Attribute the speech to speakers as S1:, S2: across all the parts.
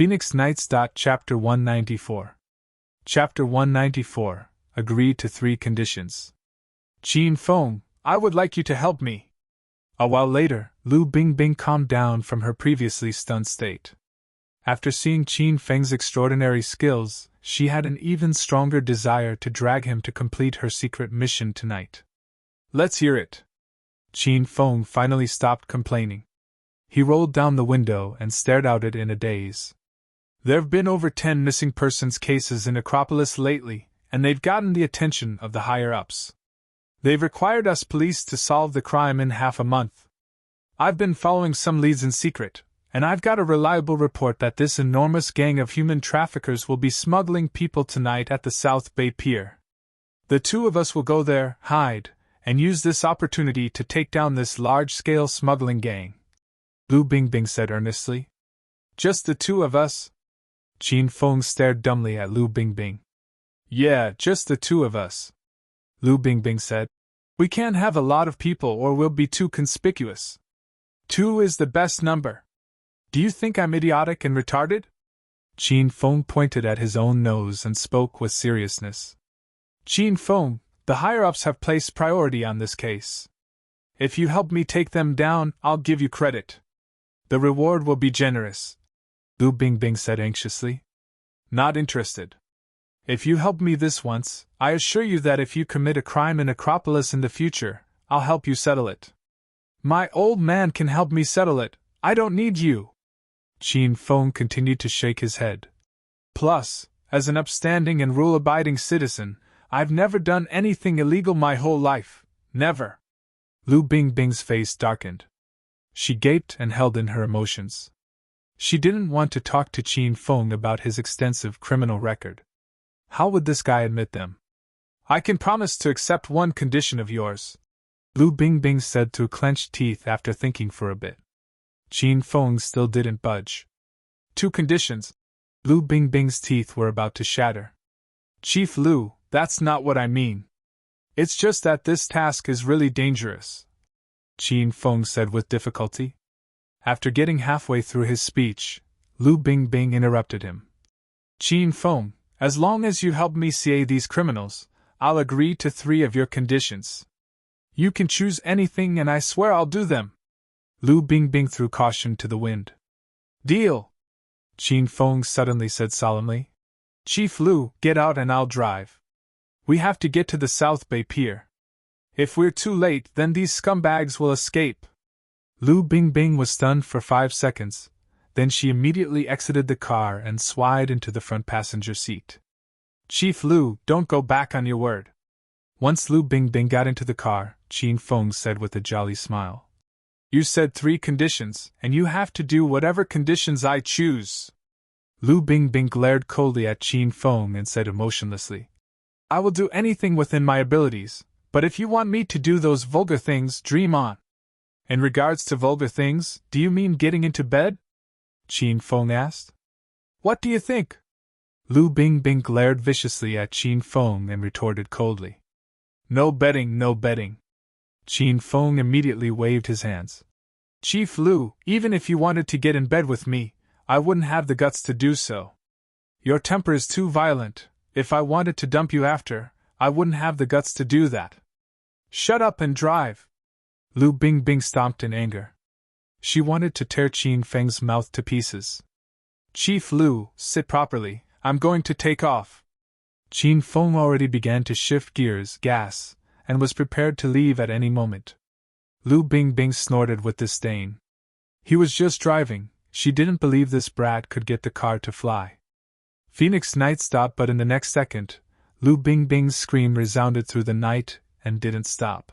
S1: Phoenix Nights. Chapter 194. Chapter 194. Agree to 3 conditions. Qin Feng, I would like you to help me. A while later, Lu Bingbing calmed down from her previously stunned state. After seeing Qin Feng's extraordinary skills, she had an even stronger desire to drag him to complete her secret mission tonight. Let's hear it. Qin Feng finally stopped complaining. He rolled down the window and stared out it in a daze. There've been over 10 missing persons cases in Acropolis lately, and they've gotten the attention of the higher-ups. They've required us police to solve the crime in half a month. I've been following some leads in secret, and I've got a reliable report that this enormous gang of human traffickers will be smuggling people tonight at the South Bay Pier. The 2 of us will go there, hide, and use this opportunity to take down this large-scale smuggling gang. Lu Bingbing said earnestly. Just the 2 of us? Qin Feng stared dumbly at Lu Bingbing. Yeah, just the 2 of us. Lu Bingbing said. We can't have a lot of people or we'll be too conspicuous. 2 is the best number. Do you think I'm idiotic and retarded? Qin Feng pointed at his own nose and spoke with seriousness. Qin Feng, the higher-ups have placed priority on this case. If you help me take them down, I'll give you credit. The reward will be generous. Lu Bingbing said anxiously. Not interested. If you help me this once, I assure you that if you commit a crime in Acropolis in the future, I'll help you settle it. My old man can help me settle it, I don't need you. Qin Feng continued to shake his head. Plus, as an upstanding and rule-abiding citizen, I've never done anything illegal my whole life, never. Lu Bingbing's face darkened. She gaped and held in her emotions. She didn't want to talk to Qin Feng about his extensive criminal record. How would this guy admit them? I can promise to accept 1 condition of yours, Lu Bingbing said through clenched teeth after thinking for a bit. Qin Feng still didn't budge. 2 conditions. Lu Bingbing's teeth were about to shatter. Chief Lu, that's not what I mean. It's just that this task is really dangerous, Qin Feng said with difficulty. After getting halfway through his speech, Lu Bingbing interrupted him. Qin Feng, as long as you help me see these criminals, I'll agree to 3 of your conditions. You can choose anything and I swear I'll do them. Lu Bingbing threw caution to the wind. Deal! Qin Feng suddenly said solemnly. Chief Lu, get out and I'll drive. We have to get to the South Bay Pier. If we're too late, then these scumbags will escape. Lu Bingbing was stunned for 5 seconds, then she immediately exited the car and swayed into the front passenger seat. Chief Lu, don't go back on your word. Once Lu Bingbing got into the car, Qin Feng said with a jolly smile. You said 3 conditions, and you have to do whatever conditions I choose. Lu Bingbing glared coldly at Qin Feng and said emotionlessly, I will do anything within my abilities, but if you want me to do those vulgar things, dream on. In regards to vulgar things, do you mean getting into bed? Qin Feng asked. What do you think? Lu Bingbing glared viciously at Qin Feng and retorted coldly. No betting, no betting. Qin Feng immediately waved his hands. Chief Lu, even if you wanted to get in bed with me, I wouldn't have the guts to do so. Your temper is too violent. If I wanted to dump you after, I wouldn't have the guts to do that. Shut up and drive. Lu Bingbing stomped in anger. She wanted to tear Qin Feng's mouth to pieces. Chief Lu, sit properly, I'm going to take off. Qin Feng already began to shift gears, gas, and was prepared to leave at any moment. Lu Bingbing snorted with disdain. He was just driving, she didn't believe this brat could get the car to fly. Phoenix Night stopped, but in the next second, Lu Bingbing's scream resounded through the night and didn't stop.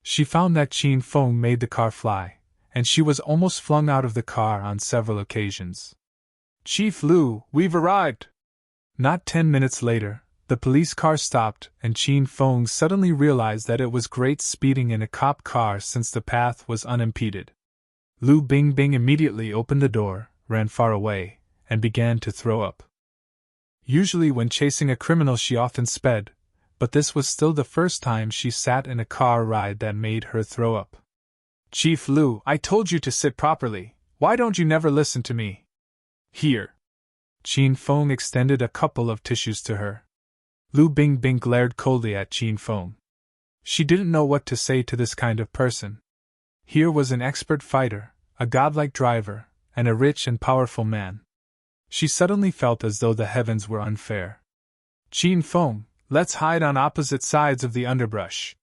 S1: She found that Qin Feng made the car fly, and she was almost flung out of the car on several occasions. Chief Lu, we've arrived! Not 10 minutes later, the police car stopped and Qin Feng suddenly realized that it was great speeding in a cop car since the path was unimpeded. Lu Bingbing immediately opened the door, ran far away, and began to throw up. Usually when chasing a criminal she often sped, but this was still the first time she sat in a car ride that made her throw up. Chief Lu, I told you to sit properly, why don't you never listen to me? Here. Qin Feng extended a couple of tissues to her. Lu Bingbing glared coldly at Qin Feng. She didn't know what to say to this kind of person. Here was an expert fighter, a godlike driver, and a rich and powerful man. She suddenly felt as though the heavens were unfair. Qin Feng, let's hide on opposite sides of the underbrush.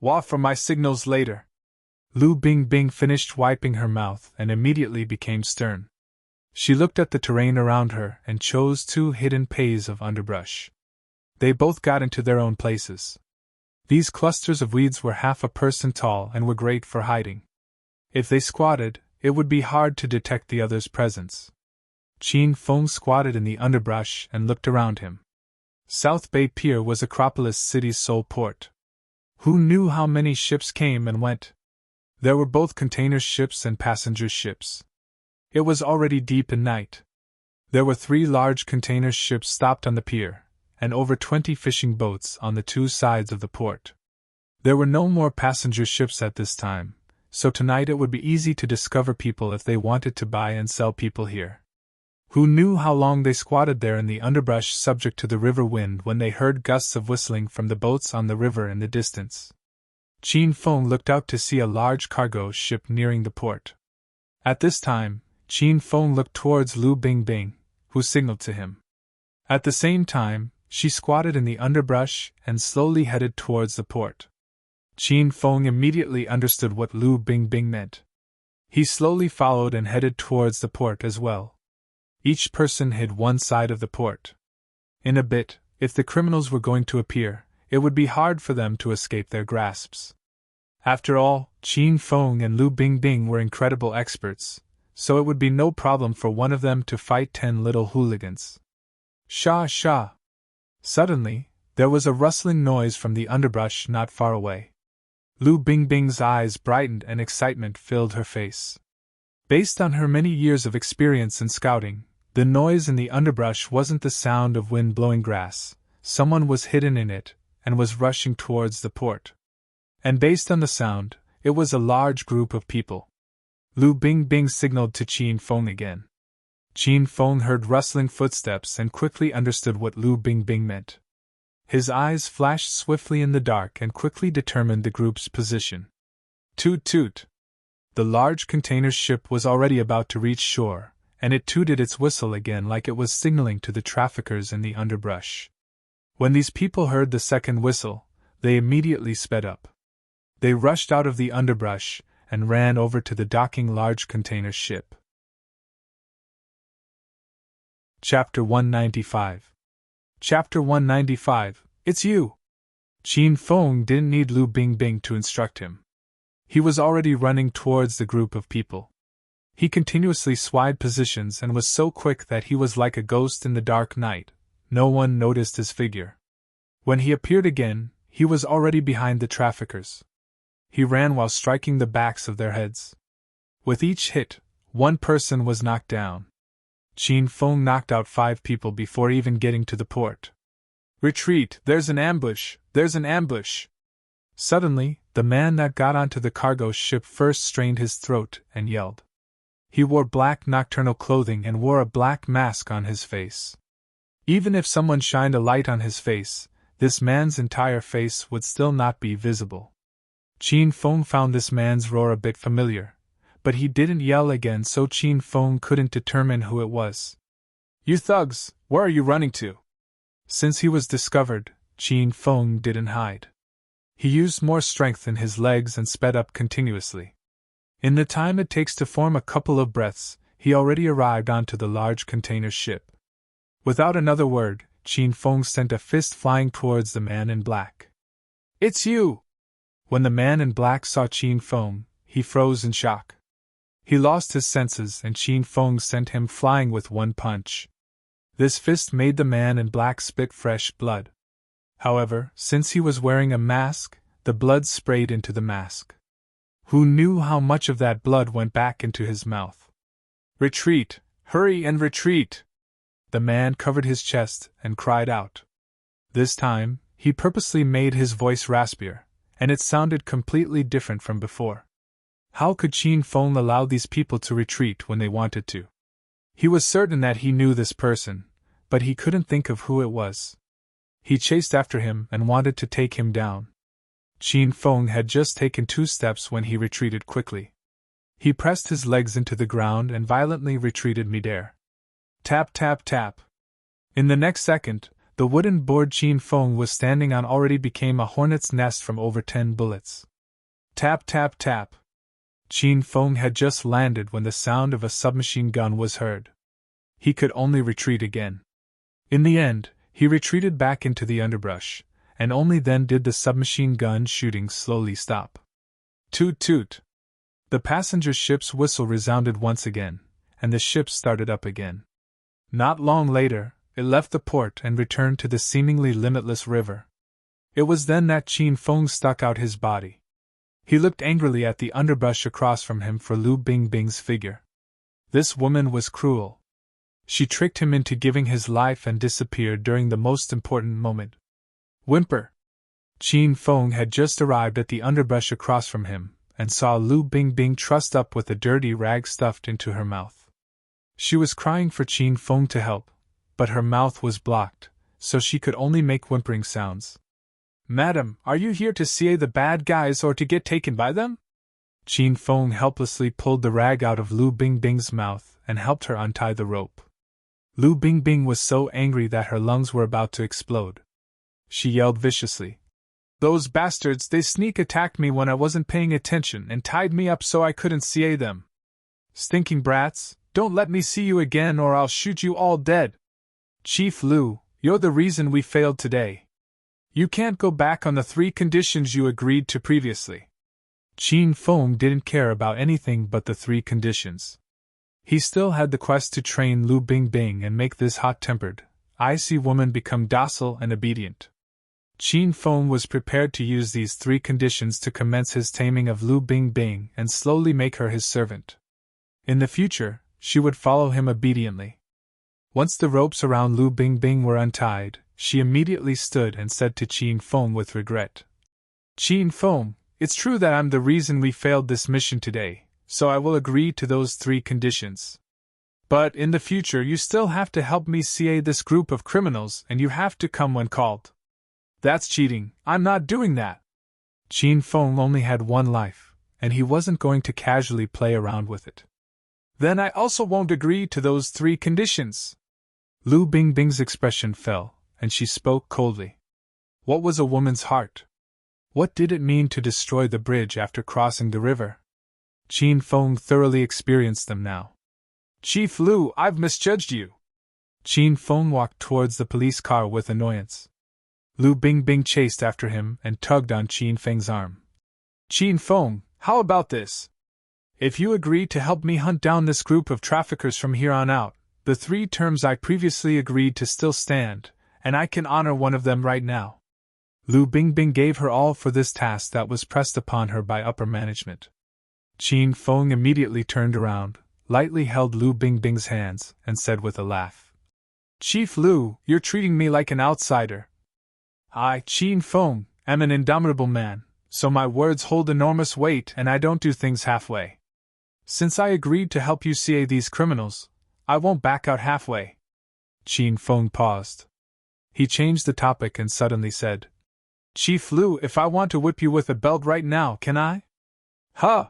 S1: Wait for my signals later. Lu Bingbing finished wiping her mouth and immediately became stern. She looked at the terrain around her and chose two hidden paths of underbrush. They both got into their own places. These clusters of weeds were half a person tall and were great for hiding. If they squatted, it would be hard to detect the other's presence. Qin Feng squatted in the underbrush and looked around him. South Bay Pier was Acropolis City's sole port. Who knew how many ships came and went? There were both container ships and passenger ships. It was already deep in night. There were 3 large container ships stopped on the pier, and over 20 fishing boats on the 2 sides of the port. There were no more passenger ships at this time, so tonight it would be easy to discover people if they wanted to buy and sell people here. Who knew how long they squatted there in the underbrush subject to the river wind when they heard gusts of whistling from the boats on the river in the distance. Qin Feng looked out to see a large cargo ship nearing the port. At this time, Qin Feng looked towards Lu Bingbing, who signaled to him. At the same time, she squatted in the underbrush and slowly headed towards the port. Qin Feng immediately understood what Lu Bingbing meant. He slowly followed and headed towards the port as well. Each person hid one side of the port. In a bit, if the criminals were going to appear, it would be hard for them to escape their grasps. After all, Qin Feng and Lu Bingbing were incredible experts, so it would be no problem for one of them to fight 10 little hooligans. Sha sha! Suddenly, there was a rustling noise from the underbrush not far away. Lu Bingbing's eyes brightened and excitement filled her face. Based on her many years of experience in scouting, the noise in the underbrush wasn't the sound of wind blowing grass. Someone was hidden in it and was rushing towards the port. And based on the sound, it was a large group of people. Lu Bingbing signaled to Qin Feng again. Qin Feng heard rustling footsteps and quickly understood what Lu Bingbing meant. His eyes flashed swiftly in the dark and quickly determined the group's position. Toot toot! The large container ship was already about to reach shore, and it tooted its whistle again like it was signaling to the traffickers in the underbrush. When these people heard the second whistle, they immediately sped up. They rushed out of the underbrush and ran over to the docking large container ship. Chapter 195. Chapter 195, It's you! Qin Feng didn't need Lu Bingbing to instruct him. He was already running towards the group of people. He continuously swayed positions and was so quick that he was like a ghost in the dark night. No one noticed his figure. When he appeared again, he was already behind the traffickers. He ran while striking the backs of their heads. With each hit, one person was knocked down. Qin Feng knocked out 5 people before even getting to the port. Retreat! There's an ambush! There's an ambush! Suddenly, the man that got onto the cargo ship first strained his throat and yelled. He wore black nocturnal clothing and wore a black mask on his face. Even if someone shined a light on his face, this man's entire face would still not be visible. Qin Feng found this man's roar a bit familiar, but he didn't yell again, so Qin Feng couldn't determine who it was. You thugs, where are you running to? Since he was discovered, Qin Feng didn't hide. He used more strength in his legs and sped up continuously. In the time it takes to form a couple of breaths, he already arrived onto the large container ship. Without another word, Qin Feng sent a fist flying towards the man in black. It's you! When the man in black saw Qin Feng, he froze in shock. He lost his senses and Qin Feng sent him flying with one punch. This fist made the man in black spit fresh blood. However, since he was wearing a mask, the blood sprayed into the mask. Who knew how much of that blood went back into his mouth? Retreat! Hurry and retreat! The man covered his chest and cried out. This time, he purposely made his voice raspier, and it sounded completely different from before. How could Qin Feng allow these people to retreat when they wanted to? He was certain that he knew this person, but he couldn't think of who it was. He chased after him and wanted to take him down. Qin Feng had just taken 2 steps when he retreated quickly. He pressed his legs into the ground and violently retreated midair. Tap tap tap. In the next second, the wooden board Qin Feng was standing on already became a hornet's nest from over 10 bullets. Tap tap tap. Qin Feng had just landed when the sound of a submachine gun was heard. He could only retreat again. In the end, he retreated back into the underbrush, and only then did the submachine gun shooting slowly stop. Toot toot. The passenger ship's whistle resounded once again, and the ship started up again. Not long later, it left the port and returned to the seemingly limitless river. It was then that Qin Feng stuck out his body. He looked angrily at the underbrush across from him for Lu Bingbing's figure. This woman was cruel. She tricked him into giving his life and disappeared during the most important moment. Whimper! Qin Feng had just arrived at the underbrush across from him, and saw Lu Bingbing trussed up with a dirty rag stuffed into her mouth. She was crying for Qin Feng to help, but her mouth was blocked, so she could only make whimpering sounds. Madam, are you here to see the bad guys or to get taken by them? Qin Feng helplessly pulled the rag out of Lu Bingbing's mouth and helped her untie the rope. Lu Bingbing was so angry that her lungs were about to explode. She yelled viciously. Those bastards, they sneak attacked me when I wasn't paying attention and tied me up so I couldn't see them. Stinking brats, don't let me see you again or I'll shoot you all dead. Chief Lu, you're the reason we failed today. You can't go back on the 3 conditions you agreed to previously. Qin Feng didn't care about anything but the 3 conditions. He still had the quest to train Lu Bingbing and make this hot-tempered, icy woman become docile and obedient. Qin Feng was prepared to use these 3 conditions to commence his taming of Lu Bingbing and slowly make her his servant. In the future, she would follow him obediently. Once the ropes around Lu Bingbing were untied, she immediately stood and said to Qin Feng with regret. Qin Feng, it's true that I'm the reason we failed this mission today, so I will agree to those 3 conditions. But in the future you still have to help me CA this group of criminals and you have to come when called. That's cheating, I'm not doing that. Qin Feng only had 1 life, and he wasn't going to casually play around with it. Then I also won't agree to those 3 conditions. Lu Bingbing's expression fell, and she spoke coldly. What was a woman's heart? What did it mean to destroy the bridge after crossing the river? Qin Feng thoroughly experienced them now. Chief Lu, I've misjudged you. Qin Feng walked towards the police car with annoyance. Lu Bingbing chased after him and tugged on Qin Feng's arm. Qin Feng, how about this? If you agree to help me hunt down this group of traffickers from here on out, the 3 terms I previously agreed to still stand, and I can honor one of them right now. Lu Bingbing gave her all for this task that was pressed upon her by upper management. Qin Feng immediately turned around, lightly held Lu Bingbing's hands, and said with a laugh. Chief Lu, you're treating me like an outsider. I, Qin Feng, am an indomitable man, so my words hold enormous weight and I don't do things halfway. Since I agreed to help you CA these criminals, I won't back out halfway. Qin Feng paused. He changed the topic and suddenly said, Chief Lu, if I want to whip you with a belt right now, can I? Huh!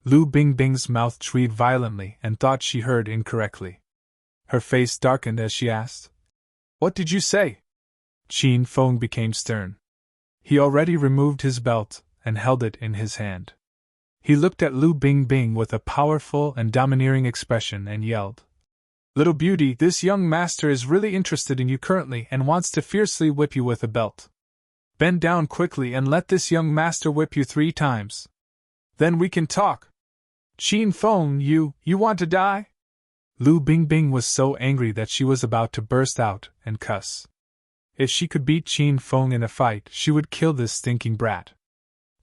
S1: Lu Bingbing's mouth twitched violently and thought she heard incorrectly. Her face darkened as she asked, What did you say? Qin Feng became stern. He already removed his belt and held it in his hand. He looked at Lu Bingbing with a powerful and domineering expression and yelled, Little beauty, this young master is really interested in you currently and wants to fiercely whip you with a belt. Bend down quickly and let this young master whip you 3 times. Then we can talk. Qin Feng, you want to die? Lu Bingbing was so angry that she was about to burst out and cuss. If she could beat Qin Feng in a fight, she would kill this stinking brat.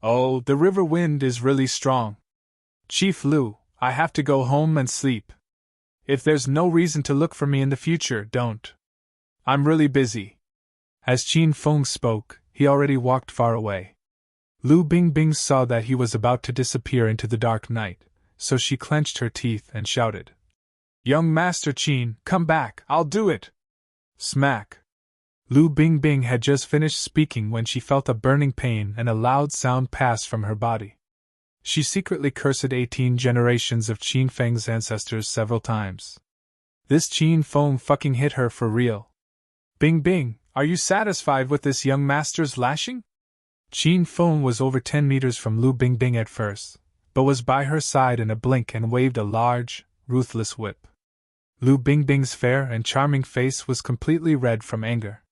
S1: Oh, the river wind is really strong. Chief Lu, I have to go home and sleep. If there's no reason to look for me in the future, don't. I'm really busy. As Qin Feng spoke, he already walked far away. Lu Bingbing saw that he was about to disappear into the dark night, so she clenched her teeth and shouted, Young Master Qin, come back, I'll do it! Smack! Lu Bingbing had just finished speaking when she felt a burning pain and a loud sound pass from her body. She secretly cursed 18 generations of Qin Feng's ancestors several times. This Qin Feng fucking hit her for real. Bingbing, are you satisfied with this young master's lashing? Qin Feng was over 10 meters from Lu Bingbing at first, but was by her side in a blink and waved a large, ruthless whip. Lu Bingbing's fair and charming face was completely red from anger.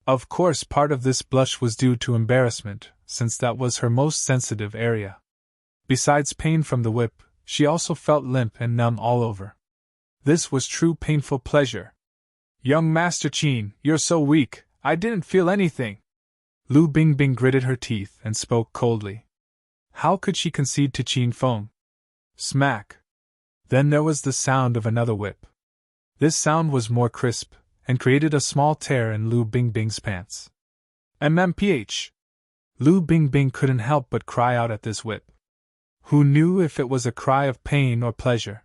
S1: Of course, part of this blush was due to embarrassment, since that was her most sensitive area. Besides pain from the whip, she also felt limp and numb all over. This was true painful pleasure. Young Master Qin, you're so weak, I didn't feel anything. Lu Bingbing gritted her teeth and spoke coldly. How could she concede to Qin Feng? Smack! Then there was the sound of another whip. This sound was more crisp, and created a small tear in Lu Bingbing's pants. MMPH! Lu Bingbing couldn't help but cry out at this whip. Who knew if it was a cry of pain or pleasure?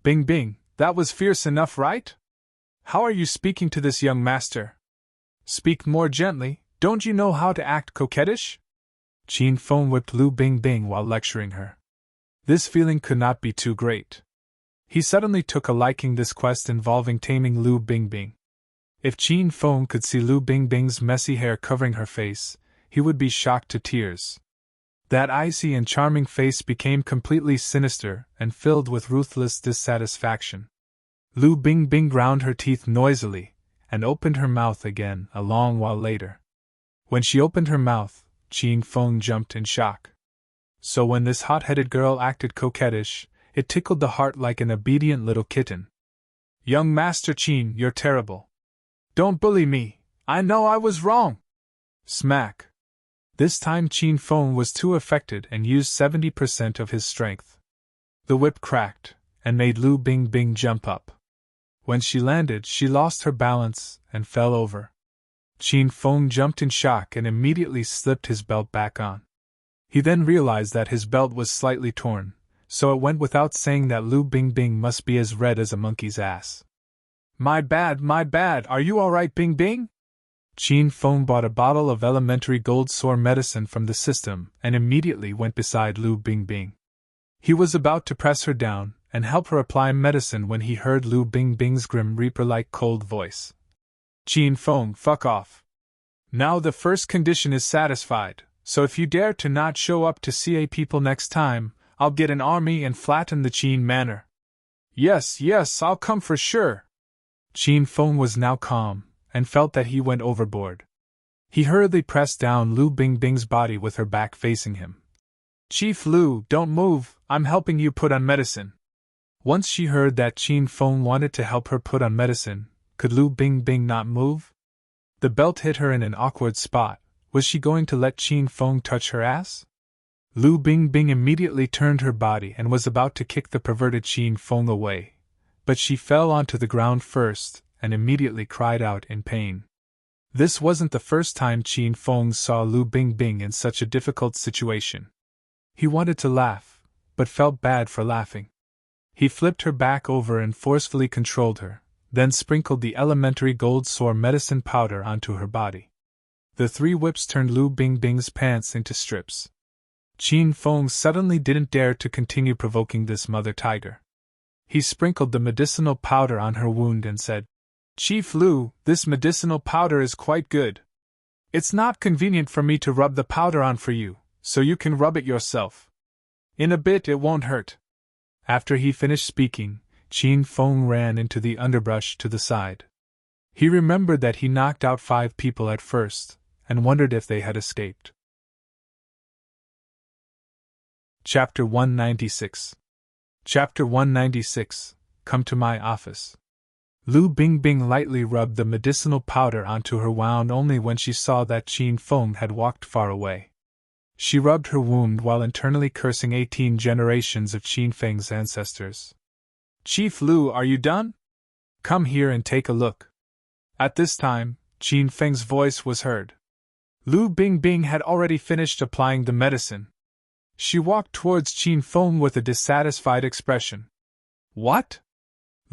S1: Bingbing, that was fierce enough, right? How are you speaking to this young master? Speak more gently, don't you know how to act coquettish? Qin Feng whipped Lu Bingbing while lecturing her. This feeling could not be too great. He suddenly took a liking this quest involving taming Lu Bingbing. If Qin Feng could see Lu Bingbing's messy hair covering her face, he would be shocked to tears. That icy and charming face became completely sinister and filled with ruthless dissatisfaction. Lu Bingbing ground her teeth noisily and opened her mouth again a long while later. When she opened her mouth, Qin Feng jumped in shock. So when this hot-headed girl acted coquettish, it tickled the heart like an obedient little kitten. Young Master Qin, you're terrible. Don't bully me, I know I was wrong. Smack. This time Qin Feng was too affected and used 70% of his strength. The whip cracked, and made Lu Bingbing jump up. When she landed, she lost her balance and fell over. Qin Feng jumped in shock and immediately slipped his belt back on. He then realized that his belt was slightly torn, so it went without saying that Lu Bingbing must be as red as a monkey's ass. My bad, are you alright, Bingbing? Qin Feng bought a bottle of elementary gold sore medicine from the system and immediately went beside Lu Bingbing. He was about to press her down and help her apply medicine when he heard Lu Bingbing's grim reaper-like cold voice. Qin Feng, fuck off. Now the first condition is satisfied, so if you dare to not show up to CA people next time, I'll get an army and flatten the Qin manor. Yes, I'll come for sure. Qin Feng was now calm, and felt that he went overboard. He hurriedly pressed down Lu Bingbing's body with her back facing him. Chief Lu, don't move, I'm helping you put on medicine. Once she heard that Qin Feng wanted to help her put on medicine, could Lu Bingbing not move? The belt hit her in an awkward spot. Was she going to let Qin Feng touch her ass? Lu Bingbing immediately turned her body and was about to kick the perverted Qin Feng away, but she fell onto the ground first and immediately cried out in pain. This wasn't the first time Qin Feng saw Lu Bingbing in such a difficult situation. He wanted to laugh, but felt bad for laughing. He flipped her back over and forcefully controlled her, then sprinkled the elementary gold sore medicine powder onto her body. The 3 whips turned Lu Bingbing's pants into strips. Qin Feng suddenly didn't dare to continue provoking this mother tiger. He sprinkled the medicinal powder on her wound and said, Chief Lu, this medicinal powder is quite good. It's not convenient for me to rub the powder on for you, so you can rub it yourself. In a bit it won't hurt. After he finished speaking, Qin Feng ran into the underbrush to the side. He remembered that he knocked out 5 people at first, and wondered if they had escaped. Chapter 196. Chapter 196. Come to my office. Lu Bingbing lightly rubbed the medicinal powder onto her wound only when she saw that Qin Feng had walked far away. She rubbed her wound while internally cursing 18 generations of Qin Feng's ancestors. Chief Lu, are you done? Come here and take a look. At this time, Qin Feng's voice was heard. Lu Bingbing had already finished applying the medicine. She walked towards Qin Feng with a dissatisfied expression. What?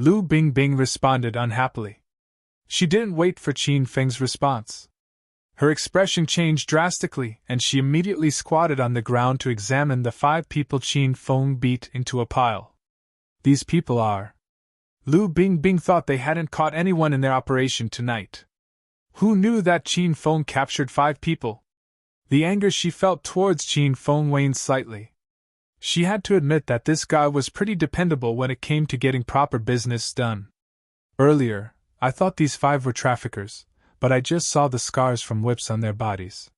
S1: Lu Bingbing responded unhappily. She didn't wait for Qin Feng's response. Her expression changed drastically, and she immediately squatted on the ground to examine the 5 people Qin Feng beat into a pile. These people are. Lu Bingbing thought they hadn't caught anyone in their operation tonight. Who knew that Qin Feng captured 5 people? The anger she felt towards Qin Feng waned slightly. She had to admit that this guy was pretty dependable when it came to getting proper business done. Earlier, I thought these 5 were traffickers, but I just saw the scars from whips on their bodies.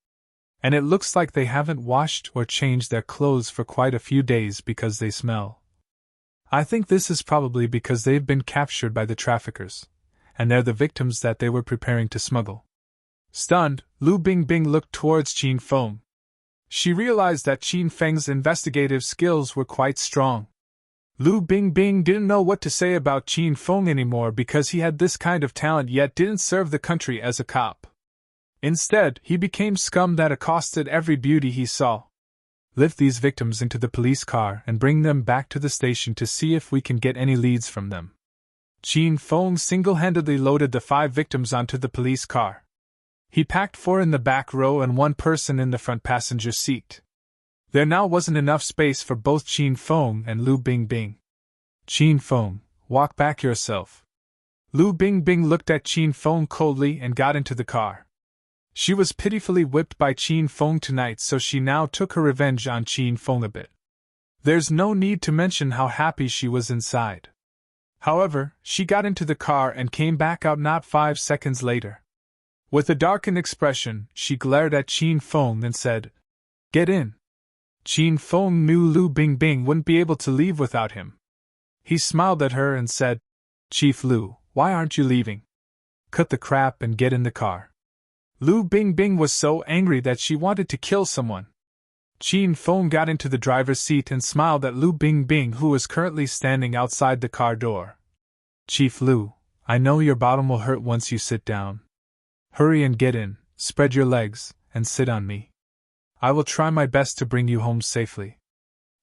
S1: And it looks like they haven't washed or changed their clothes for quite a few days because they smell. I think this is probably because they've been captured by the traffickers, and they're the victims that they were preparing to smuggle. Stunned, Lu Bingbing looked towards Qin Feng. She realized that Qin Feng's investigative skills were quite strong. Lu Bingbing didn't know what to say about Qin Feng anymore because he had this kind of talent yet didn't serve the country as a cop. Instead, he became scum that accosted every beauty he saw. Lift these victims into the police car and bring them back to the station to see if we can get any leads from them. Qin Feng single-handedly loaded the 5 victims onto the police car. He packed 4 in the back row and 1 person in the front passenger seat. There now wasn't enough space for both Qin Feng and Lu Bingbing. Qin Feng, walk back yourself. Lu Bingbing looked at Qin Feng coldly and got into the car. She was pitifully whipped by Qin Feng tonight, so she now took her revenge on Qin Feng a bit. There's no need to mention how happy she was inside. However, she got into the car and came back out not 5 seconds later. With a darkened expression, she glared at Qin Feng and said, "Get in." Qin Feng knew Lu Bingbing wouldn't be able to leave without him. He smiled at her and said, "Chief Lu, why aren't you leaving? Cut the crap and get in the car." Lu Bingbing was so angry that she wanted to kill someone. Qin Feng got into the driver's seat and smiled at Lu Bingbing, who was currently standing outside the car door. "Chief Lu, I know your bottom will hurt once you sit down. Hurry and get in, spread your legs, and sit on me. I will try my best to bring you home safely."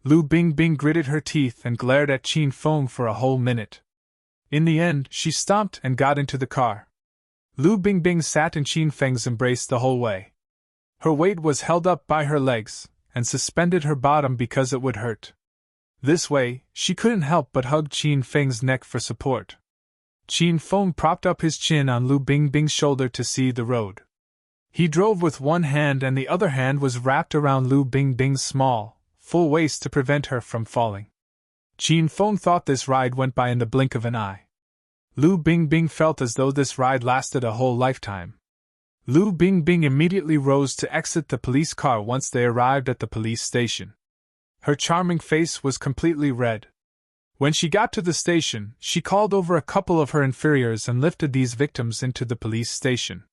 S1: Lu Bingbing gritted her teeth and glared at Qin Feng for a whole minute. In the end, she stomped and got into the car. Lu Bingbing sat in Qin Feng's embrace the whole way. Her weight was held up by her legs, and suspended her bottom because it would hurt. This way, she couldn't help but hug Qin Feng's neck for support. Qin Feng propped up his chin on Lu Bingbing's shoulder to see the road. He drove with one hand and the other hand was wrapped around Lu Bingbing's small, full waist to prevent her from falling. Qin Feng thought this ride went by in the blink of an eye. Lu Bingbing felt as though this ride lasted a whole lifetime. Lu Bingbing immediately rose to exit the police car once they arrived at the police station. Her charming face was completely red. When she got to the station, she called over a couple of her inferiors and lifted these victims into the police station.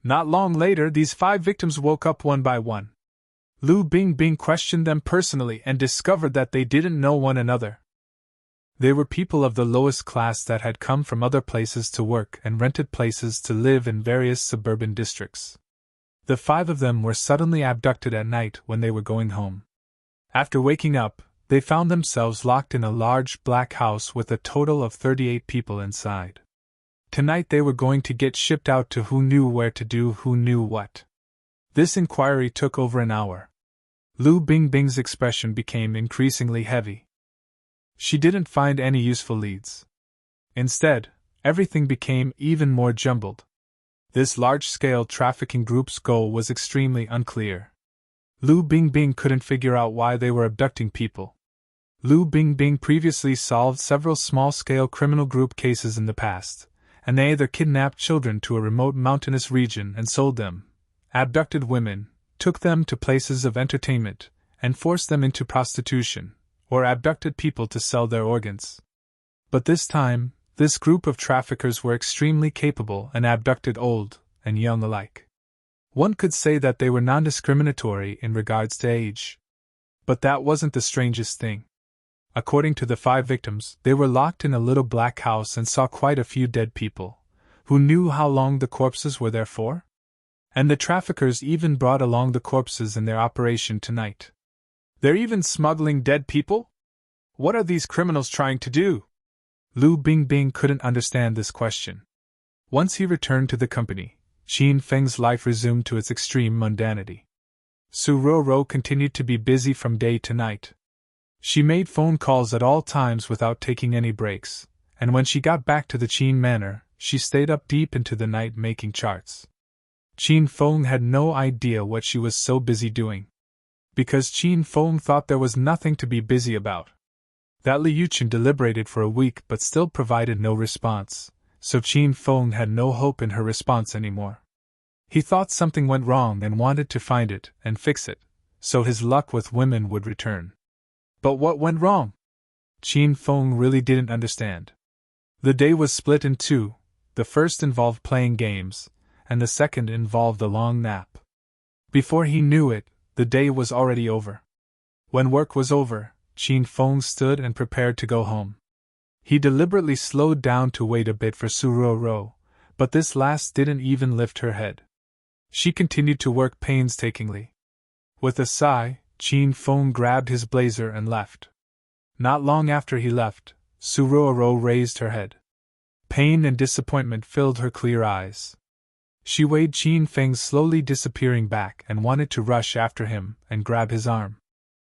S1: Not long later, these 5 victims woke up one by one. Lu Bingbing questioned them personally and discovered that they didn't know one another. They were people of the lowest class that had come from other places to work and rented places to live in various suburban districts. The 5 of them were suddenly abducted at night when they were going home. After waking up, they found themselves locked in a large black house with a total of 38 people inside. Tonight they were going to get shipped out to who knew where to do who knew what. This inquiry took over an hour. Lu Bingbing's expression became increasingly heavy. She didn't find any useful leads. Instead, everything became even more jumbled. This large-scale trafficking group's goal was extremely unclear. Lu Bingbing couldn't figure out why they were abducting people. Lu Bingbing previously solved several small-scale criminal group cases in the past, and they either kidnapped children to a remote mountainous region and sold them, abducted women, took them to places of entertainment, and forced them into prostitution, or abducted people to sell their organs. But this time, this group of traffickers were extremely capable and abducted old and young alike. One could say that they were non-discriminatory in regards to age. But that wasn't the strangest thing. According to the 5 victims, they were locked in a little black house and saw quite a few dead people. Who knew how long the corpses were there for? And the traffickers even brought along the corpses in their operation tonight. They're even smuggling dead people? What are these criminals trying to do? Lu Bingbing couldn't understand this question. Once he returned to the company, Qin Feng's life resumed to its extreme mundanity. Su Roro continued to be busy from day to night. She made phone calls at all times without taking any breaks, and when she got back to the Qin manor, she stayed up deep into the night making charts. Qin Feng had no idea what she was so busy doing. Because Qin Feng thought there was nothing to be busy about. That Liu Chen deliberated for a week but still provided no response, so Qin Feng had no hope in her response anymore. He thought something went wrong and wanted to find it and fix it, so his luck with women would return. But what went wrong? Qin Feng really didn't understand. The day was split in two. The first involved playing games, and the second involved a long nap. Before he knew it, the day was already over. When work was over, Qin Feng stood and prepared to go home. He deliberately slowed down to wait a bit for Su Roro, but this last didn't even lift her head. She continued to work painstakingly. With a sigh, Qin Feng grabbed his blazer and left. Not long after he left, Su Roro raised her head. Pain and disappointment filled her clear eyes. She weighed Qin Feng's slowly disappearing back and wanted to rush after him and grab his arm.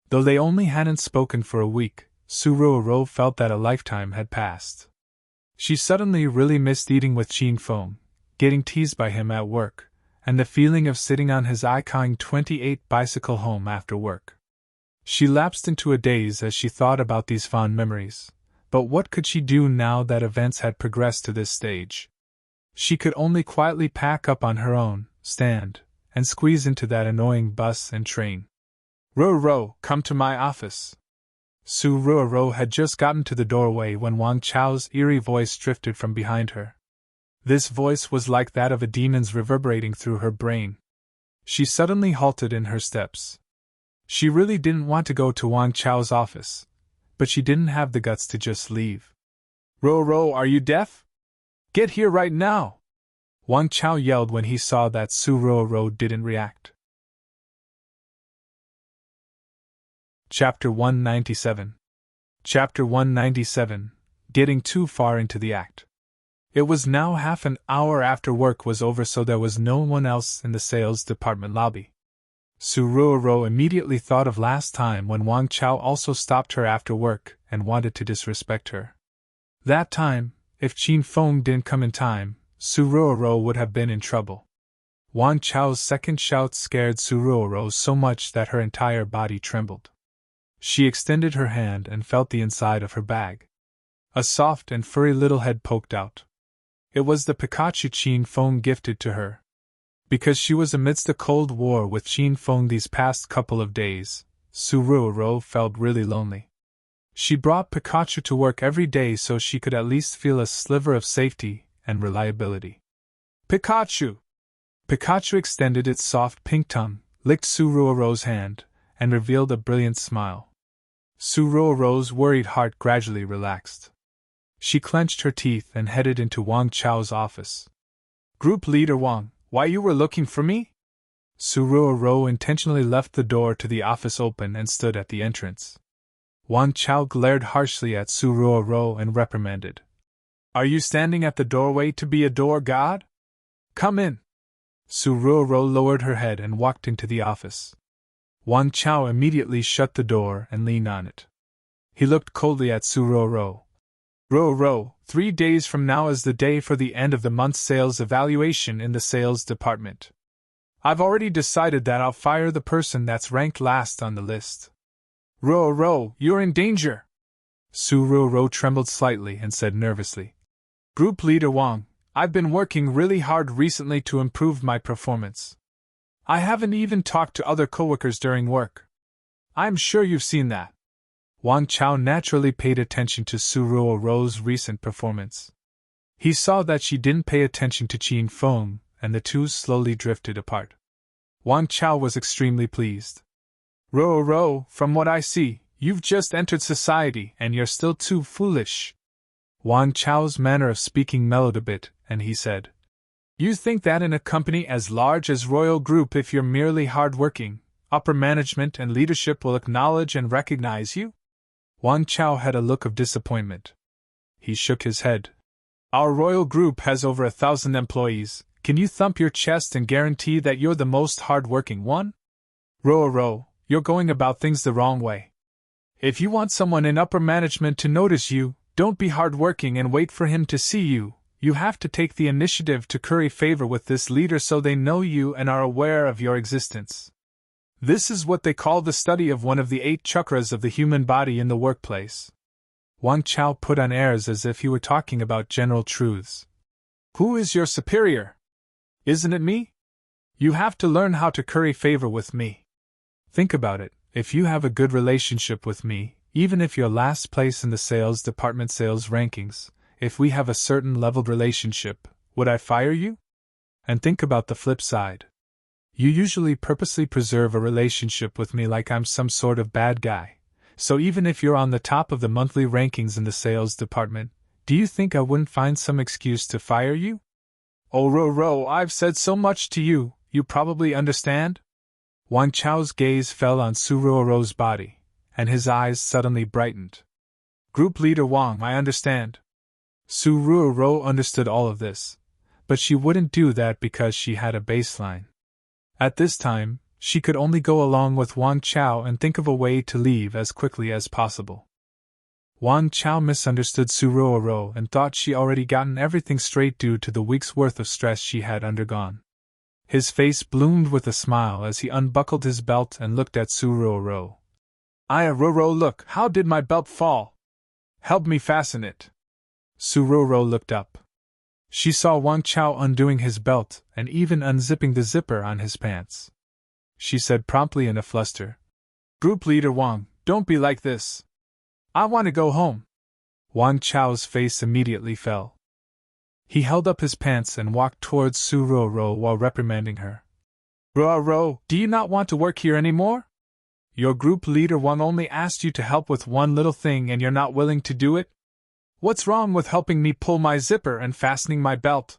S1: Though they only hadn't spoken for a week, Su Roro felt that a lifetime had passed. She suddenly really missed eating with Qin Feng, getting teased by him at work, and the feeling of sitting on his iconic 28 bicycle home after work. She lapsed into a daze as she thought about these fond memories, but what could she do now that events had progressed to this stage? She could only quietly pack up on her own, stand, and squeeze into that annoying bus and train. Roro, come to my office. Su Roro had just gotten to the doorway when Wang Chao's eerie voice drifted from behind her. This voice was like that of a demon's reverberating through her brain. She suddenly halted in her steps. She really didn't want to go to Wang Chao's office, but she didn't have the guts to just leave. Roro, are you deaf? Get here right now! Wang Chao yelled when he saw that Su Roro didn't react. Chapter 197. Chapter 197. Getting too far into the act. It was now half an hour after work was over, so there was no one else in the sales department lobby. Su Roro immediately thought of last time when Wang Chao also stopped her after work and wanted to disrespect her. That time, if Qin Feng didn't come in time, Su Roro would have been in trouble. Wang Chao's second shout scared Su Roro so much that her entire body trembled. She extended her hand and felt the inside of her bag. A soft and furry little head poked out. It was the Pikachu Qin Feng gifted to her. Because she was amidst a cold war with Qin Feng these past couple of days, Su Roro felt really lonely. She brought Pikachu to work every day so she could at least feel a sliver of safety and reliability. Pikachu! Pikachu extended its soft pink tongue, licked Su Roro's hand, and revealed a brilliant smile. Su Roro's worried heart gradually relaxed. She clenched her teeth and headed into Wang Chao's office. Group Leader Wang, why you were looking for me? Su Roro intentionally left the door to the office open and stood at the entrance. Wang Chao glared harshly at Su Roro and reprimanded. Are you standing at the doorway to be a door god? Come in. Su Roro lowered her head and walked into the office. Wang Chao immediately shut the door and leaned on it. He looked coldly at Su Roro. Roro, 3 days from now is the day for the end of the month's sales evaluation in the sales department. I've already decided that I'll fire the person that's ranked last on the list. Roro, you're in danger! Su Roro trembled slightly and said nervously. Group Leader Wang, I've been working really hard recently to improve my performance. I haven't even talked to other coworkers during work. I'm sure you've seen that. Wang Chao naturally paid attention to Su Roro's recent performance. He saw that she didn't pay attention to Qin Feng, and the two slowly drifted apart. Wang Chao was extremely pleased. Roro, from what I see, you've just entered society and you're still too foolish. Wang Chao's manner of speaking mellowed a bit, and he said, You think that in a company as large as Royal Group, if you're merely hard-working, upper management and leadership will acknowledge and recognize you? Wang Chao had a look of disappointment. He shook his head. Our royal group has over 1,000 employees. Can you thump your chest and guarantee that you're the most hard-working one? Ro, you're going about things the wrong way. If you want someone in upper management to notice you, don't be hard-working and wait for him to see you. You have to take the initiative to curry favor with this leader so they know you and are aware of your existence. This is what they call the study of one of the 8 chakras of the human body in the workplace. Wang Chao put on airs as if he were talking about general truths. Who is your superior? Isn't it me? You have to learn how to curry favor with me. Think about it, if you have a good relationship with me, even if you're last place in the sales department sales rankings, if we have a certain leveled relationship, would I fire you? And think about the flip side. You usually purposely preserve a relationship with me like I'm some sort of bad guy. So even if you're on the top of the monthly rankings in the sales department, do you think I wouldn't find some excuse to fire you? Oh, Ro, I've said so much to you, you probably understand? Wang Chao's gaze fell on Su Ruoro's body, and his eyes suddenly brightened. Group leader Wang, I understand. Su Ruoro understood all of this, but she wouldn't do that because she had a baseline. At this time, she could only go along with Wang Chao and think of a way to leave as quickly as possible. Wang Chao misunderstood Su Ruoro and thought she already gotten everything straight due to the week's worth of stress she had undergone. His face bloomed with a smile as he unbuckled his belt and looked at Su Ruoro. Roro, look, how did my belt fall? Help me fasten it. Su Ruoro looked up. She saw Wang Chao undoing his belt and even unzipping the zipper on his pants. She said promptly in a fluster, Group leader Wang, don't be like this. I want to go home. Wang Chao's face immediately fell. He held up his pants and walked towards Su Ruoro while reprimanding her. Ro, do you not want to work here anymore? Your group leader Wang only asked you to help with one little thing and you're not willing to do it? What's wrong with helping me pull my zipper and fastening my belt?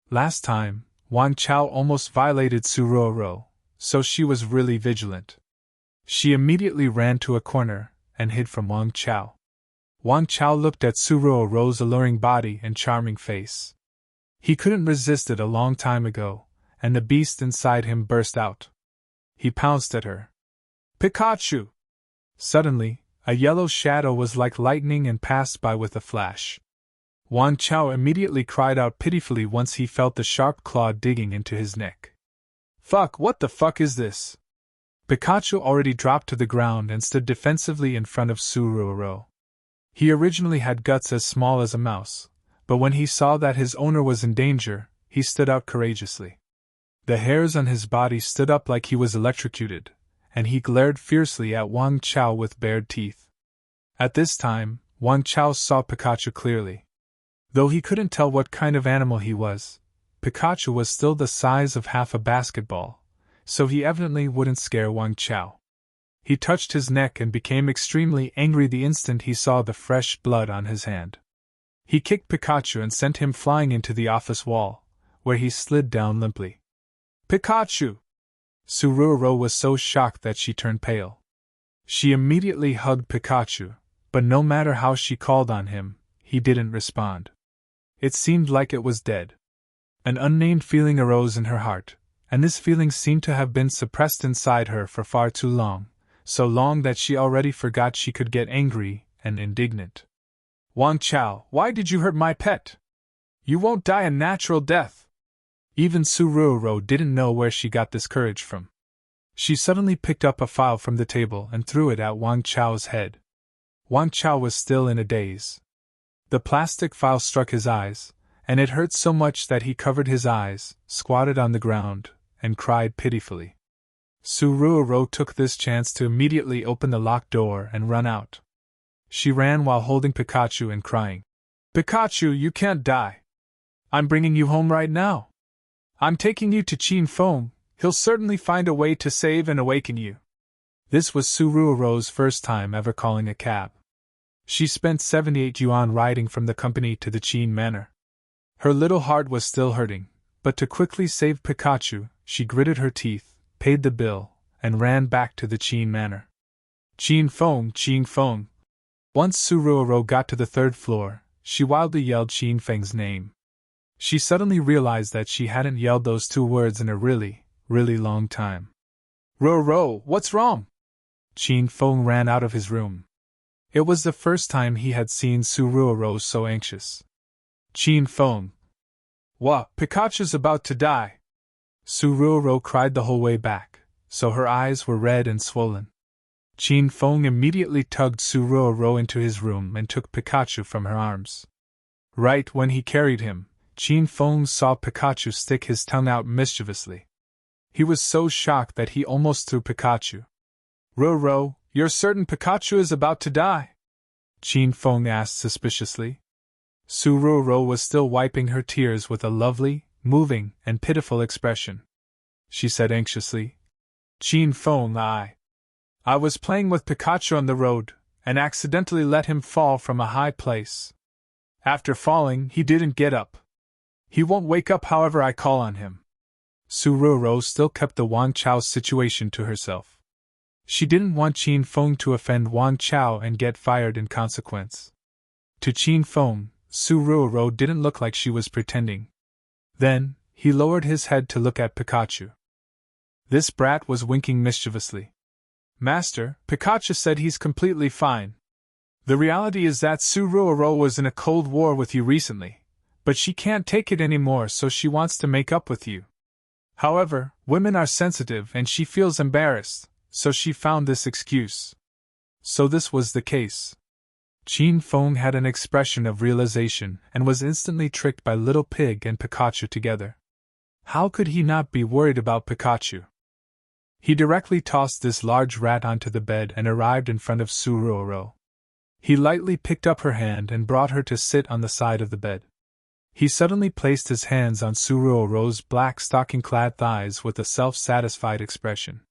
S1: Last time, Wang Chao almost violated Su Ruoro, so she was really vigilant. She immediately ran to a corner and hid from Wang Chao. Wang Chao looked at Su Ruoro's alluring body and charming face. He couldn't resist it a long time ago, and the beast inside him burst out. He pounced at her. Pikachu! Suddenly, a yellow shadow was like lightning and passed by with a flash. Wang Chao immediately cried out pitifully once he felt the sharp claw digging into his neck. Fuck, what the fuck is this? Pikachu already dropped to the ground and stood defensively in front of Su Ruoro. He originally had guts as small as a mouse, but when he saw that his owner was in danger, he stood out courageously. The hairs on his body stood up like he was electrocuted, and he glared fiercely at Wang Chao with bared teeth. At this time, Wang Chao saw Pikachu clearly. Though he couldn't tell what kind of animal he was, Pikachu was still the size of half a basketball, so he evidently wouldn't scare Wang Chao. He touched his neck and became extremely angry the instant he saw the fresh blood on his hand. He kicked Pikachu and sent him flying into the office wall, where he slid down limply. Pikachu! Su Ruoro was so shocked that she turned pale. She immediately hugged Pikachu, but no matter how she called on him, he didn't respond. It seemed like it was dead. An unnamed feeling arose in her heart, and this feeling seemed to have been suppressed inside her for far too long, so long that she already forgot she could get angry and indignant. Wang Chao, why did you hurt my pet? You won't die a natural death. Even Su Ruoro didn't know where she got this courage from. She suddenly picked up a file from the table and threw it at Wang Chao's head. Wang Chao was still in a daze. The plastic file struck his eyes, and it hurt so much that he covered his eyes, squatted on the ground, and cried pitifully. Su Ruoro took this chance to immediately open the locked door and run out. She ran while holding Pikachu and crying, Pikachu, you can't die. I'm bringing you home right now. I'm taking you to Qin Feng, he'll certainly find a way to save and awaken you. This was Su Ruoro's first time ever calling a cab. She spent 78 yuan riding from the company to the Qin Manor. Her little heart was still hurting, but to quickly save Pikachu, she gritted her teeth, paid the bill, and ran back to the Qin Manor. Qin Feng. Once Su Ruoro got to the 3rd floor, she wildly yelled Qin Feng's name. She suddenly realized that she hadn't yelled those two words in a really, really long time. Ro, what's wrong? Qin Feng ran out of his room. It was the first time he had seen Su Ruoro so anxious. Qin Feng. What, Pikachu's about to die? Su Ruoro cried the whole way back, so her eyes were red and swollen. Qin Feng immediately tugged Su Ruoro into his room and took Pikachu from her arms. Right when he carried him, Qin Feng saw Pikachu stick his tongue out mischievously. He was so shocked that he almost threw Pikachu. Ro, you're certain Pikachu is about to die? Qin Feng asked suspiciously. Su Ruoro was still wiping her tears with a lovely, moving, and pitiful expression. She said anxiously, Qin Feng, I was playing with Pikachu on the road, and accidentally let him fall from a high place. After falling, he didn't get up. He won't wake up however I call on him. Su Ruoro still kept the Wang Chao situation to herself. She didn't want Qin Feng to offend Wang Chao and get fired in consequence. To Qin Feng, Su Ruoro didn't look like she was pretending. Then, he lowered his head to look at Pikachu. This brat was winking mischievously. Master, Pikachu said he's completely fine. The reality is that Su Ruoro was in a cold war with you recently, but she can't take it anymore, so she wants to make up with you. However, women are sensitive and she feels embarrassed, so she found this excuse. So this was the case. Qin Feng had an expression of realization and was instantly tricked by Little Pig and Pikachu together. How could he not be worried about Pikachu? He directly tossed this large rat onto the bed and arrived in front of Su Ruoro. He lightly picked up her hand and brought her to sit on the side of the bed. He suddenly placed his hands on Su Ruoro's black stocking-clad thighs with a self-satisfied expression.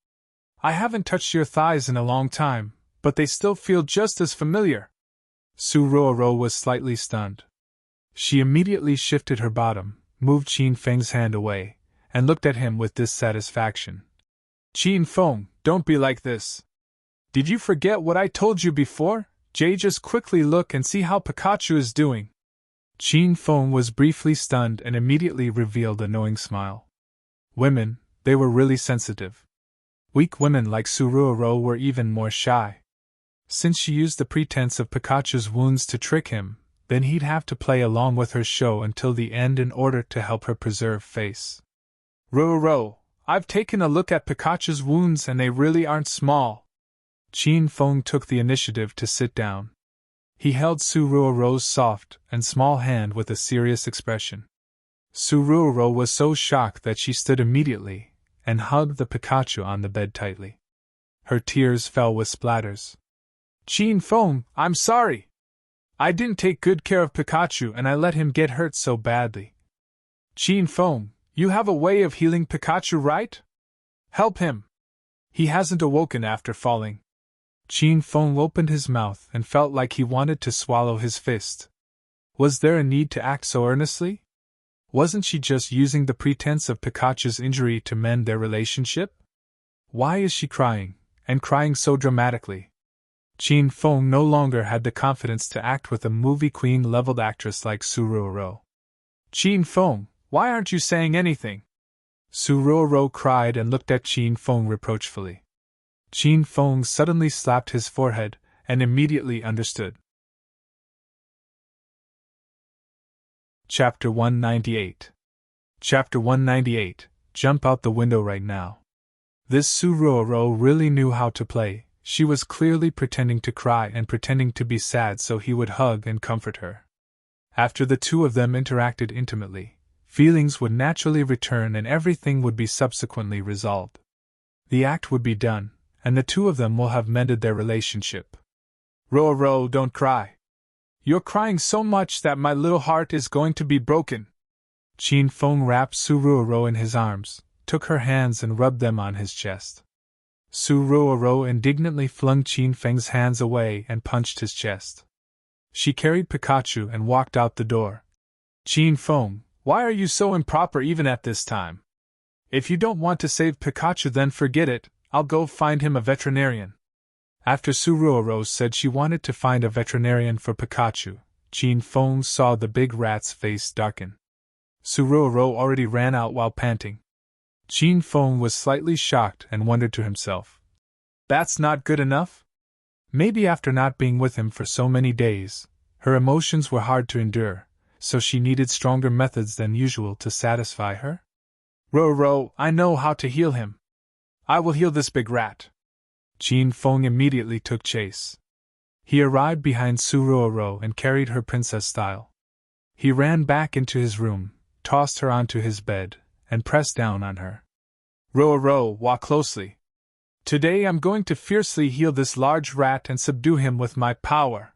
S1: I haven't touched your thighs in a long time, but they still feel just as familiar. Su Ruoro was slightly stunned. She immediately shifted her bottom, moved Qin Feng's hand away, and looked at him with dissatisfaction. Qin Feng, don't be like this. Did you forget what I told you before? Just quickly look and see how Pikachu is doing. Qin Feng was briefly stunned and immediately revealed a knowing smile. Women, they were really sensitive. Weak women like Su Ruoro were even more shy. Since she used the pretense of Pikachu's wounds to trick him, then he'd have to play along with her show until the end in order to help her preserve face. Ro, I've taken a look at Pikachu's wounds and they really aren't small. Qin Feng took the initiative to sit down. He held Su Ruoro's soft and small hand with a serious expression. Su Ruoro was so shocked that she stood immediately and hugged the Pikachu on the bed tightly. Her tears fell with splatters. Qin Feng, I'm sorry. I didn't take good care of Pikachu and I let him get hurt so badly. Qin Feng, you have a way of healing Pikachu, right? Help him. He hasn't awoken after falling. Qin Feng opened his mouth and felt like he wanted to swallow his fist. Was there a need to act so earnestly? Wasn't she just using the pretense of Pikachu's injury to mend their relationship? Why is she crying, and crying so dramatically? Qin Feng no longer had the confidence to act with a movie queen-leveled actress like Su Ruoro. Qin Feng, why aren't you saying anything? Su Ruoro cried and looked at Qin Feng reproachfully. Qin Feng suddenly slapped his forehead and immediately understood. Chapter 198. Chapter 198, Jump out the window right now. This Su Ruoro really knew how to play. She was clearly pretending to cry and pretending to be sad so he would hug and comfort her. After the two of them interacted intimately, feelings would naturally return and everything would be subsequently resolved. The act would be done, and the two of them will have mended their relationship. Ro, don't cry. You're crying so much that my little heart is going to be broken. Qin Feng wrapped Su Ruoro in his arms, took her hands and rubbed them on his chest. Su Ruoro indignantly flung Qin Feng's hands away and punched his chest. She carried Pikachu and walked out the door. Qin Feng, why are you so improper even at this time? If you don't want to save Pikachu then forget it, I'll go find him a veterinarian. After Su Ruoro said she wanted to find a veterinarian for Pikachu, Qin Feng saw the big rat's face darken. Suruo already ran out while panting. Qin Feng was slightly shocked and wondered to himself. That's not good enough? Maybe after not being with him for so many days, her emotions were hard to endure, so she needed stronger methods than usual to satisfy her? I know how to heal him. I will heal this big rat. Qin Feng immediately took chase. He arrived behind Suruo and carried her princess style. He ran back into his room, tossed her onto his bed, and pressed down on her. Walk closely. Today I'm going to fiercely heal this large rat and subdue him with my power.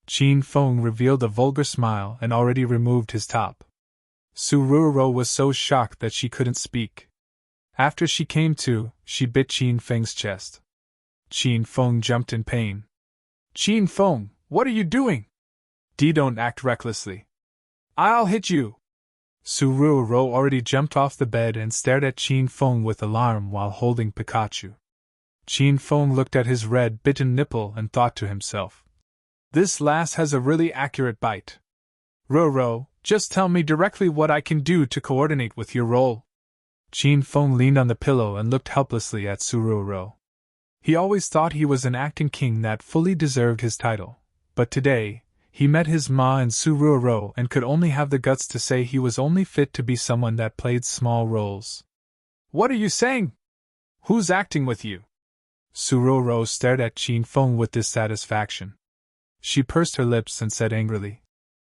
S1: Qin Feng revealed a vulgar smile and already removed his top. Suruo was so shocked that she couldn't speak. After she came to, she bit Qin Feng's chest. Qin Feng jumped in pain. Qin Feng, what are you doing? Don't act recklessly. I'll hit you. Suruo already jumped off the bed and stared at Qin Feng with alarm while holding Pikachu. Qin Feng looked at his red, bitten nipple and thought to himself. This lass has a really accurate bite. Just tell me directly what I can do to coordinate with your role. Qin Feng leaned on the pillow and looked helplessly at Suruo. He always thought he was an acting king that fully deserved his title, but today, he met his ma and Suruo and could only have the guts to say he was only fit to be someone that played small roles. What are you saying? Who's acting with you? Suruo stared at Qin Feng with dissatisfaction. She pursed her lips and said angrily,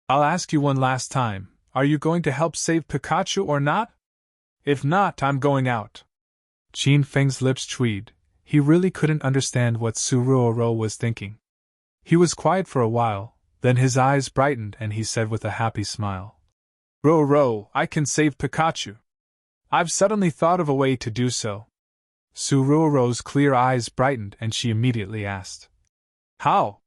S1: I'll ask you one last time, are you going to help save Pikachu or not? If not, I'm going out. Qin Feng's lips tweed. He really couldn't understand what Suruo was thinking. He was quiet for a while, then his eyes brightened and he said with a happy smile. I can save Pikachu. I've suddenly thought of a way to do so. Suruo's clear eyes brightened and she immediately asked. How?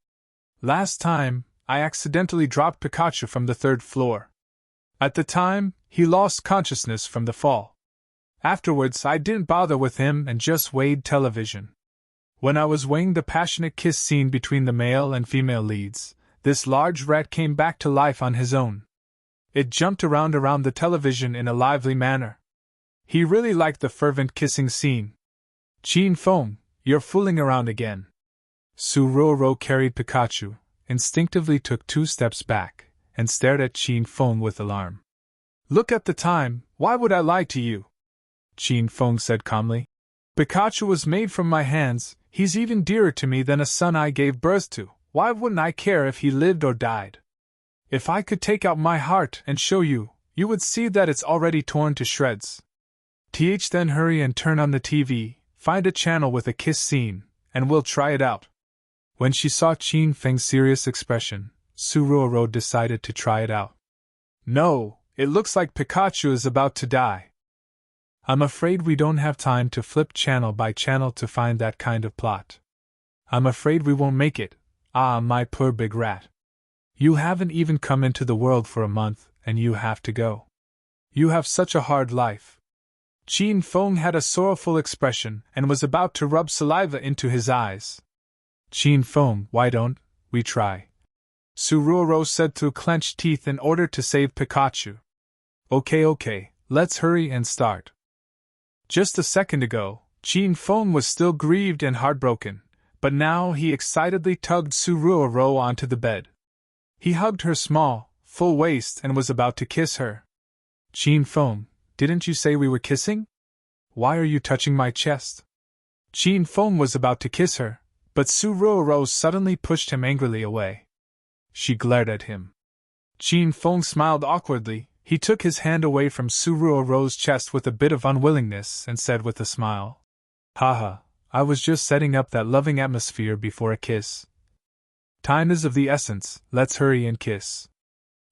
S1: Last time, I accidentally dropped Pikachu from the 3rd floor. At the time, he lost consciousness from the fall. Afterwards, I didn't bother with him and just weighed television. When I was weighing the passionate kiss scene between the male and female leads, this large rat came back to life on his own. It jumped around the television in a lively manner. He really liked the fervent kissing scene. Qin Feng, you're fooling around again. Suruo carried Pikachu, instinctively took 2 steps back, and stared at Qin Feng with alarm. Look at the time, why would I lie to you? Qin Feng said calmly. Pikachu was made from my hands, he's even dearer to me than a son I gave birth to, why wouldn't I care if he lived or died? If I could take out my heart and show you, you would see that it's already torn to shreds. Then hurry and turn on the TV, find a channel with a kiss scene, and we'll try it out. When she saw Qin Feng's serious expression, Suruo decided to try it out. No, it looks like Pikachu is about to die. I'm afraid we don't have time to flip channel by channel to find that kind of plot. I'm afraid we won't make it. Ah, my poor big rat. You haven't even come into the world for a month, and you have to go. You have such a hard life. Qin Feng had a sorrowful expression and was about to rub saliva into his eyes. Qin Feng, why don't we try? Suruo said through clenched teeth in order to save Pikachu. Okay, let's hurry and start. Just a second ago, Qin Feng was still grieved and heartbroken, but now he excitedly tugged Suruo onto the bed. He hugged her small, full waist and was about to kiss her. Qin Feng, didn't you say we were kissing? Why are you touching my chest? Qin Feng was about to kiss her, but Suruo suddenly pushed him angrily away. She glared at him. Qin Feng smiled awkwardly. He took his hand away from Suruo's chest with a bit of unwillingness and said with a smile, Haha, I was just setting up that loving atmosphere before a kiss. Time is of the essence, let's hurry and kiss.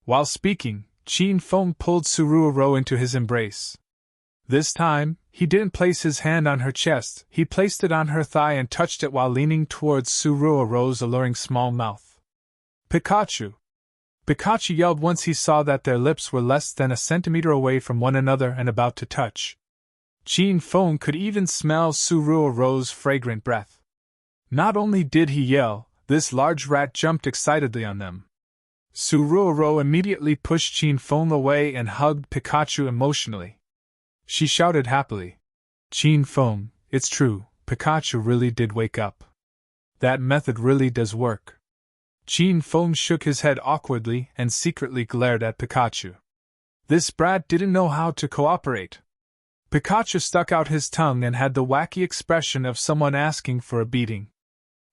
S1: While speaking, Qin Feng pulled Suruo into his embrace. This time, he didn't place his hand on her chest, he placed it on her thigh and touched it while leaning towards Suruo's alluring small mouth. Pikachu! Pikachu yelled once he saw that their lips were less than a centimeter away from one another and about to touch. Qin Feng could even smell Suruo's fragrant breath. Not only did he yell, this large rat jumped excitedly on them. Suruoro immediately pushed Qin Feng away and hugged Pikachu emotionally. She shouted happily, "Qin Feng, it's true, Pikachu really did wake up. That method really does work." Qin Feng shook his head awkwardly and secretly glared at Pikachu. This brat didn't know how to cooperate. Pikachu stuck out his tongue and had the wacky expression of someone asking for a beating.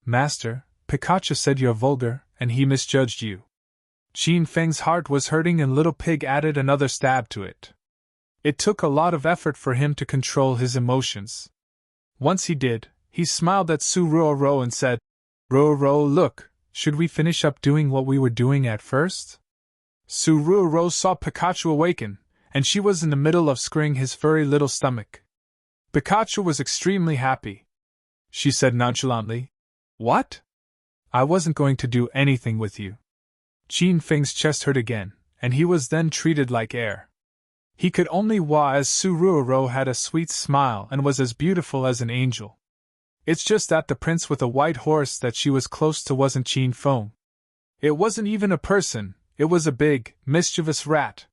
S1: "Master, Pikachu said you're vulgar, and he misjudged you." Qin Feng's heart was hurting and Little Pig added another stab to it. It took a lot of effort for him to control his emotions. Once he did, he smiled at Suruoro and said, "Roro, look, should we finish up doing what we were doing at first?" Suruoro saw Pikachu awaken, and she was in the middle of screwing his furry little stomach. Pikachu was extremely happy. She said nonchalantly, "What? I wasn't going to do anything with you." Qin Feng's chest hurt again, and he was then treated like air. He could only wah as Suruoro had a sweet smile and was as beautiful as an angel. It's just that the prince with a white horse that she was close to wasn't Qin Feng. It wasn't even a person, it was a big, mischievous rat.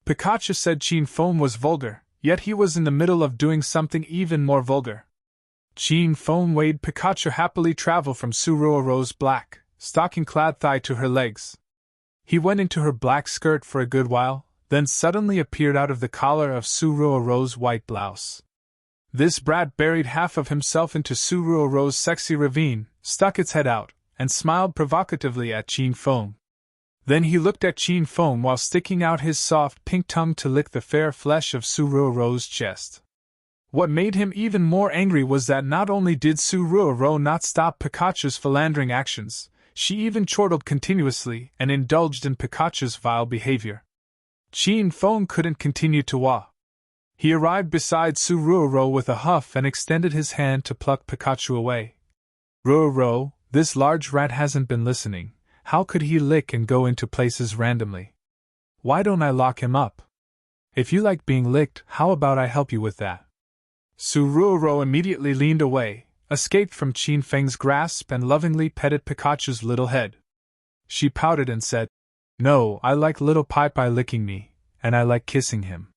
S1: Pikachu said Qin Feng was vulgar, yet he was in the middle of doing something even more vulgar. Qin Feng made Pikachu happily travel from Suruoro's black, stocking-clad thigh to her legs. He went into her black skirt for a good while, then suddenly appeared out of the collar of Suruoro's white blouse. This brat buried half of himself into Suruoro's sexy ravine, stuck its head out, and smiled provocatively at Qin Feng. Then he looked at Qin Feng while sticking out his soft pink tongue to lick the fair flesh of Suruoro's chest. What made him even more angry was that not only did Suruoro not stop Pikachu's philandering actions, she even chortled continuously and indulged in Pikachu's vile behavior. Qin Feng couldn't continue to wah. He arrived beside Suruoro with a huff and extended his hand to pluck Pikachu away. "Roro, this large rat hasn't been listening. How could he lick and go into places randomly? Why don't I lock him up? If you like being licked, how about I help you with that?" Suruoro immediately leaned away, escaped from Qin Feng's grasp and lovingly petted Pikachu's little head. She pouted and said, "No, I like little Pai licking me, and I like kissing him."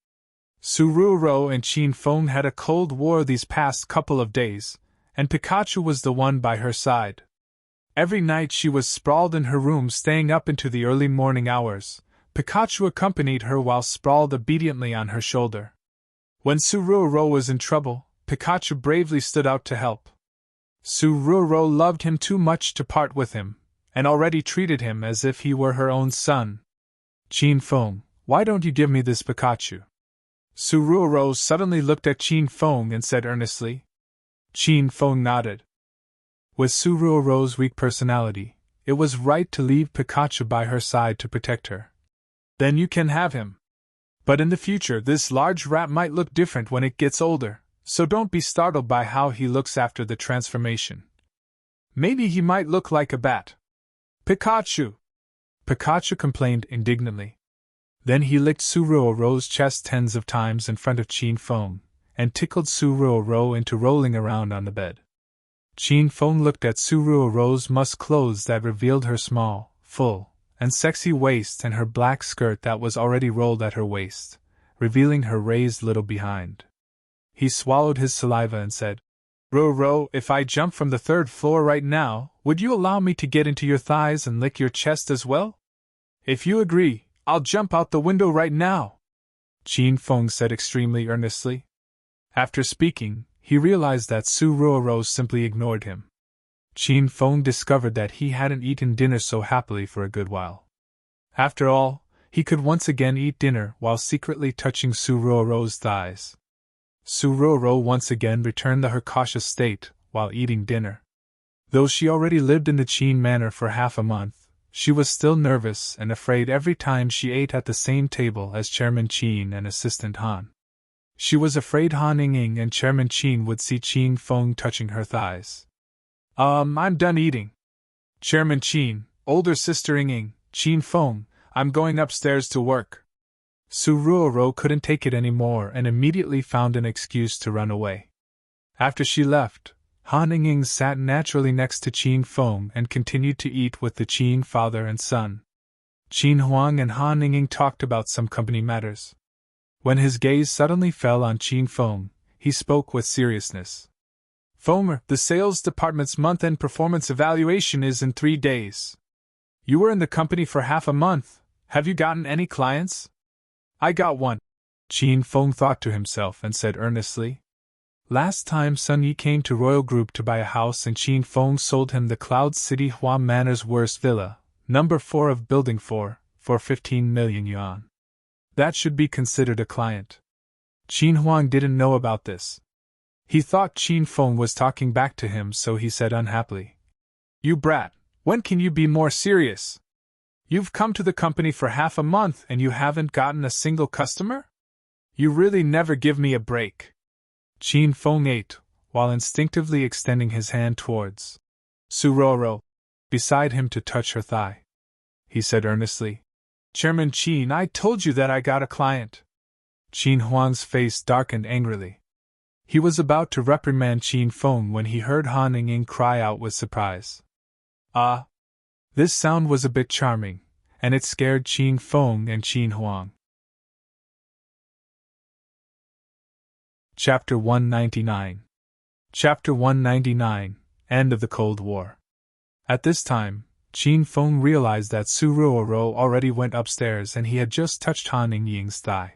S1: Suruoro and Qin Feng had a cold war these past couple of days, and Pikachu was the one by her side. Every night she was sprawled in her room staying up into the early morning hours. Pikachu accompanied her while sprawled obediently on her shoulder. When Suruoro was in trouble, Pikachu bravely stood out to help. Suruoro loved him too much to part with him, and already treated him as if he were her own son. "Qin Feng, why don't you give me this Pikachu?" Suruoro suddenly looked at Qin Feng and said earnestly. Qin Feng nodded. With Suruoro's weak personality, it was right to leave Pikachu by her side to protect her. "Then you can have him. But in the future this large rat might look different when it gets older, so don't be startled by how he looks after the transformation. Maybe he might look like a bat." "Pikachu!" Pikachu complained indignantly. Then he licked Suruoro's chest tens of times in front of Qin Feng, and tickled Suruoro into rolling around on the bed. Qin Feng looked at Suruoro's musk clothes that revealed her small, full, and sexy waist and her black skirt that was already rolled at her waist, revealing her raised little behind. He swallowed his saliva and said, "Roro, if I jump from the 3rd floor right now, would you allow me to get into your thighs and lick your chest as well? If you agree, I'll jump out the window right now," Qin Feng said extremely earnestly. After speaking, he realized that Suruoro simply ignored him. Qin Feng discovered that he hadn't eaten dinner so happily for a good while. After all, he could once again eat dinner while secretly touching Suruoro's thighs. Suruoro once again returned to her cautious state while eating dinner. Though she already lived in the Qin manor for half a month, she was still nervous and afraid every time she ate at the same table as Chairman Qin and Assistant Han. She was afraid Han Ying and Chairman Qin would see Qin Feng touching her thighs. I'm done eating. Chairman Qin, older sister Ying, Qin Feng, I'm going upstairs to work." Suruoro couldn't take it anymore and immediately found an excuse to run away. After she left, Han Ying sat naturally next to Qin Feng and continued to eat with the Qin father and son. Qin Huang and Han Ningning talked about some company matters. When his gaze suddenly fell on Qin Feng, he spoke with seriousness. Fomer, the sales department's month-end performance evaluation is in 3 days. You were in the company for half a month. Have you gotten any clients? I got one. Qin Feng thought to himself and said earnestly. Last time Sun Yi came to Royal Group to buy a house and Qin Feng sold him the Cloud City Hua Manor's worst villa, number 4 of Building 4, for 15 million yuan. That should be considered a client. Qin Huang didn't know about this. He thought Qin Feng was talking back to him, so he said unhappily. You brat, when can you be more serious? You've come to the company for half a month and you haven't gotten a single customer? You really never give me a break. Qin Feng ate, while instinctively extending his hand towards Su Roro, beside him to touch her thigh. He said earnestly, Chairman Qin, I told you that I got a client. Qin Huang's face darkened angrily. He was about to reprimand Qin Feng when he heard Han Ningning cry out with surprise. Ah! This sound was a bit charming, and it scared Qin Feng and Qin Huang. Chapter 199. Chapter 199, End of the Cold War. At this time, Qin Feng realized that Su Ruoro already went upstairs and he had just touched Han Ningning's thigh.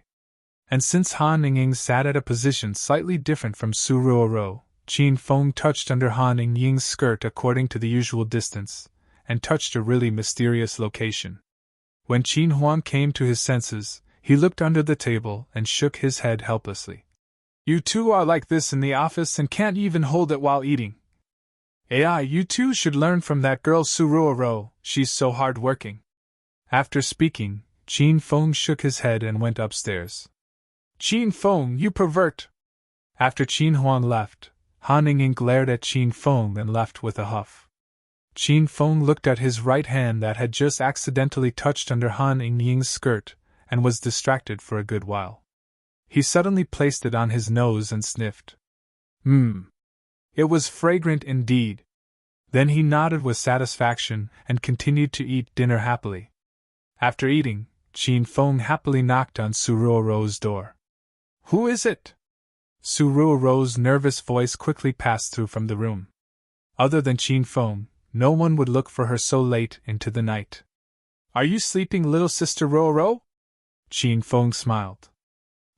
S1: And since Han Ningning sat at a position slightly different from Su Ruoro, Qin Feng touched under Han Ningning's skirt according to the usual distance, and touched a really mysterious location. When Qin Huang came to his senses, he looked under the table and shook his head helplessly. You two are like this in the office and can't even hold it while eating. AI, you two should learn from that girl Su Ruoro, she's so hard-working. After speaking, Qin Feng shook his head and went upstairs. Qin Feng, you pervert! After Qin Huang left, Han Ningning glared at Qin Feng and left with a huff. Qin Feng looked at his right hand that had just accidentally touched under Han Ningning's skirt, and was distracted for a good while. He suddenly placed it on his nose and sniffed. It was fragrant indeed. Then he nodded with satisfaction and continued to eat dinner happily. After eating, Qin Feng happily knocked on Su Ruoro's door. Who is it? Su Ruoro's nervous voice quickly passed through from the room. Other than Qin Feng, no one would look for her so late into the night. Are you sleeping, little sister Ruoro? Qin Feng smiled.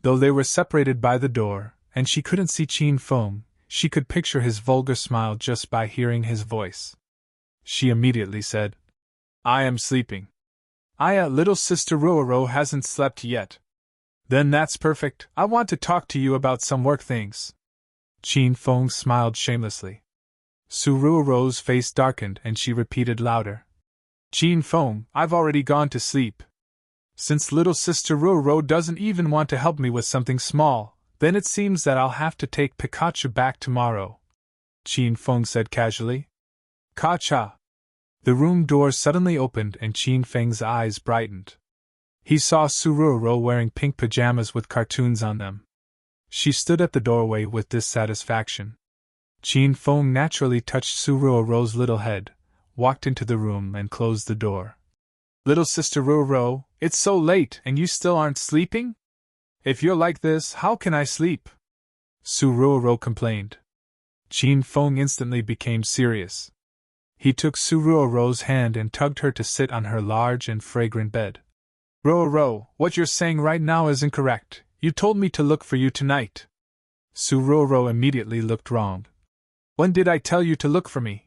S1: Though they were separated by the door, and she couldn't see Qin Feng, she could picture his vulgar smile just by hearing his voice. She immediately said, I am sleeping. Little sister Ruoro hasn't slept yet. Then that's perfect, I want to talk to you about some work things. Qin Feng smiled shamelessly. Su Ruoro's face darkened and she repeated louder. Qin Feng, I've already gone to sleep. Since little sister Ruoro doesn't even want to help me with something small, then it seems that I'll have to take Pikachu back tomorrow. Qin Feng said casually. Ka-cha! The room door suddenly opened and Qin Feng's eyes brightened. He saw Su Ruoro wearing pink pajamas with cartoons on them. She stood at the doorway with dissatisfaction. Qin Feng naturally touched Su Ruoro's little head, walked into the room and closed the door. Little sister Ruoro, it's so late and you still aren't sleeping? If you're like this, how can I sleep? Su Ruoro complained. Qin Feng instantly became serious. He took Su Ruoro's hand and tugged her to sit on her large and fragrant bed. Ruoro, what you're saying right now is incorrect. You told me to look for you tonight. Su Ruoro immediately looked wrong. When did I tell you to look for me?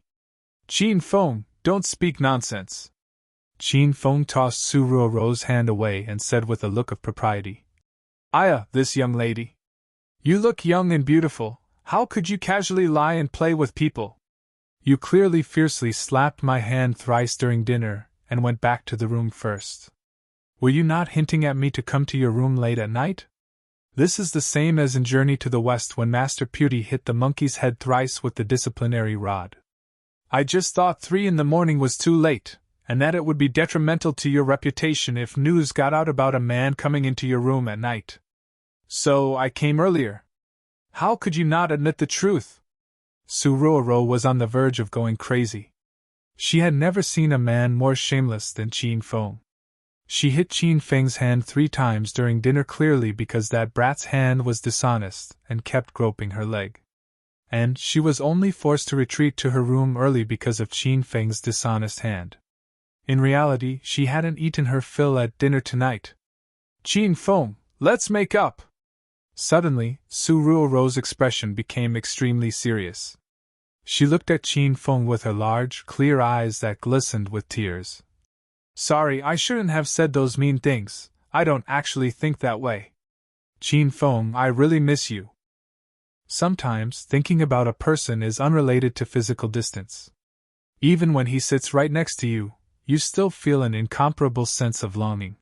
S1: Qin Feng, don't speak nonsense. Qin Feng tossed Su Ruoro's hand away and said with a look of propriety. This young lady. You look young and beautiful, how could you casually lie and play with people? You clearly fiercely slapped my hand thrice during dinner, and went back to the room first. Were you not hinting at me to come to your room late at night? This is the same as in Journey to the West when Master Pewdie hit the monkey's head thrice with the disciplinary rod. I just thought 3 in the morning was too late, and that it would be detrimental to your reputation if news got out about a man coming into your room at night. So I came earlier. How could you not admit the truth? Su Ruoro was on the verge of going crazy. She had never seen a man more shameless than Qin Feng. She hit Qin Feng's hand 3 times during dinner, clearly because that brat's hand was dishonest and kept groping her leg. And she was only forced to retreat to her room early because of Qin Feng's dishonest hand. In reality, she hadn't eaten her fill at dinner tonight. "Qin Feng, let's make up!" Suddenly, Su Ruorou's expression became extremely serious. She looked at Qin Feng with her large, clear eyes that glistened with tears. "Sorry, I shouldn't have said those mean things. I don't actually think that way. Qin Feng, I really miss you." Sometimes, thinking about a person is unrelated to physical distance. Even when he sits right next to you, you still feel an incomparable sense of longing.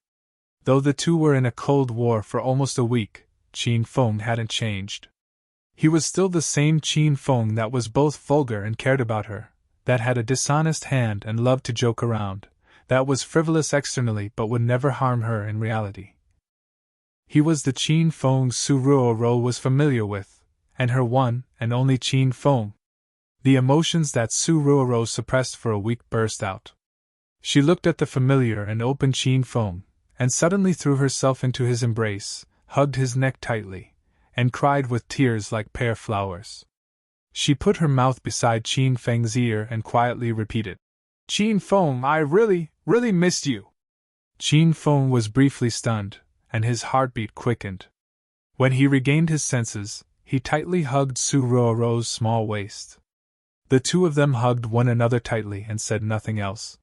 S1: Though the two were in a cold war for almost a week, Qin Feng hadn't changed. He was still the same Qin Feng that was both vulgar and cared about her, that had a dishonest hand and loved to joke around, that was frivolous externally but would never harm her in reality. He was the Qin Feng Su Ruorou was familiar with, and her one and only Qin Feng. The emotions that Su Ruorou suppressed for a week burst out. She looked at the familiar and open Qin Feng, and suddenly threw herself into his embrace, hugged his neck tightly, and cried with tears like pear flowers. She put her mouth beside Qin Feng's ear and quietly repeated, "Qin Feng, I really missed you." Qin Feng was briefly stunned, and his heartbeat quickened. When he regained his senses, he tightly hugged Su Ruorou's small waist. The two of them hugged one another tightly and said nothing else.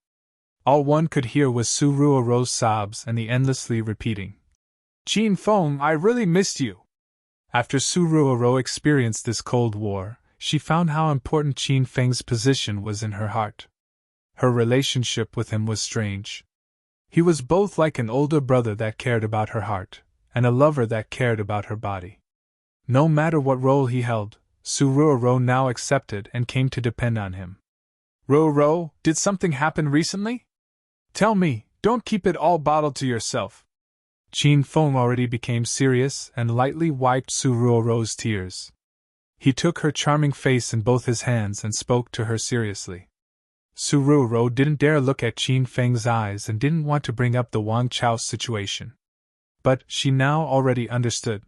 S1: All one could hear was Su Ruorou's sobs and the endlessly repeating, "Qin Feng, I really missed you." After Su Ruorou experienced this cold war, she found how important Qin Feng's position was in her heart. Her relationship with him was strange. He was both like an older brother that cared about her heart, and a lover that cared about her body. No matter what role he held, Su Ruorou now accepted and came to depend on him. "Ruorou, did something happen recently? Tell me, don't keep it all bottled to yourself." Qin Feng already became serious and lightly wiped Su Ruorou's tears. He took her charming face in both his hands and spoke to her seriously. Su Ruorou didn't dare look at Qin Feng's eyes and didn't want to bring up the Wang Chao situation. But she now already understood.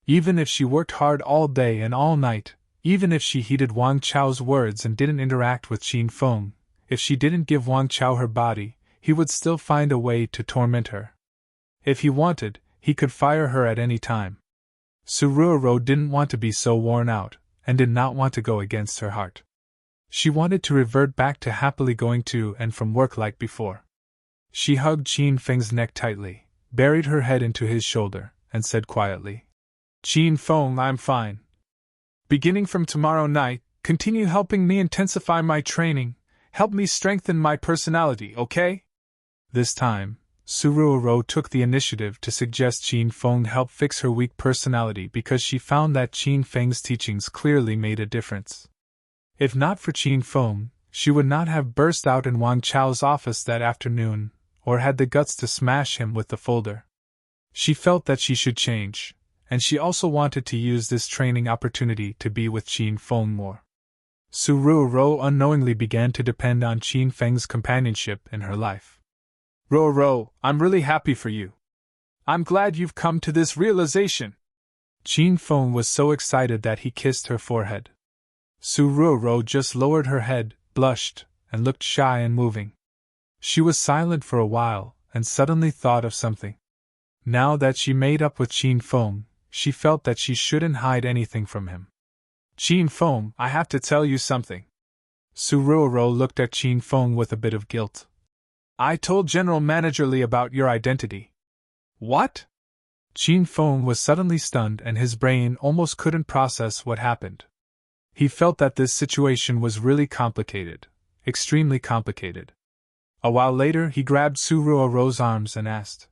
S1: Even if she worked hard all day and all night, even if she heeded Wang Chao's words and didn't interact with Qin Feng, if she didn't give Wang Chao her body, he would still find a way to torment her. If he wanted, he could fire her at any time. Su Ruorou didn't want to be so worn out, and did not want to go against her heart. She wanted to revert back to happily going to and from work like before. She hugged Qin Feng's neck tightly, buried her head into his shoulder, and said quietly, "Qin Feng, I'm fine. Beginning from tomorrow night, continue helping me intensify my training, help me strengthen my personality, okay?" This time, Su Ruorou took the initiative to suggest Qin Feng help fix her weak personality because she found that Qin Feng's teachings clearly made a difference. If not for Qin Feng, she would not have burst out in Wang Chao's office that afternoon, or had the guts to smash him with the folder. She felt that she should change, and she also wanted to use this training opportunity to be with Qin Feng more. Su Ruorou unknowingly began to depend on Qin Feng's companionship in her life. "Ruorou, I'm really happy for you. I'm glad you've come to this realization." Qin Feng was so excited that he kissed her forehead. Su Ruorou just lowered her head, blushed, and looked shy and moving. She was silent for a while, and suddenly thought of something. Now that she made up with Qin Feng, she felt that she shouldn't hide anything from him. "Qin Feng, I have to tell you something." Su Ruorou looked at Qin Feng with a bit of guilt. "I told General Manager Li about your identity." "What?" Qin Feng was suddenly stunned and his brain almost couldn't process what happened. He felt that this situation was really complicated, extremely complicated. A while later he grabbed Su Ruorou's arms and asked,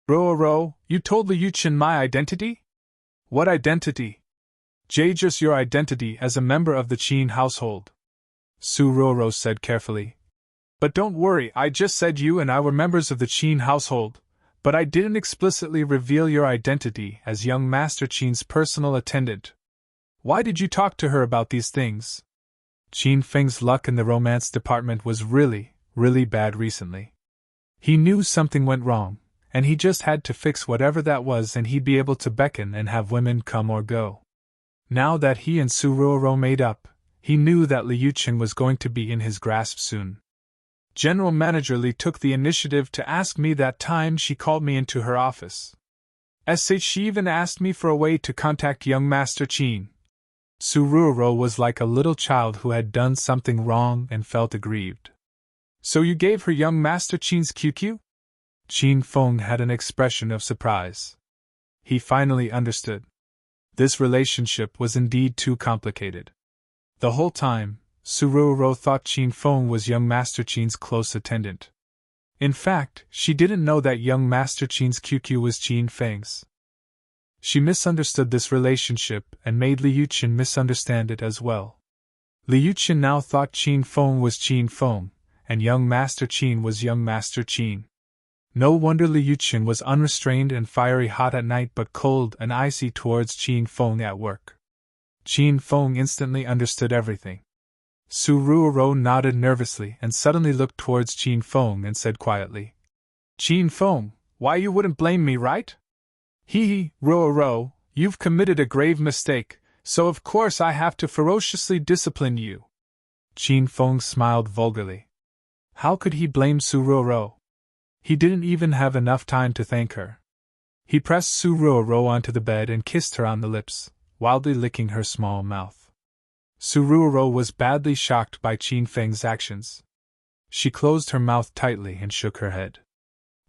S1: "Ruorou, you told Liu Chen my identity?" "What identity?" "Just your identity as a member of the Qin household," Su Ruorou said carefully. "But don't worry, I just said you and I were members of the Qin household, but I didn't explicitly reveal your identity as young Master Qin's personal attendant. Why did you talk to her about these things?" Qin Feng's luck in the romance department was really bad recently. He knew something went wrong, and he just had to fix whatever that was, and he'd be able to beckon and have women come or go. Now that he and Suruoro made up, he knew that Liu Chen was going to be in his grasp soon. General Manager Li took the initiative to ask me that time she called me into her office. She even asked me for a way to contact young Master Qin. Suruoro was like a little child who had done something wrong and felt aggrieved. So you gave her young Master Qin's QQ? Qin Feng had an expression of surprise. He finally understood. This relationship was indeed too complicated. The whole time, Suruoro thought Qin Feng was young Master Qin's close attendant. In fact, she didn't know that young Master Qin's QQ was Qin Feng's. She misunderstood this relationship and made Liu Chen misunderstand it as well. Liu Chen now thought Qin Feng was Qin Feng, and young Master Qin was young Master Qin. No wonder Liu Chen was unrestrained and fiery hot at night but cold and icy towards Qin Feng at work. Qin Feng instantly understood everything. Suruoro nodded nervously and suddenly looked towards Qin Feng and said quietly, "Qin Feng, why you wouldn't blame me, right? Hee, Ruoro, you've committed a grave mistake, so of course I have to ferociously discipline you." Qin Feng smiled vulgarly. How could he blame Suruoro? He didn't even have enough time to thank her. He pressed Suruoro onto the bed and kissed her on the lips, wildly licking her small mouth. Suruoro was badly shocked by Qin Feng's actions. She closed her mouth tightly and shook her head.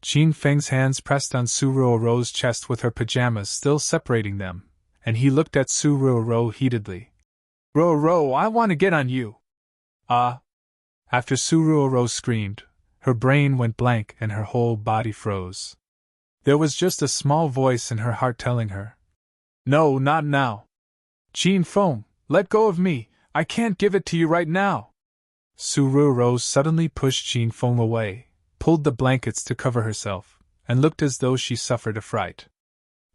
S1: Qin Feng's hands pressed on Suruoro's chest with her pajamas still separating them, and he looked at Suruoro heatedly. "Ruoro, I want to get on you!" After Suruoro screamed, her brain went blank and her whole body froze. There was just a small voice in her heart telling her, "No, not now. Qin Feng, let go of me, I can't give it to you right now." Suruoro suddenly pushed Qin Feng away, pulled the blankets to cover herself, and looked as though she suffered a fright.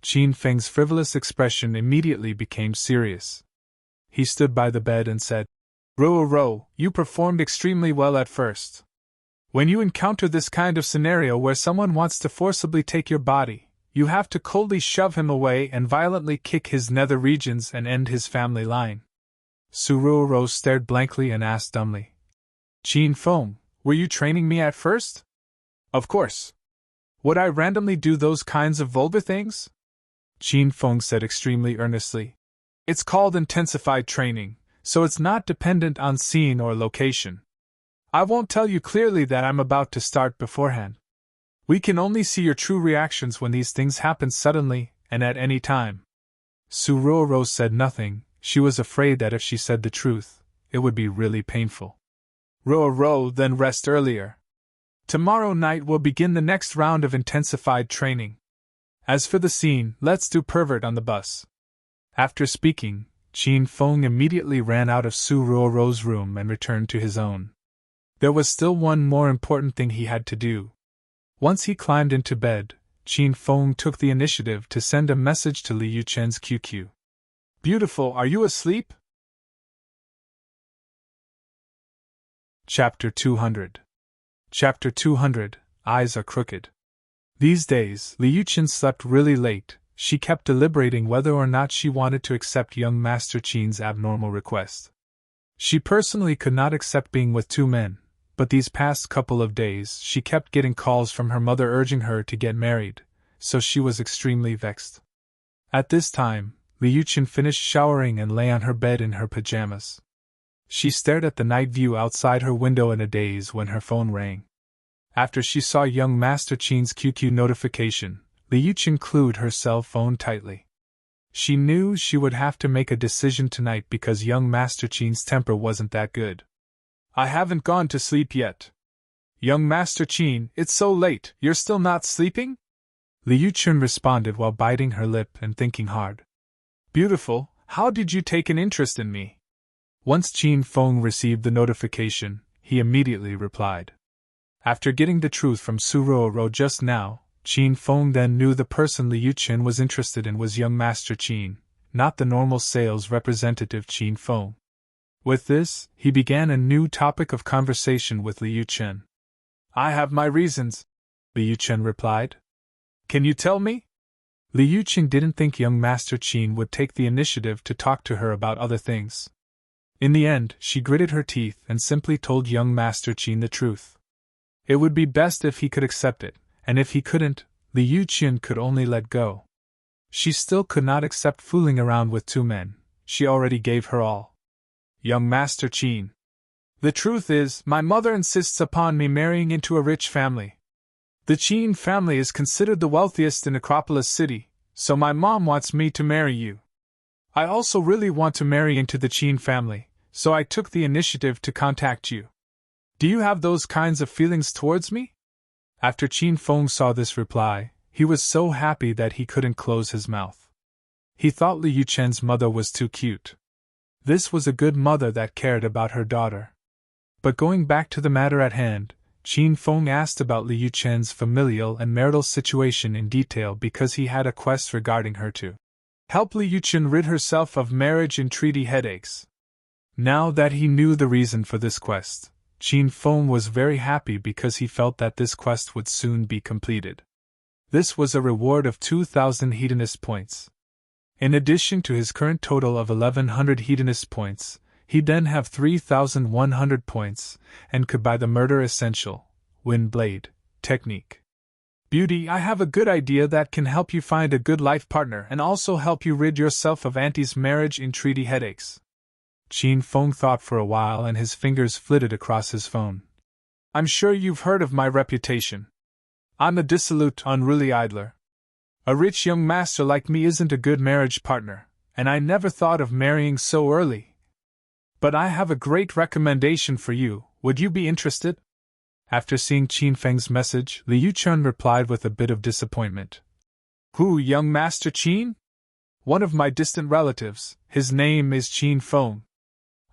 S1: Qin Feng's frivolous expression immediately became serious. He stood by the bed and said, "Ruoro, you performed extremely well at first. When you encounter this kind of scenario where someone wants to forcibly take your body, you have to coldly shove him away and violently kick his nether regions and end his family line." Suruoro stared blankly and asked dumbly, "Qin Feng, were you training me at first?" "Of course. Would I randomly do those kinds of vulgar things?" Qin Feng said extremely earnestly. "It's called intensified training, so it's not dependent on scene or location. I won't tell you clearly that I'm about to start beforehand. We can only see your true reactions when these things happen suddenly and at any time." Suruoro said nothing. She was afraid that if she said the truth, it would be really painful. "Ruoro, then rest earlier. Tomorrow night we'll begin the next round of intensified training. As for the scene, let's do pervert on the bus." After speaking, Qin Feng immediately ran out of Suruoro's room and returned to his own. There was still one more important thing he had to do. Once he climbed into bed, Qin Feng took the initiative to send a message to Liu Chen's QQ. "Beautiful, are you asleep?" Chapter 200. Chapter 200, Eyes Are Crooked. These days, Liu Chen slept really late. She kept deliberating whether or not she wanted to accept young Master Qin's abnormal request. She personally could not accept being with two men, but these past couple of days she kept getting calls from her mother urging her to get married, so she was extremely vexed. At this time, Liu Chen finished showering and lay on her bed in her pajamas. She stared at the night view outside her window in a daze when her phone rang. After she saw young Master Qin's QQ notification, Liu Chen glued her cell phone tightly. She knew she would have to make a decision tonight because young Master Qin's temper wasn't that good. "I haven't gone to sleep yet." "Young Master Qin, it's so late, you're still not sleeping?" Liu Chen responded while biting her lip and thinking hard. "Beautiful, how did you take an interest in me?" Once Qin Feng received the notification, he immediately replied. After getting the truth from Suruoro just now, Qin Feng then knew the person Liu Chen was interested in was young Master Qin, not the normal sales representative Qin Feng. With this, he began a new topic of conversation with Liu Chen. "I have my reasons," Liu Chen replied. Can you tell me? Liu Chen didn't think young Master Qin would take the initiative to talk to her about other things. In the end, she gritted her teeth and simply told young Master Qin the truth. It would be best if he could accept it, and if he couldn't, Liu Chen could only let go. She still could not accept fooling around with two men. She already gave her all. Young Master Qin. The truth is, my mother insists upon me marrying into a rich family. The Qin family is considered the wealthiest in Acropolis City, so my mom wants me to marry you. I also really want to marry into the Qin family, so I took the initiative to contact you. Do you have those kinds of feelings towards me? After Qin Feng saw this reply, he was so happy that he couldn't close his mouth. He thought Liu Chen's mother was too cute. This was a good mother that cared about her daughter. But going back to the matter at hand, Qin Feng asked about Liu Chen's familial and marital situation in detail because he had a quest regarding her to help Liu Chen rid herself of marriage entreaty headaches. Now that he knew the reason for this quest, Qin Feng was very happy because he felt that this quest would soon be completed. This was a reward of 2,000 hedonist points. In addition to his current total of 1,100 hedonist points, he'd then have 3,100 points, and could buy the Murder Essential, Wind Blade, technique. Beauty, I have a good idea that can help you find a good life partner and also help you rid yourself of Auntie's marriage entreaty headaches. Qin Feng thought for a while and his fingers flitted across his phone. I'm sure you've heard of my reputation. I'm a dissolute, unruly idler. A rich young master like me isn't a good marriage partner, and I never thought of marrying so early. But I have a great recommendation for you. Would you be interested? After seeing Qin Feng's message, Liu Chen replied with a bit of disappointment. Who, young Master Qin? One of my distant relatives. His name is Qin Feng.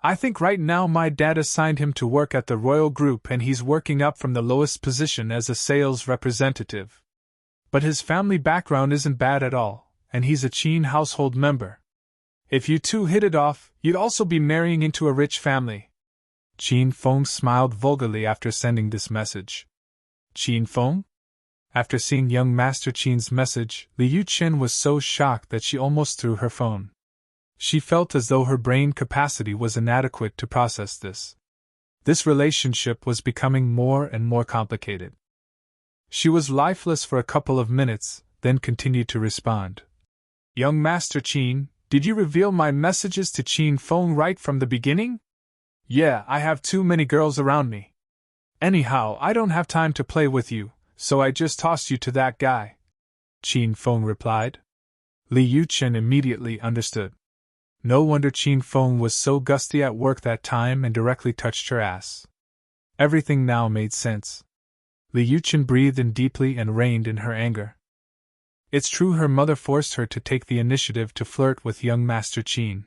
S1: I think right now my dad assigned him to work at the Royal Group and he's working up from the lowest position as a sales representative. But his family background isn't bad at all, and he's a Qin household member. If you two hit it off, you'd also be marrying into a rich family. Qin Feng smiled vulgarly after sending this message. Qin Feng? After seeing young Master Qin's message, Liu Chen was so shocked that she almost threw her phone. She felt as though her brain capacity was inadequate to process this. This relationship was becoming more and more complicated. She was lifeless for a couple of minutes, then continued to respond. Young Master Qin, did you reveal my messages to Qin Feng right from the beginning? Yeah, I have too many girls around me. Anyhow, I don't have time to play with you, so I just tossed you to that guy. Qin Feng replied. Liu Chen immediately understood. No wonder Qin Feng was so gusty at work that time and directly touched her ass. Everything now made sense. Liu Chen breathed in deeply and reined in her anger. It's true her mother forced her to take the initiative to flirt with young Master Qin,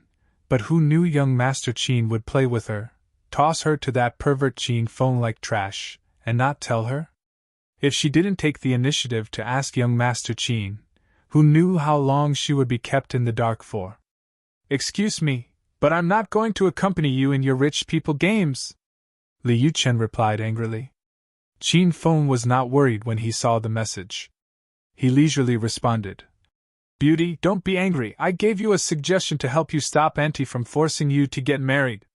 S1: but who knew young Master Qin would play with her, toss her to that pervert Qin Feng like trash, and not tell her? If she didn't take the initiative to ask young Master Qin, who knew how long she would be kept in the dark for? Excuse me, but I'm not going to accompany you in your rich people games, Liu Chen replied angrily. Qin Feng was not worried when he saw the message. He leisurely responded. Beauty, don't be angry. I gave you a suggestion to help you stop Auntie from forcing you to get married.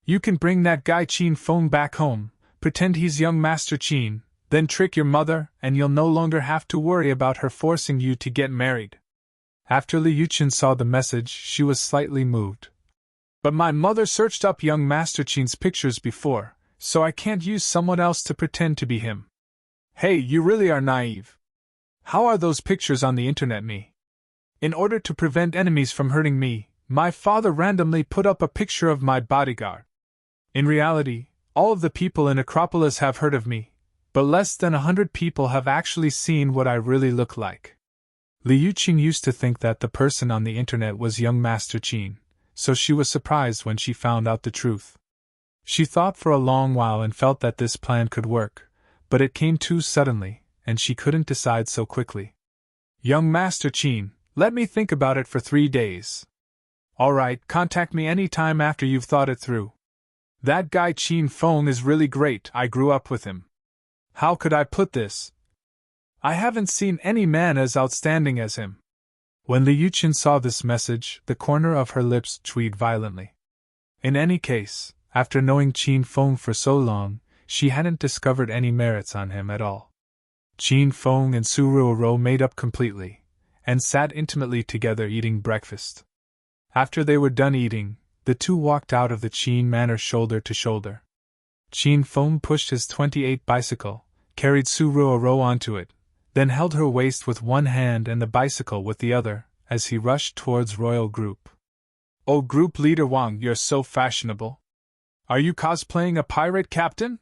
S1: You can bring that guy Qin Feng back home, pretend he's young Master Qin, then trick your mother, and you'll no longer have to worry about her forcing you to get married. After Liu Chen saw the message, she was slightly moved. But my mother searched up young Master Qin's pictures before, so I can't use someone else to pretend to be him. Hey, you really are naive. How are those pictures on the internet me? In order to prevent enemies from hurting me, my father randomly put up a picture of my bodyguard. In reality, all of the people in Acropolis have heard of me, but less than 100 people have actually seen what I really look like. Liu Chen used to think that the person on the internet was young Master Qin, so she was surprised when she found out the truth. She thought for a long while and felt that this plan could work, but it came too suddenly, and she couldn't decide so quickly. Young Master Qin, let me think about it for 3 days. Alright, contact me any time after you've thought it through. That guy Qin Feng is really great, I grew up with him. How could I put this? I haven't seen any man as outstanding as him. When Liu Chen saw this message, the corner of her lips twitched violently. In any case, after knowing Qin Feng for so long, she hadn't discovered any merits on him at all. Qin Feng and Su Ruoro made up completely, and sat intimately together eating breakfast. After they were done eating, the two walked out of the Qin manor shoulder to shoulder. Qin Feng pushed his 28 bicycle, carried Su Ruoro onto it, then held her waist with one hand and the bicycle with the other, as he rushed towards Royal Group. "Oh, Group Leader Wang, you're so fashionable. Are you cosplaying a pirate captain?"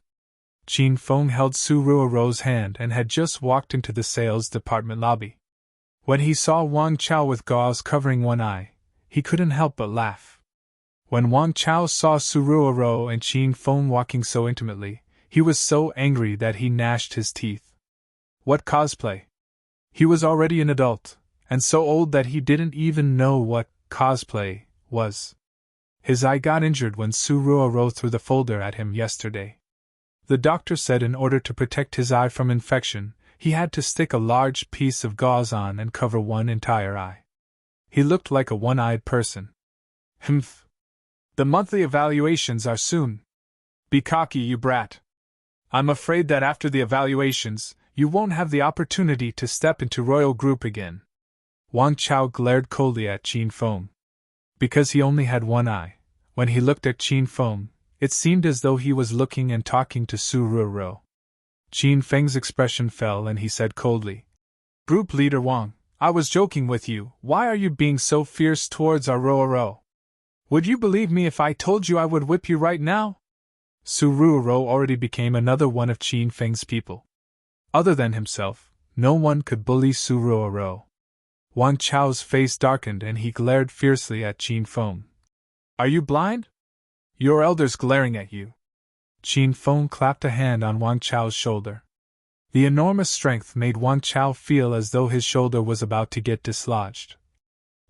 S1: Qin Feng held Su Ruoro's hand and had just walked into the sales department lobby. When he saw Wang Chao with gauze covering one eye, he couldn't help but laugh. When Wang Chao saw Su Ruoro and Qin Feng walking so intimately, he was so angry that he gnashed his teeth. What cosplay? He was already an adult, and so old that he didn't even know what cosplay was. His eye got injured when Su Ruoro threw the folder at him yesterday. The doctor said in order to protect his eye from infection, he had to stick a large piece of gauze on and cover one entire eye. He looked like a one-eyed person. Humph. The monthly evaluations are soon. Be cocky, you brat. I'm afraid that after the evaluations, you won't have the opportunity to step into Royal Group again. Wang Chao glared coldly at Qin Feng. Because he only had one eye, when he looked at Qin Feng, it seemed as though he was looking and talking to Su Ruoro. Qin Feng's expression fell and he said coldly, "Group Leader Wang, I was joking with you. Why are you being so fierce towards our Ruoro? Would you believe me if I told you I would whip you right now?" Su Ruoro already became another one of Qin Feng's people. Other than himself, no one could bully Su Ruoro. Wang Chao's face darkened and he glared fiercely at Qin Feng. "Are you blind? Your elder's glaring at you." Qin Feng clapped a hand on Wang Chao's shoulder. The enormous strength made Wang Chao feel as though his shoulder was about to get dislodged.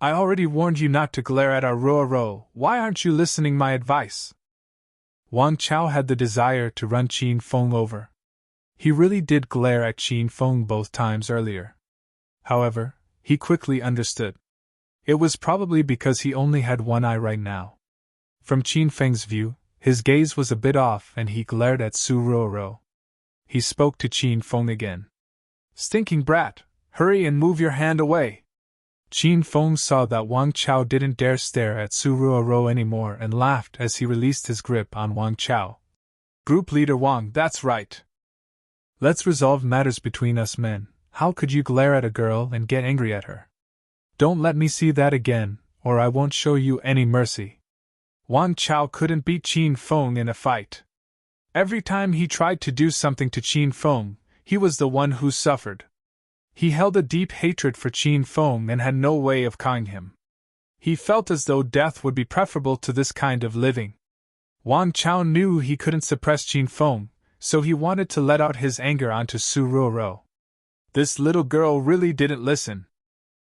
S1: "I already warned you not to glare at our Ruoro. Why aren't you listening my advice?" Wang Chao had the desire to run Qin Feng over. He really did glare at Qin Feng both times earlier. However, he quickly understood. It was probably because he only had one eye right now. From Qin Feng's view, his gaze was a bit off and he glared at Su Ruoro. He spoke to Qin Feng again. "Stinking brat, hurry and move your hand away." Qin Feng saw that Wang Chao didn't dare stare at Su Ruoro anymore and laughed as he released his grip on Wang Chao. "Group Leader Wang, that's right. Let's resolve matters between us men. How could you glare at a girl and get angry at her? Don't let me see that again, or I won't show you any mercy." Wang Chao couldn't beat Qin Feng in a fight. Every time he tried to do something to Qin Feng, he was the one who suffered. He held a deep hatred for Qin Feng and had no way of cowing him. He felt as though death would be preferable to this kind of living. Wang Chao knew he couldn't suppress Qin Feng, so he wanted to let out his anger onto Su Ruoro. This little girl really didn't listen.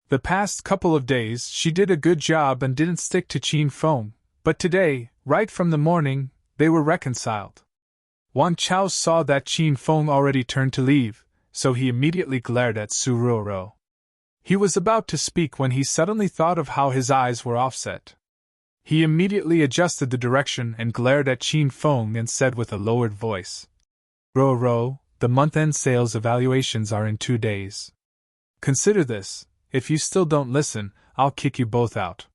S1: The past couple of days she did a good job and didn't stick to Qin Feng, but today, right from the morning, they were reconciled. Wang Chao saw that Qin Feng already turned to leave, so he immediately glared at Su Ruoro. He was about to speak when he suddenly thought of how his eyes were offset. He immediately adjusted the direction and glared at Qin Feng and said with a lowered voice, "Ruoro, the month-end sales evaluations are in 2 days. Consider this. If you still don't listen, I'll kick you both out."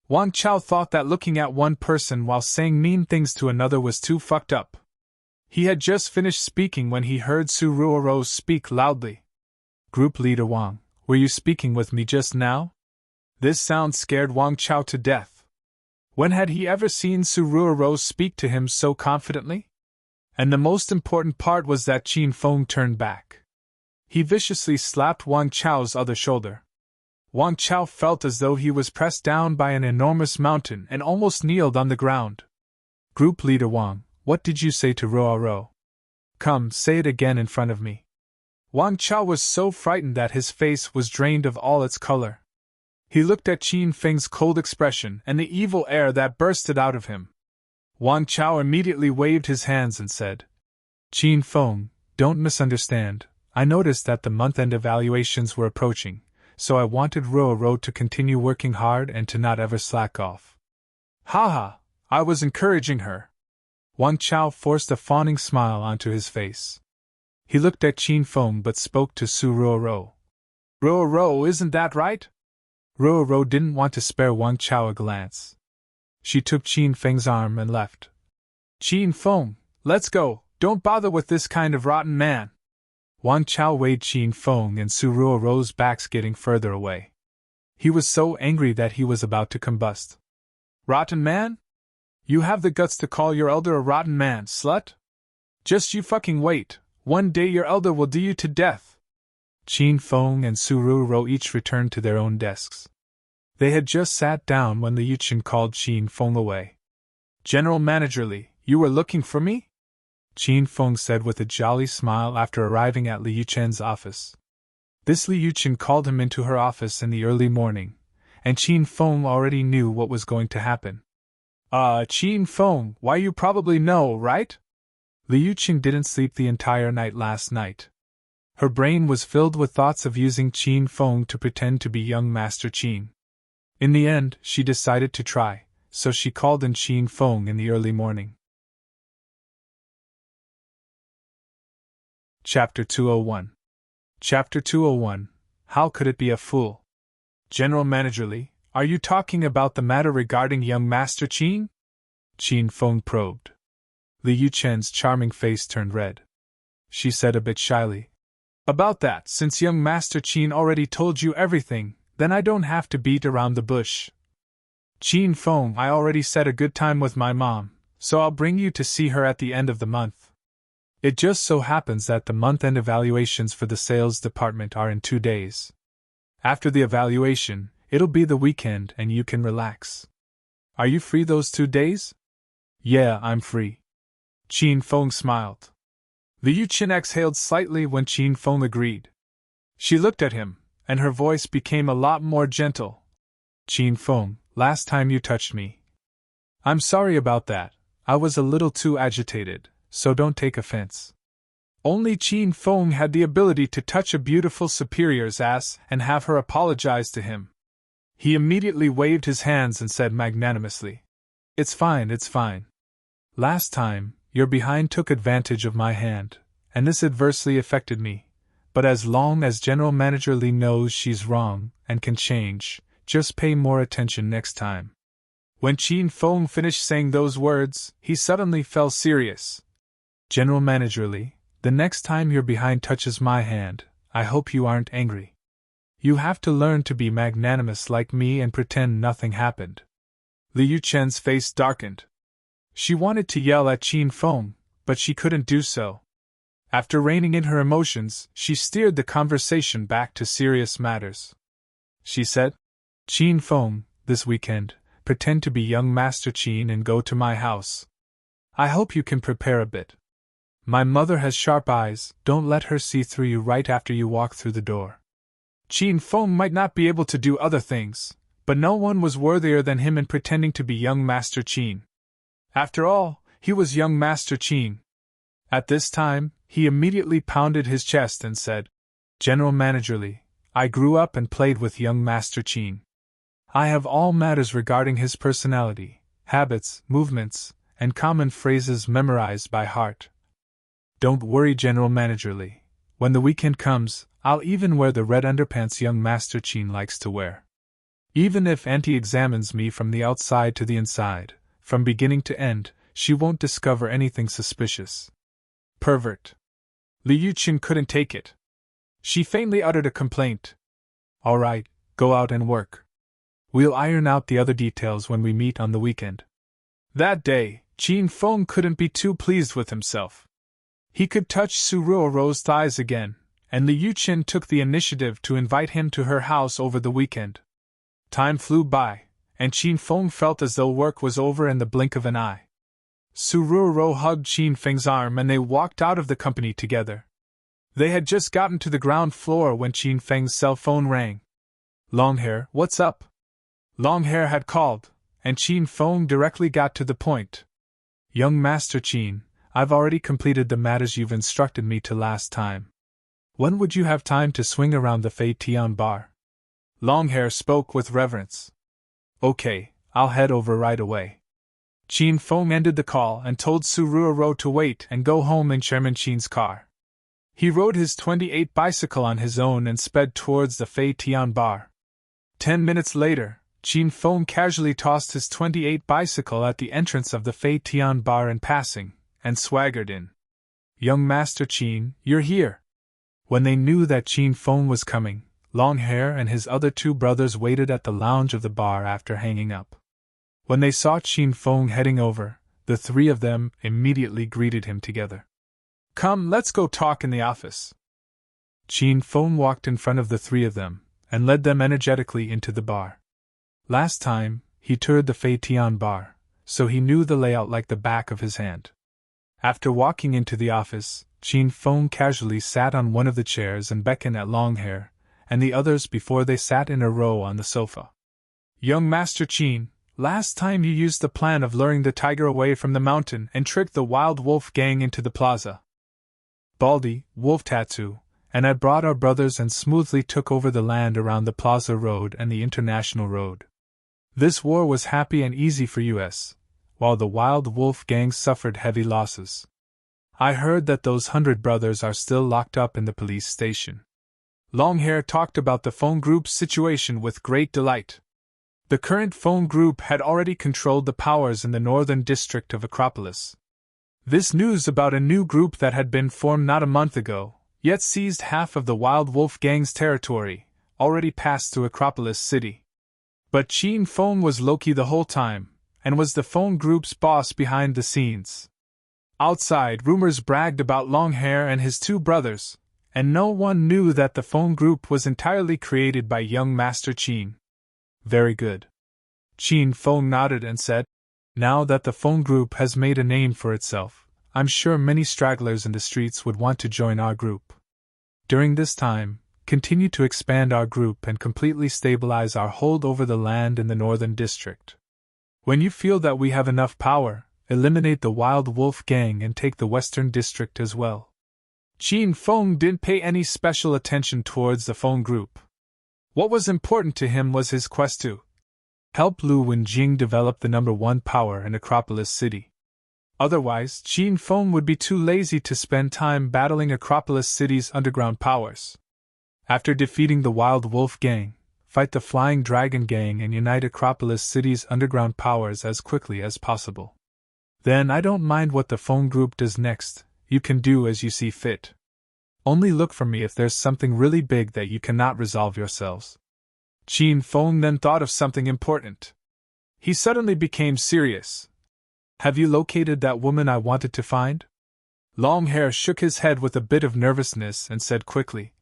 S1: Wang Chao thought that looking at one person while saying mean things to another was too fucked up. He had just finished speaking when he heard Su Ruoro speak loudly. "Group Leader Wang, were you speaking with me just now?" This sound scared Wang Chao to death. When had he ever seen Su Ruoro speak to him so confidently? And the most important part was that Qin Feng turned back. He viciously slapped Wang Chao's other shoulder. Wang Chao felt as though he was pressed down by an enormous mountain and almost kneeled on the ground. "Group Leader Wang, what did you say to Ruoro? Come, say it again in front of me." Wang Chao was so frightened that his face was drained of all its color. He looked at Qin Feng's cold expression and the evil air that bursted out of him. Wang Chao immediately waved his hands and said, "Qin Feng, don't misunderstand, I noticed that the month-end evaluations were approaching, so I wanted Ruoro to continue working hard and to not ever slack off. Haha, I was encouraging her. Wang Chao forced a fawning smile onto his face. He looked at Qin Feng but spoke to Su Ruoro. Ruoro, isn't that right? Ruoro didn't want to spare Wang Chao a glance. She took Qin Feng's arm and left. Qin Feng, let's go, don't bother with this kind of rotten man. Wang Chao weighed Qin Feng and Su Ruoro's backs getting further away. He was so angry that he was about to combust. Rotten man? You have the guts to call your elder a rotten man, slut? Just you fucking wait, one day your elder will do you to death. Qin Feng and Su Ruoro each returned to their own desks. They had just sat down when Liu Chen called Qin Feng away. General Manager Li, you were looking for me? Qin Feng said with a jolly smile after arriving at Liu Chen's office. This Liu Chen called him into her office in the early morning, and Qin Feng already knew what was going to happen. Qin Feng, why you probably know, right? Liu Chen didn't sleep the entire night last night. Her brain was filled with thoughts of using Qin Feng to pretend to be young Master Qin. In the end, she decided to try, so she called in Qin Feng in the early morning. Chapter 201. Chapter 201. How could it be a fool? General Manager Li, are you talking about the matter regarding young Master Qin? Qin Feng probed. Liu Chen's charming face turned red. She said a bit shyly, about that, since young Master Qin already told you everything, then I don't have to beat around the bush. Qin Feng, I already set a good time with my mom, so I'll bring you to see her at the end of the month. It just so happens that the month-end evaluations for the sales department are in 2 days. After the evaluation, it'll be the weekend and you can relax. Are you free those 2 days? Yeah, I'm free. Qin Feng smiled. Liu Chen exhaled slightly when Qin Feng agreed. She looked at him, and her voice became a lot more gentle. Qin Feng, last time you touched me. I'm sorry about that, I was a little too agitated, so don't take offense. Only Qin Feng had the ability to touch a beautiful superior's ass and have her apologize to him. He immediately waved his hands and said magnanimously, It's fine, it's fine. Last time, your behind took advantage of my hand, and this adversely affected me, but as long as General Manager Li knows she's wrong and can change, just pay more attention next time. When Qin Feng finished saying those words, he suddenly fell serious. General Manager Li, the next time your behind touches my hand, I hope you aren't angry. You have to learn to be magnanimous like me and pretend nothing happened. Liu Chen's face darkened. She wanted to yell at Qin Feng, but she couldn't do so. After reining in her emotions, she steered the conversation back to serious matters. She said, Qin Feng, this weekend, pretend to be young Master Qin and go to my house. I hope you can prepare a bit. My mother has sharp eyes, don't let her see through you right after you walk through the door. Qin Feng might not be able to do other things, but no one was worthier than him in pretending to be young Master Qin. After all, he was young Master Qin. At this time, he immediately pounded his chest and said, General Manager Li, I grew up and played with young Master Qin. I have all matters regarding his personality, habits, movements, and common phrases memorized by heart. Don't worry, General Manager Li. When the weekend comes, I'll even wear the red underpants young Master Qin likes to wear. Even if Auntie examines me from the outside to the inside, from beginning to end, she won't discover anything suspicious. Pervert. Liu Chen couldn't take it. She faintly uttered a complaint. All right, go out and work. We'll iron out the other details when we meet on the weekend. That day, Qin Feng couldn't be too pleased with himself. He could touch Su Ruoro's thighs again, and Liu Chen took the initiative to invite him to her house over the weekend. Time flew by, and Qin Feng felt as though work was over in the blink of an eye. Su Ruoro hugged Qin Feng's arm and they walked out of the company together. They had just gotten to the ground floor when Qin Feng's cell phone rang. Longhair, what's up? Longhair had called, and Qin Feng directly got to the point. Young Master Qin, I've already completed the matters you've instructed me to last time. When would you have time to swing around the Fei Tian bar? Longhair spoke with reverence. Okay, I'll head over right away. Qin Feng ended the call and told Su Ruoro to wait and go home in Chairman Qin's car. He rode his 28 bicycle on his own and sped towards the Fei Tian bar. 10 minutes later, Qin Feng casually tossed his 28 bicycle at the entrance of the Fei Tian bar in passing, and swaggered in. Young Master Qin, you're here. When they knew that Qin Feng was coming, Longhair and his other 2 brothers waited at the lounge of the bar after hanging up. When they saw Qin Feng heading over, the 3 of them immediately greeted him together. Come, let's go talk in the office. Qin Feng walked in front of the 3 of them, and led them energetically into the bar. Last time, he toured the Fei Tian bar, so he knew the layout like the back of his hand. After walking into the office, Qin Feng casually sat on one of the chairs and beckoned at Longhair and the others before they sat in a row on the sofa. Young Master Qin, last time you used the plan of luring the tiger away from the mountain and tricked the wild wolf gang into the plaza. Baldy, Wolf Tattoo, and I brought our brothers and smoothly took over the land around the Plaza Road and the International Road. This war was happy and easy for us, while the wild wolf gang suffered heavy losses. I heard that those 100 brothers are still locked up in the police station. Longhair talked about the phone group's situation with great delight. The current phone group had already controlled the powers in the northern district of Acropolis. This news about a new group that had been formed not a month ago, yet seized half of the wild wolf gang's territory, already passed through Acropolis City. But Qin Feng was low-key the whole time, and was the phone group's boss behind the scenes. Outside, rumors bragged about Longhair and his 2 brothers, and no one knew that the phone group was entirely created by young Master Qin. Very good. Qin Feng nodded and said, now that the phone group has made a name for itself, I'm sure many stragglers in the streets would want to join our group. During this time, continue to expand our group and completely stabilize our hold over the land in the northern district. When you feel that we have enough power, eliminate the wild wolf gang and take the western district as well. Qin Feng didn't pay any special attention towards the phone group. What was important to him was his quest to help Lu Wenjing develop the number 1 power in Acropolis City. Otherwise, Qin Feng would be too lazy to spend time battling Acropolis City's underground powers. After defeating the Wild Wolf Gang, fight the Flying Dragon Gang and unite Acropolis City's underground powers as quickly as possible. Then I don't mind what the phone group does next, you can do as you see fit. Only look for me if there's something really big that you cannot resolve yourselves. Qin Feng then thought of something important. He suddenly became serious. Have you located that woman I wanted to find? Longhair shook his head with a bit of nervousness and said quickly,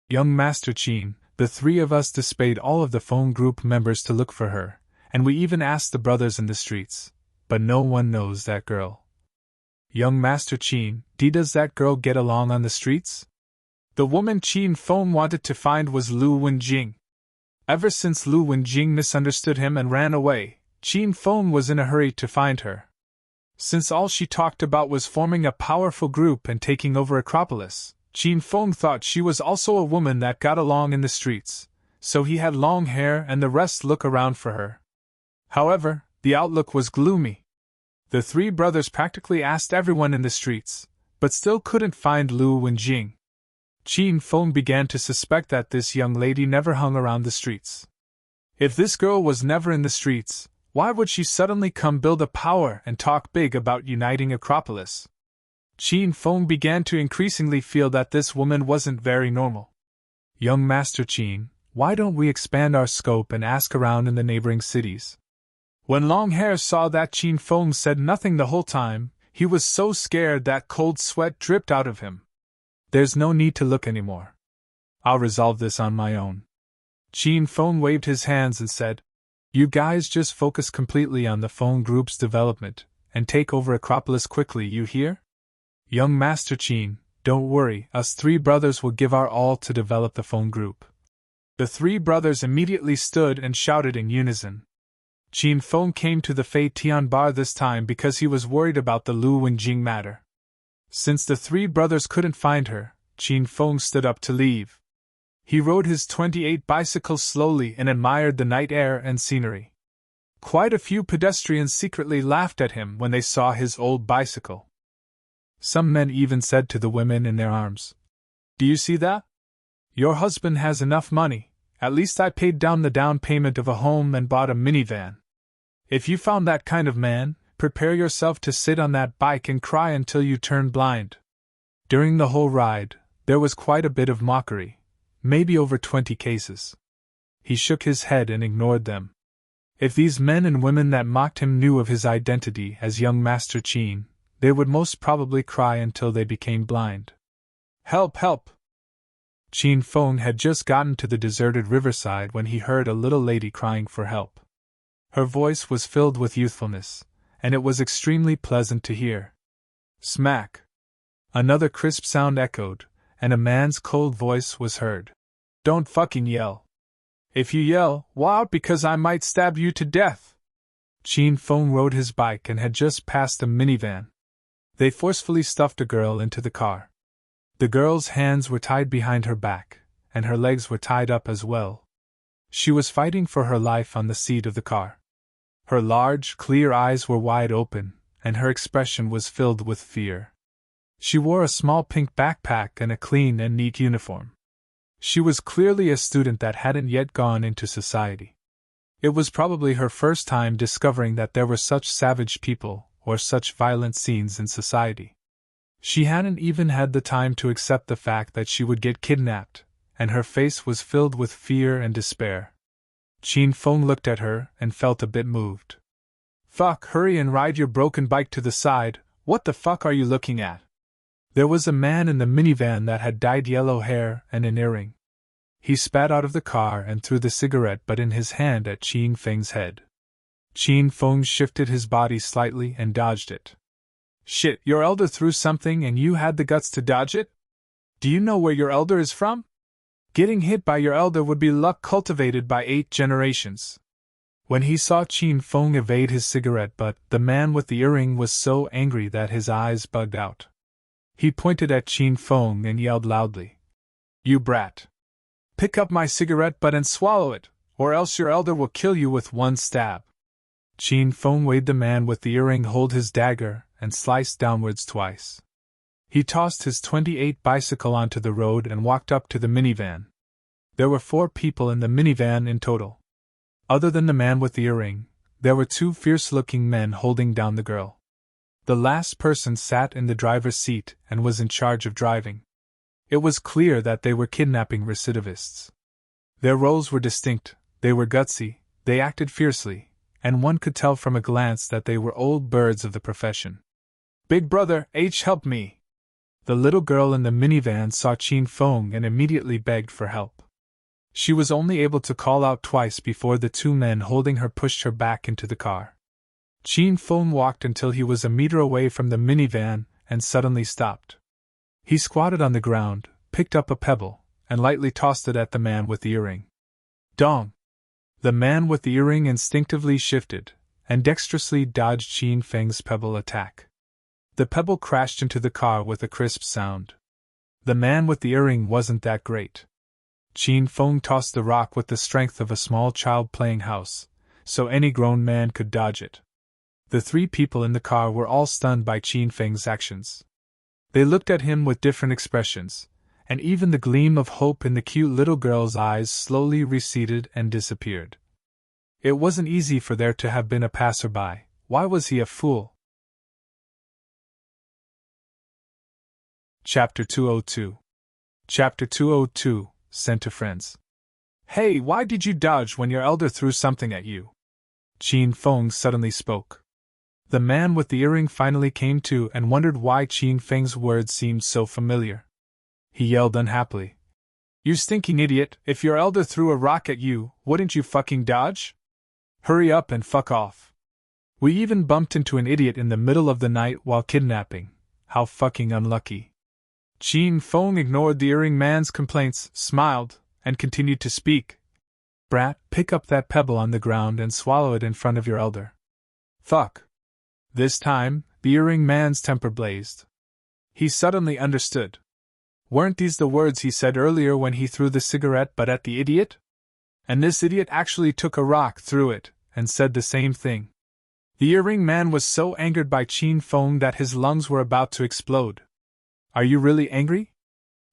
S1: Young Master Qin, the 3 of us dispatched all of the phone group members to look for her, and we even asked the brothers in the streets, but no one knows that girl. Young Master Qin, does that girl get along on the streets? The woman Qin Feng wanted to find was Lu Wenjing. Ever since Lu Wenjing misunderstood him and ran away, Qin Feng was in a hurry to find her. Since all she talked about was forming a powerful group and taking over Acropolis, Qin Feng thought she was also a woman that got along in the streets, so he had Longhair and the rest look around for her. However, the outlook was gloomy. The 3 brothers practically asked everyone in the streets, but still couldn't find Lu Wenjing. Qin Feng began to suspect that this young lady never hung around the streets. If this girl was never in the streets, why would she suddenly come build a power and talk big about uniting Acropolis? Qin Feng began to increasingly feel that this woman wasn't very normal. Young Master Qin, why don't we expand our scope and ask around in the neighboring cities? When Longhair saw that Qin Feng said nothing the whole time, he was so scared that cold sweat dripped out of him. There's no need to look anymore. I'll resolve this on my own. Qin Feng waved his hands and said, You guys just focus completely on the phone group's development, and take over Acropolis quickly, you hear? Young Master Qin, don't worry, us 3 brothers will give our all to develop the phone group. The 3 brothers immediately stood and shouted in unison. Qin Feng came to the Fei Tian bar this time because he was worried about the Lu Wenjing matter. Since the 3 brothers couldn't find her, Qin Feng stood up to leave. He rode his 28 bicycle slowly and admired the night air and scenery. Quite a few pedestrians secretly laughed at him when they saw his old bicycle. Some men even said to the women in their arms, "Do you see that? Your husband has enough money. At least I paid down the down payment of a home and bought a minivan. If you found that kind of man, prepare yourself to sit on that bike and cry until you turn blind." During the whole ride, there was quite a bit of mockery. Maybe over 20 cases. He shook his head and ignored them. If these men and women that mocked him knew of his identity as young Master Qin, they would most probably cry until they became blind. "Help, help!" Qin Feng had just gotten to the deserted riverside when he heard a little lady crying for help. Her voice was filled with youthfulness, and it was extremely pleasant to hear. Smack! Another crisp sound echoed, and a man's cold voice was heard. "Don't fucking yell. If you yell, walk out because I might stab you to death." Qin Feng rode his bike and had just passed a minivan. They forcefully stuffed a girl into the car. The girl's hands were tied behind her back, and her legs were tied up as well. She was fighting for her life on the seat of the car. Her large, clear eyes were wide open, and her expression was filled with fear. She wore a small pink backpack and a clean and neat uniform. She was clearly a student that hadn't yet gone into society. It was probably her first time discovering that there were such savage people or such violent scenes in society. She hadn't even had the time to accept the fact that she would get kidnapped, and her face was filled with fear and despair. Qin Feng looked at her and felt a bit moved. "Fuck, hurry and ride your broken bike to the side. What the fuck are you looking at?" There was a man in the minivan that had dyed yellow hair and an earring. He spat out of the car and threw the cigarette butt in his hand at Qin Feng's head. Qin Feng shifted his body slightly and dodged it. "Shit, your elder threw something and you had the guts to dodge it? Do you know where your elder is from? Getting hit by your elder would be luck cultivated by 8 generations. When he saw Qin Feng evade his cigarette butt, the man with the earring was so angry that his eyes bugged out. He pointed at Qin Feng and yelled loudly, "You brat! Pick up my cigarette butt and swallow it, or else your elder will kill you with one stab." Qin Feng made the man with the earring hold his dagger and sliced downwards twice. He tossed his 28 bicycle onto the road and walked up to the minivan. There were 4 people in the minivan in total. Other than the man with the earring, there were 2 fierce-looking men holding down the girl. The last person sat in the driver's seat and was in charge of driving. It was clear that they were kidnapping recidivists. Their roles were distinct, they were gutsy, they acted fiercely, and one could tell from a glance that they were old birds of the profession. "Big brother, help me!" The little girl in the minivan saw Qin Feng and immediately begged for help. She was only able to call out twice before the 2 men holding her pushed her back into the car. Qin Feng walked until he was a meter away from the minivan and suddenly stopped. He squatted on the ground, picked up a pebble, and lightly tossed it at the man with the earring. Dong! The man with the earring instinctively shifted, and dexterously dodged Qin Feng's pebble attack. The pebble crashed into the car with a crisp sound. The man with the earring wasn't that great. Qin Feng tossed the rock with the strength of a small child playing house, so any grown man could dodge it. The 3 people in the car were all stunned by Qin Feng's actions. They looked at him with different expressions, and even the gleam of hope in the cute little girl's eyes slowly receded and disappeared. It wasn't easy for there to have been a passerby. Why was he a fool? Chapter 202. Chapter 202, Sent to Friends. "Hey, why did you dodge when your elder threw something at you?" Qin Feng suddenly spoke. The man with the earring finally came to and wondered why Qin Feng's words seemed so familiar. He yelled unhappily, "You stinking idiot, if your elder threw a rock at you, wouldn't you fucking dodge? Hurry up and fuck off. We even bumped into an idiot in the middle of the night while kidnapping. How fucking unlucky." Qin Feng ignored the earring man's complaints, smiled, and continued to speak. "Brat, pick up that pebble on the ground and swallow it in front of your elder." "Fuck." This time, the earring man's temper blazed. He suddenly understood. Weren't these the words he said earlier when he threw the cigarette butt at the idiot? And this idiot actually took a rock, threw it, and said the same thing. The earring man was so angered by Qin Feng that his lungs were about to explode. Are you really angry?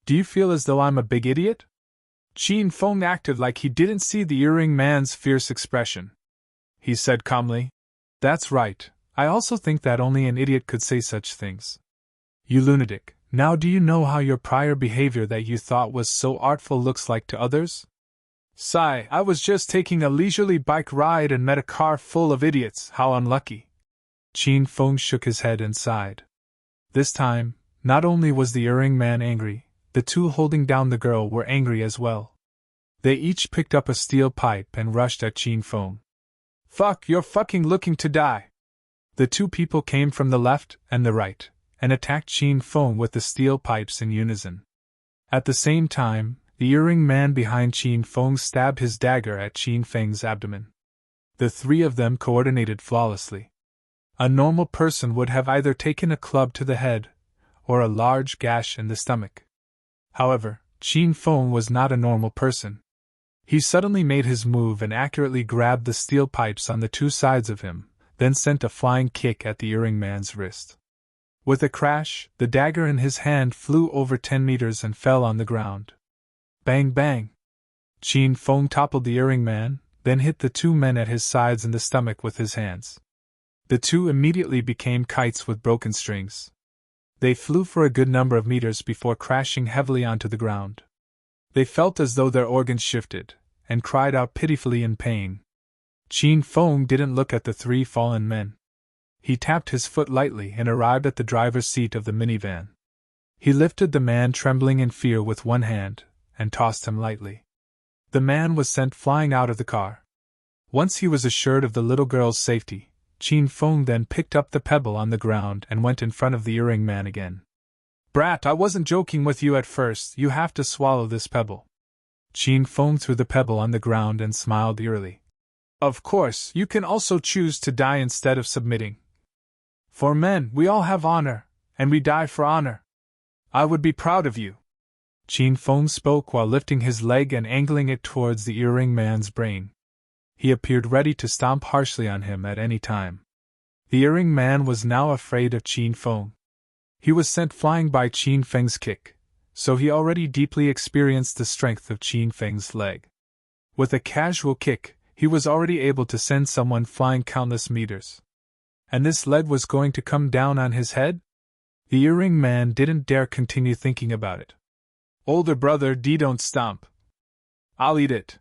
S1: Do you feel as though I'm a big idiot? Qin Feng acted like he didn't see the earring man's fierce expression. He said calmly, "That's right, I also think that only an idiot could say such things. You lunatic, now do you know how your prior behavior that you thought was so artful looks like to others?" "Sigh, I was just taking a leisurely bike ride and met a car full of idiots, how unlucky." Qin Feng shook his head and sighed. This time, not only was the earring man angry, the two holding down the girl were angry as well. They each picked up a steel pipe and rushed at Qin Feng. "Fuck, you're fucking looking to die!" The two people came from the left and the right, and attacked Qin Feng with the steel pipes in unison. At the same time, the earring man behind Qin Feng stabbed his dagger at Qin Feng's abdomen. The three of them coordinated flawlessly. A normal person would have either taken a club to the head, or a large gash in the stomach. However, Qin Feng was not a normal person. He suddenly made his move and accurately grabbed the steel pipes on the two sides of him, then sent a flying kick at the earring man's wrist. With a crash, the dagger in his hand flew over 10 meters and fell on the ground. Bang bang! Qin Feng toppled the earring man, then hit the two men at his sides in the stomach with his hands. The two immediately became kites with broken strings. They flew for a good number of meters before crashing heavily onto the ground. They felt as though their organs shifted, and cried out pitifully in pain. Qin Feng didn't look at the three fallen men. He tapped his foot lightly and arrived at the driver's seat of the minivan. He lifted the man trembling in fear with one hand, and tossed him lightly. The man was sent flying out of the car. Once he was assured of the little girl's safety, Qin Feng then picked up the pebble on the ground and went in front of the earring man again. "Brat, I wasn't joking with you at first, you have to swallow this pebble." Qin Feng threw the pebble on the ground and smiled eerily. "Of course, you can also choose to die instead of submitting. For men, we all have honor, and we die for honor. I would be proud of you." Qin Feng spoke while lifting his leg and angling it towards the earring man's brain. He appeared ready to stomp harshly on him at any time. The earring man was now afraid of Qin Feng. He was sent flying by Qin Feng's kick, so he already deeply experienced the strength of Qin Feng's leg. With a casual kick, he was already able to send someone flying countless meters. And this leg was going to come down on his head? The earring man didn't dare continue thinking about it. "Older brother, don't stomp. I'll eat it.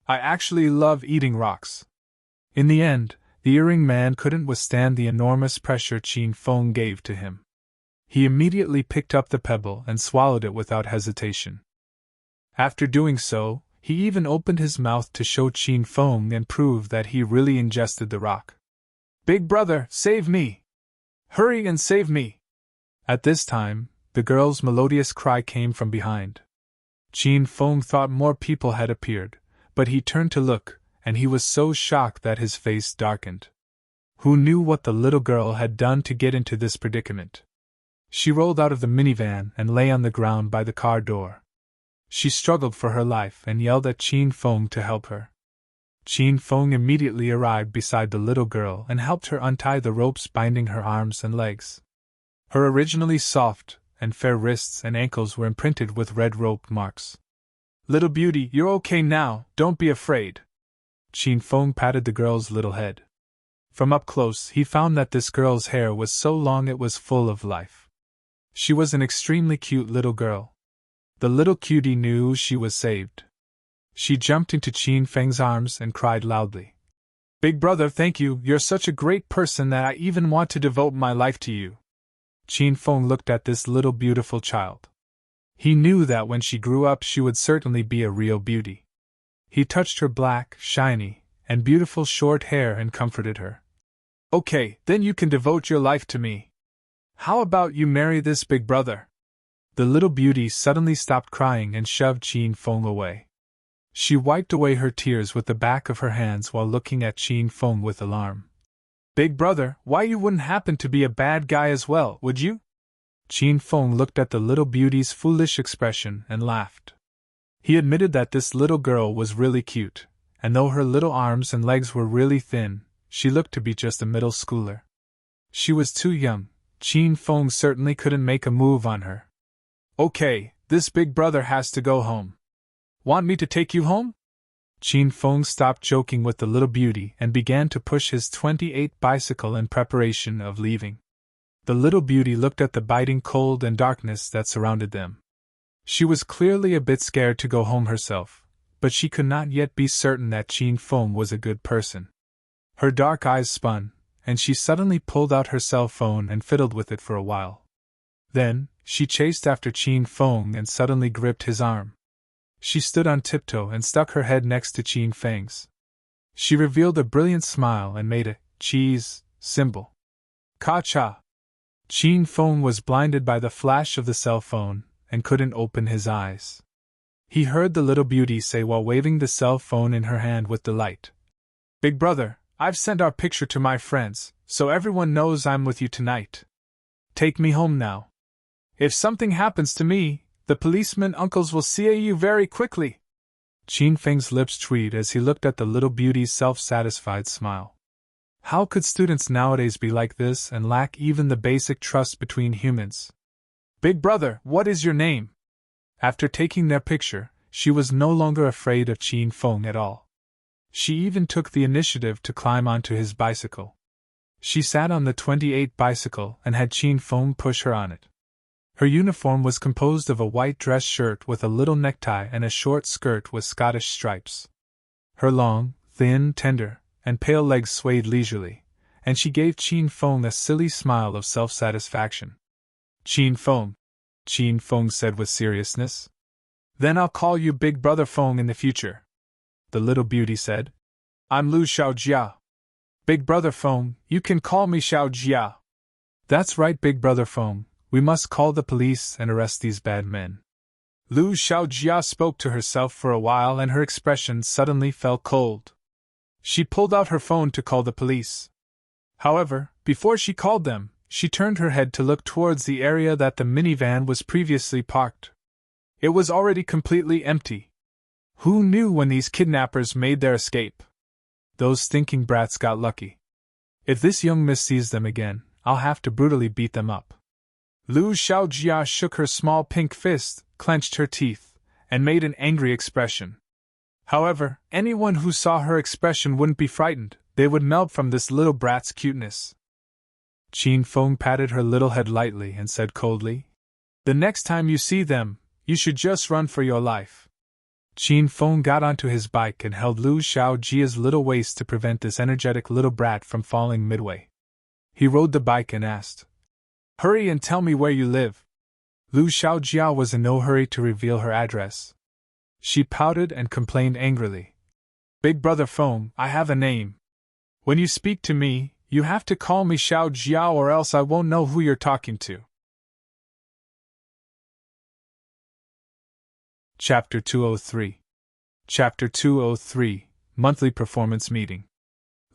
S1: I actually love eating rocks." In the end, the earring man couldn't withstand the enormous pressure Qin Feng gave to him. He immediately picked up the pebble and swallowed it without hesitation. After doing so, he even opened his mouth to show Qin Feng and prove that he really ingested the rock. "Big brother, save me! Hurry and save me!" At this time, the girl's melodious cry came from behind. Qin Feng thought more people had appeared, but he turned to look, and he was so shocked that his face darkened. Who knew what the little girl had done to get into this predicament? She rolled out of the minivan and lay on the ground by the car door. She struggled for her life and yelled at Qin Feng to help her. Qin Feng immediately arrived beside the little girl and helped her untie the ropes binding her arms and legs. Her originally soft and fair wrists and ankles were imprinted with red rope marks. "Little beauty, you're okay now, don't be afraid." Qin Feng patted the girl's little head. From up close, he found that this girl's hair was so long it was full of life. She was an extremely cute little girl. The little cutie knew she was saved. She jumped into Qin Feng's arms and cried loudly. "Big brother, thank you, you're such a great person that I even want to devote my life to you." Qin Feng looked at this little beautiful child. He knew that when she grew up she would certainly be a real beauty. He touched her black, shiny, and beautiful short hair and comforted her. "Okay, then you can devote your life to me. How about you marry this big brother?" The little beauty suddenly stopped crying and shoved Qin Feng away. She wiped away her tears with the back of her hands while looking at Qin Feng with alarm. "Big brother, why you wouldn't happen to be a bad guy as well, would you?" Qin Feng looked at the little beauty's foolish expression and laughed. He admitted that this little girl was really cute, and though her little arms and legs were really thin, she looked to be just a middle schooler. She was too young. Qin Feng certainly couldn't make a move on her. Okay, this big brother has to go home. Want me to take you home? Qin Feng stopped joking with the little beauty and began to push his 28 bicycle in preparation of leaving. The little beauty looked at the biting cold and darkness that surrounded them. She was clearly a bit scared to go home herself, but she could not yet be certain that Qin Feng was a good person. Her dark eyes spun, and she suddenly pulled out her cell phone and fiddled with it for a while. Then, she chased after Qin Feng and suddenly gripped his arm. She stood on tiptoe and stuck her head next to Qin Feng's. She revealed a brilliant smile and made a cheese symbol. Ka-cha! Qin Feng was blinded by the flash of the cell phone and couldn't open his eyes. He heard the little beauty say while waving the cell phone in her hand with delight, "Big brother, I've sent our picture to my friends, so everyone knows I'm with you tonight. Take me home now. If something happens to me, the policeman uncles will see you very quickly." Qin Feng's lips tweaked as he looked at the little beauty's self-satisfied smile. How could students nowadays be like this and lack even the basic trust between humans? "Big brother, what is your name?" After taking their picture, she was no longer afraid of Qin Feng at all. She even took the initiative to climb onto his bicycle. She sat on the 28 bicycle and had Qin Feng push her on it. Her uniform was composed of a white dress shirt with a little necktie and a short skirt with Scottish stripes. Her long, thin, tender, and pale legs swayed leisurely, and she gave Qin Feng a silly smile of self-satisfaction. "Qin Feng said with seriousness. "Then I'll call you Big Brother Feng in the future," the little beauty said. "I'm Lu Xiaojia. Big Brother Feng, you can call me Xiaojia." "That's right, Big Brother Feng, we must call the police and arrest these bad men." Lu Xiaojia spoke to herself for a while and her expression suddenly fell cold. She pulled out her phone to call the police. However, before she called them, she turned her head to look towards the area that the minivan was previously parked. It was already completely empty. Who knew when these kidnappers made their escape? Those stinking brats got lucky. If this young miss sees them again, I'll have to brutally beat them up. Lu Xiaojia shook her small pink fist, clenched her teeth, and made an angry expression. However, anyone who saw her expression wouldn't be frightened, they would melt from this little brat's cuteness. Qin Feng patted her little head lightly and said coldly, "The next time you see them, you should just run for your life." Qin Feng got onto his bike and held Lu Xiaojia's little waist to prevent this energetic little brat from falling midway. He rode the bike and asked, "Hurry and tell me where you live." Lu Xiaojia was in no hurry to reveal her address. She pouted and complained angrily. "Big Brother Feng, I have a name. When you speak to me, you have to call me Xiaojia or else I won't know who you're talking to." Chapter 203. Chapter 203, Monthly Performance Meeting.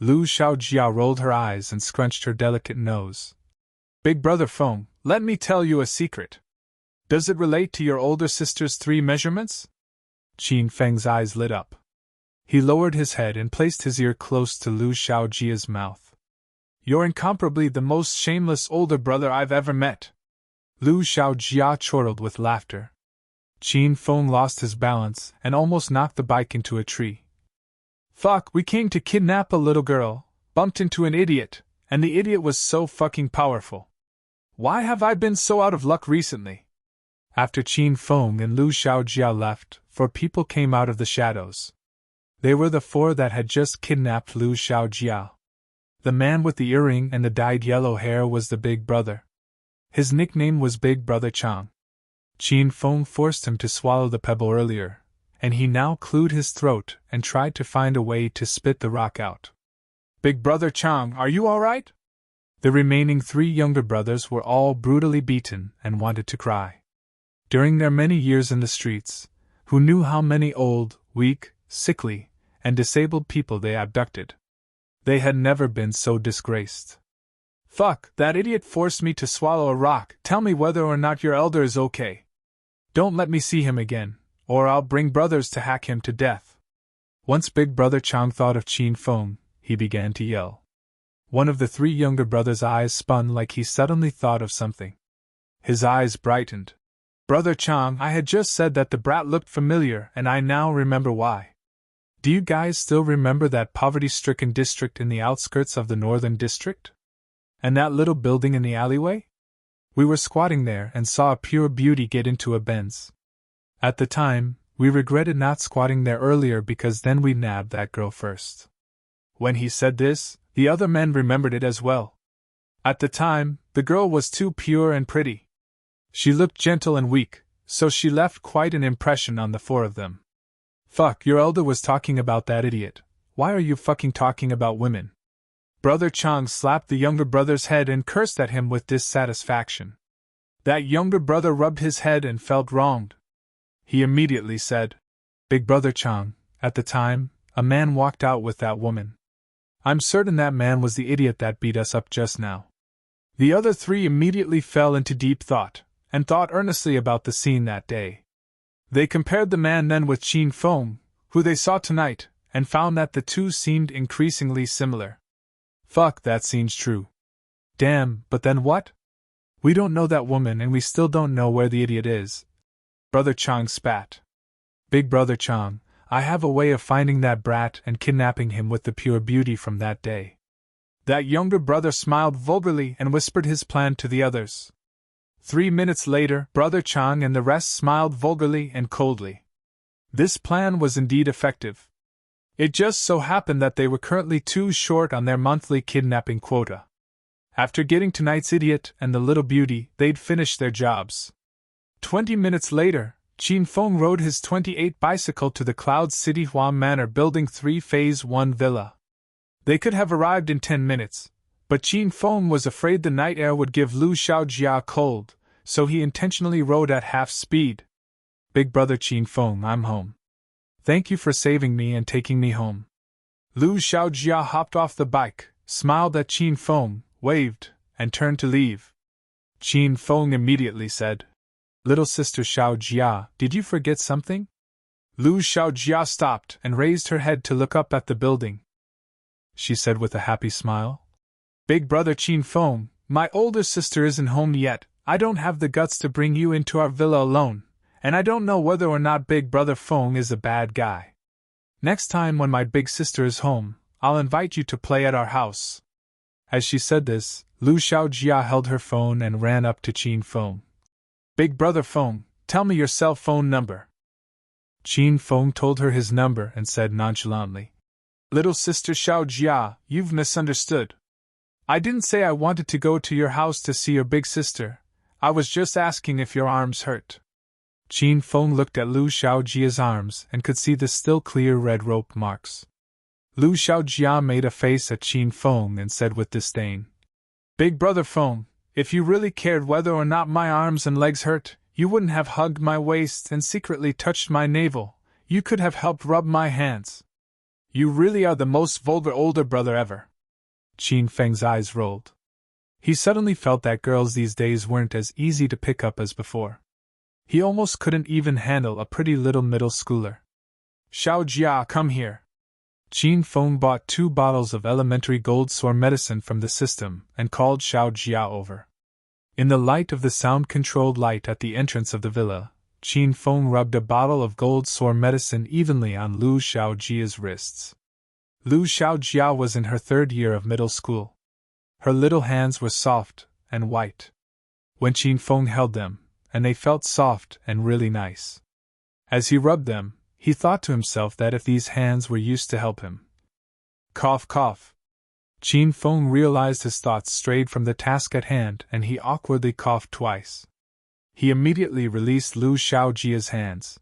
S1: Lu Xiaojia rolled her eyes and scrunched her delicate nose. "Big Brother Feng, let me tell you a secret. Does it relate to your older sister's 3 measurements? Qin Feng's eyes lit up. He lowered his head and placed his ear close to Lu Xiaojia's mouth. "You're incomparably the most shameless older brother I've ever met." Lu Xiaojia chortled with laughter. Qin Feng lost his balance and almost knocked the bike into a tree. "Fuck, we came to kidnap a little girl, bumped into an idiot, and the idiot was so fucking powerful. Why have I been so out of luck recently?" After Qin Feng and Lu Xiaojia left, 4 people came out of the shadows. They were the 4 that had just kidnapped Lu Xiaojia. The man with the earring and the dyed yellow hair was the big brother. His nickname was Big Brother Chang. Qin Feng forced him to swallow the pebble earlier, and he now clewed his throat and tried to find a way to spit the rock out. "Big Brother Chang, are you all right?" The remaining 3 younger brothers were all brutally beaten and wanted to cry. During their many years in the streets, who knew how many old, weak, sickly, and disabled people they abducted? They had never been so disgraced. Fuck, that idiot forced me to swallow a rock. Tell me whether or not your elder is okay. Don't let me see him again, or I'll bring brothers to hack him to death. Once Big Brother Chang thought of Qin Feng, he began to yell. One of the three younger brothers' eyes spun like he suddenly thought of something. His eyes brightened. Brother Chang, I had just said that the brat looked familiar, and I now remember why. Do you guys still remember that poverty-stricken district in the outskirts of the northern district? And that little building in the alleyway? We were squatting there and saw a pure beauty get into a Benz. At the time, we regretted not squatting there earlier because then we nabbed that girl first. When he said this, the other men remembered it as well. At the time, the girl was too pure and pretty. She looked gentle and weak, so she left quite an impression on the four of them. Fuck, your elder was talking about that idiot. Why are you fucking talking about women? Brother Chang slapped the younger brother's head and cursed at him with dissatisfaction. That younger brother rubbed his head and felt wronged. He immediately said, Big Brother Chang, at the time, a man walked out with that woman. I'm certain that man was the idiot that beat us up just now. The other three immediately fell into deep thought, and thought earnestly about the scene that day. They compared the man then with Qin Feng, who they saw tonight, and found that the two seemed increasingly similar. Fuck, that seems true. Damn, but then what? We don't know that woman and we still don't know where the idiot is. Brother Chang spat. Big Brother Chang, I have a way of finding that brat and kidnapping him with the pure beauty from that day. That younger brother smiled vulgarly and whispered his plan to the others. 3 minutes later, Brother Chang and the rest smiled vulgarly and coldly. This plan was indeed effective. It just so happened that they were currently too short on their monthly kidnapping quota. After getting tonight's idiot and the little beauty, they'd finished their jobs. 20 minutes later, Qin Feng rode his 28 bicycle to the Cloud City Hua Manor Building 3 Phase 1 villa. They could have arrived in 10 minutes, but Qin Feng was afraid the night air would give Lu Xiaojia a cold, so he intentionally rode at half speed. Big Brother Qin Feng, I'm home. Thank you for saving me and taking me home. Lu Xiaojia hopped off the bike, smiled at Qin Feng, waved, and turned to leave. Qin Feng immediately said, Little sister Xiaojia, did you forget something? Lu Xiaojia stopped and raised her head to look up at the building. She said with a happy smile, Big Brother Qin Feng, my older sister isn't home yet. I don't have the guts to bring you into our villa alone, and I don't know whether or not Big Brother Feng is a bad guy. Next time when my big sister is home, I'll invite you to play at our house. As she said this, Lu Xiaojia held her phone and ran up to Qin Feng. Big Brother Feng, tell me your cell phone number. Qin Feng told her his number and said nonchalantly, Little sister Xiaojia, you've misunderstood. I didn't say I wanted to go to your house to see your big sister. I was just asking if your arms hurt. Qin Feng looked at Lu Xiaojia's arms and could see the still clear red rope marks. Lu Xiaojia made a face at Qin Feng and said with disdain, Big Brother Feng, if you really cared whether or not my arms and legs hurt, you wouldn't have hugged my waist and secretly touched my navel. You could have helped rub my hands. You really are the most vulgar older brother ever. Qin Feng's eyes rolled. He suddenly felt that girls these days weren't as easy to pick up as before. He almost couldn't even handle a pretty little middle schooler. Xiaojia, come here. Qin Feng bought 2 bottles of elementary gold sore medicine from the system and called Xiaojia over. In the light of the sound-controlled light at the entrance of the villa, Qin Feng rubbed a bottle of gold sore medicine evenly on Lu Xiaojia's wrists. Lu Xiaojia was in her 3rd year of middle school. Her little hands were soft and white. When Qin Feng held them, and they felt soft and really nice. As he rubbed them, he thought to himself that if these hands were used to help him. Cough, cough. Qin Feng realized his thoughts strayed from the task at hand and he awkwardly coughed twice. He immediately released Lu Xiaojia's hands.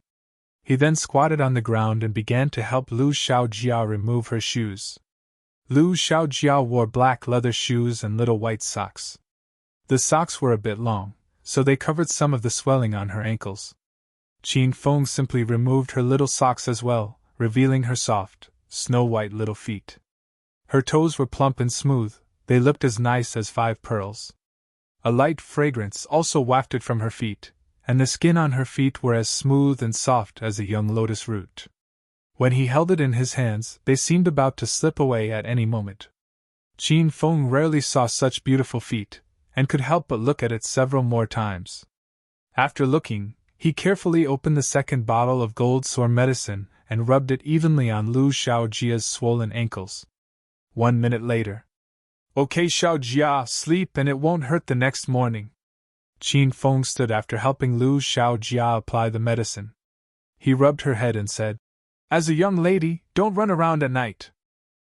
S1: He then squatted on the ground and began to help Lu Xiaojia remove her shoes. Lu Xiaojia wore black leather shoes and little white socks. The socks were a bit long, so they covered some of the swelling on her ankles. Qin Feng simply removed her little socks as well, revealing her soft, snow-white little feet. Her toes were plump and smooth, they looked as nice as 5 pearls. A light fragrance also wafted from her feet, and the skin on her feet were as smooth and soft as a young lotus root. When he held it in his hands, they seemed about to slip away at any moment. Qin Feng rarely saw such beautiful feet, and could help but look at it several more times. After looking, he carefully opened the second bottle of gold sore medicine and rubbed it evenly on Lu Xiaojia's swollen ankles. 1 minute later. Okay, Xiaojia, sleep and it won't hurt the next morning. Qin Feng stood after helping Lu Xiaojia apply the medicine. He rubbed her head and said, As a young lady, don't run around at night.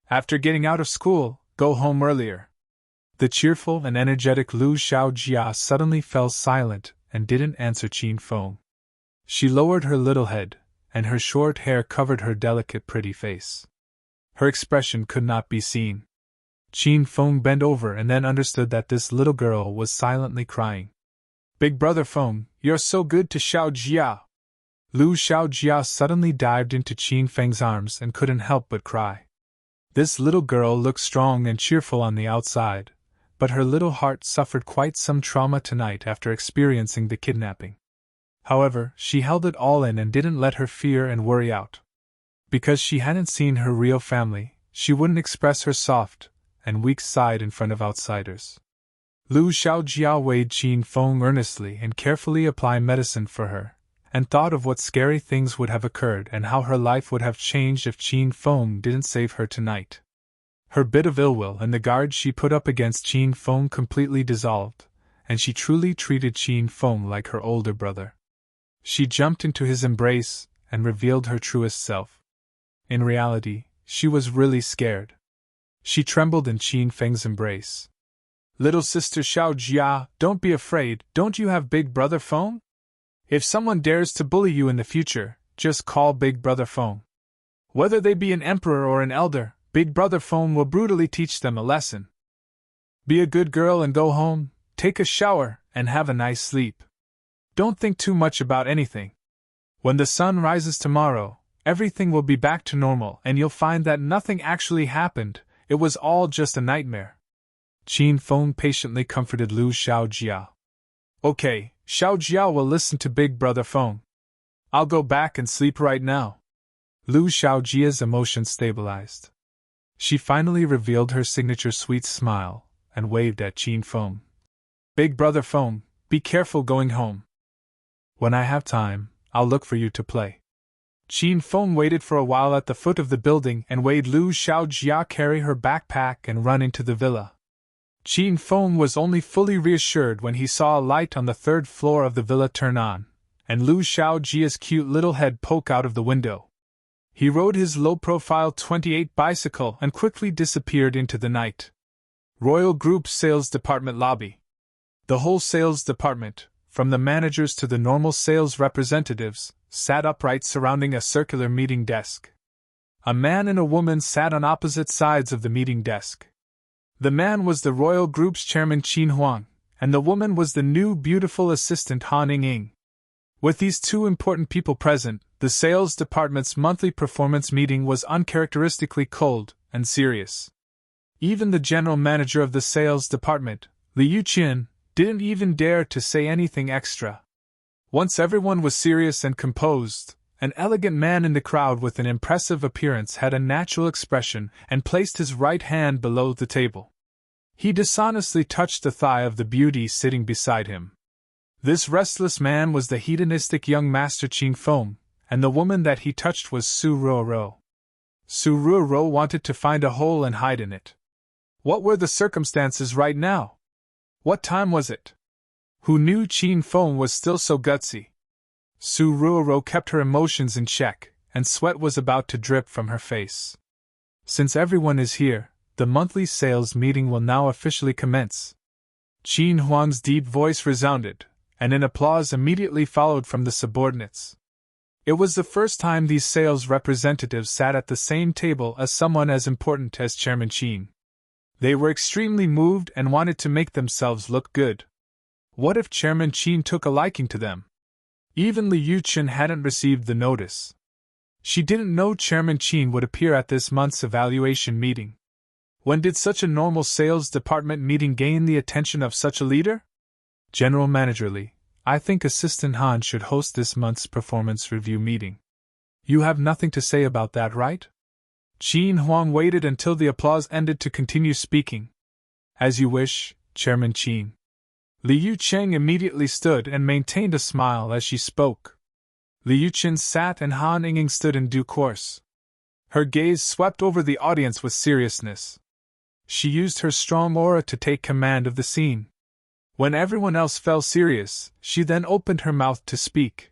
S1: After getting out of school, go home earlier. The cheerful and energetic Lu Xiaojia suddenly fell silent and didn't answer Qin Feng. She lowered her little head, and her short hair covered her delicate pretty face. Her expression could not be seen. Qin Feng bent over and then understood that this little girl was silently crying. Big brother Feng, you're so good to Xiaojia. Lu Xiaojia suddenly dived into Qin Feng's arms and couldn't help but cry. This little girl looked strong and cheerful on the outside, but her little heart suffered quite some trauma tonight after experiencing the kidnapping. However, she held it all in and didn't let her fear and worry out. Because she hadn't seen her real family, she wouldn't express her soft and weak side in front of outsiders. Lu Xiaojia weighed Qin Feng earnestly and carefully applied medicine for her, and thought of what scary things would have occurred and how her life would have changed if Qin Feng didn't save her tonight. Her bit of ill will and the guard she put up against Qin Feng completely dissolved, and she truly treated Qin Feng like her older brother. She jumped into his embrace and revealed her truest self. In reality, she was really scared. She trembled in Qin Feng's embrace. Little sister Xiaojia, don't be afraid, don't you have Big Brother Feng? If someone dares to bully you in the future, just call Big Brother Feng. Whether they be an emperor or an elder, Big Brother Feng will brutally teach them a lesson. Be a good girl and go home, take a shower, and have a nice sleep. Don't think too much about anything. When the sun rises tomorrow, everything will be back to normal and you'll find that nothing actually happened, it was all just a nightmare. Qin Feng patiently comforted Lu Xiaojia. Okay, Xiaojia will listen to Big Brother Feng. I'll go back and sleep right now. Lu Xiaojia's emotions stabilized. She finally revealed her signature sweet smile and waved at Qin Feng. Big Brother Feng, be careful going home. When I have time, I'll look for you to play. Qin Feng waited for a while at the foot of the building and wade Lu Xiaojia carry her backpack and run into the villa. Qin Feng was only fully reassured when he saw a light on the 3rd floor of the villa turn on, and Lu Xiaojia's cute little head poke out of the window. He rode his low-profile 28 bicycle and quickly disappeared into the night. Royal Group Sales Department Lobby. The whole sales department, from the managers to the normal sales representatives, sat upright surrounding a circular meeting desk. A man and a woman sat on opposite sides of the meeting desk. The man was the Royal Group's chairman Qin Huang, and the woman was the new beautiful assistant Han Ying. With these two important people present, the sales department's monthly performance meeting was uncharacteristically cold and serious. Even the general manager of the sales department, Liu Qin, didn't even dare to say anything extra. Once everyone was serious and composed, an elegant man in the crowd with an impressive appearance had a natural expression and placed his right hand below the table. He dishonestly touched the thigh of the beauty sitting beside him. This restless man was the hedonistic young master Qin Feng, and the woman that he touched was Su Ruoro. Su Ruoro wanted to find a hole and hide in it. What were the circumstances right now? What time was it? Who knew Qin Feng was still so gutsy? Su Ruoro kept her emotions in check, and sweat was about to drip from her face. Since everyone is here, the monthly sales meeting will now officially commence. Qin Huang's deep voice resounded, and an applause immediately followed from the subordinates. It was the first time these sales representatives sat at the same table as someone as important as Chairman Qin. They were extremely moved and wanted to make themselves look good. What if Chairman Qin took a liking to them? Even Liu Qin hadn't received the notice. She didn't know Chairman Qin would appear at this month's evaluation meeting. When did such a normal sales department meeting gain the attention of such a leader? General Manager Lee, I think Assistant Han should host this month's performance review meeting. You have nothing to say about that, right? Qin Huang waited until the applause ended to continue speaking. As you wish, Chairman Qin. Liu Cheng immediately stood and maintained a smile as she spoke. Liu Chen sat and Han Ying stood in due course. Her gaze swept over the audience with seriousness. She used her strong aura to take command of the scene. When everyone else fell serious, she then opened her mouth to speak.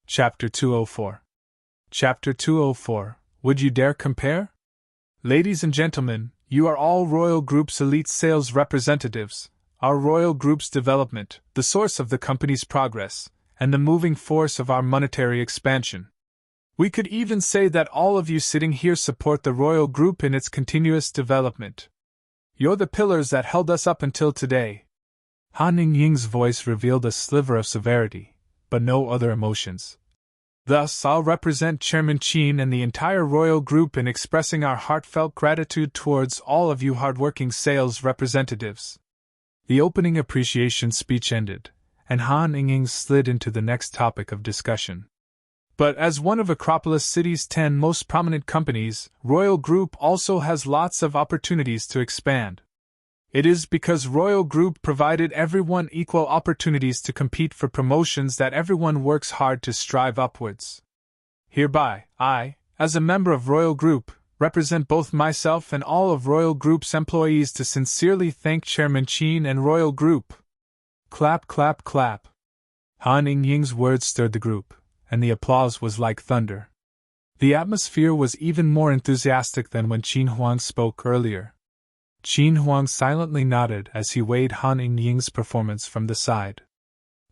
S1: Chapter 204. Chapter 204. Would you dare compare? Ladies and gentlemen, you are all Royal Group's elite sales representatives, our Royal Group's development, the source of the company's progress, and the moving force of our monetary expansion. We could even say that all of you sitting here support the Royal Group in its continuous development. You're the pillars that held us up until today. Han Ying's voice revealed a sliver of severity, but no other emotions. Thus, I'll represent Chairman Qin and the entire Royal Group in expressing our heartfelt gratitude towards all of you hardworking sales representatives. The opening appreciation speech ended, and Han Ying slid into the next topic of discussion. But as one of Acropolis City's 10 most prominent companies, Royal Group also has lots of opportunities to expand. It is because Royal Group provided everyone equal opportunities to compete for promotions that everyone works hard to strive upwards. Hereby, I, as a member of Royal Group, represent both myself and all of Royal Group's employees to sincerely thank Chairman Qin and Royal Group. Clap, clap, clap. Han Ying's words stirred the group, and the applause was like thunder. The atmosphere was even more enthusiastic than when Qin Huang spoke earlier. Qin Huang silently nodded as he weighed Han Ying's performance from the side.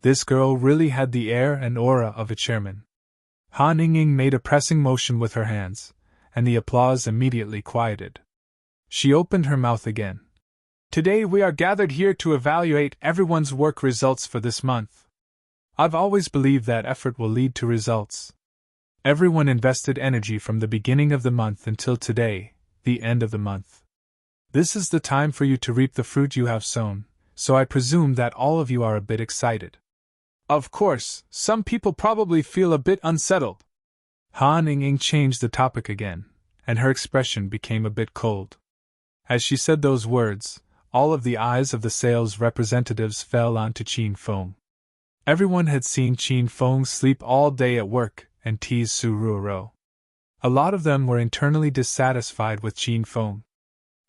S1: This girl really had the air and aura of a chairman. Han Ying made a pressing motion with her hands, and the applause immediately quieted. She opened her mouth again. Today we are gathered here to evaluate everyone's work results for this month. I've always believed that effort will lead to results. Everyone invested energy from the beginning of the month until today, the end of the month. This is the time for you to reap the fruit you have sown, so I presume that all of you are a bit excited. Of course, some people probably feel a bit unsettled. Han Ying changed the topic again, and her expression became a bit cold. As she said those words, all of the eyes of the sales representatives fell onto Qin Feng. Everyone had seen Qin Feng sleep all day at work and tease Su Ruoro. A lot of them were internally dissatisfied with Qin Feng.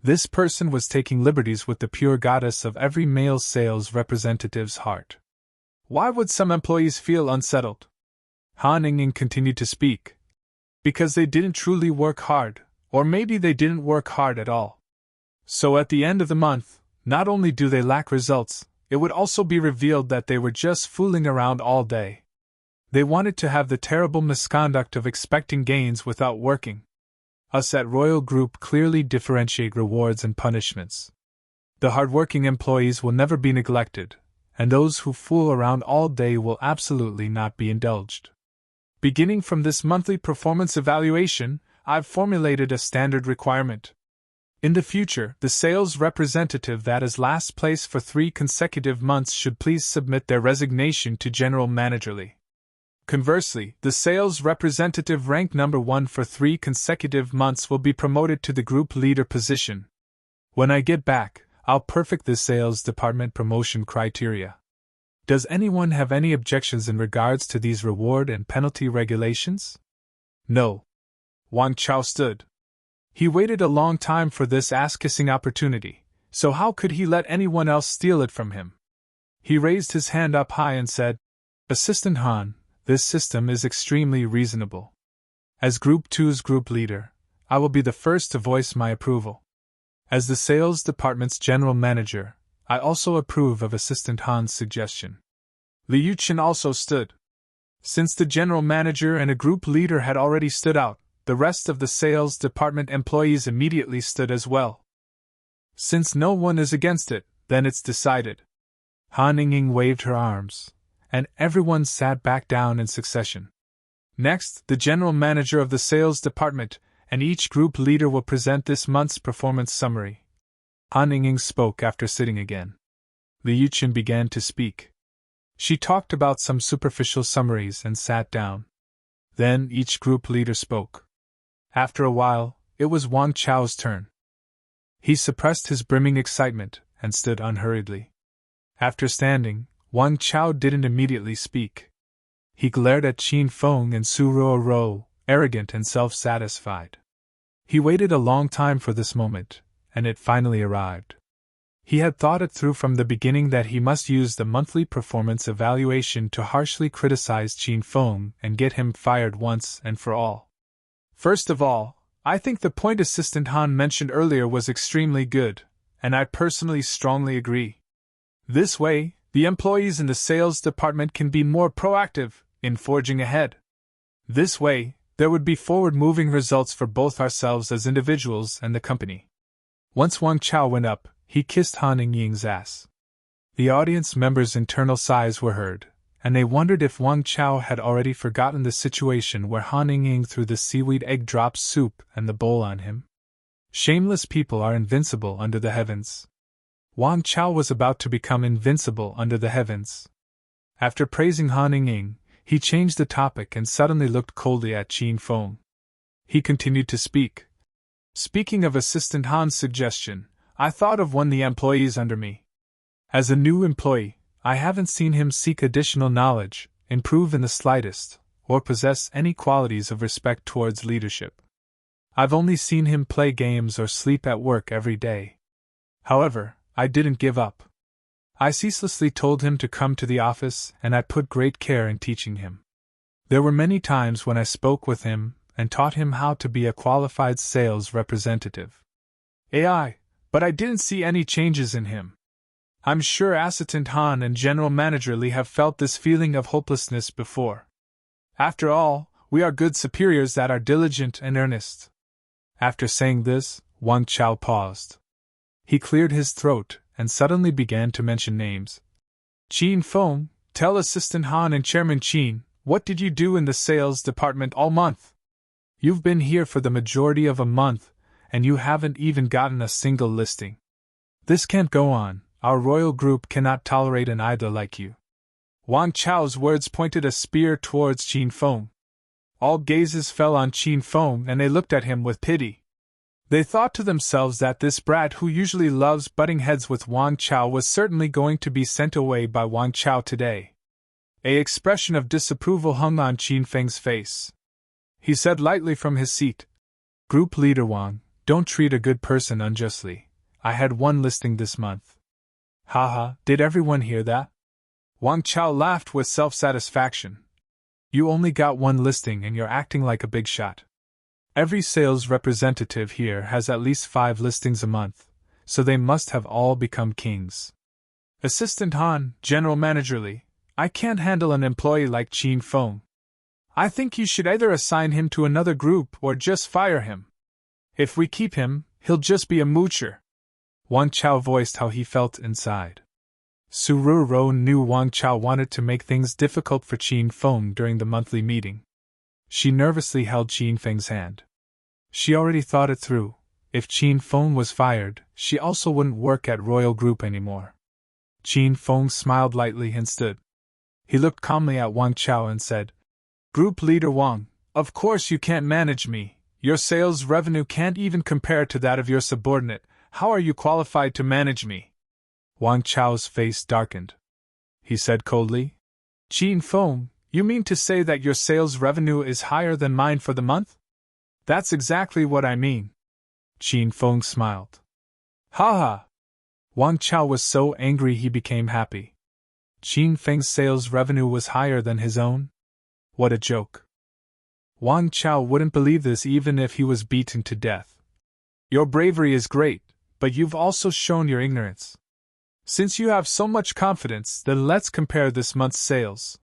S1: This person was taking liberties with the pure goddess of every male sales representative's heart. Why would some employees feel unsettled? Han Ying continued to speak. Because they didn't truly work hard, or maybe they didn't work hard at all. So at the end of the month, not only do they lack results, it would also be revealed that they were just fooling around all day. They wanted to have the terrible misconduct of expecting gains without working. Us at Royal Group clearly differentiate rewards and punishments. The hardworking employees will never be neglected, and those who fool around all day will absolutely not be indulged. Beginning from this monthly performance evaluation, I've formulated a standard requirement. In the future, the sales representative that is last place for 3 consecutive months should please submit their resignation to General Manager Lee. Conversely, the sales representative ranked number 1 for 3 consecutive months will be promoted to the group leader position. When I get back, I'll perfect the sales department promotion criteria. Does anyone have any objections in regards to these reward and penalty regulations? No. Wang Chao stood. He waited a long time for this ass-kissing opportunity, so how could he let anyone else steal it from him? He raised his hand up high and said, Assistant Han, this system is extremely reasonable. As Group 2's group leader, I will be the first to voice my approval. As the sales department's general manager, I also approve of Assistant Han's suggestion. Liu Chen also stood. Since the general manager and a group leader had already stood out, the rest of the sales department employees immediately stood as well. Since no one is against it, then it's decided. Han Ying waved her arms, and everyone sat back down in succession. Next, the general manager of the sales department and each group leader will present this month's performance summary. Han Ying spoke after sitting again. Liu Chen began to speak. She talked about some superficial summaries and sat down. Then each group leader spoke. After a while, it was Wang Chao's turn. He suppressed his brimming excitement and stood unhurriedly. After standing, Wang Chao didn't immediately speak. He glared at Qin Feng and Su Ruo, arrogant and self-satisfied. He waited a long time for this moment, and it finally arrived. He had thought it through from the beginning that he must use the monthly performance evaluation to harshly criticize Qin Feng and get him fired once and for all. First of all, I think the point Assistant Han mentioned earlier was extremely good, and I personally strongly agree. This way, the employees in the sales department can be more proactive in forging ahead. This way, there would be forward-moving results for both ourselves as individuals and the company. Once Wang Chao went up, he kissed Han Ying's ass. The audience members' internal sighs were heard, and they wondered if Wang Chao had already forgotten the situation where Han Ying threw the seaweed egg drop soup and the bowl on him. Shameless people are invincible under the heavens. Wang Chao was about to become invincible under the heavens. After praising Han Ying, he changed the topic and suddenly looked coldly at Qin Feng. He continued to speak. Speaking of Assistant Han's suggestion, I thought of one of the employees under me. As a new employee, I haven't seen him seek additional knowledge, improve in the slightest, or possess any qualities of respect towards leadership. I've only seen him play games or sleep at work every day. However, I didn't give up. I ceaselessly told him to come to the office, and I put great care in teaching him. There were many times when I spoke with him and taught him how to be a qualified sales representative. But I didn't see any changes in him. I'm sure Assistant Han and General Manager Li have felt this feeling of hopelessness before. After all, we are good superiors that are diligent and earnest. After saying this, Wang Chao paused. He cleared his throat and suddenly began to mention names. Qin Feng, tell Assistant Han and Chairman Qin, what did you do in the sales department all month? You've been here for the majority of a month, and you haven't even gotten a single listing. This can't go on. Our royal group cannot tolerate an idler like you. Wang Chao's words pointed a spear towards Qin Feng. All gazes fell on Qin Feng and they looked at him with pity. They thought to themselves that this brat who usually loves butting heads with Wang Chao was certainly going to be sent away by Wang Chao today. An expression of disapproval hung on Qin Feng's face. He said lightly from his seat, Group Leader Wang, don't treat a good person unjustly. I had one listing this month. Haha, did everyone hear that? Wang Chao laughed with self-satisfaction. You only got one listing and you're acting like a big shot. Every sales representative here has at least 5 listings a month, so they must have all become kings. Assistant Han, General Manager Li, I can't handle an employee like Qin Feng. I think you should either assign him to another group or just fire him. If we keep him, he'll just be a moocher. Wang Chao voiced how he felt inside. Su Ruo knew Wang Chao wanted to make things difficult for Qin Feng during the monthly meeting. She nervously held Qin Feng's hand. She already thought it through. If Qin Feng was fired, she also wouldn't work at Royal Group anymore. Qin Feng smiled lightly and stood. He looked calmly at Wang Chao and said, Group Leader Wang, of course you can't manage me. Your sales revenue can't even compare to that of your subordinate. How are you qualified to manage me? Wang Chao's face darkened. He said coldly, Qin Feng, you mean to say that your sales revenue is higher than mine for the month? That's exactly what I mean. Qin Feng smiled. Ha ha! Wang Chao was so angry he became happy. Qin Feng's sales revenue was higher than his own? What a joke. Wang Chao wouldn't believe this even if he was beaten to death. Your bravery is great, but you've also shown your ignorance. Since you have so much confidence, then let's compare this month's sales.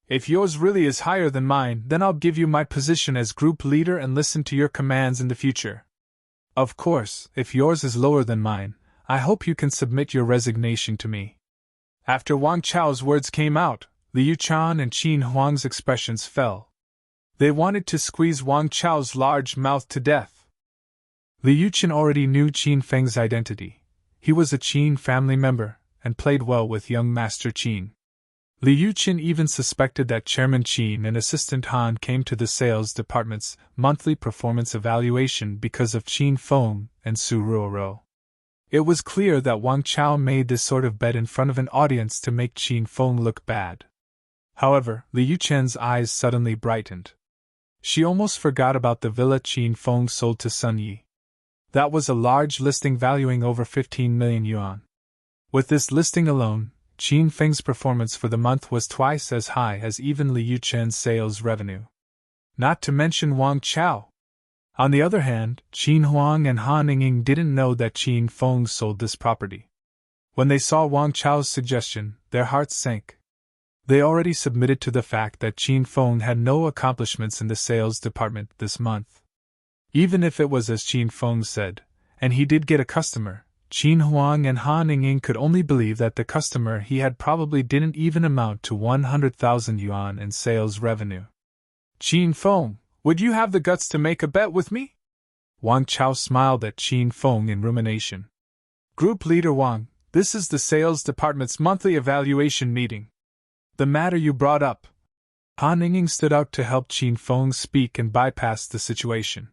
S1: If yours really is higher than mine, then I'll give you my position as group leader and listen to your commands in the future. Of course, if yours is lower than mine, I hope you can submit your resignation to me. After Wang Chao's words came out, Liu Chan and Qin Huang's expressions fell. They wanted to squeeze Wang Chao's large mouth to death. Liu Chen already knew Qin Feng's identity. He was a Qin family member, and played well with young Master Qin. Liu Chen even suspected that Chairman Qin and Assistant Han came to the sales department's monthly performance evaluation because of Qin Feng and Su Ruoro. It was clear that Wang Chao made this sort of bet in front of an audience to make Qin Feng look bad. However, Liu Chen's eyes suddenly brightened. She almost forgot about the villa Qin Feng sold to Sun Yi. That was a large listing valuing over 15 million yuan. With this listing alone, Qin Feng's performance for the month was twice as high as even Liu Chen's sales revenue. Not to mention Wang Chao. On the other hand, Qin Huang and Han Ying didn't know that Qin Feng sold this property. When they saw Wang Chao's suggestion, their hearts sank. They already submitted to the fact that Qin Feng had no accomplishments in the sales department this month. Even if it was as Qin Feng said, and he did get a customer, Qin Huang and Han Ying could only believe that the customer he had probably didn't even amount to 100,000 yuan in sales revenue. Qin Feng, would you have the guts to make a bet with me? Wang Chao smiled at Qin Feng in rumination. Group Leader Wang, this is the sales department's monthly evaluation meeting. The matter you brought up. Han Ying stood out to help Qin Feng speak and bypass the situation.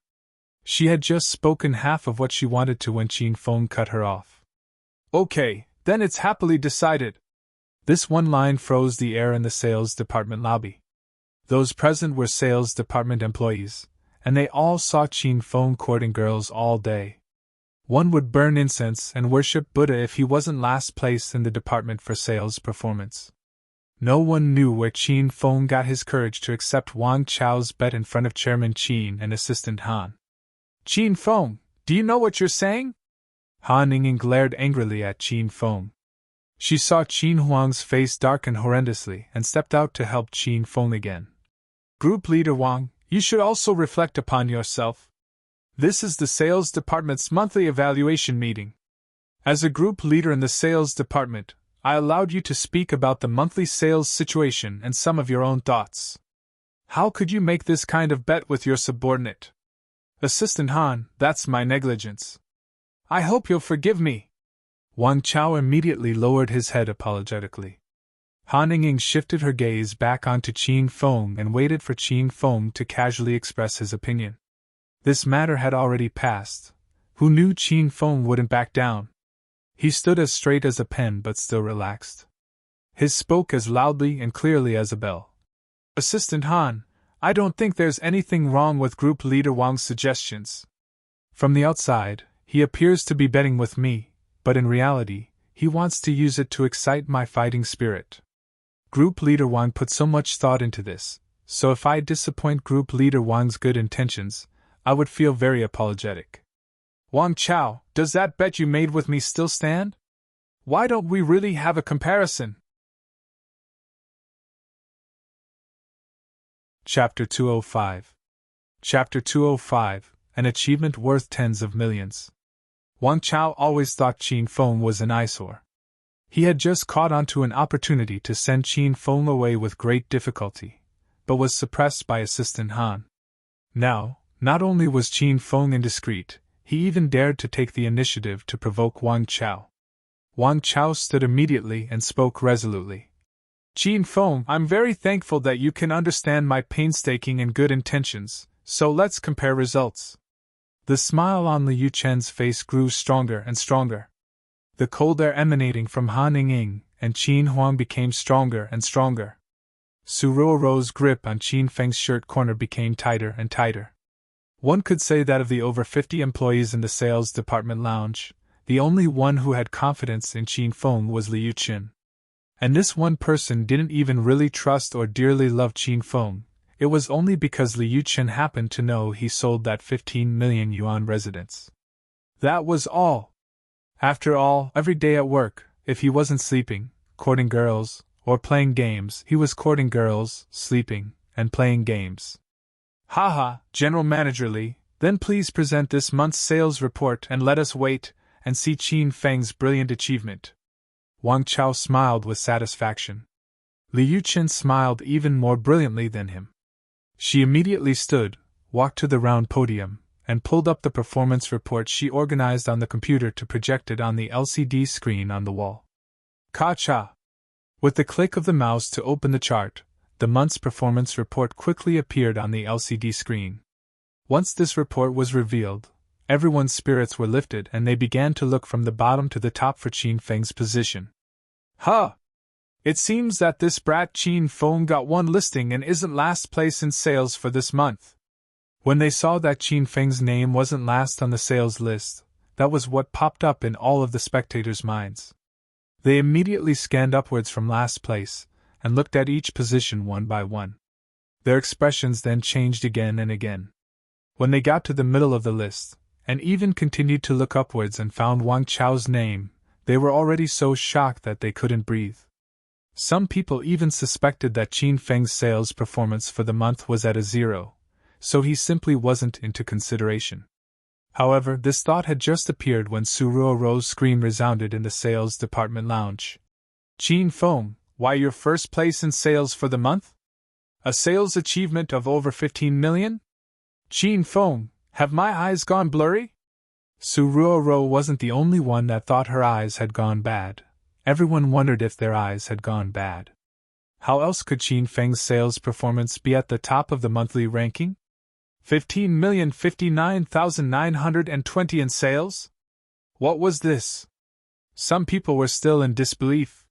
S1: She had just spoken half of what she wanted to when Qin Feng cut her off. Okay, then it's happily decided. This one line froze the air in the sales department lobby. Those present were sales department employees, and they all saw Qin Feng courting girls all day. One would burn incense and worship Buddha if he wasn't last place in the department for sales performance. No one knew where Qin Feng got his courage to accept Wang Chao's bet in front of Chairman Qin and Assistant Han. Qin Feng, do you know what you're saying? Han Ying glared angrily at Qin Feng. She saw Qin Huang's face darken horrendously and stepped out to help Qin Feng again. Group Leader Wang, you should also reflect upon yourself. This is the sales department's monthly evaluation meeting. As a group leader in the sales department, I allowed you to speak about the monthly sales situation and some of your own thoughts. How could you make this kind of bet with your subordinate? Assistant Han, that's my negligence. I hope you'll forgive me. Wang Chao immediately lowered his head apologetically. Han Ying shifted her gaze back onto Qin Feng and waited for Qin Feng to casually express his opinion. This matter had already passed. Who knew Qin Feng wouldn't back down? He stood as straight as a pen but still relaxed. His spoke as loudly and clearly as a bell. Assistant Han, I don't think there's anything wrong with Group Leader Wang's suggestions. From the outside, he appears to be betting with me, but in reality, he wants to use it to excite my fighting spirit. Group Leader Wang put so much thought into this, so if I disappoint Group Leader Wang's good intentions, I would feel very apologetic. Wang Chao, does that bet you made with me still stand? Why don't we really have a comparison? Chapter 205. Chapter 205, an achievement worth tens of millions. Wang Chao always thought Qin Feng was an eyesore. He had just caught onto an opportunity to send Qin Feng away with great difficulty, but was suppressed by Assistant Han. Now, not only was Qin Feng indiscreet, he even dared to take the initiative to provoke Wang Chao. Wang Chao stood immediately and spoke resolutely. Qin Feng, I'm very thankful that you can understand my painstaking and good intentions, so let's compare results. The smile on Liu Chen's face grew stronger and stronger. The cold air emanating from Han Ying and Qin Huang became stronger and stronger. Su Ruoro's grip on Qin Feng's shirt corner became tighter and tighter. One could say that of the over 50 employees in the sales department lounge, the only one who had confidence in Qin Feng was Liu Chen. And this one person didn't even really trust or dearly love Qin Feng. It was only because Liu Chen happened to know he sold that 15 million yuan residence. That was all. After all, every day at work, if he wasn't sleeping, courting girls, or playing games, he was courting girls, sleeping, and playing games. Haha, General Manager Li, then please present this month's sales report and let us wait and see Qin Feng's brilliant achievement. Wang Chao smiled with satisfaction. Liu Chen smiled even more brilliantly than him. She immediately stood, walked to the round podium, and pulled up the performance report she organized on the computer to project it on the LCD screen on the wall. Ka-cha! With the click of the mouse to open the chart, the month's performance report quickly appeared on the LCD screen. Once this report was revealed, everyone's spirits were lifted and they began to look from the bottom to the top for Qin Feng's position. Huh! It seems that this brat Qin Feng got one listing and isn't last place in sales for this month. When they saw that Qin Feng's name wasn't last on the sales list, that was what popped up in all of the spectators' minds. They immediately scanned upwards from last place, and looked at each position one by one. Their expressions then changed again and again. When they got to the middle of the list, and even continued to look upwards and found Wang Chao's name, they were already so shocked that they couldn't breathe. Some people even suspected that Qin Feng's sales performance for the month was at a 0, so he simply wasn't into consideration. However, this thought had just appeared when Su Ruo's scream resounded in the sales department lounge. Qin Feng, why your first place in sales for the month? A sales achievement of over 15 million? Qin Feng, have my eyes gone blurry? Su Ruo wasn't the only one that thought her eyes had gone bad. Everyone wondered if their eyes had gone bad. How else could Qin Feng's sales performance be at the top of the monthly ranking? 15,059,920 in sales? What was this? Some people were still in disbelief.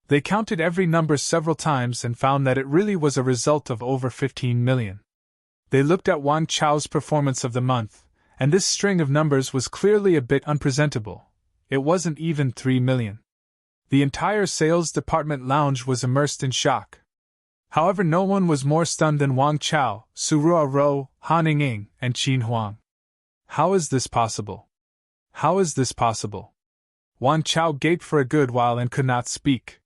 S1: They counted every number several times and found that it really was a result of over 15 million. They looked at Wang Chao's performance of the month, and this string of numbers was clearly a bit unpresentable. It wasn't even 3 million. The entire sales department lounge was immersed in shock. However, no one was more stunned than Wang Chao, Su Ruo, Han Ying, and Qin Huang. How is this possible? How is this possible? Wang Chao gaped for a good while and could not speak.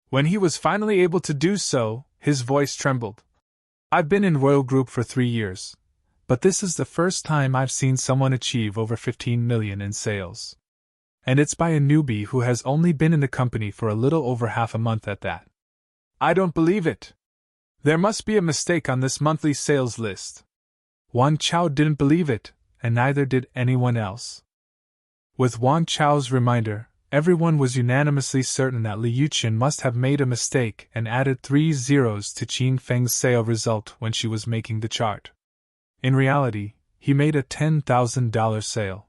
S1: When he was finally able to do so, his voice trembled. I've been in Royal Group for 3 years, but this is the first time I've seen someone achieve over 15 million in sales. And it's by a newbie who has only been in the company for a little over half a month at that. I don't believe it. There must be a mistake on this monthly sales list. Wang Chao didn't believe it, and neither did anyone else. With Wang Chao's reminder, everyone was unanimously certain that Li Yuqin must have made a mistake and added 3 zeros to Qin Feng's sale result when she was making the chart. In reality, he made a $10,000 sale.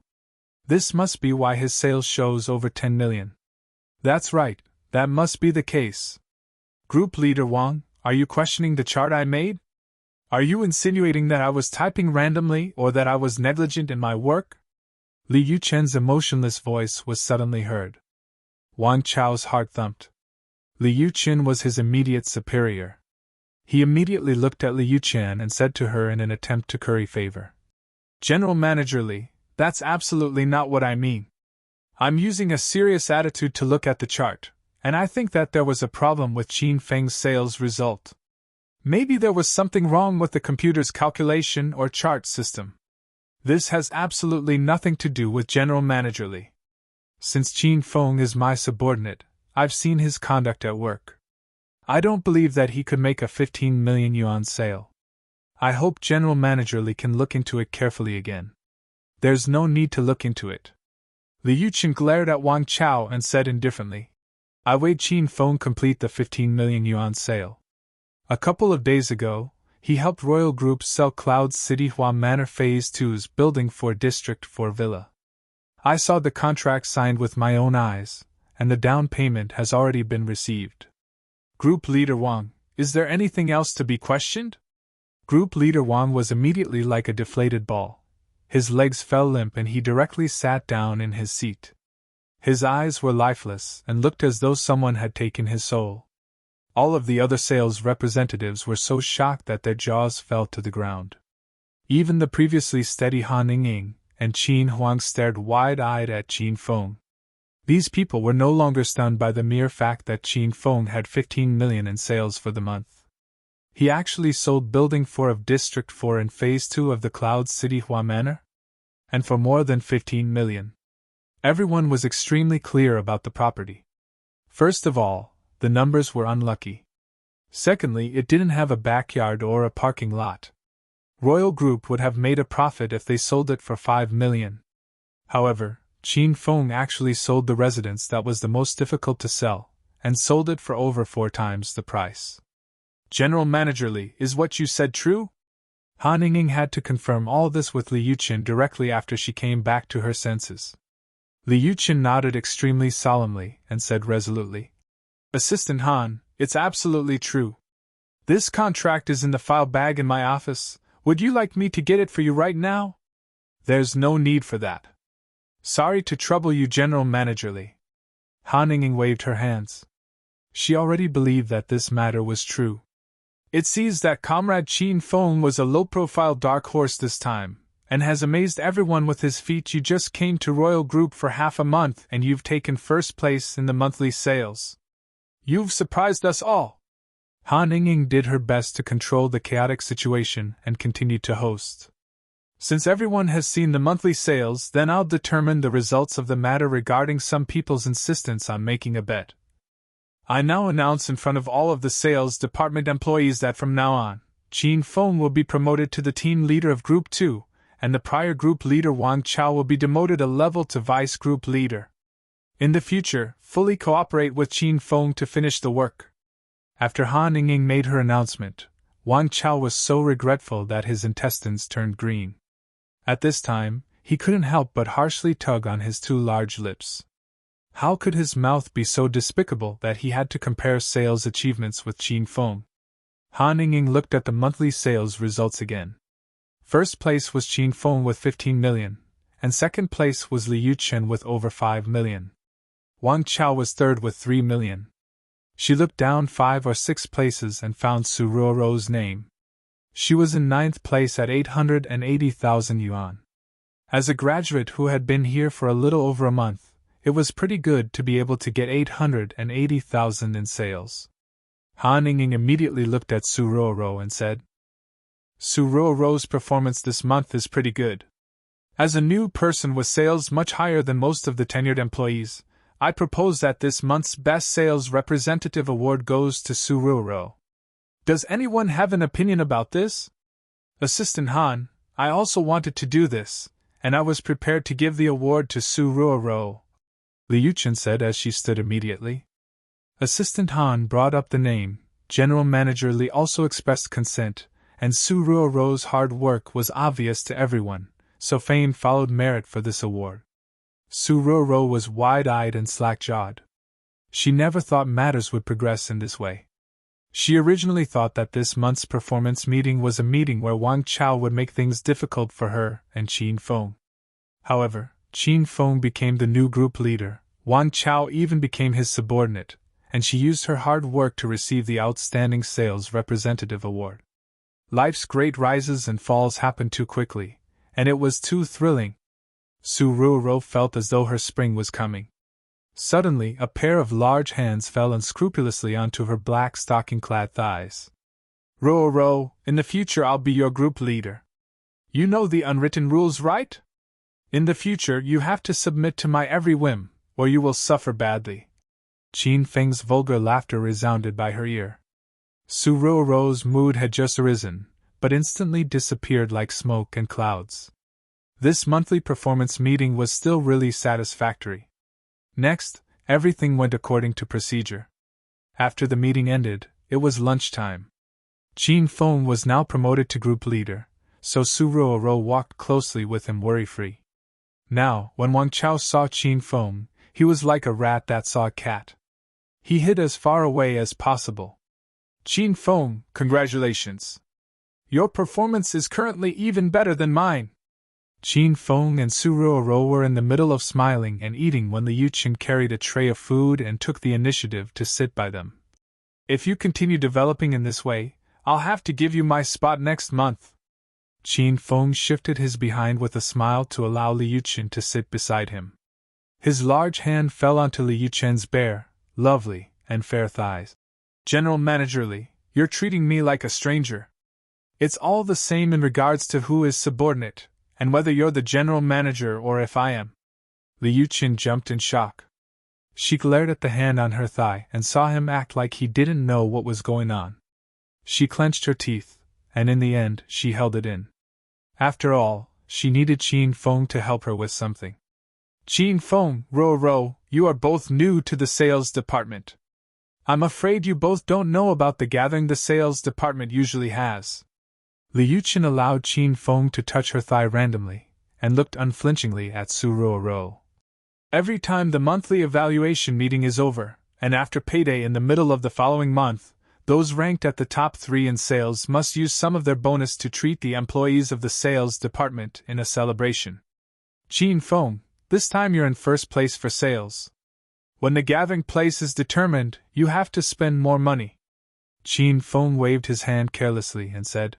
S1: This must be why his sales shows over 10 million. That's right, that must be the case. Group Leader Wang, are you questioning the chart I made? Are you insinuating that I was typing randomly or that I was negligent in my work? Li Yuqian's emotionless voice was suddenly heard. Wang Chao's heart thumped. Li Yuqian was his immediate superior. He immediately looked at Li Yuqian and said to her in an attempt to curry favor. General Manager Li, that's absolutely not what I mean. I'm using a serious attitude to look at the chart, and I think that there was a problem with Qin Feng's sales result. Maybe there was something wrong with the computer's calculation or chart system. This has absolutely nothing to do with General Manager Li. Since Qin Feng is my subordinate, I've seen his conduct at work. I don't believe that he could make a 15 million yuan sale. I hope General Manager Li can look into it carefully again. There's no need to look into it. Li Yuqin glared at Wang Chao and said indifferently, I weighed Qin Feng complete the 15 million yuan sale. A couple of days ago, he helped Royal Group sell Cloud City Hua Manor Phase 2's Building 4 District 4 Villa. I saw the contract signed with my own eyes, and the down payment has already been received. Group Leader Wang, is there anything else to be questioned? Group Leader Wang was immediately like a deflated ball. His legs fell limp and he directly sat down in his seat. His eyes were lifeless and looked as though someone had taken his soul. All of the other sales representatives were so shocked that their jaws fell to the ground. Even the previously steady Han Ying and Qin Huang stared wide-eyed at Qin Feng. These people were no longer stunned by the mere fact that Qin Feng had 15 million in sales for the month. He actually sold Building 4 of District 4 and Phase 2 of the Cloud City Hua Manor? And for more than 15 million. Everyone was extremely clear about the property. First of all, the numbers were unlucky. Secondly, it didn't have a backyard or a parking lot. Royal Group would have made a profit if they sold it for 5 million. However, Qin Feng actually sold the residence that was the most difficult to sell, and sold it for over 4 times the price. General Manager Li, is what you said true? Han Ying had to confirm all this with Li Yuqin directly after she came back to her senses. Li Yuqin nodded extremely solemnly and said resolutely, Assistant Han, it's absolutely true. This contract is in the file bag in my office. Would you like me to get it for you right now? There's no need for that. Sorry to trouble you, General Manager Li. Han Ying waved her hands. She already believed that this matter was true. It seems that Comrade Qin Feng was a low-profile dark horse this time, and has amazed everyone with his feat. You just came to Royal Group for half a month and you've taken first place in the monthly sales. You've surprised us all. Han Ying did her best to control the chaotic situation and continued to host. Since everyone has seen the monthly sales, then I'll determine the results of the matter regarding some people's insistence on making a bet. I now announce in front of all of the sales department employees that from now on, Qin Feng will be promoted to the team leader of Group 2, and the prior group leader Wang Chao will be demoted a level to vice group leader. In the future, fully cooperate with Qin Feng to finish the work. After Han Ying made her announcement, Wang Chao was so regretful that his intestines turned green. At this time, he couldn't help but harshly tug on his 2 large lips. How could his mouth be so despicable that he had to compare sales achievements with Qin Feng? Han Ying looked at the monthly sales results again. First place was Qin Feng with 15 million, and second place was Li Yuqin with over 5 million. Wang Chao was third with 3 million. She looked down 5 or 6 places and found Su Ruo's name. She was in 9th place at 880,000 yuan. As a graduate who had been here for a little over a month, it was pretty good to be able to get 880,000 in sales. Han Ying immediately looked at Su Ruo and said, Su Ruo's performance this month is pretty good. As a new person with sales much higher than most of the tenured employees, I propose that this month's Best Sales Representative Award goes to Su Ruo. Does anyone have an opinion about this? Assistant Han, I also wanted to do this, and I was prepared to give the award to Su Ruo, Li Yuqin said as she stood immediately. Assistant Han brought up the name, General Manager Li also expressed consent, and Su Ruo's hard work was obvious to everyone, so fame followed merit for this award. Su Ruo was wide-eyed and slack-jawed. She never thought matters would progress in this way. She originally thought that this month's performance meeting was a meeting where Wang Chao would make things difficult for her and Qin Feng. However, Qin Feng became the new group leader, Wang Chao even became his subordinate, and she used her hard work to receive the Outstanding Sales Representative Award. Life's great rises and falls happened too quickly, and it was too thrilling. Su Ruo felt as though her spring was coming. Suddenly, a pair of large hands fell unscrupulously onto her black stocking-clad thighs. Ruo, in the future I'll be your group leader. You know the unwritten rules, right? In the future you have to submit to my every whim, or you will suffer badly. Qin Feng's vulgar laughter resounded by her ear. Su Ruo's mood had just arisen, but instantly disappeared like smoke and clouds. This monthly performance meeting was still really satisfactory. Next, everything went according to procedure. After the meeting ended, it was lunchtime. Qin Feng was now promoted to group leader, so Su Ruo walked closely with him worry-free. Now, when Wang Chao saw Qin Feng, he was like a rat that saw a cat. He hid as far away as possible. Qin Feng, congratulations! Your performance is currently even better than mine. Qin Feng and Su Ruo were in the middle of smiling and eating when Li Yuqin carried a tray of food and took the initiative to sit by them. If you continue developing in this way, I'll have to give you my spot next month. Qin Feng shifted his behind with a smile to allow Li Yuqin to sit beside him. His large hand fell onto Li Yuqin's bare, lovely, and fair thighs. General Manager Li, you're treating me like a stranger. It's all the same in regards to who is subordinate, and whether you're the general manager or if I am. Li Yuqin jumped in shock. She glared at the hand on her thigh and saw him act like he didn't know what was going on. She clenched her teeth, and in the end she held it in. After all, she needed Qin Feng to help her with something. Qin Feng, Ro, you are both new to the sales department. I'm afraid you both don't know about the gathering the sales department usually has. Liu Chen allowed Qin Feng to touch her thigh randomly, and looked unflinchingly at Su Ro. Every time the monthly evaluation meeting is over, and after payday in the middle of the following month, those ranked at the top 3 in sales must use some of their bonus to treat the employees of the sales department in a celebration. Qin Feng, this time you're in first place for sales. When the gathering place is determined, you have to spend more money. Qin Feng waved his hand carelessly and said,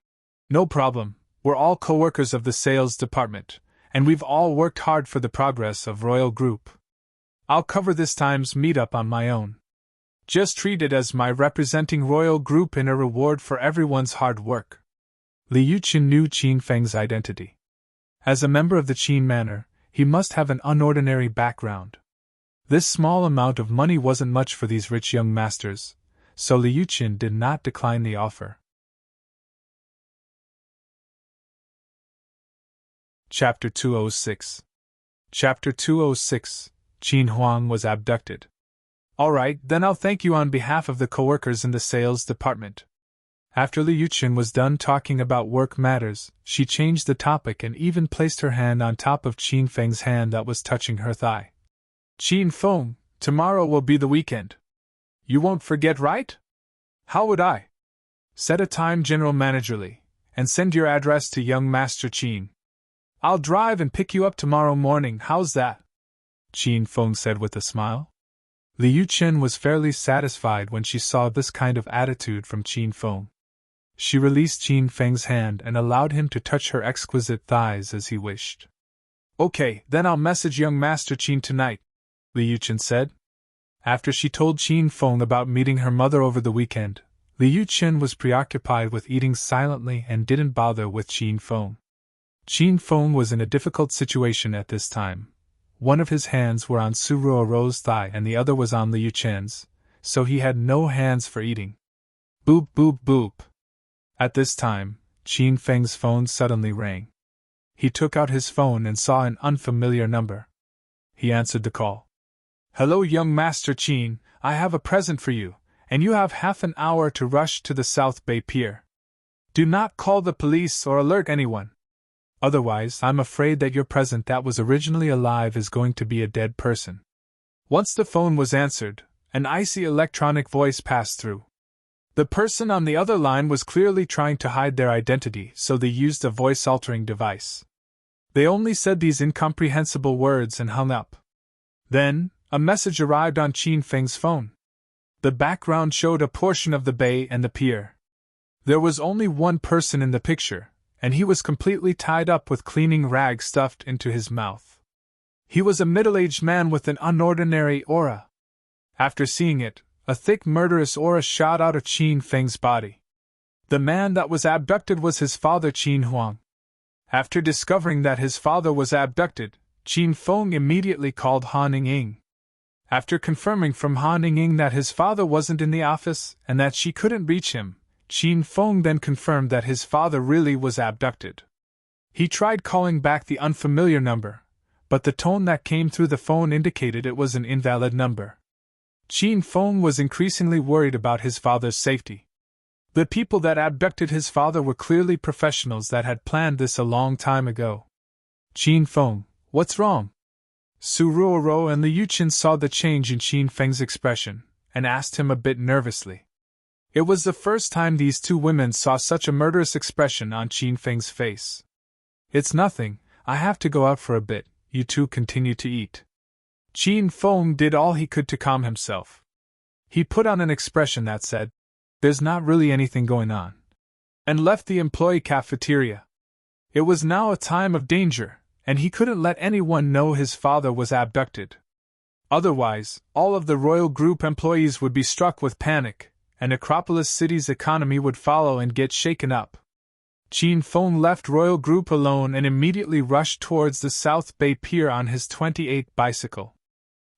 S1: No problem, we're all co-workers of the sales department, and we've all worked hard for the progress of Royal Group. I'll cover this time's meetup on my own. Just treat it as my representing Royal Group in a reward for everyone's hard work. Liu Chen knew Qin Feng's identity. As a member of the Qin Manor, he must have an unordinary background. This small amount of money wasn't much for these rich young masters, so Liu Chen did not decline the offer. Chapter 206. Chapter 206. Qin Huang was abducted. All right, then I'll thank you on behalf of the coworkers in the sales department. After Liu Chen was done talking about work matters, she changed the topic and even placed her hand on top of Qin Feng's hand that was touching her thigh. Qin Feng, tomorrow will be the weekend. You won't forget, right? How would I? Set a time, General Managerly, and send your address to young Master Qin. I'll drive and pick you up tomorrow morning, how's that? Qin Feng said with a smile. Liu Chen was fairly satisfied when she saw this kind of attitude from Qin Feng. She released Qin Feng's hand and allowed him to touch her exquisite thighs as he wished. Okay, then I'll message young Master Qin tonight, Liu Chen said. After she told Qin Feng about meeting her mother over the weekend, Liu Chen was preoccupied with eating silently and didn't bother with Qin Feng. Qin Feng was in a difficult situation at this time. One of his hands were on Su Ruo's thigh and the other was on Liu Chen's, so he had no hands for eating. Boop boop boop. At this time, Qin Feng's phone suddenly rang. He took out his phone and saw an unfamiliar number. He answered the call. Hello, young Master Qin, I have a present for you, and you have half an hour to rush to the South Bay Pier. Do not call the police or alert anyone. Otherwise, I'm afraid that your present that was originally alive is going to be a dead person. Once the phone was answered, an icy electronic voice passed through. The person on the other line was clearly trying to hide their identity, so they used a voice-altering device. They only said these incomprehensible words and hung up. Then, a message arrived on Qin Feng's phone. The background showed a portion of the bay and the pier. There was only one person in the picture, and he was completely tied up with cleaning rags stuffed into his mouth. He was a middle-aged man with an unordinary aura. After seeing it, a thick murderous aura shot out of Qin Feng's body. The man that was abducted was his father Qin Huang. After discovering that his father was abducted, Qin Feng immediately called Han Ying. After confirming from Han Ying that his father wasn't in the office and that she couldn't reach him, Qin Feng then confirmed that his father really was abducted. He tried calling back the unfamiliar number, but the tone that came through the phone indicated it was an invalid number. Qin Feng was increasingly worried about his father's safety. The people that abducted his father were clearly professionals that had planned this a long time ago. Qin Feng, what's wrong? Su Ruo and Liu Chen saw the change in Qin Feng's expression, and asked him a bit nervously. It was the first time these two women saw such a murderous expression on Qin Feng's face. It's nothing, I have to go out for a bit, you two continue to eat. Qin Feng did all he could to calm himself. He put on an expression that said, There's not really anything going on, and left the employee cafeteria. It was now a time of danger, and he couldn't let anyone know his father was abducted. Otherwise, all of the Royal Group employees would be struck with panic, and Acropolis City's economy would follow and get shaken up. Qin Feng left Royal Group alone and immediately rushed towards the South Bay Pier on his 28 bicycle.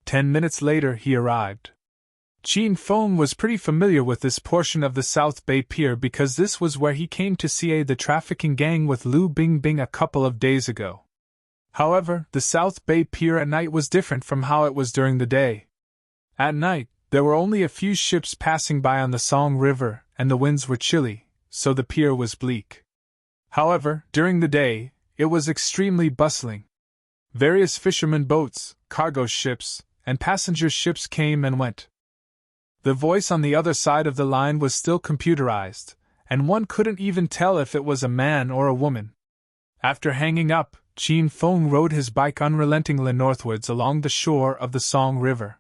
S1: 10 minutes later he arrived. Qin Feng was pretty familiar with this portion of the South Bay Pier because this was where he came to see the trafficking gang with Lu Bingbing a couple of days ago. However, the South Bay Pier at night was different from how it was during the day. At night, there were only a few ships passing by on the Song River, and the winds were chilly, so the pier was bleak. However, during the day, it was extremely bustling. Various fishermen boats, cargo ships, and passenger ships came and went. The voice on the other side of the line was still computerized, and one couldn't even tell if it was a man or a woman. After hanging up, Qin Feng rode his bike unrelentingly northwards along the shore of the Song River.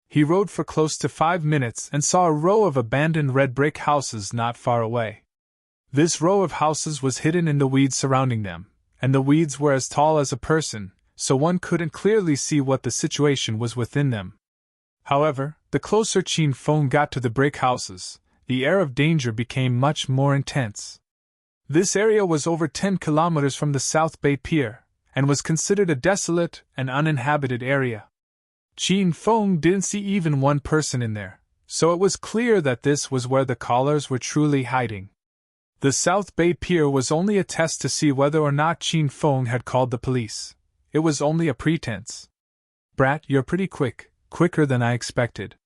S1: He rode for close to 5 minutes and saw a row of abandoned red brick houses not far away. This row of houses was hidden in the weeds surrounding them, and the weeds were as tall as a person, so one couldn't clearly see what the situation was within them. However, the closer Qin Feng got to the brick houses, the air of danger became much more intense. This area was over 10 kilometers from the South Bay Pier, and was considered a desolate and uninhabited area. Qin Feng didn't see even one person in there, so it was clear that this was where the callers were truly hiding. The South Bay Pier was only a test to see whether or not Qin Feng had called the police. It was only a pretense. "Brat, you're pretty quick, quicker than I expected."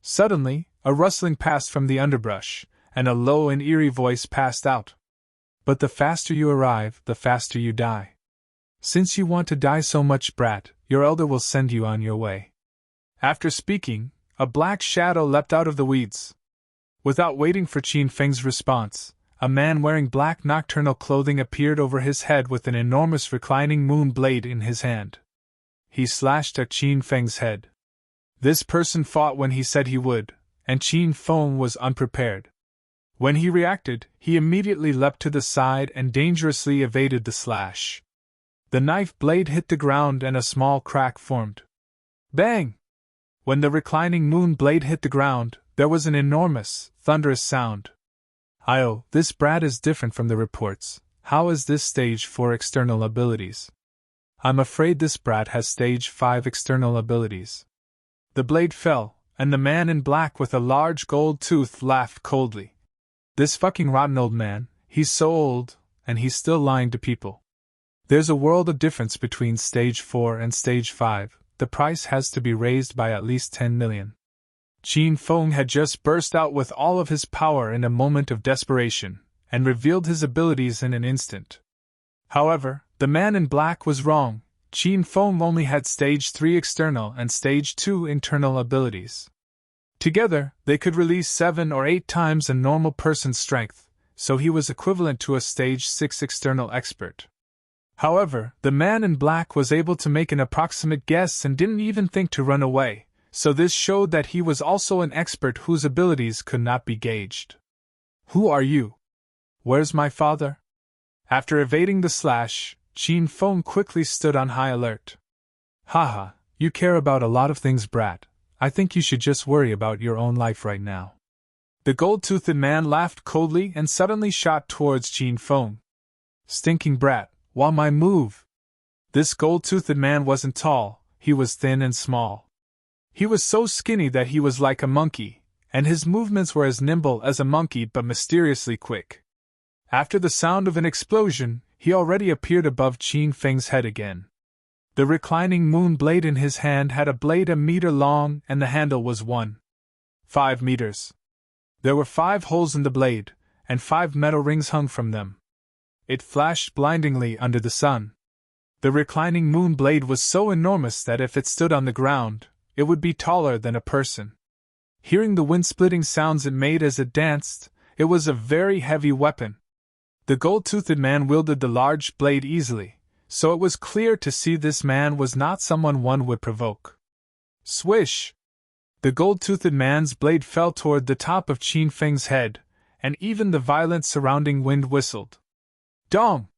S1: Suddenly, a rustling passed from the underbrush, and a low and eerie voice passed out. "But the faster you arrive, the faster you die. Since you want to die so much, brat, your elder will send you on your way." After speaking, a black shadow leapt out of the weeds. Without waiting for Qin Feng's response, a man wearing black nocturnal clothing appeared over his head with an enormous reclining moon blade in his hand. He slashed at Qin Feng's head. This person fought when he said he would, and Qin Feng was unprepared. When he reacted, he immediately leapt to the side and dangerously evaded the slash. The knife blade hit the ground and a small crack formed. Bang! When the reclining moon blade hit the ground, there was an enormous, thunderous sound. "Oh, this brat is different from the reports. How is this stage 4 external abilities?" "I'm afraid this brat has stage 5 external abilities." The blade fell, and the man in black with a large gold tooth laughed coldly. "This fucking rotten old man, he's so old, and he's still lying to people. There's a world of difference between stage 4 and stage 5, the price has to be raised by at least 10 million. Qin Feng had just burst out with all of his power in a moment of desperation, and revealed his abilities in an instant. However, the man in black was wrong. Qin Feng only had stage 3 external and stage 2 internal abilities. Together, they could release 7 or 8 times a normal person's strength, so he was equivalent to a stage 6 external expert. However, the man in black was able to make an approximate guess and didn't even think to run away, so this showed that he was also an expert whose abilities could not be gauged. "Who are you? Where's my father?" After evading the slash, Qin Feng quickly stood on high alert. "Haha, you care about a lot of things, brat. I think you should just worry about your own life right now." The gold-toothed man laughed coldly and suddenly shot towards Qin Feng. "Stinking brat, why my move?" This gold-toothed man wasn't tall, he was thin and small. He was so skinny that he was like a monkey, and his movements were as nimble as a monkey but mysteriously quick. After the sound of an explosion, he already appeared above Qin Feng's head again. The reclining moon blade in his hand had a blade a meter long and the handle was 1.5 meters. There were 5 holes in the blade, and 5 metal rings hung from them. It flashed blindingly under the sun. The reclining moon blade was so enormous that if it stood on the ground, it would be taller than a person. Hearing the wind-splitting sounds it made as it danced, it was a very heavy weapon. The gold-toothed man wielded the large blade easily, so it was clear to see this man was not someone one would provoke. Swish! The gold-toothed man's blade fell toward the top of Qin Feng's head, and even the violent surrounding wind whistled. Dong!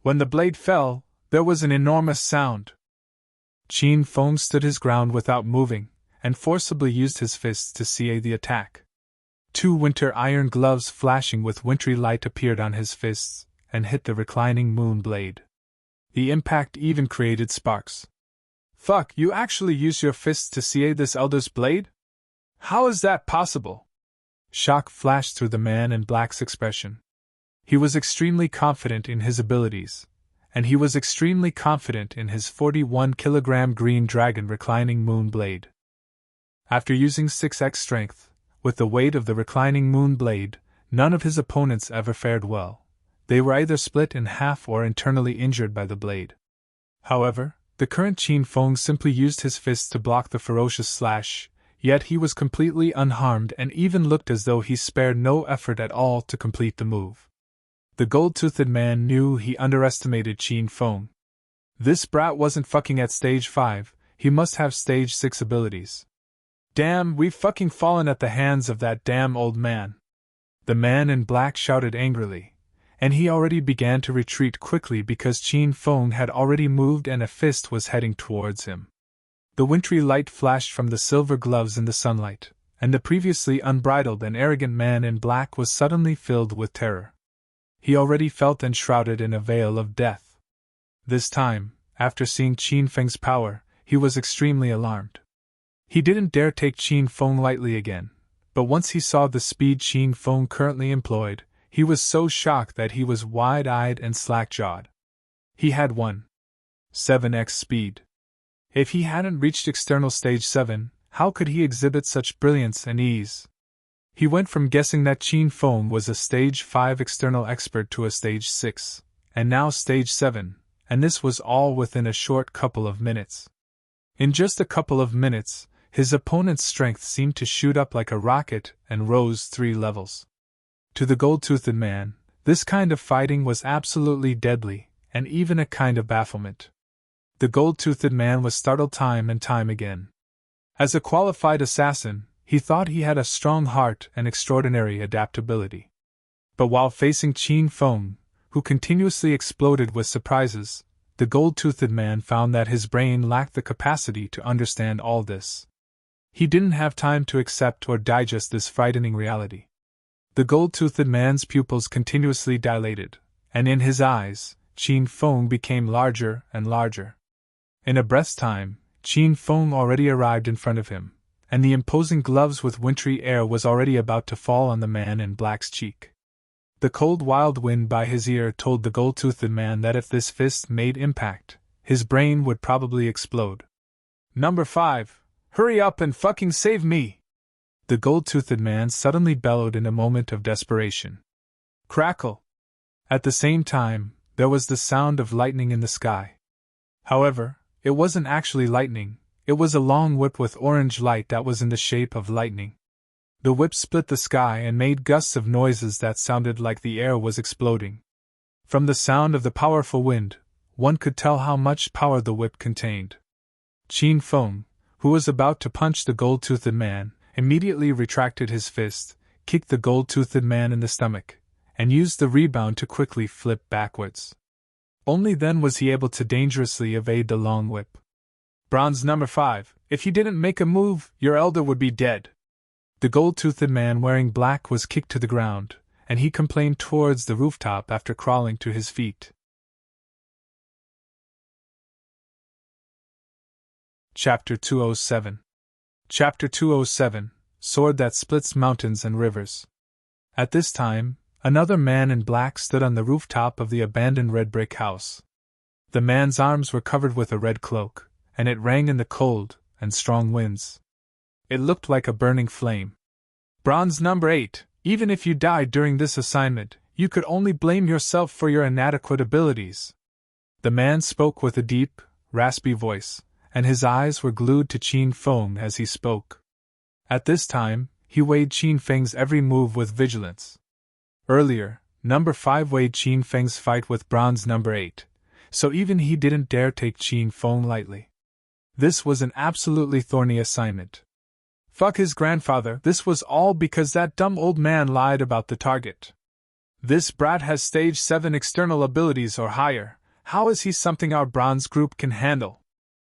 S1: When the blade fell, there was an enormous sound. Qin Feng stood his ground without moving, and forcibly used his fists to see the attack. 2 winter iron gloves flashing with wintry light appeared on his fists, and hit the reclining moon blade. The impact even created sparks. "Fuck, you actually use your fists to see this elder's blade?" How is that possible? Shock flashed through the man in black's expression. He was extremely confident in his abilities, and he was extremely confident in his 41-kilogram green dragon reclining moon blade. After using 6x strength, with the weight of the reclining moon blade, none of his opponents ever fared well. They were either split in half or internally injured by the blade. However, the current Qin Feng simply used his fists to block the ferocious slash, yet he was completely unharmed and even looked as though he spared no effort at all to complete the move. The gold-toothed man knew he underestimated Qin Feng. This brat wasn't fucking at stage 5, he must have stage 6 abilities. Damn, we've fucking fallen at the hands of that damn old man. The man in black shouted angrily, and he already began to retreat quickly because Qin Feng had already moved and a fist was heading towards him. The wintry light flashed from the silver gloves in the sunlight, and the previously unbridled and arrogant man in black was suddenly filled with terror. He already felt enshrouded in a veil of death. This time, after seeing Qin Feng's power, he was extremely alarmed. He didn't dare take Qin Feng lightly again, but once he saw the speed Qin Feng currently employed, he was so shocked that he was wide-eyed and slack-jawed. He had 1.7x speed. If he hadn't reached external stage 7, how could he exhibit such brilliance and ease? He went from guessing that Qin Feng was a stage 5 external expert to a stage 6, and now stage 7, and this was all within a short couple of minutes. In just a couple of minutes, his opponent's strength seemed to shoot up like a rocket and rose 3 levels. To the gold-toothed man, this kind of fighting was absolutely deadly, and even a kind of bafflement. The gold-toothed man was startled time and time again. As a qualified assassin, he thought he had a strong heart and extraordinary adaptability. But while facing Qin Feng, who continuously exploded with surprises, the gold-toothed man found that his brain lacked the capacity to understand all this. He didn't have time to accept or digest this frightening reality. The gold-toothed man's pupils continuously dilated, and in his eyes, Qin Feng became larger and larger. In a breath's time, Qin Feng already arrived in front of him, and the imposing gloves with wintry air was already about to fall on the man in black's cheek. The cold wild wind by his ear told the gold-toothed man that if this fist made impact, his brain would probably explode. "Number 5, hurry up and fucking save me!" The gold-toothed man suddenly bellowed in a moment of desperation. Crackle! At the same time, there was the sound of lightning in the sky. However, it wasn't actually lightning, it was a long whip with orange light that was in the shape of lightning. The whip split the sky and made gusts of noises that sounded like the air was exploding. From the sound of the powerful wind, one could tell how much power the whip contained. Qin Feng, who was about to punch the gold-toothed man, immediately retracted his fist, kicked the gold-toothed man in the stomach, and used the rebound to quickly flip backwards. Only then was he able to dangerously evade the long whip. "Bronze number 5, if you didn't make a move, your elder would be dead." The gold-toothed man wearing black was kicked to the ground, and he complained towards the rooftop after crawling to his feet. Chapter 207. Chapter 207, Sword that Splits Mountains and Rivers. At this time, another man in black stood on the rooftop of the abandoned red brick house. The man's arms were covered with a red cloak, and it rang in the cold and strong winds. It looked like a burning flame. "Bronze number 8, even if you died during this assignment, you could only blame yourself for your inadequate abilities." The man spoke with a deep, raspy voice, and his eyes were glued to Qin Feng as he spoke. At this time, he weighed Qin Feng's every move with vigilance. Earlier, number 5 weighed Qin Feng's fight with bronze number 8, so even he didn't dare take Qin Feng lightly. This was an absolutely thorny assignment. Fuck his grandfather, this was all because that dumb old man lied about the target. This brat has stage 7 external abilities or higher, how is he something our bronze group can handle?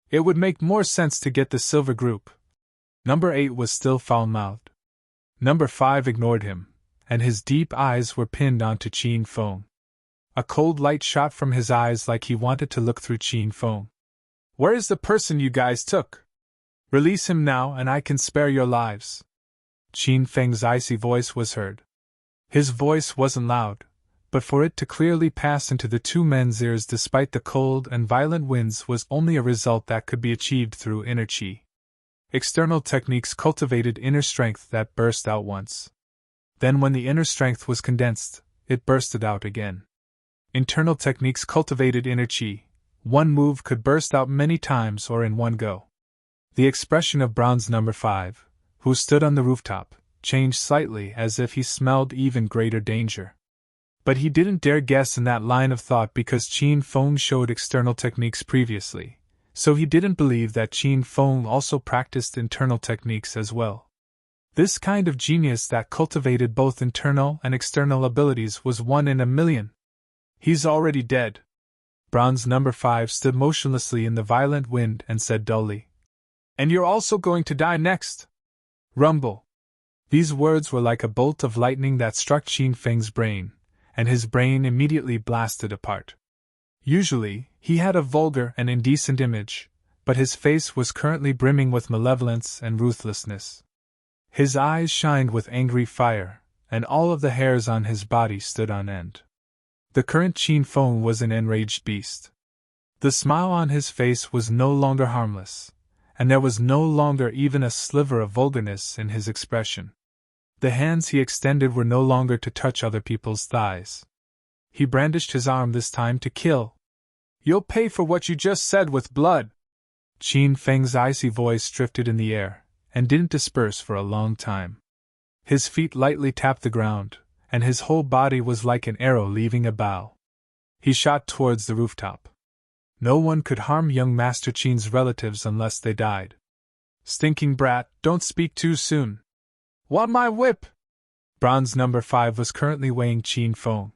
S1: It would make more sense to get the silver group. Number 8 was still foul-mouthed. Number 5 ignored him, and his deep eyes were pinned onto Qin Feng. A cold light shot from his eyes like he wanted to look through Qin Feng. "Where is the person you guys took? Release him now and I can spare your lives." Qin Feng's icy voice was heard. His voice wasn't loud, but for it to clearly pass into the two men's ears despite the cold and violent winds was only a result that could be achieved through inner qi. External techniques cultivated inner strength that burst out once. Then when the inner strength was condensed, it bursted out again. Internal techniques cultivated inner qi. One move could burst out many times or in one go. The expression of bronze number 5, who stood on the rooftop, changed slightly as if he smelled even greater danger. But he didn't dare guess in that line of thought because Qin Feng showed external techniques previously, so he didn't believe that Qin Feng also practiced internal techniques as well. This kind of genius that cultivated both internal and external abilities was one in a million. He's already dead. Bronze number 5 stood motionlessly in the violent wind and said dully, "And you're also going to die next." Rumble. These words were like a bolt of lightning that struck Qin Feng's brain, and his brain immediately blasted apart. Usually, he had a vulgar and indecent image, but his face was currently brimming with malevolence and ruthlessness. His eyes shined with angry fire, and all of the hairs on his body stood on end. The current Qin Feng was an enraged beast. The smile on his face was no longer harmless, and there was no longer even a sliver of vulgarness in his expression. The hands he extended were no longer to touch other people's thighs. He brandished his arm this time to kill. "You'll pay for what you just said with blood." Qin Feng's icy voice drifted in the air, and didn't disperse for a long time. His feet lightly tapped the ground, and his whole body was like an arrow leaving a bow. He shot towards the rooftop. No one could harm young Master Qin's relatives unless they died. "Stinking brat, don't speak too soon." "Want my whip?" Bronze number 5 was currently weighing Qin Feng.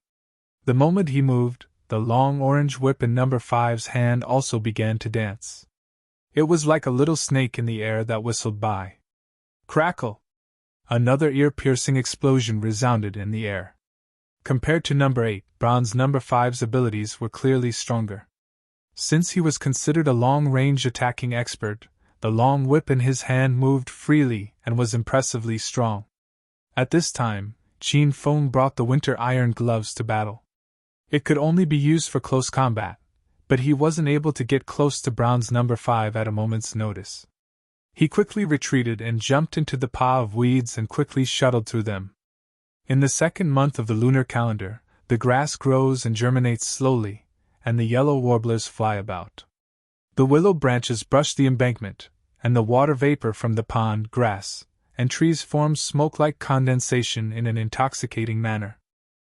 S1: The moment he moved, the long orange whip in number 5's hand also began to dance. It was like a little snake in the air that whistled by. Crackle! Another ear-piercing explosion resounded in the air. Compared to number 8, bronze number 5's abilities were clearly stronger. Since he was considered a long-range attacking expert, the long whip in his hand moved freely and was impressively strong. At this time, Qin Feng brought the winter iron gloves to battle. It could only be used for close combat, but he wasn't able to get close to bronze number 5 at a moment's notice. He quickly retreated and jumped into the pile of weeds and quickly shuttled through them. In the second month of the lunar calendar, the grass grows and germinates slowly, and the yellow warblers fly about. The willow branches brush the embankment, and the water vapor from the pond, grass, and trees forms smoke-like condensation in an intoxicating manner.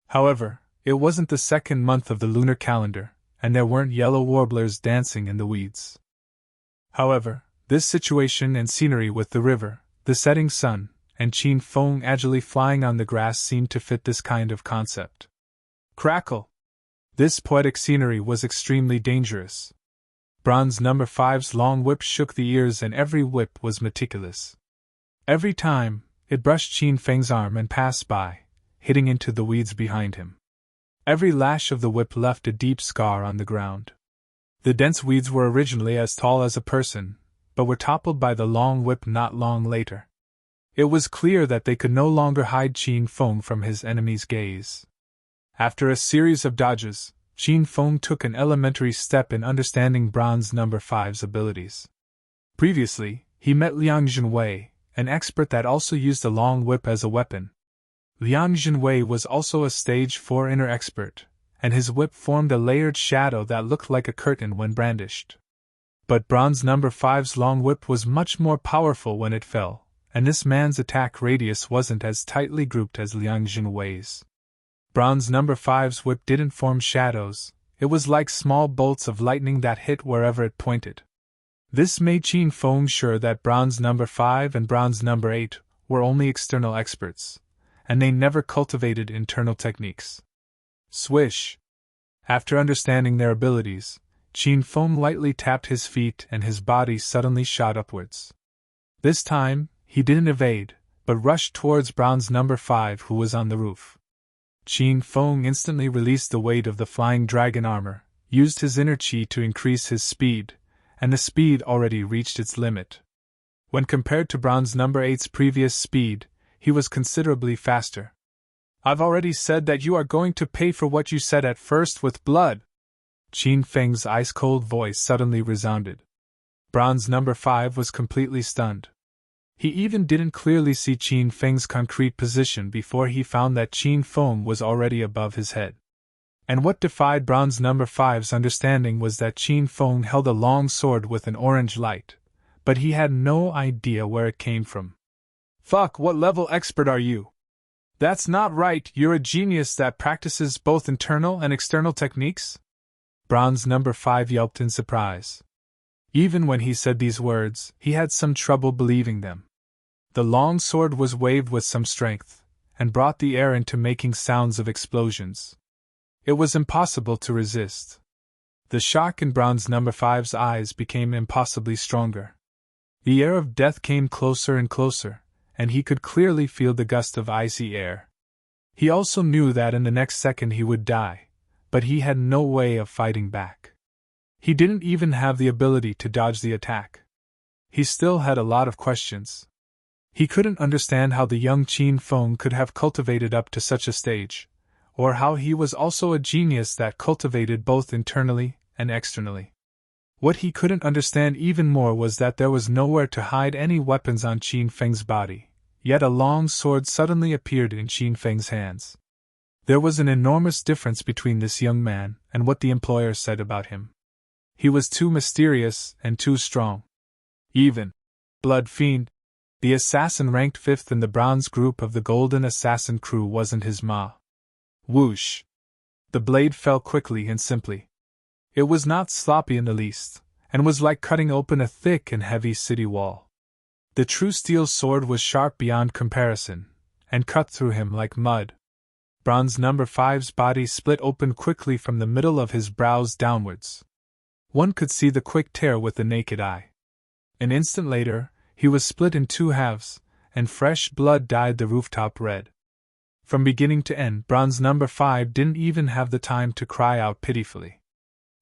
S1: However, it wasn't the second month of the lunar calendar, and there weren't yellow warblers dancing in the weeds. However, this situation and scenery with the river, the setting sun, and Qin Feng agilely flying on the grass seemed to fit this kind of concept. Crackle! This poetic scenery was extremely dangerous. Bronze number 5's long whip shook the ears and every whip was meticulous. Every time, it brushed Qin Feng's arm and passed by, hitting into the weeds behind him. Every lash of the whip left a deep scar on the ground. The dense weeds were originally as tall as a person, but were toppled by the long whip not long later. It was clear that they could no longer hide Qin Feng from his enemy's gaze. After a series of dodges, Qin Feng took an elementary step in understanding bronze number 5's abilities. Previously, he met Liang Jinwei, an expert that also used a long whip as a weapon. Liang Jinwei was also a stage 4 inner expert, and his whip formed a layered shadow that looked like a curtain when brandished. But bronze number 5's long whip was much more powerful when it fell, and this man's attack radius wasn't as tightly grouped as Liang Jinwei's. Bronze number 5's whip didn't form shadows, it was like small bolts of lightning that hit wherever it pointed. This made Qin Feng sure that bronze number 5 and bronze number 8 were only external experts, and they never cultivated internal techniques. Swish! After understanding their abilities, Qin Feng lightly tapped his feet and his body suddenly shot upwards. This time, he didn't evade, but rushed towards bronze number 5 who was on the roof. Qin Feng instantly released the weight of the flying dragon armor, used his inner qi to increase his speed, and the speed already reached its limit. When compared to bronze number 8's previous speed, he was considerably faster. I've already said that you are going to pay for what you said at first with blood. Qin Feng's ice-cold voice suddenly resounded. Bronze number 5 was completely stunned. He even didn't clearly see Qin Feng's concrete position before he found that Qin Feng was already above his head. And what defied bronze number 5's understanding was that Qin Feng held a long sword with an orange light, but he had no idea where it came from. Fuck, what level expert are you? That's not right, you're a genius that practices both internal and external techniques? Bronze number 5 yelped in surprise. Even when he said these words, he had some trouble believing them. The long sword was waved with some strength, and brought the air into making sounds of explosions. It was impossible to resist. The shock in bronze number 5's eyes became impossibly stronger. The air of death came closer and closer, and he could clearly feel the gust of icy air. He also knew that in the next second he would die, but he had no way of fighting back. He didn't even have the ability to dodge the attack. He still had a lot of questions. He couldn't understand how the young Qin Feng could have cultivated up to such a stage, or how he was also a genius that cultivated both internally and externally. What he couldn't understand even more was that there was nowhere to hide any weapons on Qin Feng's body, yet a long sword suddenly appeared in Qin Feng's hands. There was an enormous difference between this young man and what the employer said about him. He was too mysterious and too strong. Even Blood Fiend, the assassin ranked 5th in the bronze group of the Golden Assassin crew, wasn't his ma. Whoosh! The blade fell quickly and simply. It was not sloppy in the least, and was like cutting open a thick and heavy city wall. The true steel sword was sharp beyond comparison, and cut through him like mud. Bronze number 5's body split open quickly from the middle of his brows downwards. One could see the quick tear with the naked eye. An instant later, he was split in 2 halves, and fresh blood dyed the rooftop red. From beginning to end, bronze number 5 didn't even have the time to cry out pitifully.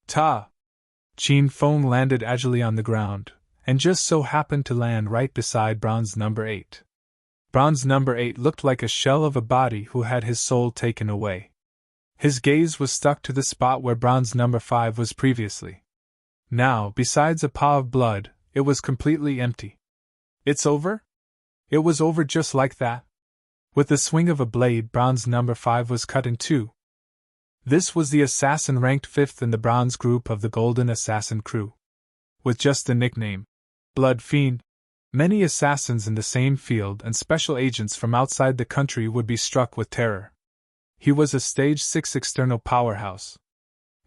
S1: Ta! Qin Feng landed agilely on the ground, and just so happened to land right beside bronze number 8. Bronze number 8 looked like a shell of a body who had his soul taken away. His gaze was stuck to the spot where bronze number 5 was previously. Now, besides a paw of blood, it was completely empty. It's over? It was over just like that. With the swing of a blade, bronze number 5 was cut in 2. This was the assassin ranked 5th in the bronze group of the Golden Assassin crew. With just the nickname Blood Fiend, many assassins in the same field and special agents from outside the country would be struck with terror. He was a stage 6 external powerhouse.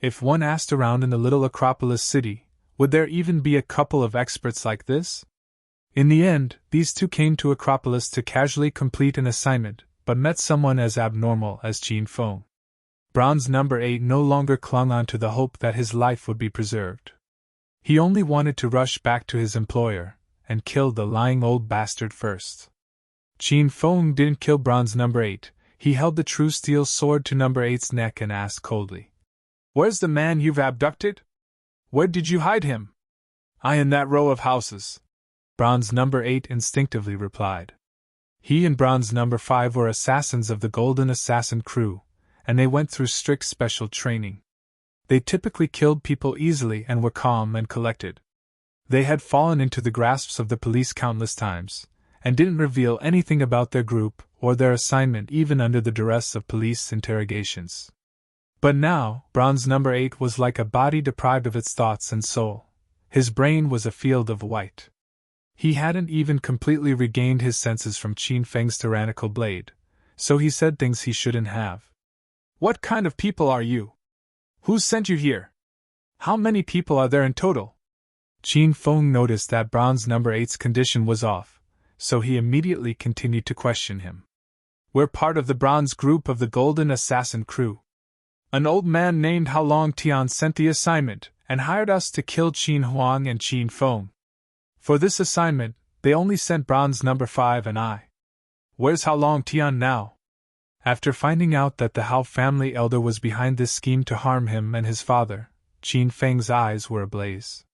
S1: If one asked around in the little Acropolis city, would there even be a couple of experts like this? In the end, these two came to Acropolis to casually complete an assignment, but met someone as abnormal as Qin Feng. Bronze number 8 no longer clung on to the hope that his life would be preserved. He only wanted to rush back to his employer and kill the lying old bastard first. Qin Feng didn't kill bronze number 8. He held the true steel sword to number 8's neck and asked coldly, "Where's the man you've abducted? Where did you hide him?" "I in that row of houses," bronze number 8 instinctively replied. He and bronze number 5 were assassins of the Golden Assassin crew, and they went through strict special training. They typically killed people easily and were calm and collected. They had fallen into the grasps of the police countless times, and didn't reveal anything about their group or their assignment even under the duress of police interrogations. But now, bronze number 8 was like a body deprived of its thoughts and soul. His brain was a field of white. He hadn't even completely regained his senses from Qin Feng's tyrannical blade, so he said things he shouldn't have. "What kind of people are you? Who sent you here? How many people are there in total?" Qin Feng noticed that bronze number 8's condition was off, so he immediately continued to question him. "We're part of the bronze group of the Golden Assassin crew. An old man named How Long Tian sent the assignment and hired us to kill Qin Huang and Qin Feng. For this assignment, they only sent bronze number 5 and I. Where's How Long Tian now?" After finding out that the Hao family elder was behind this scheme to harm him and his father, Qin Feng's eyes were ablaze.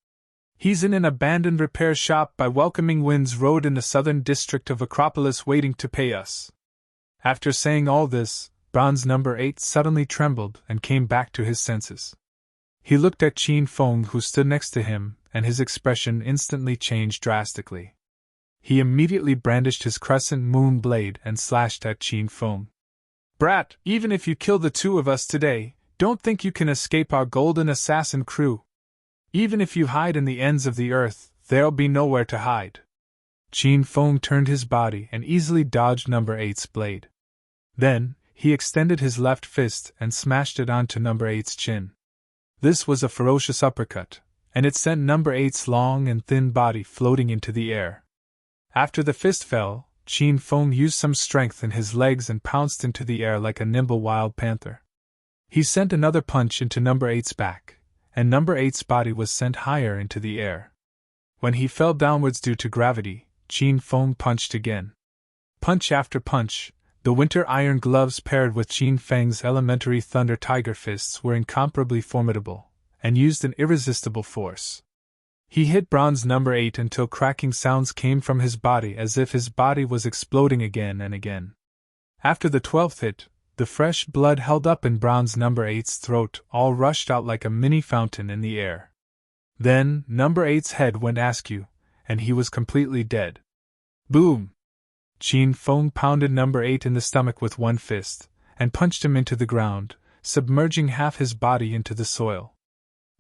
S1: He's in an abandoned repair shop by Welcoming Winds Road in the southern district of Acropolis waiting to pay us. After saying all this, Bronze number 8 suddenly trembled and came back to his senses. He looked at Qin Feng, who stood next to him, and his expression instantly changed drastically. He immediately brandished his crescent moon blade and slashed at Qin Feng. Brat, even if you kill the two of us today, don't think you can escape our golden assassin crew. Even if you hide in the ends of the earth, there'll be nowhere to hide. Qin Feng turned his body and easily dodged number 8's blade. Then, he extended his left fist and smashed it onto number 8's chin. This was a ferocious uppercut, and it sent number 8's long and thin body floating into the air. After the fist fell, Qin Feng used some strength in his legs and pounced into the air like a nimble wild panther. He sent another punch into number 8's back, and number 8's body was sent higher into the air. When he fell downwards due to gravity, Qin Feng punched again. Punch after punch, the winter iron gloves paired with Qin Feng's elementary thunder tiger fists were incomparably formidable, and used an irresistible force. He hit bronze number 8 until cracking sounds came from his body as if his body was exploding again and again. After the 12th hit, the fresh blood held up in bronze number 8's throat all rushed out like a mini fountain in the air. Then, number 8's head went askew, and he was completely dead. Boom! Qin Feng pounded number 8 in the stomach with one fist, and punched him into the ground, submerging half his body into the soil.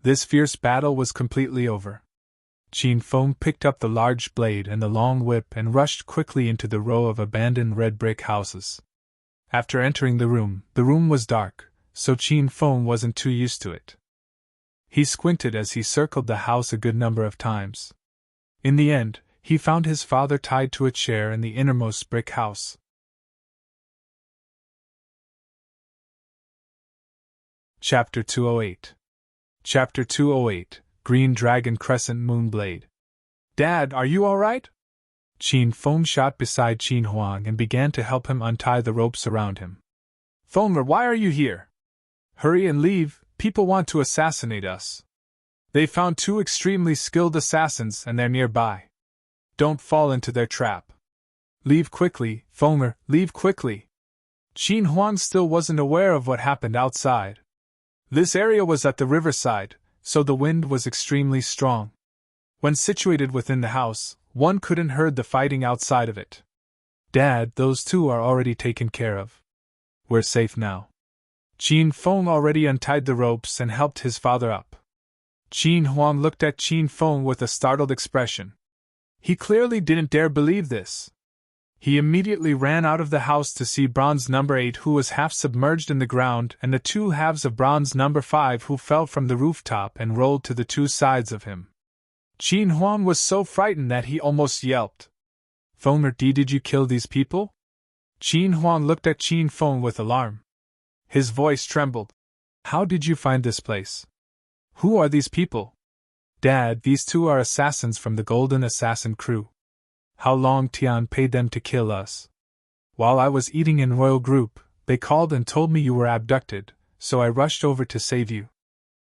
S1: This fierce battle was completely over. Qin Feng picked up the large blade and the long whip and rushed quickly into the row of abandoned red brick houses. After entering the room was dark, so Qin Feng wasn't too used to it. He squinted as he circled the house a good number of times. In the end, he found his father tied to a chair in the innermost brick house. Chapter 208. Chapter 208, Green Dragon Crescent Moonblade. Dad, are you all right? Qin Feng shot beside Qin Huang and began to help him untie the ropes around him. Fenger, why are you here? Hurry and leave, people want to assassinate us. They found 2 extremely skilled assassins and they're nearby. Don't fall into their trap. Leave quickly, Fenger, leave quickly. Qin Huang still wasn't aware of what happened outside. This area was at the riverside, so the wind was extremely strong. When situated within the house, one couldn't heard the fighting outside of it. Dad, those 2 are already taken care of. We're safe now. Qin Feng already untied the ropes and helped his father up. Qin Huang looked at Qin Feng with a startled expression. He clearly didn't dare believe this. He immediately ran out of the house to see bronze number 8, who was half submerged in the ground, and the 2 halves of bronze number 5, who fell from the rooftop and rolled to the 2 sides of him. Qin Huang was so frightened that he almost yelped. Fenger, did you kill these people? Qin Huang looked at Qin Feng with alarm. His voice trembled. How did you find this place? Who are these people? Dad, these 2 are assassins from the Golden Assassin crew. How Long Tian paid them to kill us. While I was eating in royal group, they called and told me you were abducted, so I rushed over to save you.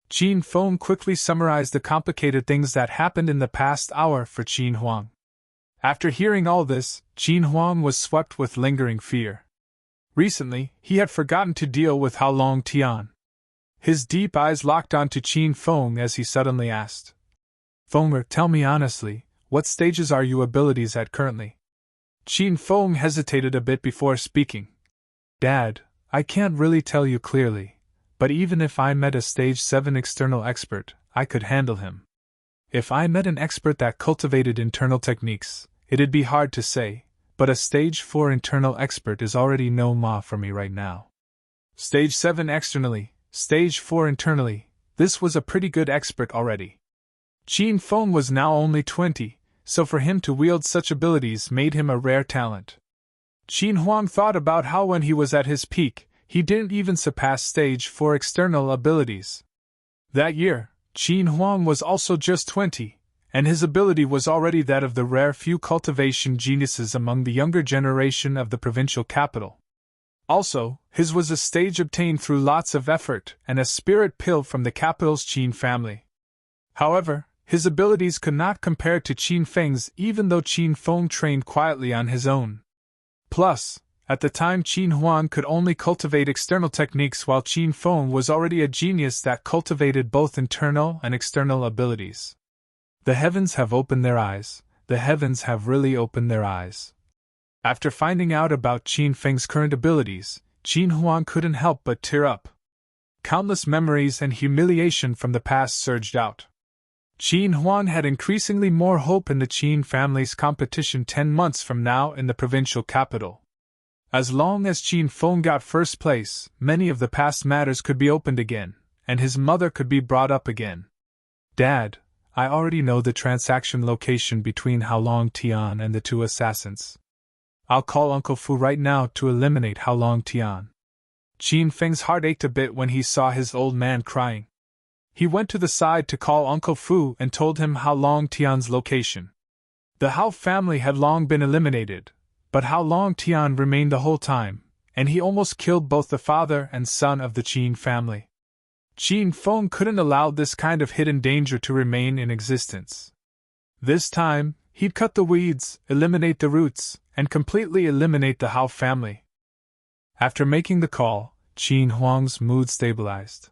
S1: Qin Feng quickly summarized the complicated things that happened in the past hour for Qin Huang. After hearing all this, Qin Huang was swept with lingering fear. Recently, he had forgotten to deal with How Long Tian. His deep eyes locked onto Qin Feng as he suddenly asked. Fenger, tell me honestly, what stages are your abilities at currently? Qin Feng hesitated a bit before speaking. Dad, I can't really tell you clearly, but even if I met a stage 7 external expert, I could handle him. If I met an expert that cultivated internal techniques, it'd be hard to say, but a stage 4 internal expert is already no ma for me right now. Stage 7 externally, stage 4 internally, this was a pretty good expert already. Qin Feng was now only 20, so for him to wield such abilities made him a rare talent. Qin Huang thought about how when he was at his peak, he didn't even surpass stage 4 external abilities. That year, Qin Huang was also just 20, and his ability was already that of the rare few cultivation geniuses among the younger generation of the provincial capital. Also, his was a stage obtained through lots of effort and a spirit pill from the capital's Qin family. However, His abilities could not compare to Qin Feng's even though Qin Feng trained quietly on his own. Plus, at the time Qin Huang could only cultivate external techniques while Qin Feng was already a genius that cultivated both internal and external abilities. The heavens have opened their eyes, the heavens have really opened their eyes. After finding out about Qin Feng's current abilities, Qin Huang couldn't help but tear up. Countless memories and humiliation from the past surged out. Qin Huang had increasingly more hope in the Qin family's competition 10 months from now in the provincial capital. As long as Qin Feng got first place, many of the past matters could be opened again, and his mother could be brought up again. Dad, I already know the transaction location between Hao Long Tian and the two assassins. I'll call Uncle Fu right now to eliminate Hao Long Tian. Qin Feng's heart ached a bit when he saw his old man crying. He went to the side to call Uncle Fu and told him Hao Long Tian's location. The Hao family had long been eliminated, but Hao Long Tian remained the whole time, and he almost killed both the father and son of the Qin family. Qin Feng couldn't allow this kind of hidden danger to remain in existence. This time, he'd cut the weeds, eliminate the roots, and completely eliminate the Hao family. After making the call, Qin Huang's mood stabilized.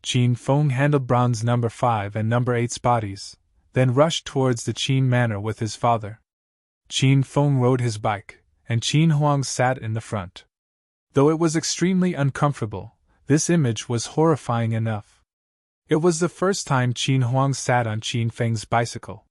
S1: Qin Feng handled Brown's number 5 and number 8's bodies, then rushed towards the Qin manor with his father. Qin Feng rode his bike, and Qin Huang sat in the front. Though it was extremely uncomfortable, this image was horrifying enough. It was the first time Qin Huang sat on Qin Feng's bicycle.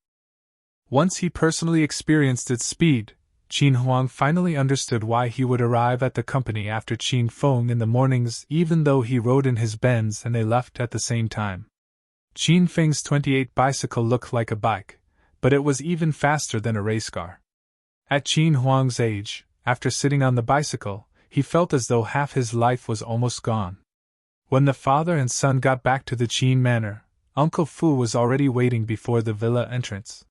S1: Once he personally experienced its speed, Qin Huang finally understood why he would arrive at the company after Qin Feng in the mornings even though he rode in his Benz and they left at the same time. Qin Feng's 28 bicycle looked like a bike, but it was even faster than a race car. At Qin Huang's age, after sitting on the bicycle, he felt as though half his life was almost gone. When the father and son got back to the Qin manor, Uncle Fu was already waiting before the villa entrance.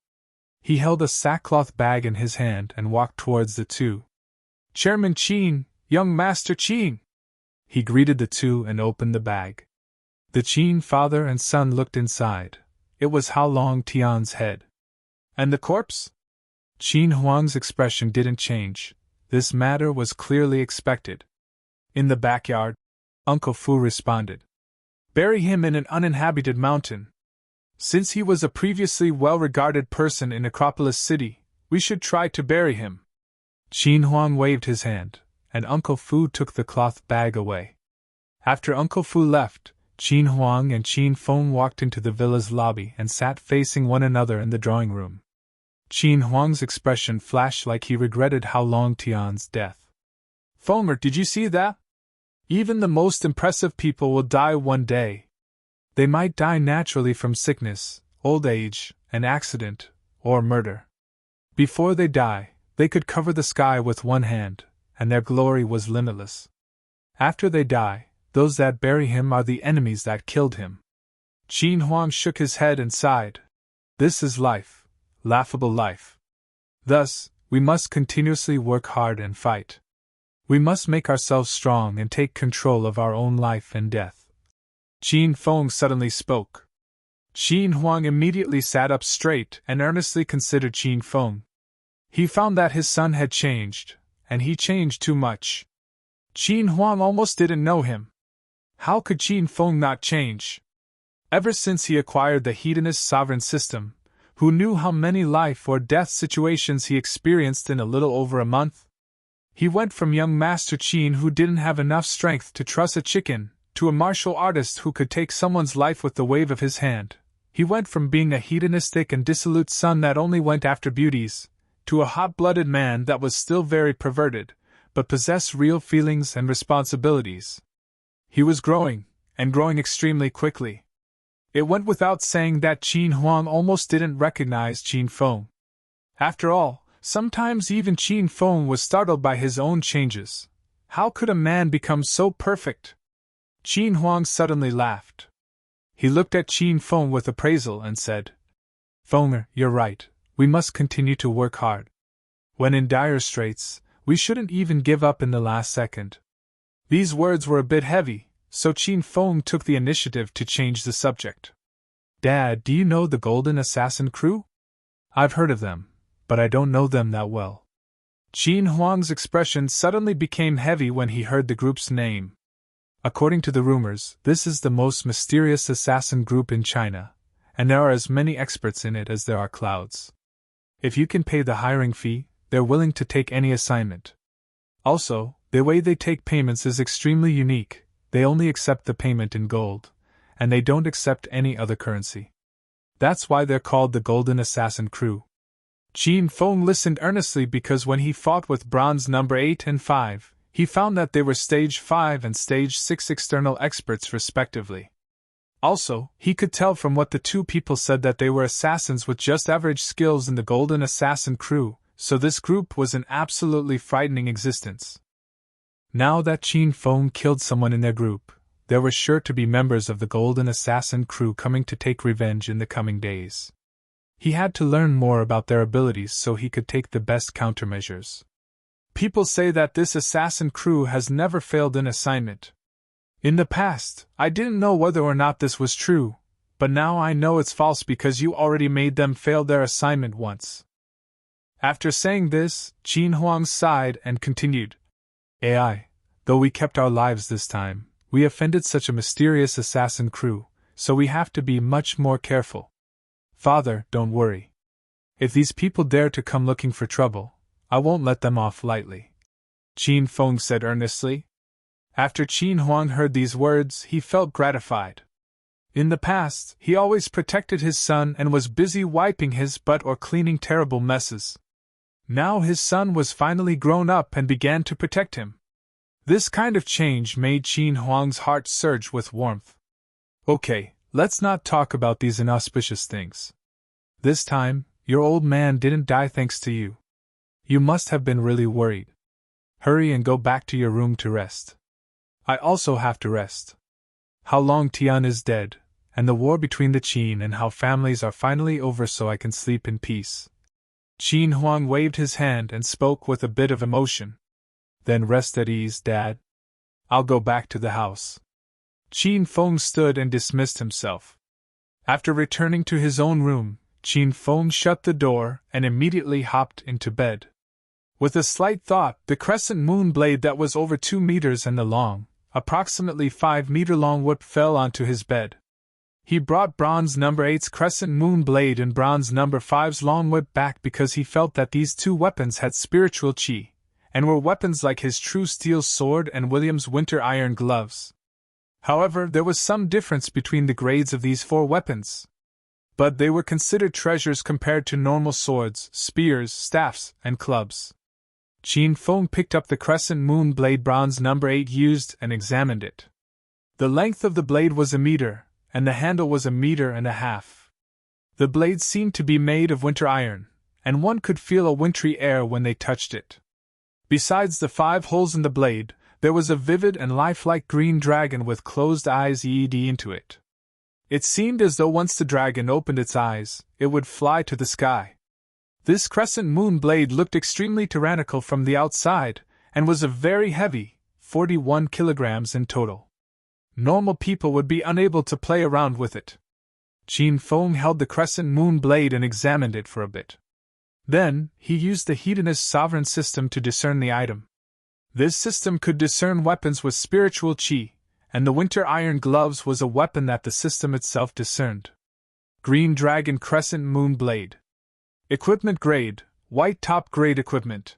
S1: He held a sackcloth bag in his hand and walked towards the two. Chairman Qin, young Master Qin! He greeted the two and opened the bag. The Qin father and son looked inside. It was Hao Long Tian's head. And the corpse? Qin Huang's expression didn't change. This matter was clearly expected. In the backyard, Uncle Fu responded. Bury him in an uninhabited mountain. Since he was a previously well-regarded person in Acropolis City, we should try to bury him. Qin Huang waved his hand, and Uncle Fu took the cloth bag away. After Uncle Fu left, Qin Huang and Qin Feng walked into the villa's lobby and sat facing one another in the drawing room. Qin Huang's expression flashed like he regretted Hao Long Tian's death. Fenger, did you see that? Even the most impressive people will die one day. They might die naturally from sickness, old age, an accident, or murder. Before they die, they could cover the sky with one hand, and their glory was limitless. After they die, those that bury him are the enemies that killed him. Qin Huang shook his head and sighed. This is life, laughable life. Thus, we must continuously work hard and fight. We must make ourselves strong and take control of our own life and death. Qin Feng suddenly spoke. Qin Huang immediately sat up straight and earnestly considered Qin Feng. He found that his son had changed, and he changed too much. Qin Huang almost didn't know him. How could Qin Feng not change? Ever since he acquired the hedonist sovereign system, who knew how many life or death situations he experienced in a little over a month? He went from young Master Qin who didn't have enough strength to truss a chicken, to a martial artist who could take someone's life with the wave of his hand. He went from being a hedonistic and dissolute son that only went after beauties, to a hot-blooded man that was still very perverted, but possessed real feelings and responsibilities. He was growing, and growing extremely quickly. It went without saying that Qin Huang almost didn't recognize Qin Feng. After all, sometimes even Qin Feng was startled by his own changes. How could a man become so perfect? Qin Huang suddenly laughed. He looked at Qin Feng with appraisal and said, Fenger, you're right, we must continue to work hard. When in dire straits, we shouldn't even give up in the last second. These words were a bit heavy, so Qin Feng took the initiative to change the subject. Dad, do you know the Golden Assassin crew? I've heard of them, but I don't know them that well. Qin Huang's expression suddenly became heavy when he heard the group's name. According to the rumors, this is the most mysterious assassin group in China, and there are as many experts in it as there are clouds. If you can pay the hiring fee, they're willing to take any assignment. Also, the way they take payments is extremely unique. They only accept the payment in gold, and they don't accept any other currency. That's why they're called the Golden Assassin Crew. Qin Feng listened earnestly because when he fought with bronze number 8 and 5, he found that they were stage 5 and stage 6 external experts respectively. Also, he could tell from what the two people said that they were assassins with just average skills in the Golden Assassin Crew, so this group was an absolutely frightening existence. Now that Qin Feng killed someone in their group, there were sure to be members of the Golden Assassin Crew coming to take revenge in the coming days. He had to learn more about their abilities so he could take the best countermeasures. People say that this assassin crew has never failed an assignment. In the past, I didn't know whether or not this was true, but now I know it's false because you already made them fail their assignment once. After saying this, Qin Huang sighed and continued, AI, though we kept our lives this time, we offended such a mysterious assassin crew, so we have to be much more careful. Father, don't worry. If these people dare to come looking for trouble, I won't let them off lightly. Qin Feng said earnestly. After Qin Huang heard these words, he felt gratified. In the past, he always protected his son and was busy wiping his butt or cleaning terrible messes. Now his son was finally grown up and began to protect him. This kind of change made Qin Huang's heart surge with warmth. Okay, let's not talk about these inauspicious things. This time, your old man didn't die thanks to you. You must have been really worried. Hurry and go back to your room to rest. I also have to rest. How Long Tian is dead, and the war between the Qin and Hao families are finally over so I can sleep in peace. Qin Huang waved his hand and spoke with a bit of emotion. Then rest at ease, Dad. I'll go back to the house. Qin Feng stood and dismissed himself. After returning to his own room, Qin Feng shut the door and immediately hopped into bed. With a slight thought, the crescent moon blade that was over 2 meters and the long, approximately 5-meter long whip fell onto his bed. He brought bronze number 8's crescent moon blade and bronze number 5's long whip back because he felt that these two weapons had spiritual chi, and were weapons like his true steel sword and William's winter iron gloves. However, there was some difference between the grades of these 4 weapons. But they were considered treasures compared to normal swords, spears, staffs, and clubs. Qin Feng picked up the crescent moon blade bronze number 8 used and examined it. The length of the blade was 1 meter, and the handle was 1.5 meters. The blade seemed to be made of winter iron, and one could feel a wintry air when they touched it. Besides the 5 holes in the blade, there was a vivid and lifelike green dragon with closed eyes EED into it. It seemed as though once the dragon opened its eyes, it would fly to the sky. This crescent moon blade looked extremely tyrannical from the outside, and was a very heavy, 41 kilograms in total. Normal people would be unable to play around with it. Qin Feng held the crescent moon blade and examined it for a bit. Then, he used the hedonist sovereign system to discern the item. This system could discern weapons with spiritual chi, and the winter iron gloves was a weapon that the system itself discerned. Green Dragon Crescent Moon Blade. Equipment grade, white top grade equipment.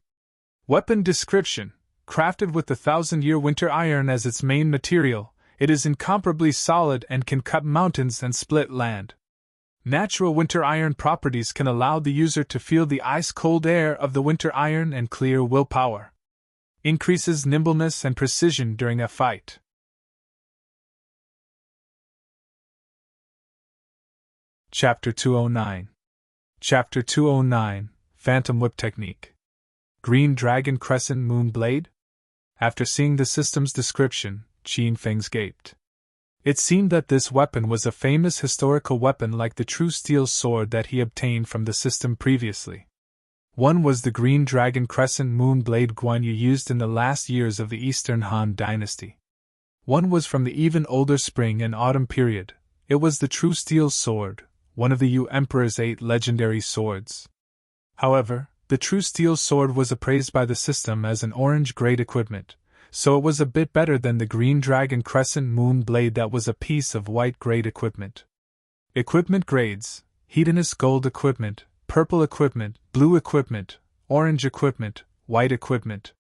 S1: Weapon description, crafted with the 1,000-year winter iron as its main material, it is incomparably solid and can cut mountains and split land. Natural winter iron properties can allow the user to feel the ice-cold air of the winter iron and clear willpower. Increases nimbleness and precision during a fight. Chapter 209. Chapter 209, Phantom Whip Technique. Green Dragon Crescent Moon Blade? After seeing the system's description, Qin Feng gaped. It seemed that this weapon was a famous historical weapon like the true steel sword that he obtained from the system previously. One was the Green Dragon Crescent Moon Blade Guanyu used in the last years of the Eastern Han Dynasty. One was from the even older spring and autumn period, it was the true steel sword, one of the Yu Emperor's 8 legendary swords. However, the true steel sword was appraised by the system as an orange-grade equipment, so it was a bit better than the green dragon crescent moon blade that was a piece of white-grade equipment. Equipment grades: hedonist gold equipment, purple equipment, blue equipment, orange equipment, white equipment.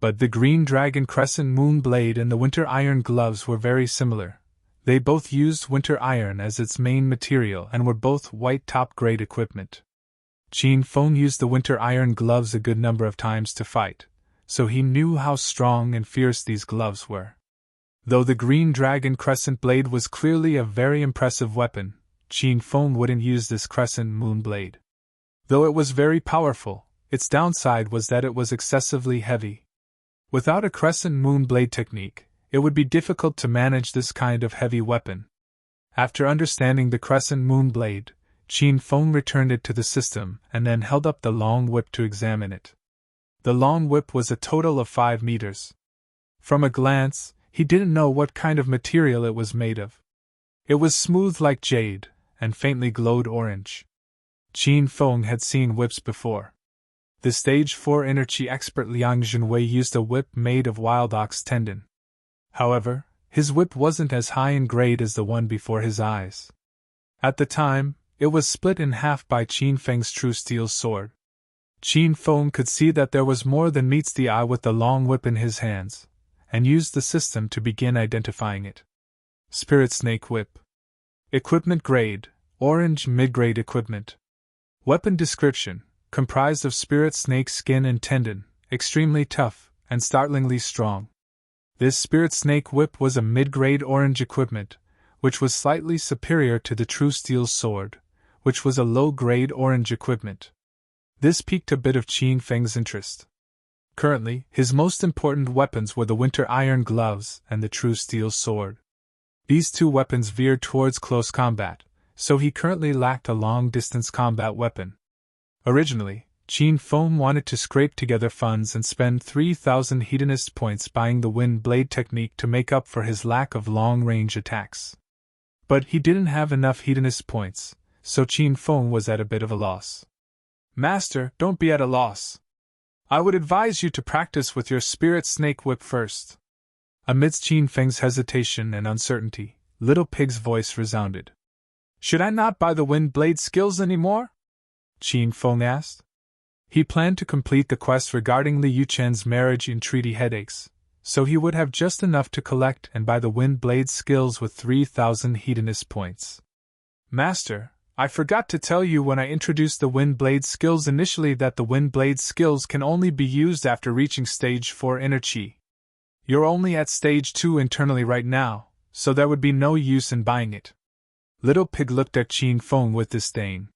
S1: But the green dragon crescent moon blade and the winter iron gloves were very similar. They both used winter iron as its main material and were both white top-grade equipment. Qin Feng used the winter iron gloves a good number of times to fight, so he knew how strong and fierce these gloves were. Though the green dragon crescent blade was clearly a very impressive weapon, Qin Feng wouldn't use this crescent moon blade. Though it was very powerful, its downside was that it was excessively heavy. Without a crescent moon blade technique, it would be difficult to manage this kind of heavy weapon. After understanding the crescent moon blade, Qin Feng returned it to the system and then held up the long whip to examine it. The long whip was a total of 5 meters. From a glance, he didn't know what kind of material it was made of. It was smooth like jade, and faintly glowed orange. Qin Feng had seen whips before. The Stage 4 energy expert Liang Junwei used a whip made of wild ox tendon. However, his whip wasn't as high in grade as the one before his eyes. At the time, it was split in half by Qin Feng's true steel sword. Qin Feng could see that there was more than meets the eye with the long whip in his hands, and used the system to begin identifying it. Spirit Snake Whip. Equipment grade: orange mid-grade equipment. Weapon description: comprised of spirit snake skin and tendon, extremely tough, and startlingly strong. This spirit snake whip was a mid-grade orange equipment, which was slightly superior to the true steel sword, which was a low-grade orange equipment. This piqued a bit of Qin Feng's interest. Currently, his most important weapons were the winter iron gloves and the true steel sword. These two weapons veered towards close combat, so he currently lacked a long-distance combat weapon. Originally, Qin Feng wanted to scrape together funds and spend 3,000 hedonist points buying the wind blade technique to make up for his lack of long-range attacks. But he didn't have enough hedonist points, so Qin Feng was at a bit of a loss. Master, don't be at a loss. I would advise you to practice with your spirit snake whip first. Amidst Qin Feng's hesitation and uncertainty, Little Pig's voice resounded. Should I not buy the wind blade skills anymore? Qin Feng asked. He planned to complete the quest regarding Li Yuchen's marriage and treaty headaches, so he would have just enough to collect and buy the wind blade skills with 3,000 hedonist points. Master, I forgot to tell you when I introduced the wind blade skills initially that the wind blade skills can only be used after reaching stage 4 inner chi. You're only at stage 2 internally right now, so there would be no use in buying it. Little Pig looked at Qin Feng with disdain.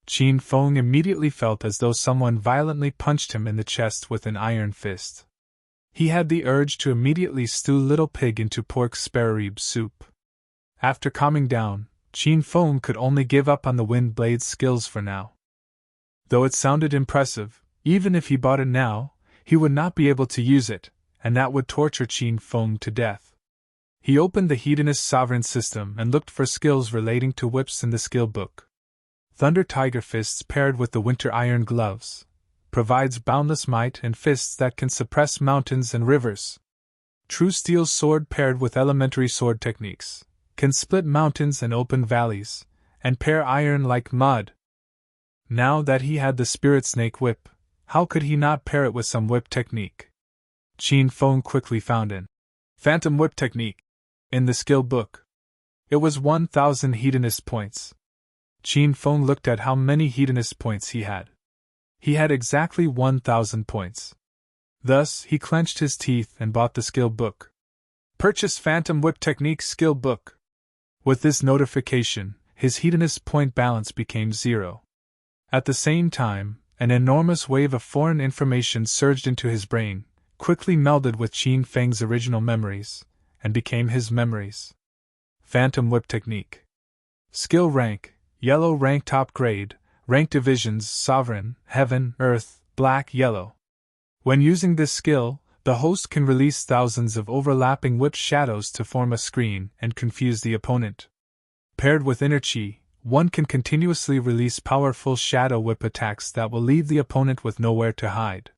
S1: Qin Feng immediately felt as though someone violently punched him in the chest with an iron fist. He had the urge to immediately stew Little Pig into pork sparerib soup. After calming down, Qin Feng could only give up on the wind blade skills for now. Though it sounded impressive, even if he bought it now, he would not be able to use it, and that would torture Qin Feng to death. He opened the Hedonist Sovereign system and looked for skills relating to whips in the skill book. Thunder Tiger Fists paired with the Winter Iron Gloves provides boundless might and fists that can suppress mountains and rivers. True Steel Sword paired with Elementary Sword techniques can split mountains and open valleys, and pair iron like mud. Now that he had the Spirit Snake Whip, how could he not pair it with some whip technique? Qin Feng quickly found an Phantom Whip technique in the skill book. It was 1,000 hedonist points. Qin Feng looked at how many hedonist points he had. He had exactly 1,000 points. Thus, he clenched his teeth and bought the skill book. Purchase Phantom Whip Technique skill book. With this notification, his hedonist point balance became 0. At the same time, an enormous wave of foreign information surged into his brain, quickly melded with Qin Feng's original memories, and became his memories. Phantom Whip Technique. Skill rank: Yellow rank top grade, rank divisions: Sovereign, Heaven, Earth, Black, Yellow. When using this skill, the host can release thousands of overlapping whip shadows to form a screen and confuse the opponent. Paired with inner chi, one can continuously release powerful shadow whip attacks that will leave the opponent with nowhere to hide.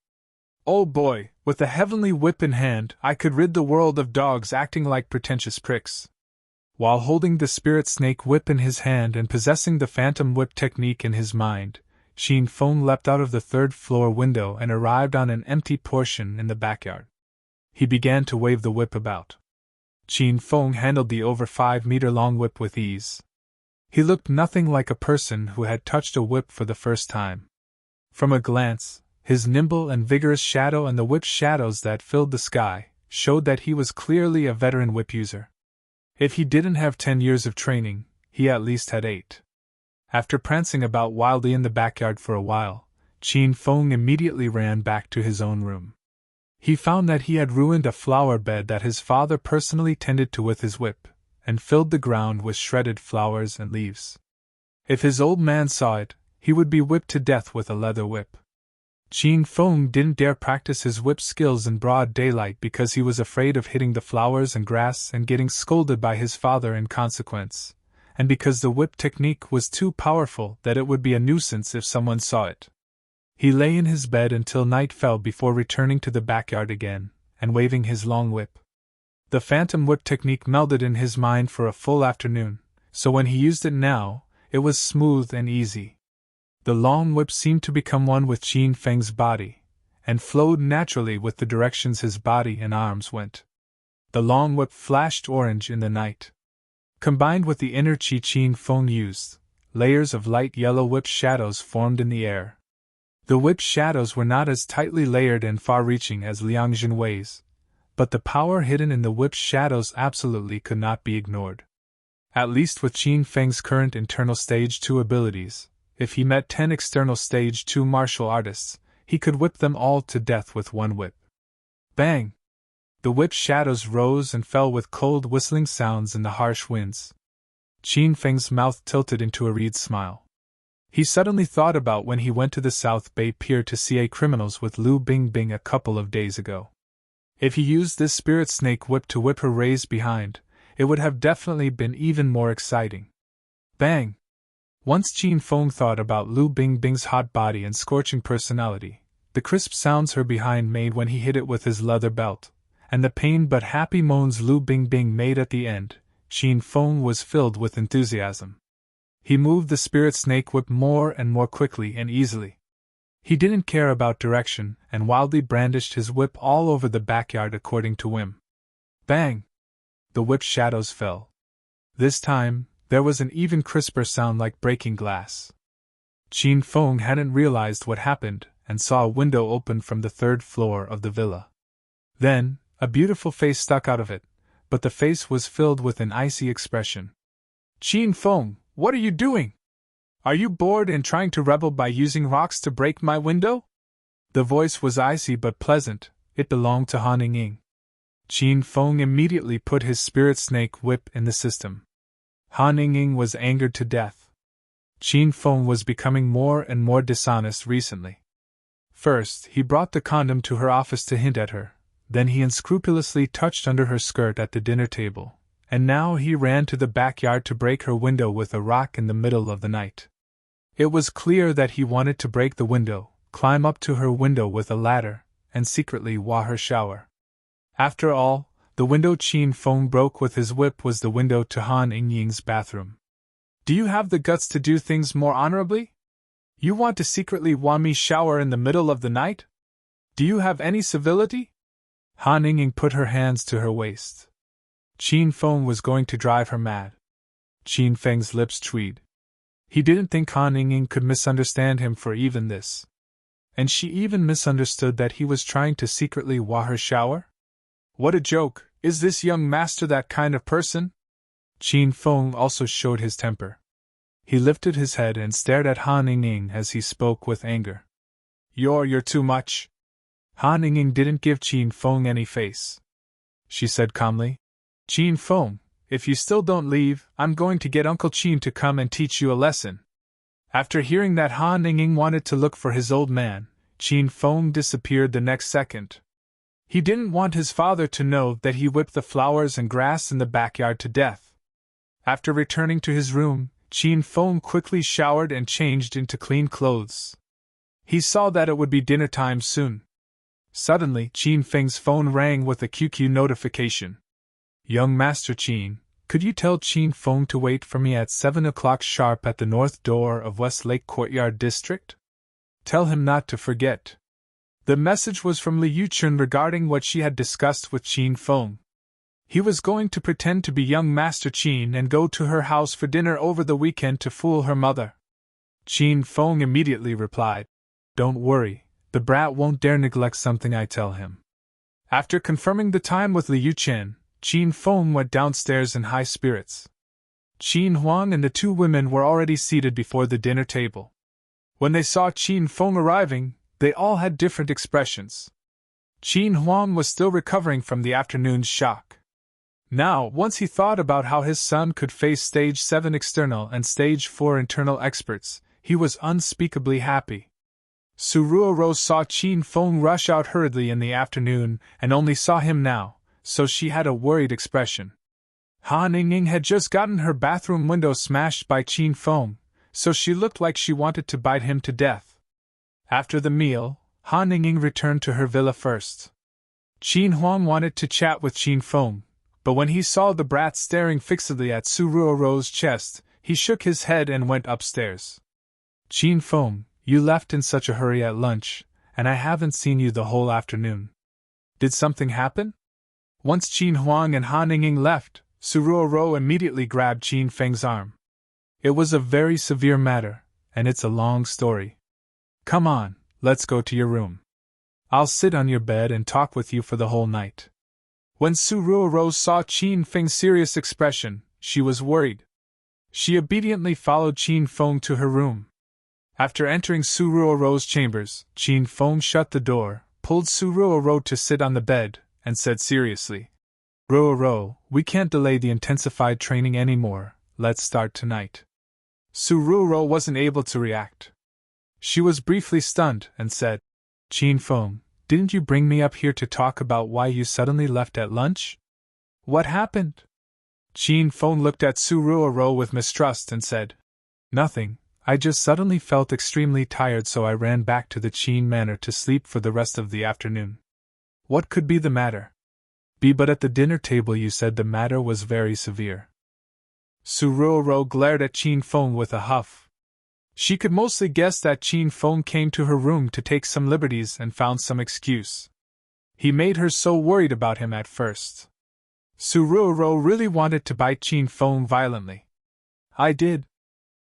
S1: Oh boy, with the heavenly whip in hand, I could rid the world of dogs acting like pretentious pricks. While holding the spirit snake whip in his hand and possessing the phantom whip technique in his mind, Qin Feng leapt out of the third-floor window and arrived on an empty portion in the backyard. He began to wave the whip about. Qin Feng handled the over 5-meter-long whip with ease. He looked nothing like a person who had touched a whip for the first time. From a glance, his nimble and vigorous shadow and the whip shadows that filled the sky showed that he was clearly a veteran whip user. If he didn't have 10 years of training, he at least had 8. After prancing about wildly in the backyard for a while, Qin Feng immediately ran back to his own room. He found that he had ruined a flower bed that his father personally tended to with his whip, and filled the ground with shredded flowers and leaves. If his old man saw it, he would be whipped to death with a leather whip. Qin Feng didn't dare practice his whip skills in broad daylight because he was afraid of hitting the flowers and grass and getting scolded by his father in consequence, and because the whip technique was too powerful that it would be a nuisance if someone saw it. He lay in his bed until night fell before returning to the backyard again, and waving his long whip. The phantom whip technique melded in his mind for a full afternoon, so when he used it now, it was smooth and easy. The long whip seemed to become one with Qin Feng's body, and flowed naturally with the directions his body and arms went. The long whip flashed orange in the night. Combined with the inner chi Qin Feng used, layers of light yellow whip shadows formed in the air. The whip shadows were not as tightly layered and far-reaching as Liang Jinwei's, but the power hidden in the whip shadows absolutely could not be ignored. At least with Qin Feng's current internal Stage 2 abilities, if he met 10 external Stage 2 martial artists, he could whip them all to death with one whip. Bang! The whip shadows rose and fell with cold whistling sounds in the harsh winds. Qin Feng's mouth tilted into a wreathed smile. He suddenly thought about when he went to the South Bay Pier to see criminals with Lu Bingbing a couple of days ago. If he used this spirit snake whip to whip her rays behind, it would have definitely been even more exciting. Bang! Once Qin Feng thought about Lu Bingbing's hot body and scorching personality, the crisp sounds her behind made when he hit it with his leather belt, and the pained but happy moans Lu Bingbing made at the end, Qin Feng was filled with enthusiasm. He moved the spirit snake whip more and more quickly and easily. He didn't care about direction and wildly brandished his whip all over the backyard according to whim. Bang! The whip shadows fell. This time, there was an even crisper sound like breaking glass. Qin Feng hadn't realized what happened and saw a window open from the 3rd floor of the villa. Then, a beautiful face stuck out of it, but the face was filled with an icy expression. Qin Feng, what are you doing? Are you bored and trying to rebel by using rocks to break my window? The voice was icy but pleasant. It belonged to Han Ying. Qin Feng immediately put his spirit snake whip in the system. Han Ying was angered to death. Qin Feng was becoming more and more dishonest recently. First, he brought the condom to her office to hint at her, then he unscrupulously touched under her skirt at the dinner table, and now he ran to the backyard to break her window with a rock in the middle of the night. It was clear that he wanted to break the window, climb up to her window with a ladder, and secretly wah her shower. After all, the window Qin Feng broke with his whip was the window to Han Ying's bathroom. Do you have the guts to do things more honorably? You want to secretly wah me shower in the middle of the night? Do you have any civility? Han Ying put her hands to her waist. Qin Feng was going to drive her mad. Qin Feng's lips tweed. He didn't think Han Ying could misunderstand him for even this. And she even misunderstood that he was trying to secretly wah her shower? What a joke! Is this young master that kind of person? Qin Feng also showed his temper. He lifted his head and stared at Han Ying as he spoke with anger. You're too much. Han Ying didn't give Qin Feng any face. She said calmly, Qin Feng, if you still don't leave, I'm going to get Uncle Qin to come and teach you a lesson. After hearing that Han Ying wanted to look for his old man, Qin Feng disappeared the next second. He didn't want his father to know that he whipped the flowers and grass in the backyard to death. After returning to his room, Qin Feng quickly showered and changed into clean clothes. He saw that it would be dinner time soon. Suddenly, Qin Feng's phone rang with a QQ notification. Young Master Qin, could you tell Qin Feng to wait for me at 7 o'clock sharp at the north door of West Lake Courtyard District? Tell him not to forget. The message was from Li Yuchun regarding what she had discussed with Qin Feng. He was going to pretend to be young Master Qin and go to her house for dinner over the weekend to fool her mother. Qin Feng immediately replied, "Don't worry, the brat won't dare neglect something I tell him." After confirming the time with Li Yuchen, Qin Feng went downstairs in high spirits. Qin Huang and the two women were already seated before the dinner table. When they saw Qin Feng arriving, they all had different expressions. Qin Huang was still recovering from the afternoon's shock. Now, once he thought about how his son could face Stage 7 external and Stage 4 internal experts, he was unspeakably happy. Su Ruoro saw Qin Feng rush out hurriedly in the afternoon and only saw him now, so she had a worried expression. Han Ying had just gotten her bathroom window smashed by Qin Feng, so she looked like she wanted to bite him to death. After the meal, Han Ying returned to her villa first. Qin Huang wanted to chat with Qin Feng, but when he saw the brat staring fixedly at Su Ruoro's chest, he shook his head and went upstairs. Qin Feng, you left in such a hurry at lunch, and I haven't seen you the whole afternoon. Did something happen? Once Qin Huang and Han Ying left, Su Ruoro immediately grabbed Qin Feng's arm. It was a very severe matter, and it's a long story. Come on, let's go to your room. I'll sit on your bed and talk with you for the whole night. When Su Ruoro saw Qin Feng's serious expression, she was worried. She obediently followed Qin Feng to her room. After entering Su Ruoro's chambers, Qin Feng shut the door, pulled Su Ruoro to sit on the bed, and said seriously, Ruoro, we can't delay the intensified training anymore, let's start tonight. Su Ruoro wasn't able to react. She was briefly stunned and said, Qin Feng, didn't you bring me up here to talk about why you suddenly left at lunch? What happened? Qin Feng looked at Su Ruoro with mistrust and said, Nothing, I just suddenly felt extremely tired so I ran back to the Qin Manor to sleep for the rest of the afternoon. What could be the matter? But at the dinner table you said the matter was very severe. Su Ruoro glared at Qin Feng with a huff. She could mostly guess that Qin Feng came to her room to take some liberties and found some excuse. He made her so worried about him at first. Su Ruoro really wanted to bite Qin Feng violently. I did.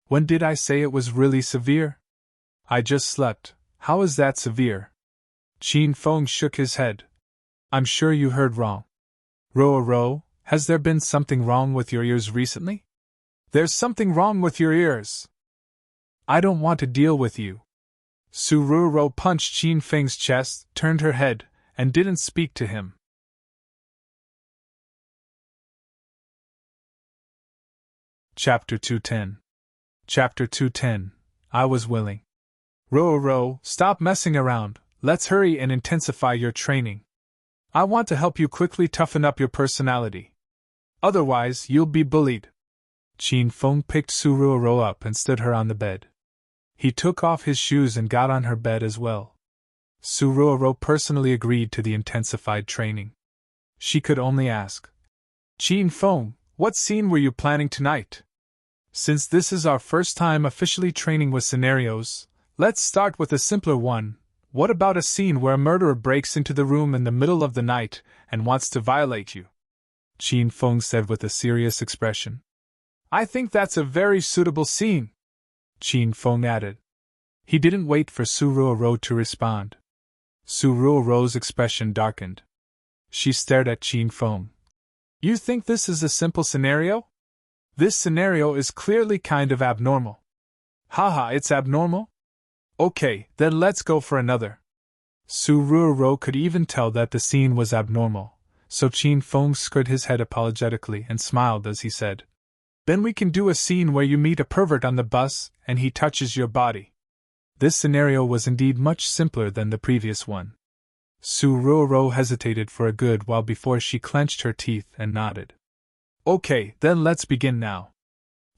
S1: When did I say it was really severe? I just slept. How is that severe? Qin Feng shook his head. I'm sure you heard wrong. Ruoro, has there been something wrong with your ears recently? There's something wrong with your ears. I don't want to deal with you. Su Ruoro punched Qin Feng's chest, turned her head, and didn't speak to him. Chapter 210. Chapter 210. I was willing. Ruoro, stop messing around, let's hurry and intensify your training. I want to help you quickly toughen up your personality. Otherwise, you'll be bullied. Qin Feng picked Su Ruoro up and stood her on the bed. He took off his shoes and got on her bed as well. Su Ruoro personally agreed to the intensified training. She could only ask, Qin Feng, what scene were you planning tonight? Since this is our first time officially training with scenarios, let's start with a simpler one. What about a scene where a murderer breaks into the room in the middle of the night and wants to violate you? Qin Feng said with a serious expression. I think that's a very suitable scene, Qin Feng added. He didn't wait for Su Ruoro to respond. Su Ruoro's expression darkened. She stared at Qin Feng. You think this is a simple scenario? This scenario is clearly kind of abnormal. Haha, it's abnormal? Okay, then let's go for another. Su Ruoro could even tell that the scene was abnormal, so Qin Feng screwed his head apologetically and smiled as he said, Then we can do a scene where you meet a pervert on the bus and he touches your body. This scenario was indeed much simpler than the previous one. Su Ruoro hesitated for a good while before she clenched her teeth and nodded. Okay, then let's begin now.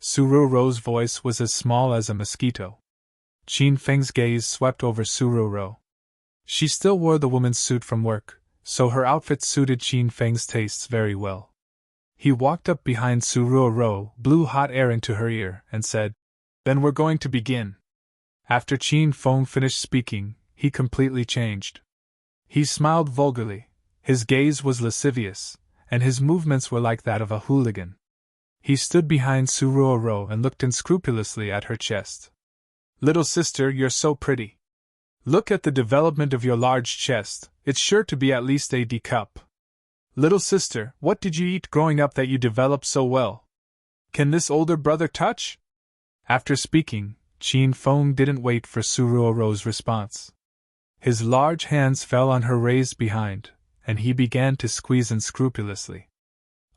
S1: Suruo's voice was as small as a mosquito. Qin Feng's gaze swept over Suruo. She still wore the woman's suit from work, so her outfit suited Qin Feng's tastes very well. He walked up behind Suruo, blew hot air into her ear, and said, "Then we're going to begin." After Qin Feng finished speaking, he completely changed. He smiled vulgarly, his gaze was lascivious, and his movements were like that of a hooligan. He stood behind Suruo and looked unscrupulously at her chest. "Little sister, you're so pretty. Look at the development of your large chest, it's sure to be at least a D cup. Little sister, what did you eat growing up that you developed so well? Can this older brother touch?" After speaking, Qin Feng didn't wait for Suruo's response. His large hands fell on her raised behind, and he began to squeeze unscrupulously.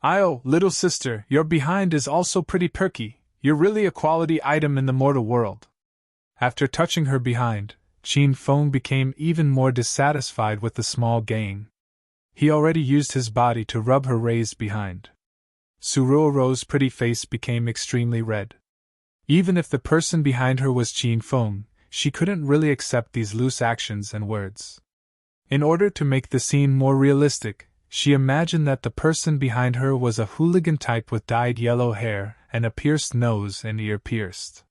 S1: "Io, little sister, your behind is also pretty perky, you're really a quality item in the mortal world." After touching her behind, Qin Feng became even more dissatisfied with the small gain. He already used his body to rub her raised behind. Suruo's pretty face became extremely red. Even if the person behind her was Qin Feng, she couldn't really accept these loose actions and words. In order to make the scene more realistic, she imagined that the person behind her was a hooligan type with dyed yellow hair and a pierced nose and ear pierced.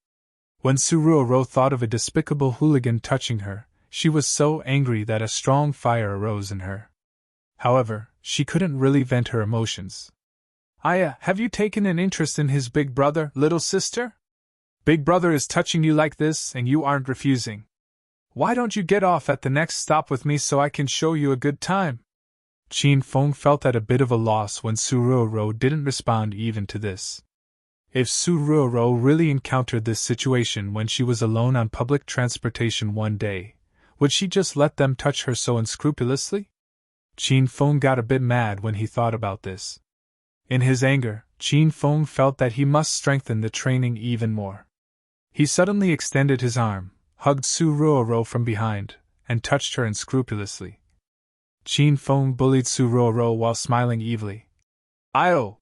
S1: When Suruo thought of a despicable hooligan touching her, she was so angry that a strong fire arose in her. However, she couldn't really vent her emotions. "Aya, have you taken an interest in his big brother, little sister? Big brother is touching you like this and you aren't refusing. Why don't you get off at the next stop with me so I can show you a good time?" Qin Feng felt at a bit of a loss when Suruo didn't respond even to this. If Suruo really encountered this situation when she was alone on public transportation one day, would she just let them touch her so unscrupulously? Qin Feng got a bit mad when he thought about this. In his anger, Qin Feng felt that he must strengthen the training even more. He suddenly extended his arm, hugged Suruo from behind, and touched her unscrupulously. Qin Feng bullied Suruo while smiling evilly. "Io!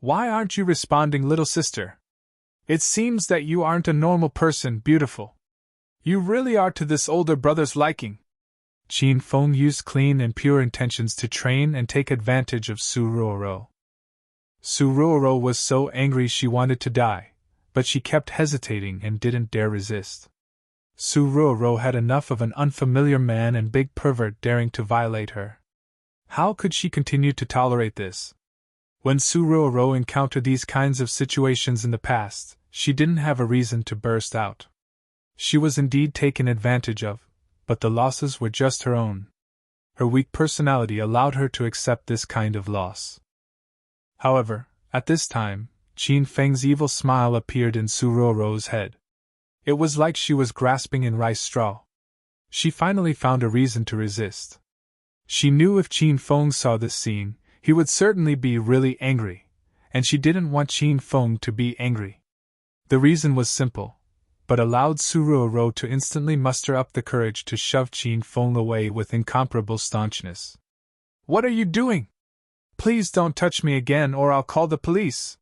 S1: Why aren't you responding, little sister? It seems that you aren't a normal person, beautiful. You really are to this older brother's liking." Qin Feng used clean and pure intentions to train and take advantage of Suruo. Suruo was so angry she wanted to die, but she kept hesitating and didn't dare resist. Suruo had enough of an unfamiliar man and big pervert daring to violate her. How could she continue to tolerate this? When Suruo encountered these kinds of situations in the past, she didn't have a reason to burst out. She was indeed taken advantage of, but the losses were just her own. Her weak personality allowed her to accept this kind of loss. However, at this time, Qin Feng's evil smile appeared in Suruo's head. It was like she was grasping in rice straw. She finally found a reason to resist. She knew if Qin Feng saw this scene, he would certainly be really angry, and she didn't want Qin Feng to be angry. The reason was simple, but allowed Suruo to instantly muster up the courage to shove Qin Feng away with incomparable staunchness. "What are you doing? Please don't touch me again or I'll call the police."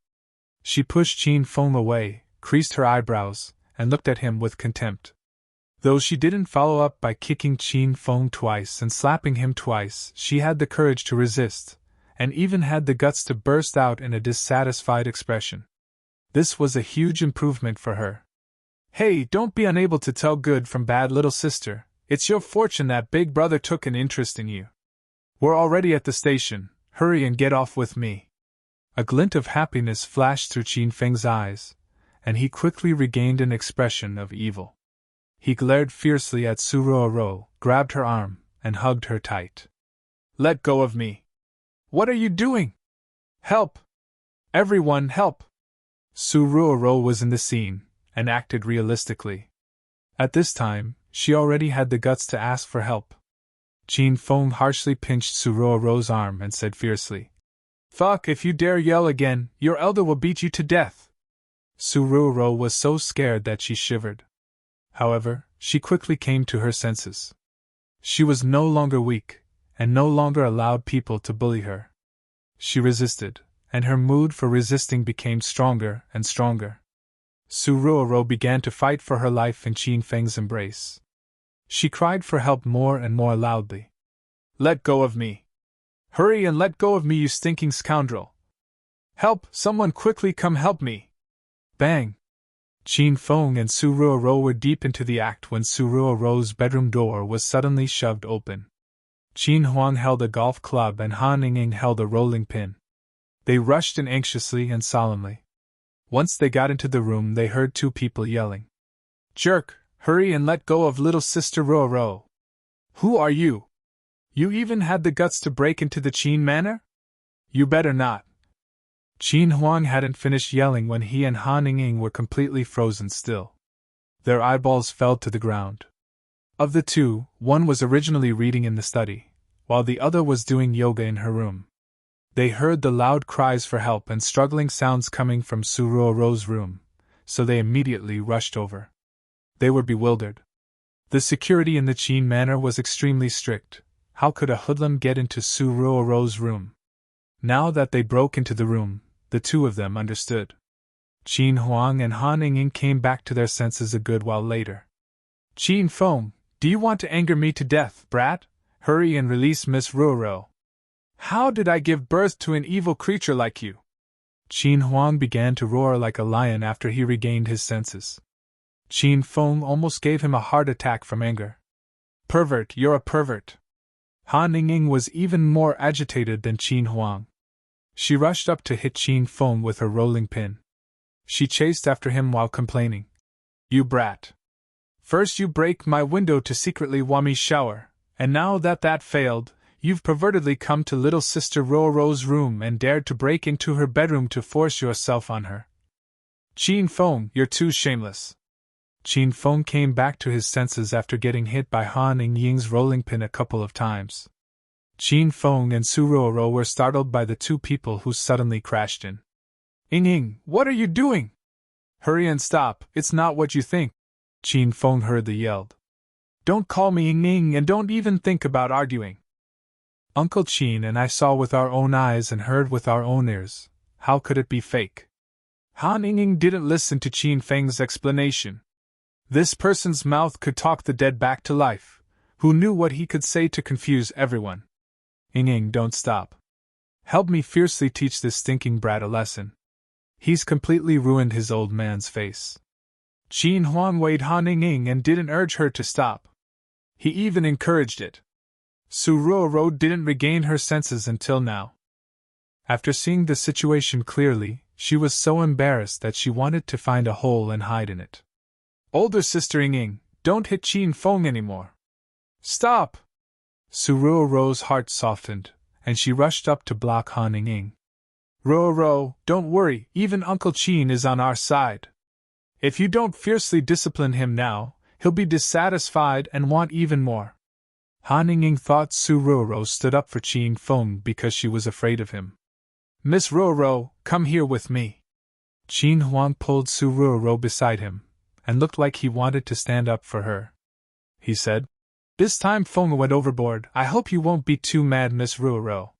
S1: She pushed Qin Feng away, creased her eyebrows, and looked at him with contempt. Though she didn't follow up by kicking Qin Feng twice and slapping him twice, she had the courage to resist, and even had the guts to burst out in a dissatisfied expression. This was a huge improvement for her. "Hey, don't be unable to tell good from bad, little sister. It's your fortune that big brother took an interest in you. We're already at the station, hurry and get off with me." A glint of happiness flashed through Qin Feng's eyes, and he quickly regained an expression of evil. He glared fiercely at Suruo, grabbed her arm, and hugged her tight. "Let go of me! What are you doing? Help! Everyone, help!" Suruo was in the scene, and acted realistically. At this time, she already had the guts to ask for help. Qin Feng harshly pinched Suruo's arm and said fiercely, "Fuck, if you dare yell again, your elder will beat you to death." Suruo was so scared that she shivered. However, she quickly came to her senses. She was no longer weak, and no longer allowed people to bully her. She resisted, and her mood for resisting became stronger and stronger. Su Ruoro began to fight for her life in Qin Feng's embrace. She cried for help more and more loudly. "Let go of me! Hurry and let go of me, you stinking scoundrel! Help! Someone quickly come help me!" Bang! Qin Feng and Su Ruoro were deep into the act when Su Ruoro's bedroom door was suddenly shoved open. Qin Huang held a golf club and Han Ying held a rolling pin. They rushed in anxiously and solemnly. Once they got into the room, they heard two people yelling. "Jerk! Hurry and let go of little sister Ruoro! Who are you? You even had the guts to break into the Qin manor? You better not!" Qin Huang hadn't finished yelling when he and Han Ying were completely frozen still. Their eyeballs fell to the ground. Of the two, one was originally reading in the study, while the other was doing yoga in her room. They heard the loud cries for help and struggling sounds coming from Su Ruoro's room, so they immediately rushed over. They were bewildered. The security in the Qin manor was extremely strict. How could a hoodlum get into Su Ruoro's room? Now that they broke into the room, the two of them understood. Qin Huang and Han Ying came back to their senses a good while later. "Qin Feng, do you want to anger me to death, brat? Hurry and release Miss Ruoro. How did I give birth to an evil creature like you?" Qin Huang began to roar like a lion after he regained his senses. Qin Feng almost gave him a heart attack from anger. "Pervert, you're a pervert!" Han Ying was even more agitated than Qin Huang. She rushed up to hit Qin Feng with her rolling pin. She chased after him while complaining. "You brat! First you break my window to secretly want me shower, and now that failed, you've pervertedly come to little sister Ruoro's room and dared to break into her bedroom to force yourself on her. Qin Feng, you're too shameless." Qin Feng came back to his senses after getting hit by Han Ying's rolling pin a couple of times. Qin Feng and Su Ruoro were startled by the two people who suddenly crashed in. Ying, what are you doing? Hurry and stop, it's not what you think," Qin Feng hurriedly yelled. "Don't call me Ying and don't even think about arguing. Uncle Qin and I saw with our own eyes and heard with our own ears. How could it be fake?" Han Ying didn't listen to Qin Feng's explanation. This person's mouth could talk the dead back to life. Who knew what he could say to confuse everyone? Ying, don't stop. Help me fiercely teach this stinking brat a lesson. He's completely ruined his old man's face. Qin Huang weighed Han Ying and didn't urge her to stop. He even encouraged it. Su Ruoro didn't regain her senses until now. After seeing the situation clearly, she was so embarrassed that she wanted to find a hole and hide in it. "Older sister Ying, don't hit Qin Feng anymore. Stop!" Su Ruoro's heart softened, and she rushed up to block Han Ying. "Ruoro, don't worry, even Uncle Qin is on our side. If you don't fiercely discipline him now, he'll be dissatisfied and want even more." Han Ying thought Su Ruoro stood up for Qin Feng because she was afraid of him. "Miss Ruoro, come here with me." Qin Huang pulled Su Ruoro beside him, and looked like he wanted to stand up for her. He said, "This time Feng went overboard. I hope you won't be too mad, Miss Ruoro.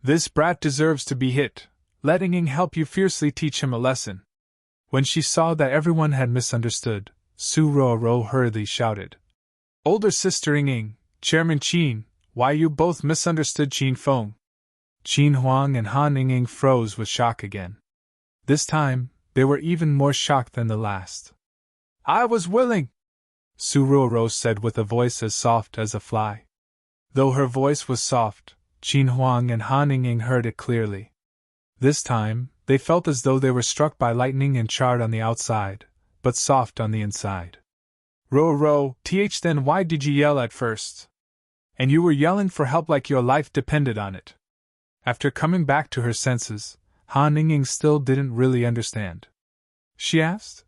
S1: This brat deserves to be hit. Let Ying help you fiercely teach him a lesson." When she saw that everyone had misunderstood, Su Ruoro hurriedly shouted, "Older sister Ying, Chairman Qin, why you both misunderstood Qin Feng?" Qin Huang and Han Ying froze with shock again. This time, they were even more shocked than the last. "I was willing," Su Ruoro said with a voice as soft as a fly. Though her voice was soft, Qin Huang and Han Ying heard it clearly. This time, they felt as though they were struck by lightning and charred on the outside, but soft on the inside. "Ruoro, then why did you yell at first? And you were yelling for help like your life depended on it." After coming back to her senses, Han Ying still didn't really understand. She asked,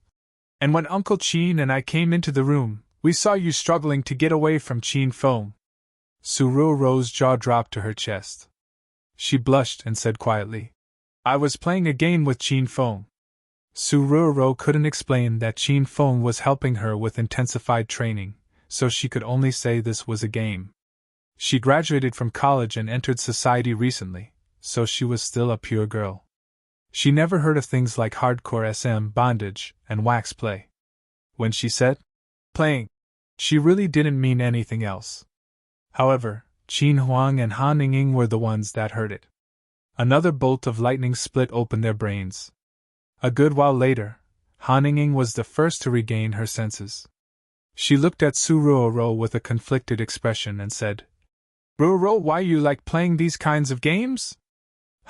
S1: "And when Uncle Qin and I came into the room, we saw you struggling to get away from Qin Feng." Su Ruoro's jaw dropped to her chest. She blushed and said quietly, "I was playing a game with Qin Feng." Su Ruoro couldn't explain that Qin Feng was helping her with intensified training, so she could only say this was a game. She graduated from college and entered society recently, so she was still a pure girl. She never heard of things like hardcore SM bondage and wax play. When she said, playing, she really didn't mean anything else. However, Qin Huang and Han Ningning were the ones that heard it. Another bolt of lightning split open their brains. A good while later, Han Ningning was the first to regain her senses. She looked at Su Ruoro with a conflicted expression and said, Ruoro, why you like playing these kinds of games?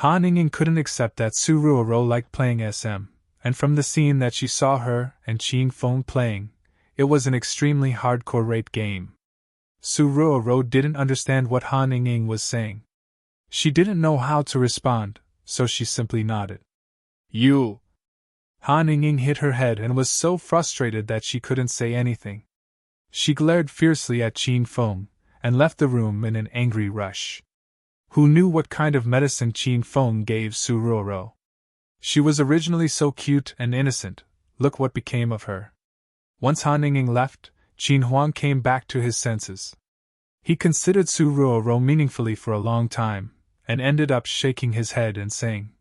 S1: Han Ningning couldn't accept that Su Ruoro liked playing SM, and from the scene that she saw her and Qin Feng playing, it was an extremely hardcore rate game. Su Ruoro didn't understand what Han Ningning was saying. She didn't know how to respond, so she simply nodded. You! Han Ningning hit her head and was so frustrated that she couldn't say anything. She glared fiercely at Qin Feng, and left the room in an angry rush. Who knew what kind of medicine Qin Feng gave Su Ruoro? She was originally so cute and innocent, look what became of her. Once Han Ningning left, Qin Huang came back to his senses. He considered Su Ruoro meaningfully for a long time, and ended up shaking his head and saying,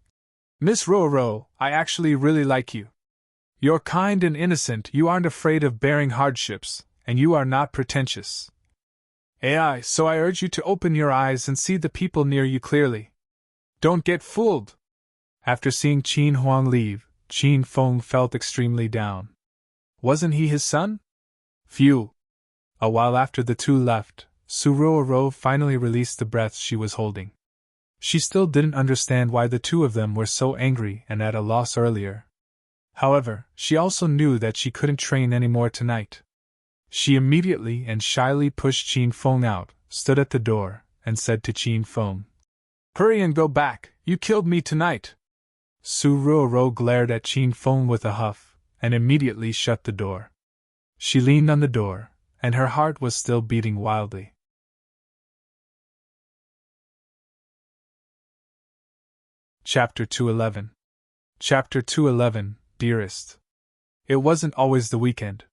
S1: Miss Ruoro, I actually really like you. You're kind and innocent, you aren't afraid of bearing hardships, and you are not pretentious. AI, so I urge you to open your eyes and see the people near you clearly. Don't get fooled. After seeing Qin Huang leave, Qin Feng felt extremely down. Wasn't he his son? Phew. A while after the two left, Su Ruoro finally released the breaths she was holding. She still didn't understand why the two of them were so angry and at a loss earlier. However, she also knew that she couldn't train anymore tonight. She immediately and shyly pushed Qin Feng out, stood at the door, and said to Qin Feng, Hurry and go back, you killed me tonight. Su Ruoro glared at Qin Feng with a huff, and immediately shut the door. She leaned on the door, and her heart was still beating wildly. Chapter 211. Chapter 211, Dearest. It wasn't always the weekend.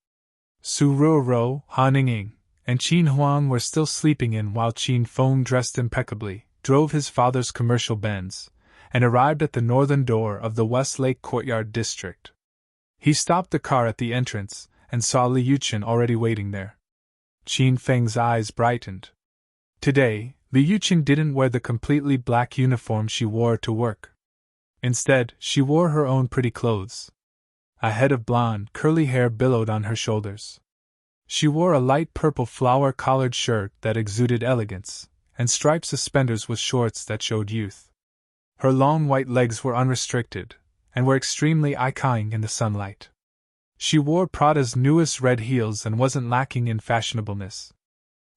S1: Su Ruoro, Han Ningning, and Qin Huang were still sleeping in while Qin Feng, dressed impeccably, drove his father's commercial Benz, and arrived at the northern door of the West Lake Courtyard District. He stopped the car at the entrance, and saw Li Yuchen already waiting there. Qin Feng's eyes brightened. Today, Li Yuchen didn't wear the completely black uniform she wore to work. Instead, she wore her own pretty clothes. A head of blonde, curly hair billowed on her shoulders. She wore a light purple flower-collared shirt that exuded elegance, and striped suspenders with shorts that showed youth. Her long white legs were unrestricted, and were extremely eye-catching in the sunlight. She wore Prada's newest red heels and wasn't lacking in fashionableness.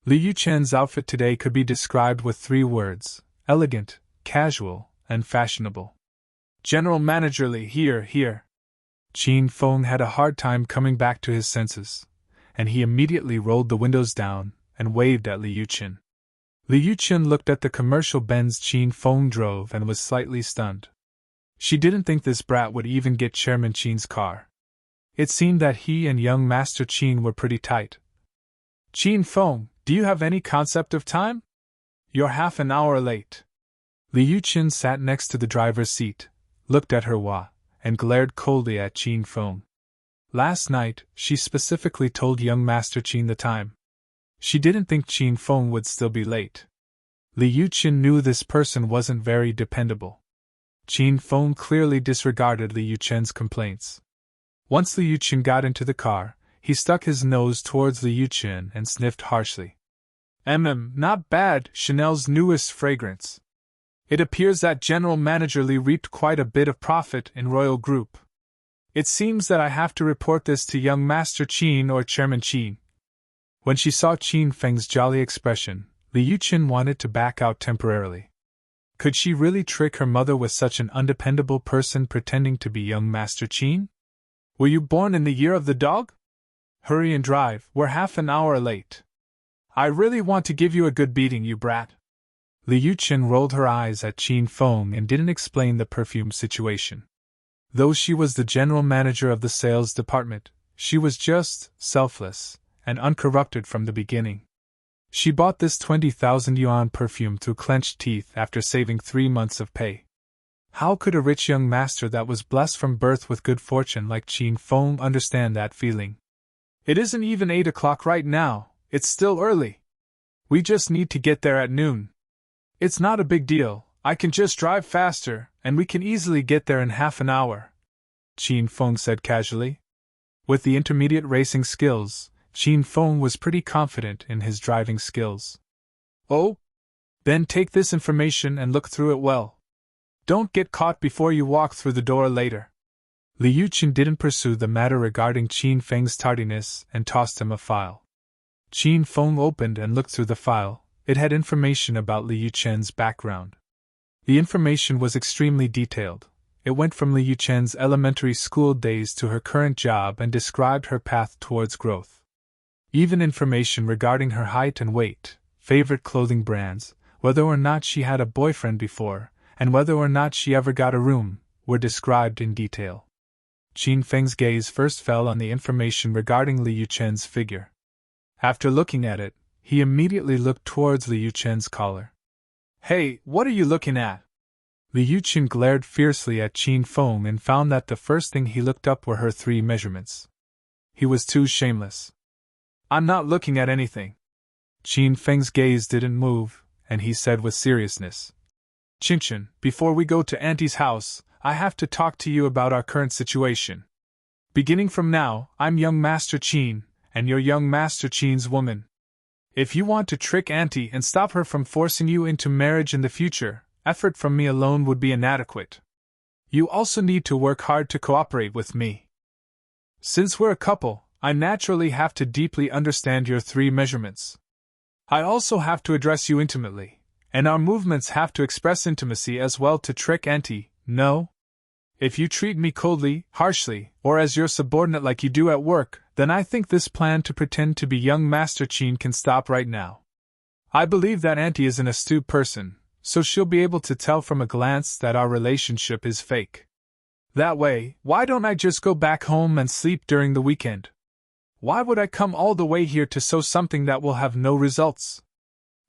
S1: Li Yuchen's outfit today could be described with 3 words: elegant, casual, and fashionable. General Manager Li, here. Qin Feng had a hard time coming back to his senses, and he immediately rolled the windows down and waved at Li Yuchen. Li Yuchen looked at the commercial Benz Qin Feng drove and was slightly stunned. She didn't think this brat would even get Chairman Qin's car. It seemed that he and young Master Qin were pretty tight. Qin Feng, do you have any concept of time? You're half an hour late. Li Yuchen sat next to the driver's seat, looked at her and glared coldly at Qin Feng. Last night, she specifically told young Master Qin the time. She didn't think Qin Feng would still be late. Li Yuchen knew this person wasn't very dependable. Qin Feng clearly disregarded Li Yuchen's complaints. Once Li Yuchen got into the car, he stuck his nose towards Li Yuchen and sniffed harshly. Not bad, Chanel's newest fragrance. It appears that General Manager Li reaped quite a bit of profit in Royal Group. It seems that I have to report this to young Master Qin or Chairman Qin. When she saw Qin Feng's jolly expression, Li Yuchen wanted to back out temporarily. Could she really trick her mother with such an undependable person pretending to be young Master Qin? Were you born in the year of the dog? Hurry and drive, we're half an hour late. I really want to give you a good beating, you brat. Li Yuchen rolled her eyes at Qin Feng and didn't explain the perfume situation. Though she was the general manager of the sales department, she was just selfless and uncorrupted from the beginning. She bought this 20,000 yuan perfume through clenched teeth after saving 3 months of pay. How could a rich young master that was blessed from birth with good fortune like Qin Feng understand that feeling? It isn't even 8 o'clock right now, it's still early. We just need to get there at noon. It's not a big deal, I can just drive faster, and we can easily get there in half an hour, Qin Feng said casually. With the intermediate racing skills, Qin Feng was pretty confident in his driving skills. Oh? Then take this information and look through it well. Don't get caught before you walk through the door later. Liu Chen didn't pursue the matter regarding Qin Feng's tardiness and tossed him a file. Qin Feng opened and looked through the file. It had information about Liu Chen's background. The information was extremely detailed. It went from Liu Chen's elementary school days to her current job and described her path towards growth. Even information regarding her height and weight, favorite clothing brands, whether or not she had a boyfriend before, and whether or not she ever got a room, were described in detail. Qin Feng's gaze first fell on the information regarding Liu Chen's figure. After looking at it, he immediately looked towards Liu Chen's collar. Hey, what are you looking at? Liu Chen glared fiercely at Qin Feng and found that the first thing he looked up were her 3 measurements. He was too shameless. I'm not looking at anything. Qin Feng's gaze didn't move, and he said with seriousness. Qinchen, before we go to Auntie's house, I have to talk to you about our current situation. Beginning from now, I'm young Master Qin, and you're young Master Qin's woman. If you want to trick Auntie and stop her from forcing you into marriage in the future, effort from me alone would be inadequate. You also need to work hard to cooperate with me. Since we're a couple, I naturally have to deeply understand your 3 measurements. I also have to address you intimately, and our movements have to express intimacy as well to trick Auntie, no? If you treat me coldly, harshly, or as your subordinate like you do at work, then I think this plan to pretend to be young Master Qin can stop right now. I believe that Auntie is an astute person, so she'll be able to tell from a glance that our relationship is fake. That way, why don't I just go back home and sleep during the weekend? Why would I come all the way here to sow something that will have no results?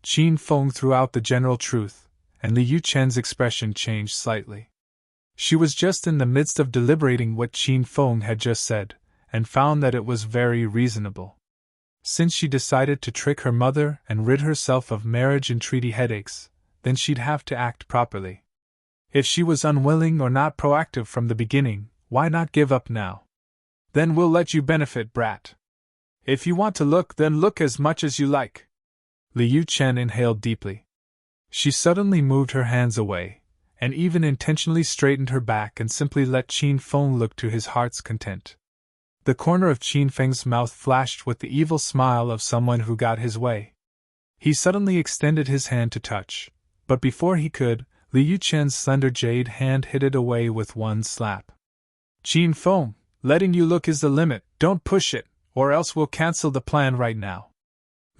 S1: Qin Feng threw out the general truth, and Liu Chen's expression changed slightly. She was just in the midst of deliberating what Qin Feng had just said, and found that it was very reasonable. Since she decided to trick her mother and rid herself of marriage and treaty headaches, then she'd have to act properly. If she was unwilling or not proactive from the beginning, why not give up now? Then we'll let you benefit, brat. If you want to look, then look as much as you like. Liu Chen inhaled deeply. She suddenly moved her hands away, and even intentionally straightened her back and simply let Qin Feng look to his heart's content. The corner of Qin Feng's mouth flashed with the evil smile of someone who got his way. He suddenly extended his hand to touch, but before he could, Liu Chen's slender jade hand hid it away with one slap. Qin Feng, letting you look is the limit, don't push it, or else we'll cancel the plan right now.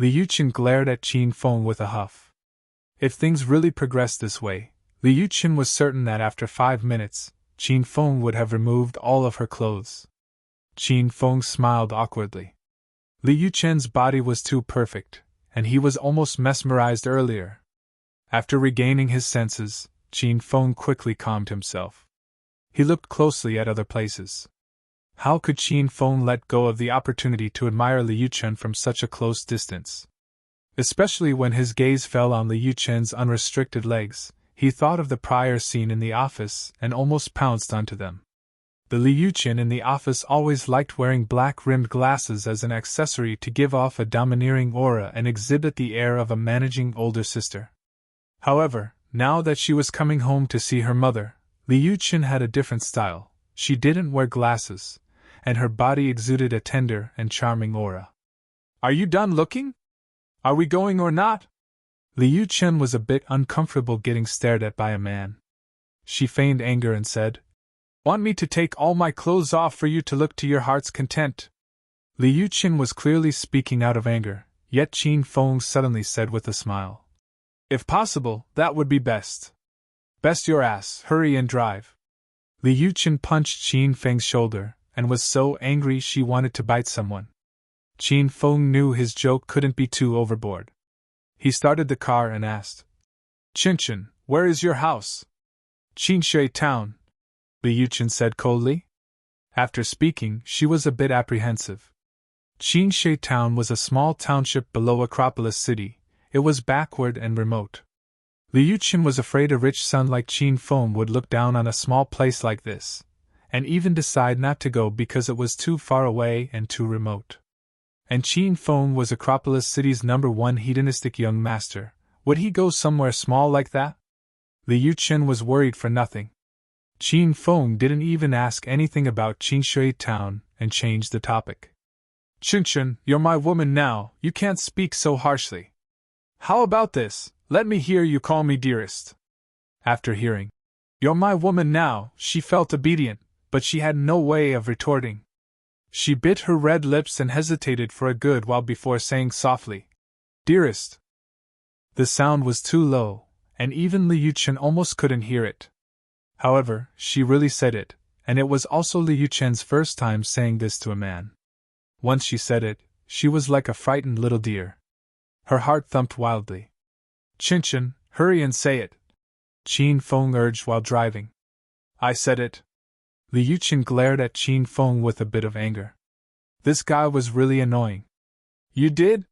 S1: Liu Chen glared at Qin Feng with a huff. If things really progressed this way, Liu Chen was certain that after 5 minutes, Qin Feng would have removed all of her clothes. Qin Feng smiled awkwardly. Liu Chen's body was too perfect, and he was almost mesmerized earlier. After regaining his senses, Qin Feng quickly calmed himself. He looked closely at other places. How could Qin Feng let go of the opportunity to admire Liu Chen from such a close distance? Especially when his gaze fell on Liu Chen's unrestricted legs, he thought of the prior scene in the office and almost pounced onto them. The Liu Chen in the office always liked wearing black-rimmed glasses as an accessory to give off a domineering aura and exhibit the air of a managing older sister. However, now that she was coming home to see her mother, Liu Chen had a different style. She didn't wear glasses, and her body exuded a tender and charming aura. Are you done looking? Are we going or not? Liu Chen was a bit uncomfortable getting stared at by a man. She feigned anger and said, Want me to take all my clothes off for you to look to your heart's content? Liu Chen was clearly speaking out of anger, yet Qin Feng suddenly said with a smile. If possible, that would be best. Best your ass, hurry and drive. Liu Chen punched Qin Feng's shoulder, and was so angry she wanted to bite someone. Qin Feng knew his joke couldn't be too overboard. He started the car and asked, Qinchen, where is your house? Qinshui Town, Liu Chen said coldly. After speaking, she was a bit apprehensive. Qinshui Town was a small township below Acropolis City. It was backward and remote. Liu Chen was afraid a rich son like Qin Feng would look down on a small place like this, and even decide not to go because it was too far away and too remote. And Qin Feng was Acropolis City's #1 hedonistic young master. Would he go somewhere small like that? Liu Chen was worried for nothing. Qin Feng didn't even ask anything about Qinshui Town and changed the topic. Chen, you're my woman now, you can't speak so harshly. How about this, let me hear you call me dearest. After hearing, you're my woman now, she felt obedient, but she had no way of retorting. She bit her red lips and hesitated for a good while before saying softly, dearest. The sound was too low, and even Liu Chen almost couldn't hear it. However, she really said it, and it was also Liu Chen's first time saying this to a man. Once she said it, she was like a frightened little deer. Her heart thumped wildly. Chen, hurry and say it, Qin Feng urged while driving. I said it. Liu Chen glared at Qin Feng with a bit of anger. This guy was really annoying. You did?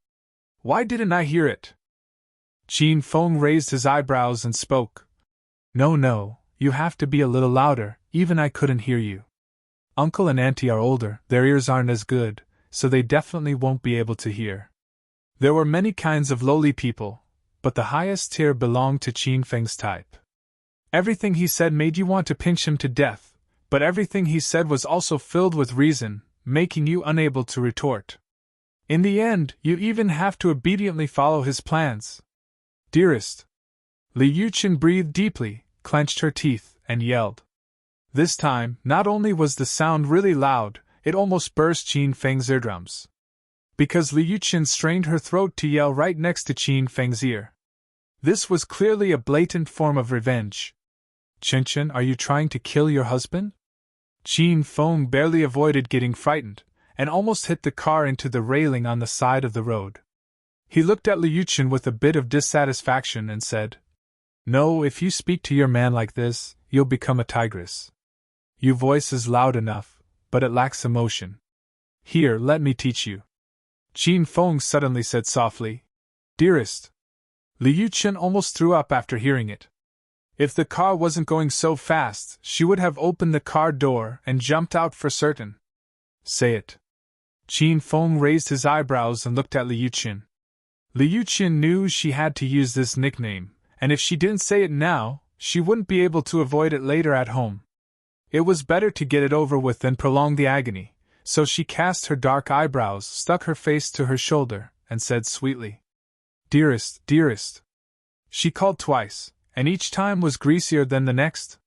S1: Why didn't I hear it? Qin Feng raised his eyebrows and spoke. No, you have to be a little louder, even I couldn't hear you. Uncle and Auntie are older, their ears aren't as good, so they definitely won't be able to hear. There were many kinds of lowly people, but the highest tier belonged to Qin Feng's type. Everything he said made you want to pinch him to death, but everything he said was also filled with reason, making you unable to retort. In the end, you even have to obediently follow his plans. Dearest. Liu Chen breathed deeply, clenched her teeth, and yelled. This time, not only was the sound really loud, it almost burst Qin Feng's eardrums. Because Liu Chen strained her throat to yell right next to Qin Feng's ear. This was clearly a blatant form of revenge. Chen, are you trying to kill your husband? Qin Feng barely avoided getting frightened, and almost hit the car into the railing on the side of the road. He looked at Liu Chen with a bit of dissatisfaction and said, No, if you speak to your man like this, you'll become a tigress. Your voice is loud enough, but it lacks emotion. Here, let me teach you. Qin Feng suddenly said softly, Dearest. Liu Chen almost threw up after hearing it. If the car wasn't going so fast, she would have opened the car door and jumped out for certain. Say it. Qin Feng raised his eyebrows and looked at Liu Chen. Liu Chen knew she had to use this nickname, and if she didn't say it now, she wouldn't be able to avoid it later at home. It was better to get it over with than prolong the agony, so she cast her dark eyebrows, stuck her face to her shoulder, and said sweetly, Dearest. She called twice, and each time was greasier than the next.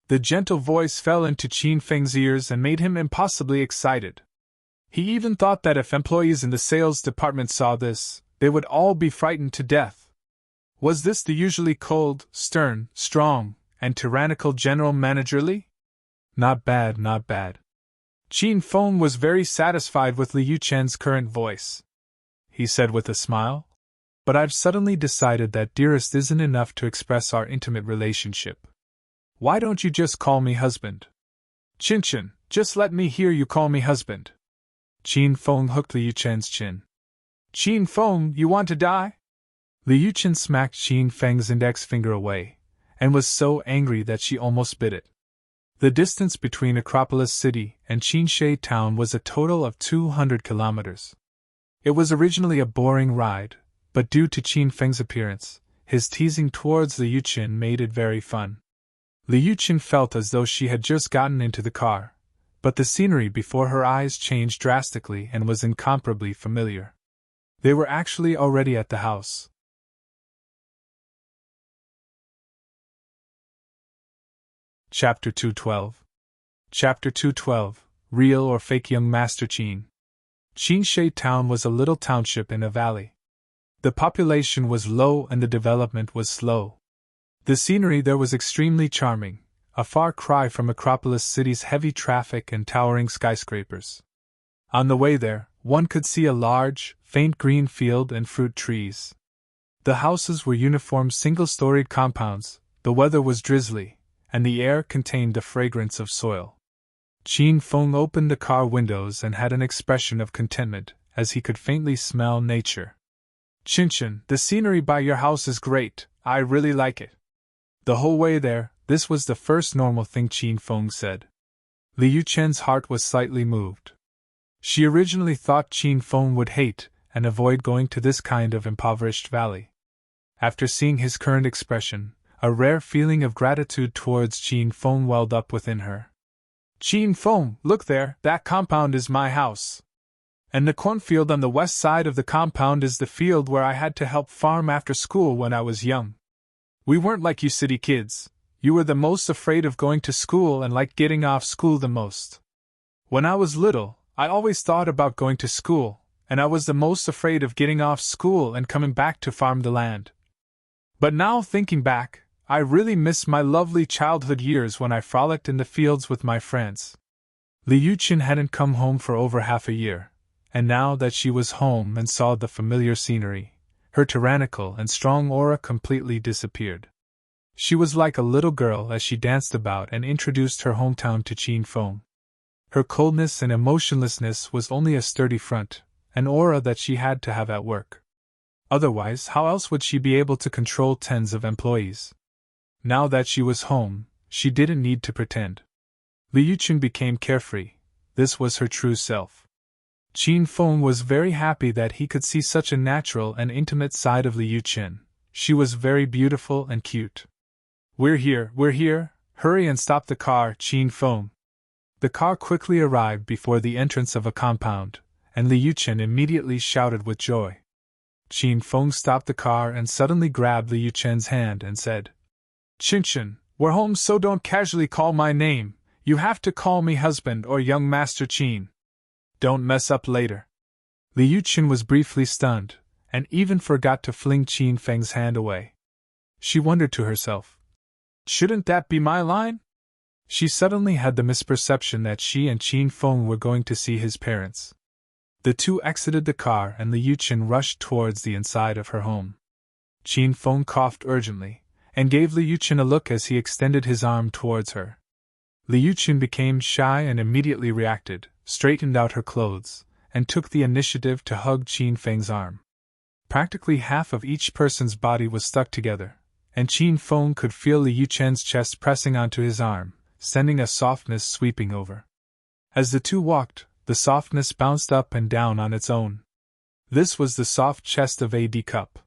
S1: The gentle voice fell into Qin Feng's ears and made him impossibly excited. He even thought that if employees in the sales department saw this, they would all be frightened to death. Was this the usually cold, stern, strong, and tyrannical general manager Li? Not bad. Qin Feng was very satisfied with Liu Chen's current voice. He said with a smile, But I've suddenly decided that dearest isn't enough to express our intimate relationship. Why don't you just call me husband? Chen, just let me hear you call me husband. Qin Feng hooked Liu Chen's chin. Qin Feng, you want to die? Liu Chen smacked Qin Feng's index finger away, and was so angry that she almost bit it. The distance between Acropolis City and Qinshui Town was a total of 200 kilometers. It was originally a boring ride, but due to Qin Feng's appearance, his teasing towards Liu Chen made it very fun. Liu Chen felt as though she had just gotten into the car, but the scenery before her eyes changed drastically and was incomparably familiar. They were actually already at the house. Chapter 212. Chapter 212, Real or Fake Young Master Qin. Qinshui Town was a little township in a valley. The population was low and the development was slow. The scenery there was extremely charming, a far cry from Acropolis City's heavy traffic and towering skyscrapers. On the way there, one could see a large, faint green field and fruit trees. The houses were uniform single-storied compounds, the weather was drizzly, and the air contained the fragrance of soil. Qin Feng opened the car windows and had an expression of contentment, as he could faintly smell nature. "Qinchin, the scenery by your house is great, I really like it." The whole way there, this was the first normal thing Qin Feng said. Liu Chen's heart was slightly moved. She originally thought Qin Feng would hate and avoid going to this kind of impoverished valley. After seeing his current expression, a rare feeling of gratitude towards Qin Feng welled up within her. "Qin Feng, look there, that compound is my house. And the cornfield on the west side of the compound is the field where I had to help farm after school when I was young. We weren't like you city kids. You were the most afraid of going to school and liked getting off school the most. When I was little, I always thought about going to school, and I was the most afraid of getting off school and coming back to farm the land. But now thinking back, I really miss my lovely childhood years when I frolicked in the fields with my friends." Liu Qin hadn't come home for over half a year, and now that she was home and saw the familiar scenery, her tyrannical and strong aura completely disappeared. She was like a little girl as she danced about and introduced her hometown to Qin Feng. Her coldness and emotionlessness was only a sturdy front, an aura that she had to have at work. Otherwise, how else would she be able to control tens of employees? Now that she was home, she didn't need to pretend. Liu Qin became carefree. This was her true self. Qin Feng was very happy that he could see such a natural and intimate side of Liu Qin. She was very beautiful and cute. We're here, hurry and stop the car, Qin Feng." The car quickly arrived before the entrance of a compound, and Liu Qin immediately shouted with joy. Qin Feng stopped the car and suddenly grabbed Liu Chen's hand and said, "Qinchin, we're home, so don't casually call my name, you have to call me husband or young Master Qin. Don't mess up later." Liu Qin was briefly stunned, and even forgot to fling Qin Feng's hand away. She wondered to herself, "Shouldn't that be my line?" She suddenly had the misperception that she and Qin Feng were going to see his parents. The two exited the car and Liu Qin rushed towards the inside of her home. Qin Feng coughed urgently, and gave Liu Qin a look as he extended his arm towards her. Liu Qin became shy and immediately reacted, straightened out her clothes, and took the initiative to hug Qin Feng's arm. Practically half of each person's body was stuck together, and Qin Feng could feel Liu Chen's chest pressing onto his arm, sending a softness sweeping over. As the two walked, the softness bounced up and down on its own. This was the soft chest of a cup.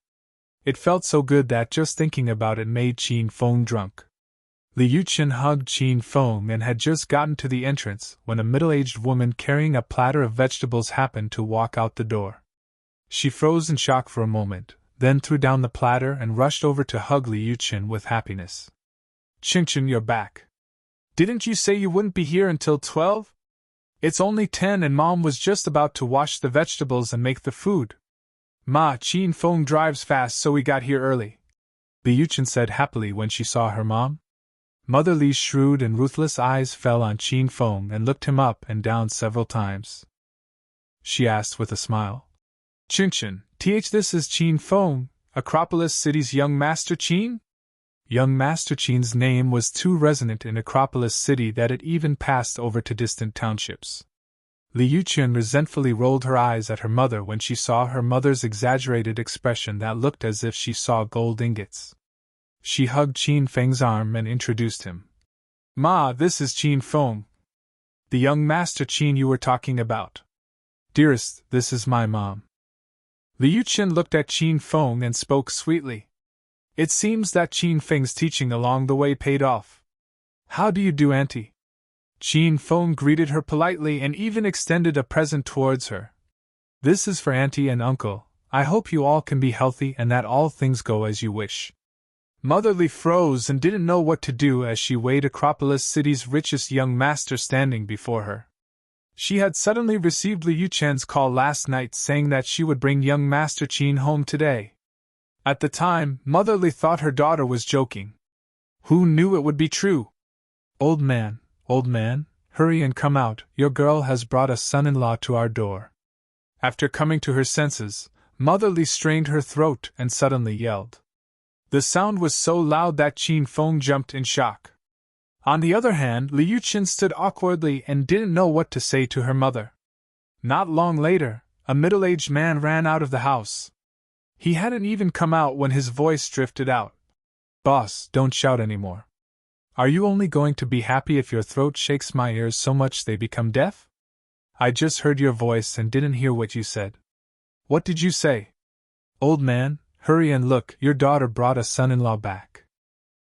S1: It felt so good that just thinking about it made Qin Feng drunk. Liu Qin hugged Qin Feng and had just gotten to the entrance when a middle-aged woman carrying a platter of vegetables happened to walk out the door. She froze in shock for a moment, then threw down the platter and rushed over to hug Liu Qin with happiness. "Qinchin, you're back. Didn't you say you wouldn't be here until 12? It's only 10 and Mom was just about to wash the vegetables and make the food. Ma, Qin Feng drives fast, so we got here early," Liu Qin said happily when she saw her mom. Mother Li's shrewd and ruthless eyes fell on Qin Feng and looked him up and down several times. She asked with a smile, "Qinchin, this is Qin Feng, Acropolis City's young Master Qin?" Young Master Qin's name was too resonant in Acropolis City that it even passed over to distant townships. Liu Qin resentfully rolled her eyes at her mother when she saw her mother's exaggerated expression that looked as if she saw gold ingots. She hugged Qin Feng's arm and introduced him. "Ma, this is Qin Feng, the young Master Qin you were talking about. Dearest, this is my mom." Liu Qin looked at Qin Feng and spoke sweetly. It seems that Qin Feng's teaching along the way paid off. "How do you do, Auntie?" Qin Feng greeted her politely and even extended a present towards her. "This is for Auntie and Uncle. I hope you all can be healthy and that all things go as you wish." Mother Li froze and didn't know what to do as she weighed Acropolis City's richest young master standing before her. She had suddenly received Liu Chen's call last night saying that she would bring young Master Qin home today. At the time, Mother Li thought her daughter was joking. Who knew it would be true? Old man, hurry and come out, your girl has brought a son-in-law to our door." After coming to her senses, Mother Li strained her throat and suddenly yelled. The sound was so loud that Qin Feng jumped in shock. On the other hand, Liu Qin stood awkwardly and didn't know what to say to her mother. Not long later, a middle-aged man ran out of the house. He hadn't even come out when his voice drifted out. "Boss, don't shout anymore. Are you only going to be happy if your throat shakes my ears so much they become deaf? I just heard your voice and didn't hear what you said." "What did you say?" "Old man, hurry and look, your daughter brought a son-in-law back."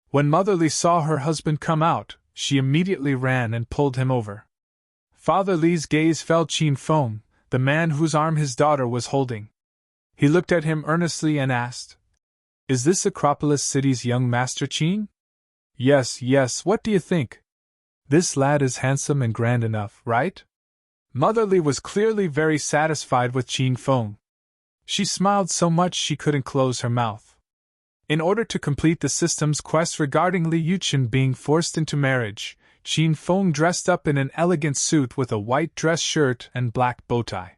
S1: When Mother Li saw her husband come out, she immediately ran and pulled him over. Father Li's gaze fell on Qin Feng, the man whose arm his daughter was holding. He looked at him earnestly and asked, "Is this Acropolis City's young master Qin?" Yes, what do you think? This lad is handsome and grand enough, right?" Mother Li was clearly very satisfied with Qin Feng. She smiled so much she couldn't close her mouth. In order to complete the system's quest regarding Liu Qin being forced into marriage, Qin Feng dressed up in an elegant suit with a white dress shirt and black bow tie.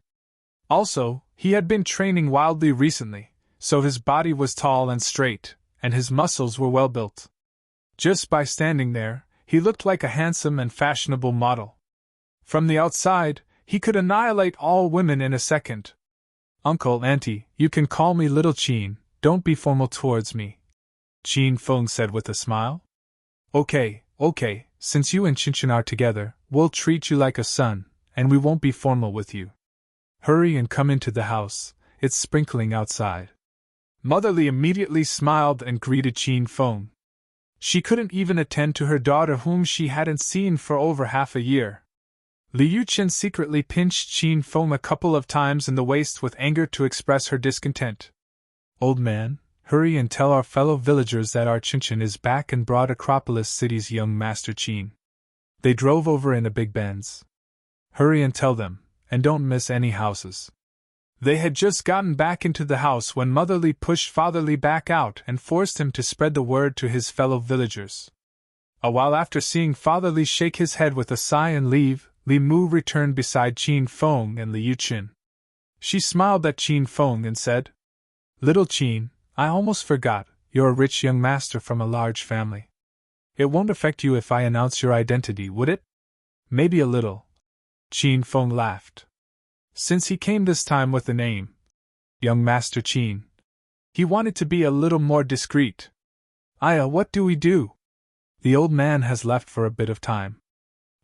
S1: Also, he had been training wildly recently, so his body was tall and straight, and his muscles were well built. Just by standing there, he looked like a handsome and fashionable model. From the outside, he could annihilate all women in a second. "Uncle, auntie, you can call me Little Qin, don't be formal towards me," Qin Feng said with a smile. Okay, since you and Qinchin are together, we'll treat you like a son, and we won't be formal with you. Hurry and come into the house, it's sprinkling outside." Mother Li immediately smiled and greeted Qin Feng. She couldn't even attend to her daughter whom she hadn't seen for over half a year. Liu Qin secretly pinched Qin Feng a couple of times in the waist with anger to express her discontent. "Old man, hurry and tell our fellow villagers that our Qinchin is back and brought Acropolis City's young master Qin." They drove over in a big Benz. "Hurry and tell them, and don't miss any houses." They had just gotten back into the house when Mother Li pushed Father Li back out and forced him to spread the word to his fellow villagers. A while after seeing Father Li shake his head with a sigh and leave, Li Mu returned beside Qin Feng and Liu Qin. She smiled at Qin Feng and said, "Little Qin, I almost forgot, you're a rich young master from a large family. It won't affect you if I announce your identity, would it?" "Maybe a little." Qin Feng laughed. Since he came this time with the name Young Master Qin, he wanted to be a little more discreet. "Aya, what do we do? The old man has left for a bit of time.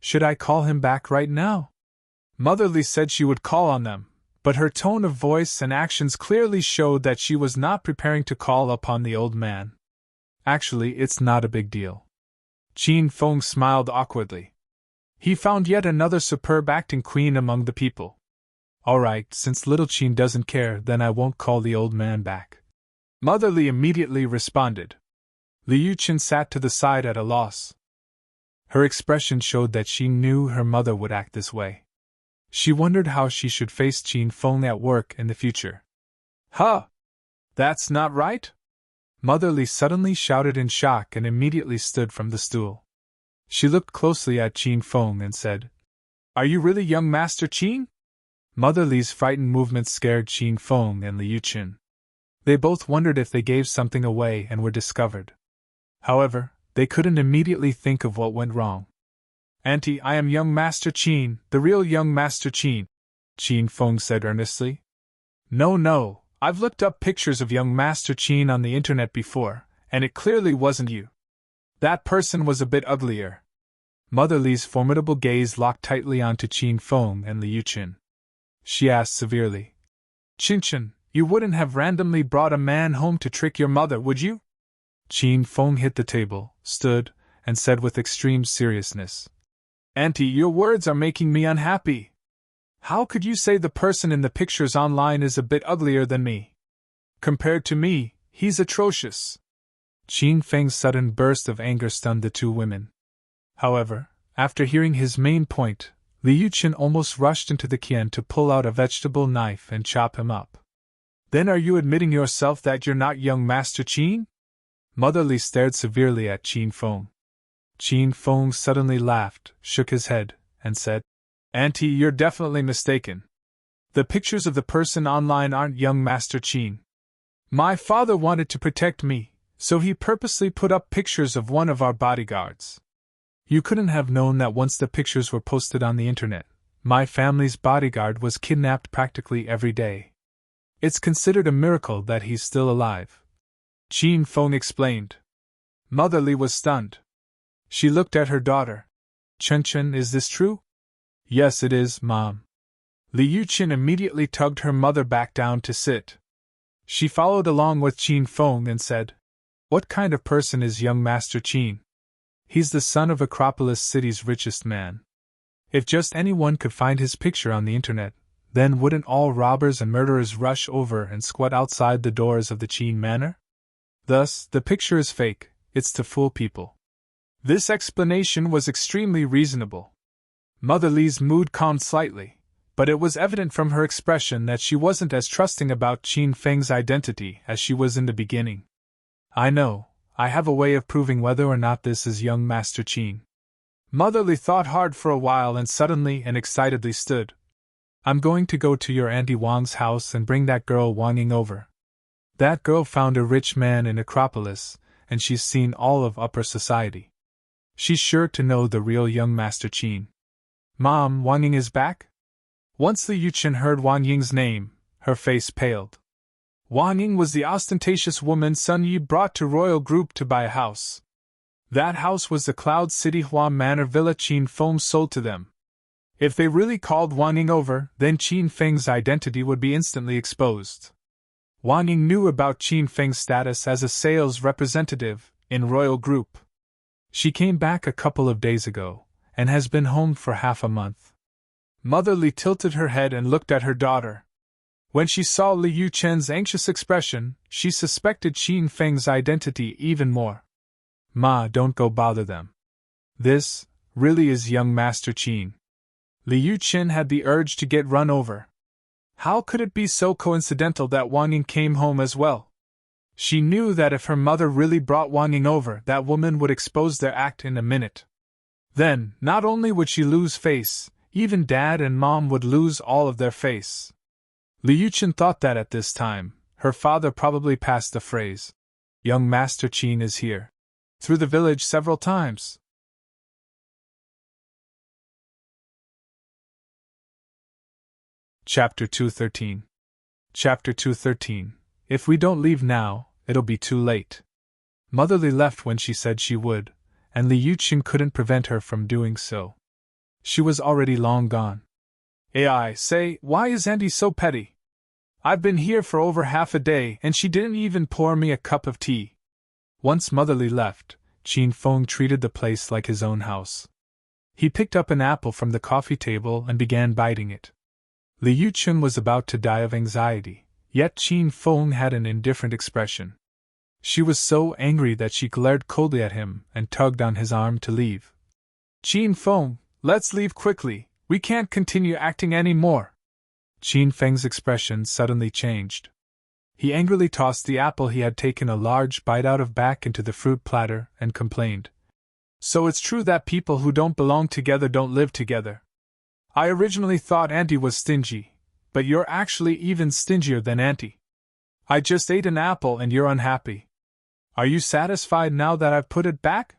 S1: Should I call him back right now?" Mother Li said she would call on them, but her tone of voice and actions clearly showed that she was not preparing to call upon the old man. "Actually, it's not a big deal." Qin Feng smiled awkwardly. He found yet another superb acting queen among the people. "All right, since Little Qin doesn't care, then I won't call the old man back." Mother Li immediately responded. Liu Qin sat to the side at a loss. Her expression showed that she knew her mother would act this way. She wondered how she should face Qin Feng at work in the future. "Huh! That's not right!" Mother Li suddenly shouted in shock and immediately stood from the stool. She looked closely at Qin Feng and said, "Are you really young Master Qin?" Mother Li's frightened movements scared Qin Feng and Liu Qin. They both wondered if they gave something away and were discovered. However, they couldn't immediately think of what went wrong. "Auntie, I am young Master Qin, the real young Master Qin," Qin Feng said earnestly. No, I've looked up pictures of young Master Qin on the internet before, and it clearly wasn't you. That person was a bit uglier." Mother Li's formidable gaze locked tightly onto Qin Feng and Liu Qin. She asked severely, "Qinchin, you wouldn't have randomly brought a man home to trick your mother, would you?" Qin Feng hit the table, stood, and said with extreme seriousness, "Auntie, your words are making me unhappy. How could you say the person in the pictures online is a bit uglier than me? Compared to me, he's atrocious." Qin Feng's sudden burst of anger stunned the two women. However, after hearing his main point, Liu Qin almost rushed into the kitchen to pull out a vegetable knife and chop him up. "Then are you admitting yourself that you're not young Master Qin?" Mother Li stared severely at Qin Feng. Qin Feng suddenly laughed, shook his head, and said, "Auntie, you're definitely mistaken. The pictures of the person online aren't young Master Qin. My father wanted to protect me, so he purposely put up pictures of one of our bodyguards. You couldn't have known that once the pictures were posted on the internet. My family's bodyguard was kidnapped practically every day. It's considered a miracle that he's still alive. Qin Feng explained. Mother Li was stunned. She looked at her daughter. Chen, is this true? Yes, it is, Mom. Li Yuqin immediately tugged her mother back down to sit. She followed along with Qin Feng and said, What kind of person is young Master Qin? He's the son of Acropolis City's richest man. If just anyone could find his picture on the internet, then wouldn't all robbers and murderers rush over and squat outside the doors of the Qin Manor? Thus, the picture is fake, it's to fool people. This explanation was extremely reasonable. Mother Li's mood calmed slightly, but it was evident from her expression that she wasn't as trusting about Qin Feng's identity as she was in the beginning. I know, I have a way of proving whether or not this is young Master Qin. Mother Li thought hard for a while and suddenly and excitedly stood. I'm going to go to your Auntie Wang's house and bring that girl Wang Ying over. That girl found a rich man in Acropolis, and she's seen all of upper society. She's sure to know the real young Master Qin. Mom, Wang Ying is back? Once Li Yuqin heard Wang Ying's name, her face paled. Wang Ying was the ostentatious woman Sun Yi brought to Royal Group to buy a house. That house was the Cloud City Hua Manor Villa Qin Feng sold to them. If they really called Wang Ying over, then Qin Feng's identity would be instantly exposed. Wang Ying knew about Qin Feng's status as a sales representative in Royal Group. She came back a couple of days ago, and has been home for half a month. Mother Li tilted her head and looked at her daughter. When she saw Li Yuqin's anxious expression, she suspected Qin Feng's identity even more. Ma, don't go bother them. This, really is young Master Qin. Li Yuqin had the urge to get run over. How could it be so coincidental that Wang Ying came home as well? She knew that if her mother really brought Wang Ying over, that woman would expose their act in a minute. Then, not only would she lose face, even Dad and Mom would lose all of their face. Li Yuqin thought that at this time, her father probably passed the phrase, "Young Master Qin is here," through the village several times. Chapter 213. Chapter 213. If we don't leave now, it'll be too late. Mother Li left when she said she would, and Li Yuqin couldn't prevent her from doing so. She was already long gone. I say, why is Auntie so petty? I've been here for over half a day and she didn't even pour me a cup of tea. Once Mother Li left, Qin Feng treated the place like his own house. He picked up an apple from the coffee table and began biting it. Li Yuqin was about to die of anxiety, yet Qin Feng had an indifferent expression. She was so angry that she glared coldly at him and tugged on his arm to leave. Qin Feng, let's leave quickly, we can't continue acting any more. Qin Feng's expression suddenly changed. He angrily tossed the apple he had taken a large bite out of back into the fruit platter and complained. So it's true that people who don't belong together don't live together. I originally thought Auntie was stingy, but you're actually even stingier than Auntie. I just ate an apple and you're unhappy. Are you satisfied now that I've put it back?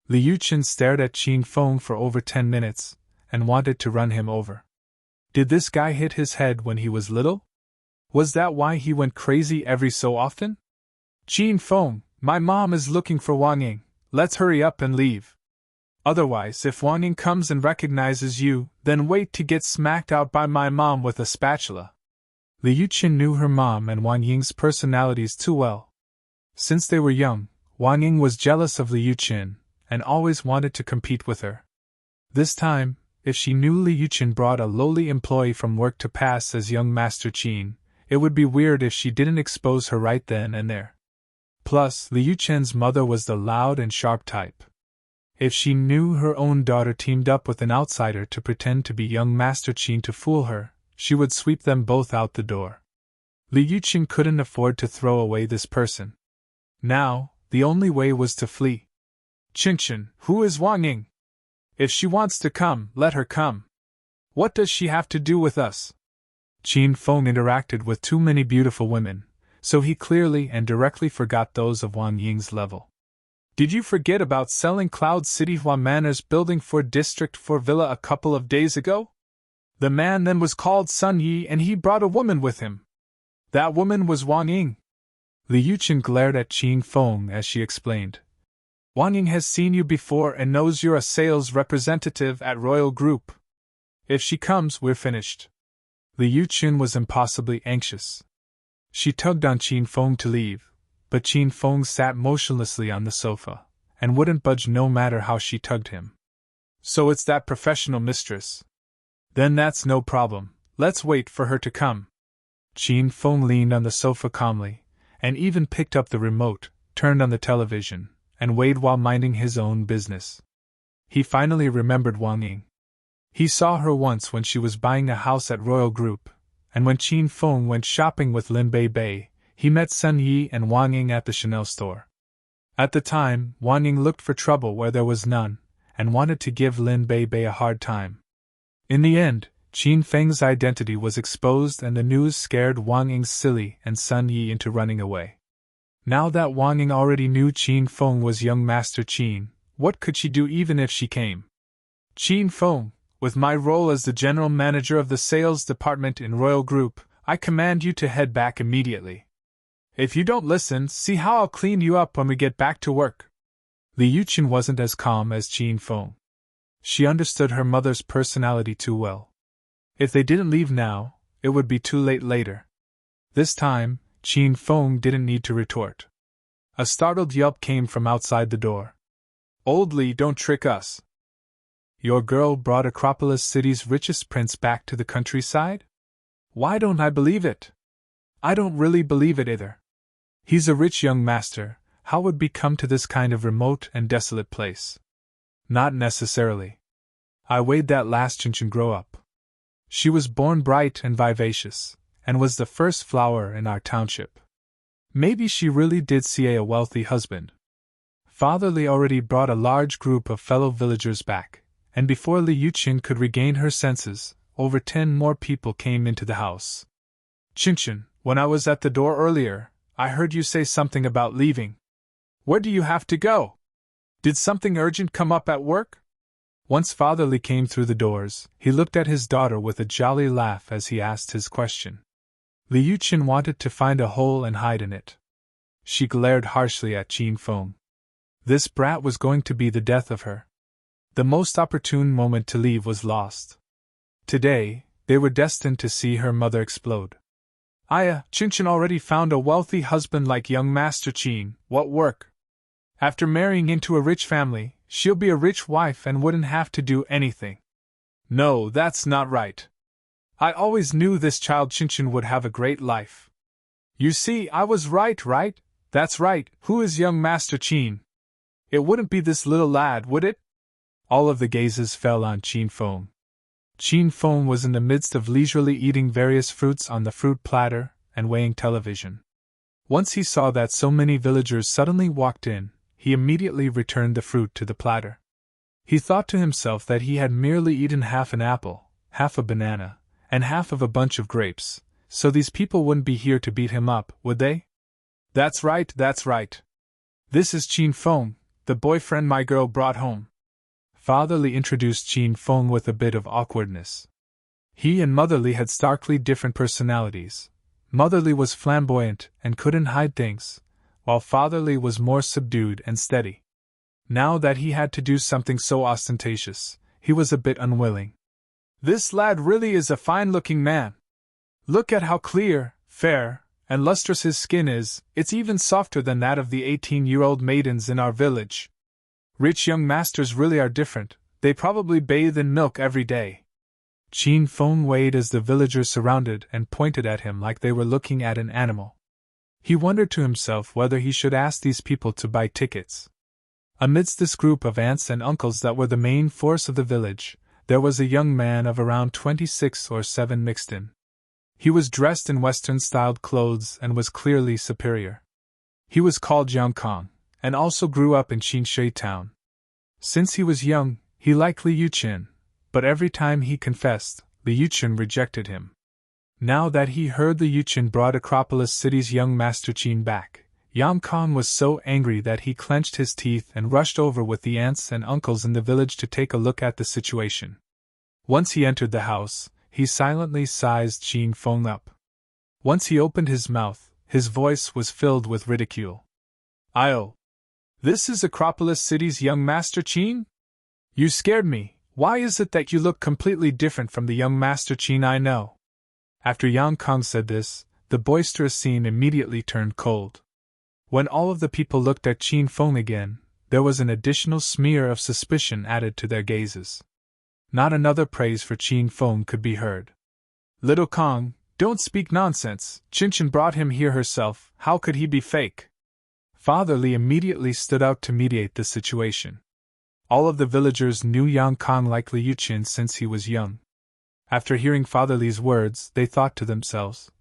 S1: Li Yuqin stared at Qin Feng for over 10 minutes, and wanted to run him over. Did this guy hit his head when he was little? Was that why he went crazy every so often? Qin Feng, my mom is looking for Wang Ying, let's hurry up and leave. Otherwise, if Wang Ying comes and recognizes you, then wait to get smacked out by my mom with a spatula. Li Yuqin knew her mom and Wang Ying's personalities too well. Since they were young, Wang Ying was jealous of Li Yuqin, and always wanted to compete with her. This time, if she knew Li Yuqin brought a lowly employee from work to pass as young Master Qin, it would be weird if she didn't expose her right then and there. Plus, Li Yuqin's mother was the loud and sharp type. If she knew her own daughter teamed up with an outsider to pretend to be young Master Qin to fool her, she would sweep them both out the door. Li Yuqin couldn't afford to throw away this person. Now, the only way was to flee. Qin, who is Wang Ying? If she wants to come, let her come. What does she have to do with us? Qin Feng interacted with too many beautiful women, so he clearly and directly forgot those of Wang Ying's level. Did you forget about selling Cloud City Hua Manor's building for District 4 Villa a couple of days ago? The man then was called Sun Yi and he brought a woman with him. That woman was Wang Ying. Li Yuchen glared at Qin Feng as she explained. Wang Ying has seen you before and knows you're a sales representative at Royal Group. If she comes, we're finished. Li Yuchen was impossibly anxious. She tugged on Qin Feng to leave, but Qin Feng sat motionlessly on the sofa, and wouldn't budge no matter how she tugged him. So it's that professional mistress. Then that's no problem, let's wait for her to come. Qin Feng leaned on the sofa calmly, and even picked up the remote, turned on the television, and waited while minding his own business. He finally remembered Wang Ying. He saw her once when she was buying a house at Royal Group, and when Qin Feng went shopping with Lin Bei, he met Sun Yi and Wang Ying at the Chanel store. At the time, Wang Ying looked for trouble where there was none, and wanted to give Lin Bei a hard time. In the end, Qin Feng's identity was exposed and the news scared Wang Ying's silly and Sun Yi into running away. Now that Wang Ying already knew Qin Feng was young Master Qin, what could she do even if she came? Qin Feng, with my role as the general manager of the sales department in Royal Group, I command you to head back immediately. If you don't listen, see how I'll clean you up when we get back to work. Li Yuchen wasn't as calm as Qin Feng. She understood her mother's personality too well. If they didn't leave now, it would be too late later. This time, Qin Feng didn't need to retort. A startled yelp came from outside the door. Old Li, don't trick us. Your girl brought Acropolis City's richest prince back to the countryside? Why don't I believe it? I don't really believe it either. He's a rich young master, how would we come to this kind of remote and desolate place? Not necessarily. I weighed that last Chinchin grow up. She was born bright and vivacious, and was the first flower in our township. Maybe she really did see a wealthy husband. Father Li already brought a large group of fellow villagers back, and before Li Yuchen could regain her senses, over 10 more people came into the house. Chinchin, when I was at the door earlier, I heard you say something about leaving. Where do you have to go? Did something urgent come up at work? Once Father Li came through the doors, he looked at his daughter with a jolly laugh as he asked his question. Li Yuchen wanted to find a hole and hide in it. She glared harshly at Qin Feng. This brat was going to be the death of her. The most opportune moment to leave was lost. Today, they were destined to see her mother explode. Chinchin already found a wealthy husband like young Master Qin, what work? After marrying into a rich family, she'll be a rich wife and wouldn't have to do anything. No, that's not right. I always knew this child Chinchin would have a great life. You see, I was right? That's right, who is young Master Qin? It wouldn't be this little lad, would it? All of the gazes fell on Qin Feng. Qin Feng was in the midst of leisurely eating various fruits on the fruit platter and weighing television. Once he saw that so many villagers suddenly walked in, he immediately returned the fruit to the platter. He thought to himself that he had merely eaten half an apple, half a banana, and half of a bunch of grapes, so these people wouldn't be here to beat him up, would they? That's right. This is Qin Feng, the boyfriend my girl brought home. Father Li introduced Qin Feng with a bit of awkwardness. He and Mother Li had starkly different personalities. Mother Li was flamboyant and couldn't hide things, while Father Li was more subdued and steady. Now that he had to do something so ostentatious, he was a bit unwilling. This lad really is a fine-looking man. Look at how clear, fair, and lustrous his skin is, it's even softer than that of the 18-year-old maidens in our village. Rich young masters really are different, they probably bathe in milk every day. Qin Feng weighed as the villagers surrounded and pointed at him like they were looking at an animal. He wondered to himself whether he should ask these people to buy tickets. Amidst this group of aunts and uncles that were the main force of the village, there was a young man of around 26 or 7 mixed in. He was dressed in Western-styled clothes and was clearly superior. He was called Jiang Kong, and also grew up in Qinshui town. Since he was young, he liked Li Yuchen, but every time he confessed, Li Yuchen rejected him. Now that he heard Li Yuchen brought Acropolis City's young Master Qin back, Yang Kong was so angry that he clenched his teeth and rushed over with the aunts and uncles in the village to take a look at the situation. Once he entered the house, he silently sized Qin Feng up. Once he opened his mouth, his voice was filled with ridicule. "Oh, this is Acropolis City's young Master Qin? You scared me. Why is it that you look completely different from the young Master Qin I know?" After Yang Kong said this, the boisterous scene immediately turned cold. When all of the people looked at Qin Feng again, there was an additional smear of suspicion added to their gazes. Not another praise for Qin Feng could be heard. "Little Kong, don't speak nonsense. Qinchin brought him here herself. How could he be fake?" Father Li immediately stood out to mediate the situation. All of the villagers knew Yang Kong like Liu Qin since he was young. After hearing Father Li's words, they thought to themselves,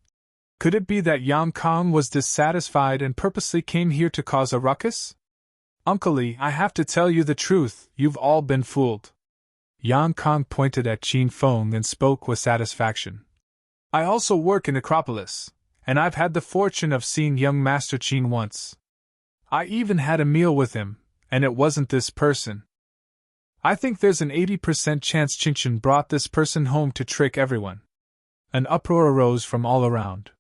S1: could it be that Yang Kong was dissatisfied and purposely came here to cause a ruckus? "Uncle Li, I have to tell you the truth, you've all been fooled." Yang Kong pointed at Qin Feng and spoke with satisfaction. "I also work in Acropolis, and I've had the fortune of seeing young Master Qin once. I even had a meal with him, and it wasn't this person. I think there's an 80% chance Qinchin brought this person home to trick everyone." An uproar arose from all around.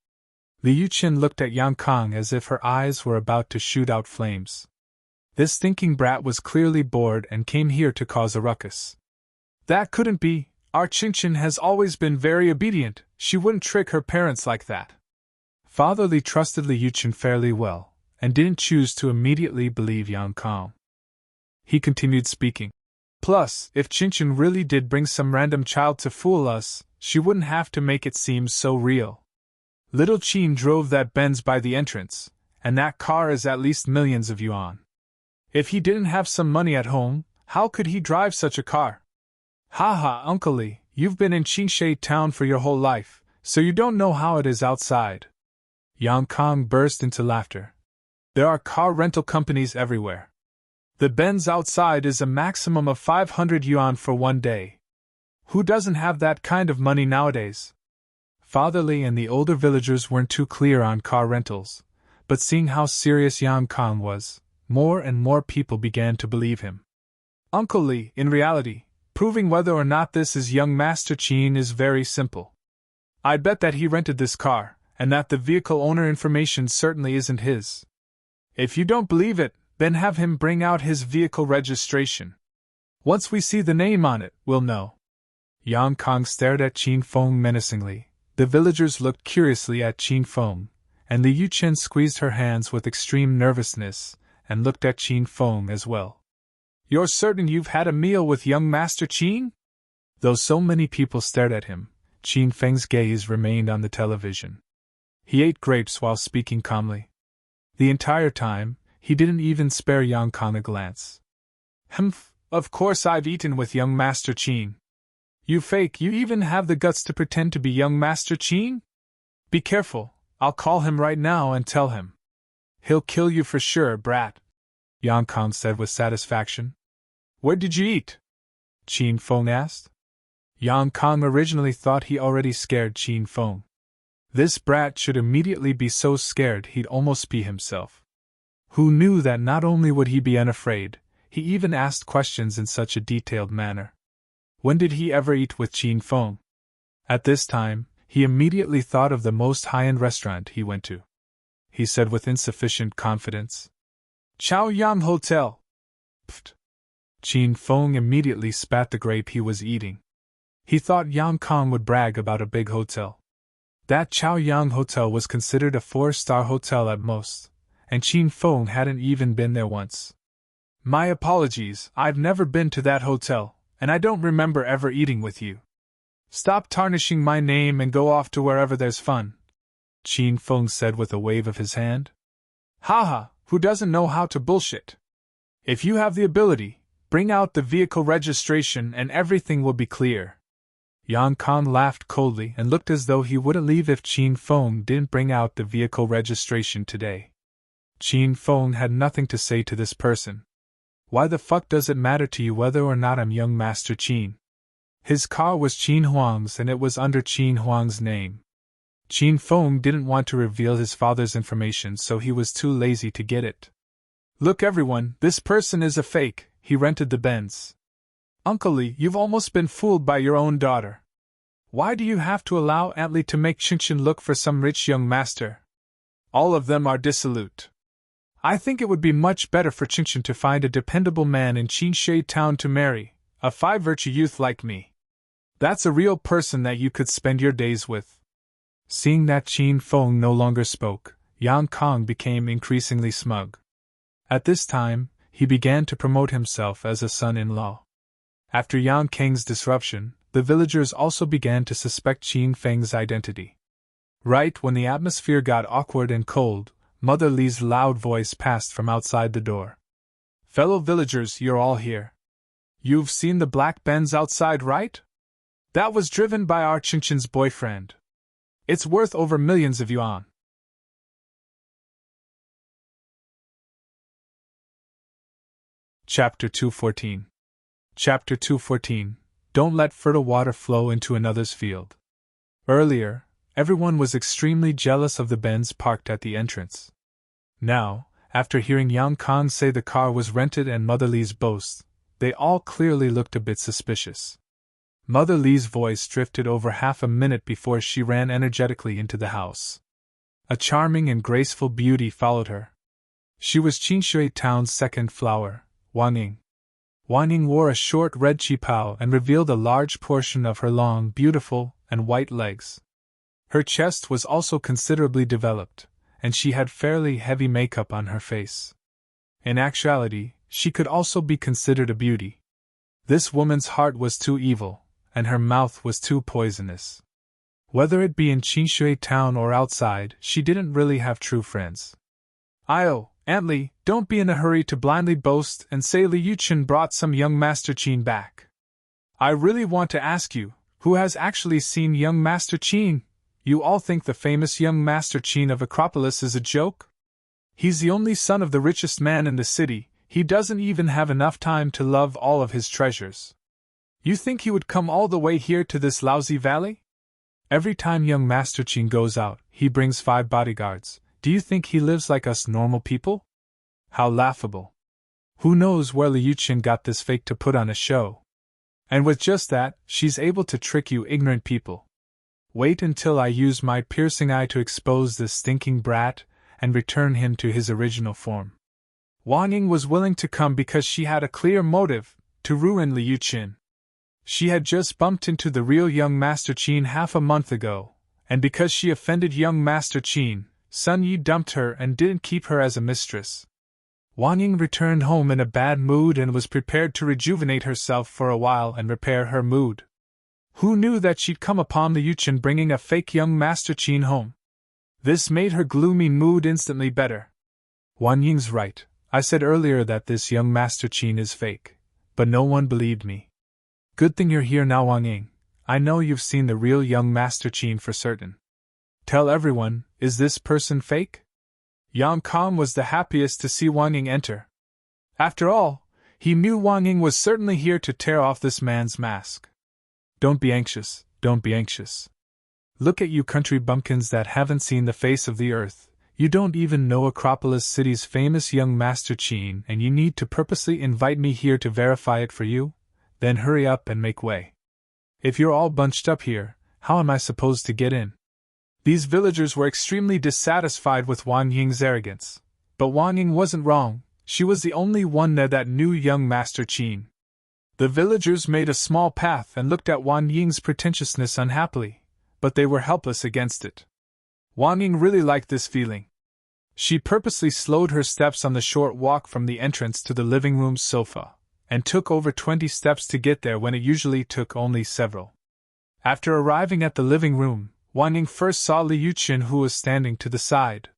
S1: Liu Qin looked at Yang Kong as if her eyes were about to shoot out flames. This thinking brat was clearly bored and came here to cause a ruckus. "That couldn't be. Our Qinchin has always been very obedient. She wouldn't trick her parents like that." Father Li trusted Liu Qin fairly well, and didn't choose to immediately believe Yang Kong. He continued speaking. "Plus, if Qinchin really did bring some random child to fool us, she wouldn't have to make it seem so real. Little Qin drove that Benz by the entrance, and that car is at least millions of yuan. If he didn't have some money at home, how could he drive such a car? Ha ha, Uncle Li, you've been in Qinshe town for your whole life, so you don't know how it is outside." Yang Kong burst into laughter. "There are car rental companies everywhere. The Benz outside is a maximum of 500 yuan for one day. Who doesn't have that kind of money nowadays?" Father Li and the older villagers weren't too clear on car rentals, but seeing how serious Yang Kong was, more and more people began to believe him. "Uncle Li, in reality, proving whether or not this is young Master Qin is very simple. I'd bet that he rented this car, and that the vehicle owner information certainly isn't his. If you don't believe it, then have him bring out his vehicle registration. Once we see the name on it, we'll know." Yang Kong stared at Qin Feng menacingly. The villagers looked curiously at Qin Feng, and Liu Qin squeezed her hands with extreme nervousness, and looked at Qin Feng as well. "You're certain you've had a meal with young Master Qin?" Though so many people stared at him, Qin Feng's gaze remained on the television. He ate grapes while speaking calmly. The entire time, he didn't even spare Yang Kong a glance. "Humph, of course I've eaten with young Master Qin. You fake, you even have the guts to pretend to be young Master Qin? Be careful, I'll call him right now and tell him. He'll kill you for sure, brat," Yang Kong said with satisfaction. "Where did you eat?" Qin Feng asked. Yang Kong originally thought he already scared Qin Feng. This brat should immediately be so scared he'd almost pee himself. Who knew that not only would he be unafraid, he even asked questions in such a detailed manner. When did he ever eat with Qin Feng? At this time, he immediately thought of the most high-end restaurant he went to. He said with insufficient confidence, "Chao Yang Hotel." Pfft. Qin Feng immediately spat the grape he was eating. He thought Yang Kong would brag about a big hotel. That Chaoyang Hotel was considered a 4-star hotel at most, and Qin Feng hadn't even been there once. "My apologies, I've never been to that hotel, and I don't remember ever eating with you. Stop tarnishing my name and go off to wherever there's fun," Qin Feng said with a wave of his hand. "Haha, who doesn't know how to bullshit? If you have the ability, bring out the vehicle registration and everything will be clear." Yang Kong laughed coldly and looked as though he wouldn't leave if Qin Feng didn't bring out the vehicle registration today. Qin Feng had nothing to say to this person. "Why the fuck does it matter to you whether or not I'm young Master Qin?" His car was Qin Huang's and it was under Qin Huang's name. Qin Feng didn't want to reveal his father's information, so he was too lazy to get it. Look everyone, this person is a fake, he rented the Benz. Uncle Li, you've almost been fooled by your own daughter. Why do you have to allow Aunt Li to make Qingshan look for some rich young master? All of them are dissolute. I think it would be much better for Qingshan to find a dependable man in Qingshui town to marry, a five-virtue youth like me. That's a real person that you could spend your days with. Seeing that Qin Feng no longer spoke, Yang Kong became increasingly smug. At this time, he began to promote himself as a son-in-law. After Yang Kang's disruption, the villagers also began to suspect Qin Feng's identity. Right when the atmosphere got awkward and cold, Mother Li's loud voice passed from outside the door. Fellow villagers, you're all here. You've seen the black Benz outside, right? That was driven by our Qingshan's boyfriend. It's worth over millions of yuan. Chapter 214. Chapter 214. Don't let fertile water flow into another's field. Earlier, everyone was extremely jealous of the Benz parked at the entrance. Now, after hearing Yang Kong say the car was rented and Mother Li's boast, they all clearly looked a bit suspicious. Mother Li's voice drifted over half a minute before she ran energetically into the house. A charming and graceful beauty followed her. She was Qingshui town's second flower, Wang Ying. Wang Ying wore a short red qipao and revealed a large portion of her long, beautiful, and white legs. Her chest was also considerably developed, and she had fairly heavy makeup on her face. In actuality, she could also be considered a beauty. This woman's heart was too evil, and her mouth was too poisonous. Whether it be in Qingshui town or outside, she didn't really have true friends. Aunt Li, don't be in a hurry to blindly boast and say Li Yuchen brought some young Master Qin back. I really want to ask you, who has actually seen young Master Qin? You all think the famous young Master Qin of Acropolis is a joke? He's the only son of the richest man in the city, he doesn't even have enough time to love all of his treasures. You think he would come all the way here to this lousy valley? Every time young Master Qin goes out, he brings 5 bodyguards. Do you think he lives like us normal people? How laughable. Who knows where Li Yuchen got this fake to put on a show? And with just that, she's able to trick you ignorant people. Wait until I use my piercing eye to expose this stinking brat and return him to his original form. Wang Ying was willing to come because she had a clear motive, to ruin Li Yuchen. She had just bumped into the real young Master Qin half a month ago, and because she offended young Master Qin, Sun Yi dumped her and didn't keep her as a mistress. Wang Ying returned home in a bad mood and was prepared to rejuvenate herself for a while and repair her mood. Who knew that she'd come upon Li Yuchen bringing a fake young Master Qin home? This made her gloomy mood instantly better. Wang Ying's right, I said earlier that this young Master Qin is fake, but no one believed me. Good thing you're here now, Wang Ying. I know you've seen the real young Master Qin for certain. Tell everyone, is this person fake? Yang Kong was the happiest to see Wang Ying enter. After all, he knew Wang Ying was certainly here to tear off this man's mask. Don't be anxious, don't be anxious. Look at you country bumpkins that haven't seen the face of the earth. You don't even know Acropolis City's famous young Master Qin, and you need to purposely invite me here to verify it for you? Then hurry up and make way. If you're all bunched up here, how am I supposed to get in? These villagers were extremely dissatisfied with Wang Ying's arrogance. But Wang Ying wasn't wrong, she was the only one there that knew young Master Qin. The villagers made a small path and looked at Wang Ying's pretentiousness unhappily, but they were helpless against it. Wang Ying really liked this feeling. She purposely slowed her steps on the short walk from the entrance to the living room sofa, and took over 20 steps to get there when it usually took only several. After arriving at the living room, Wang Ying first saw Li Yuchen, who was standing to the side.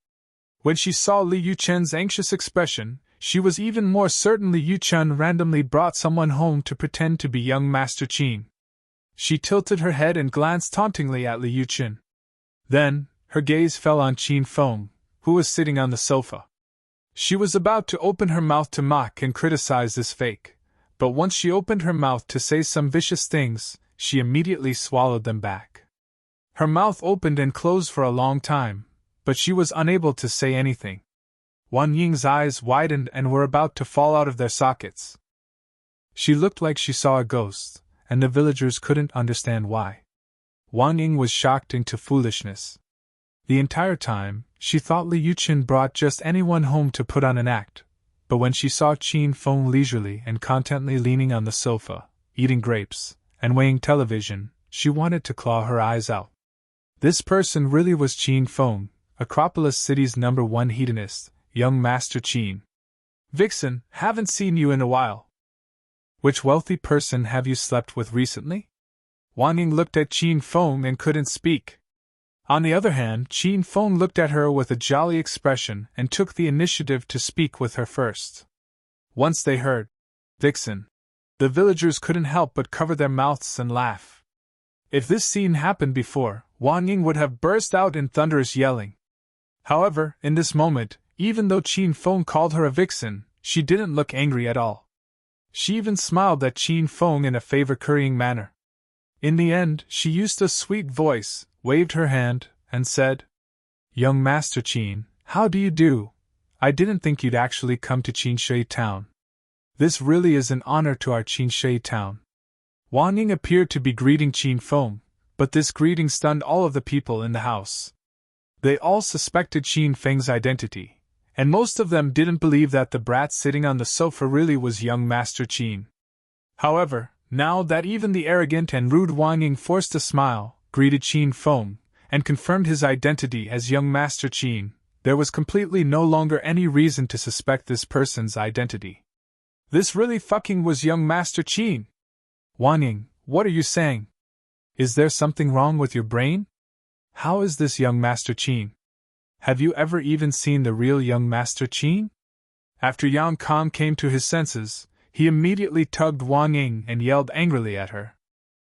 S1: When she saw Li Yuchen's anxious expression, she was even more certain Li Yuchen randomly brought someone home to pretend to be young Master Qin. She tilted her head and glanced tauntingly at Li Yuchen. Then, her gaze fell on Qin Feng, who was sitting on the sofa. She was about to open her mouth to mock and criticize this fake, but once she opened her mouth to say some vicious things, she immediately swallowed them back. Her mouth opened and closed for a long time, but she was unable to say anything. Wang Ying's eyes widened and were about to fall out of their sockets. She looked like she saw a ghost, and the villagers couldn't understand why. Wang Ying was shocked into foolishness. The entire time, she thought Li Yuqin brought just anyone home to put on an act, but when she saw Qin Feng leisurely and contentedly leaning on the sofa, eating grapes, and weighing television, she wanted to claw her eyes out. This person really was Qin Feng, Acropolis City's #1 hedonist, young Master Qin. Vixen, haven't seen you in a while. Which wealthy person have you slept with recently? Wang Ying looked at Qin Feng and couldn't speak. On the other hand, Qin Feng looked at her with a jolly expression and took the initiative to speak with her first. Once they heard Vixen, the villagers couldn't help but cover their mouths and laugh. If this scene happened before, Wang Ying would have burst out in thunderous yelling. However, in this moment, even though Qin Feng called her a vixen, she didn't look angry at all. She even smiled at Qin Feng in a favor-currying manner. In the end, she used a sweet voice, waved her hand, and said, "Young Master Qin, how do you do? I didn't think you'd actually come to Qinshui town. This really is an honor to our Qinshui town." Wang Ying appeared to be greeting Qin Feng, but this greeting stunned all of the people in the house. They all suspected Qin Feng's identity, and most of them didn't believe that the brat sitting on the sofa really was young Master Qin. However, now that even the arrogant and rude Wang Ying forced a smile, greeted Qin Feng, and confirmed his identity as young Master Qin, there was completely no longer any reason to suspect this person's identity. This really fucking was young Master Qin. Wang Ying, what are you saying? Is there something wrong with your brain? How is this young Master Qin? Have you ever even seen the real young Master Qin? After Yang Kang came to his senses, he immediately tugged Wang Ying and yelled angrily at her.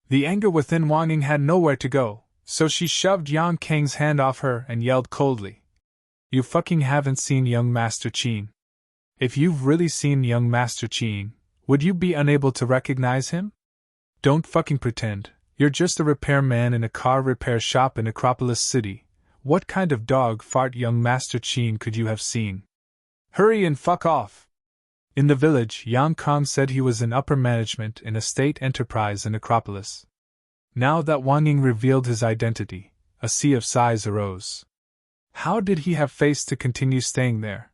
S1: The anger within Wang Ying had nowhere to go, so she shoved Yang Kang's hand off her and yelled coldly, "You fucking haven't seen young Master Qin. If you've really seen young Master Qin, would you be unable to recognize him? Don't fucking pretend. You're just a repairman in a car repair shop in Acropolis City. What kind of dog fart young Master Qin could you have seen? Hurry and fuck off." In the village, Yang Kang said he was in upper management in a state enterprise in Acropolis. Now that Wang Ying revealed his identity, a sea of sighs arose. How did he have face to continue staying there?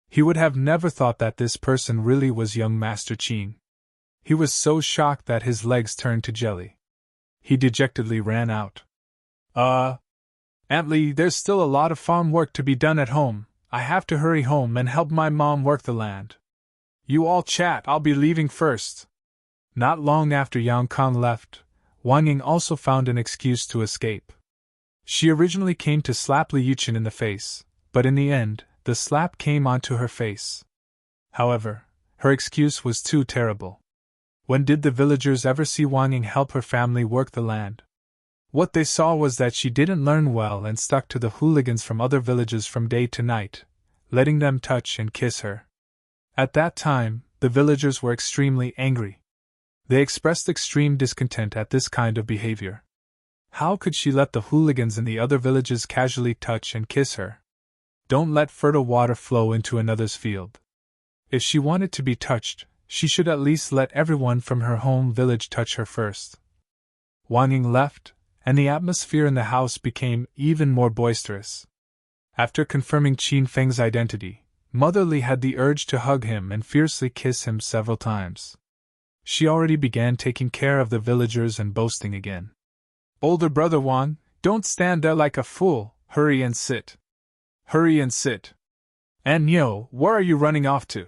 S1: He would have never thought that this person really was young Master Qin. He was so shocked that his legs turned to jelly. He dejectedly ran out. Aunt Lee, there's still a lot of farm work to be done at home. I have to hurry home and help my mom work the land. You all chat, I'll be leaving first." Not long after Yang Kang left, Wang Ying also found an excuse to escape. She originally came to slap Li Yuqin in the face, but in the end, the slap came onto her face. However, her excuse was too terrible. When did the villagers ever see Wang Ying help her family work the land? What they saw was that she didn't learn well and stuck to the hooligans from other villages from day to night, letting them touch and kiss her. At that time, the villagers were extremely angry. They expressed extreme discontent at this kind of behavior. How could she let the hooligans in the other villages casually touch and kiss her? Don't let fertile water flow into another's field. If she wanted to be touched, she should at least let everyone from her home village touch her first. Wang Ying left, and the atmosphere in the house became even more boisterous. After confirming Qin Feng's identity, Mother Li had the urge to hug him and fiercely kiss him several times. She already began taking care of the villagers and boasting again. "Older brother Wang, don't stand there like a fool, hurry and sit. Hurry and sit. And Nyo, where are you running off to?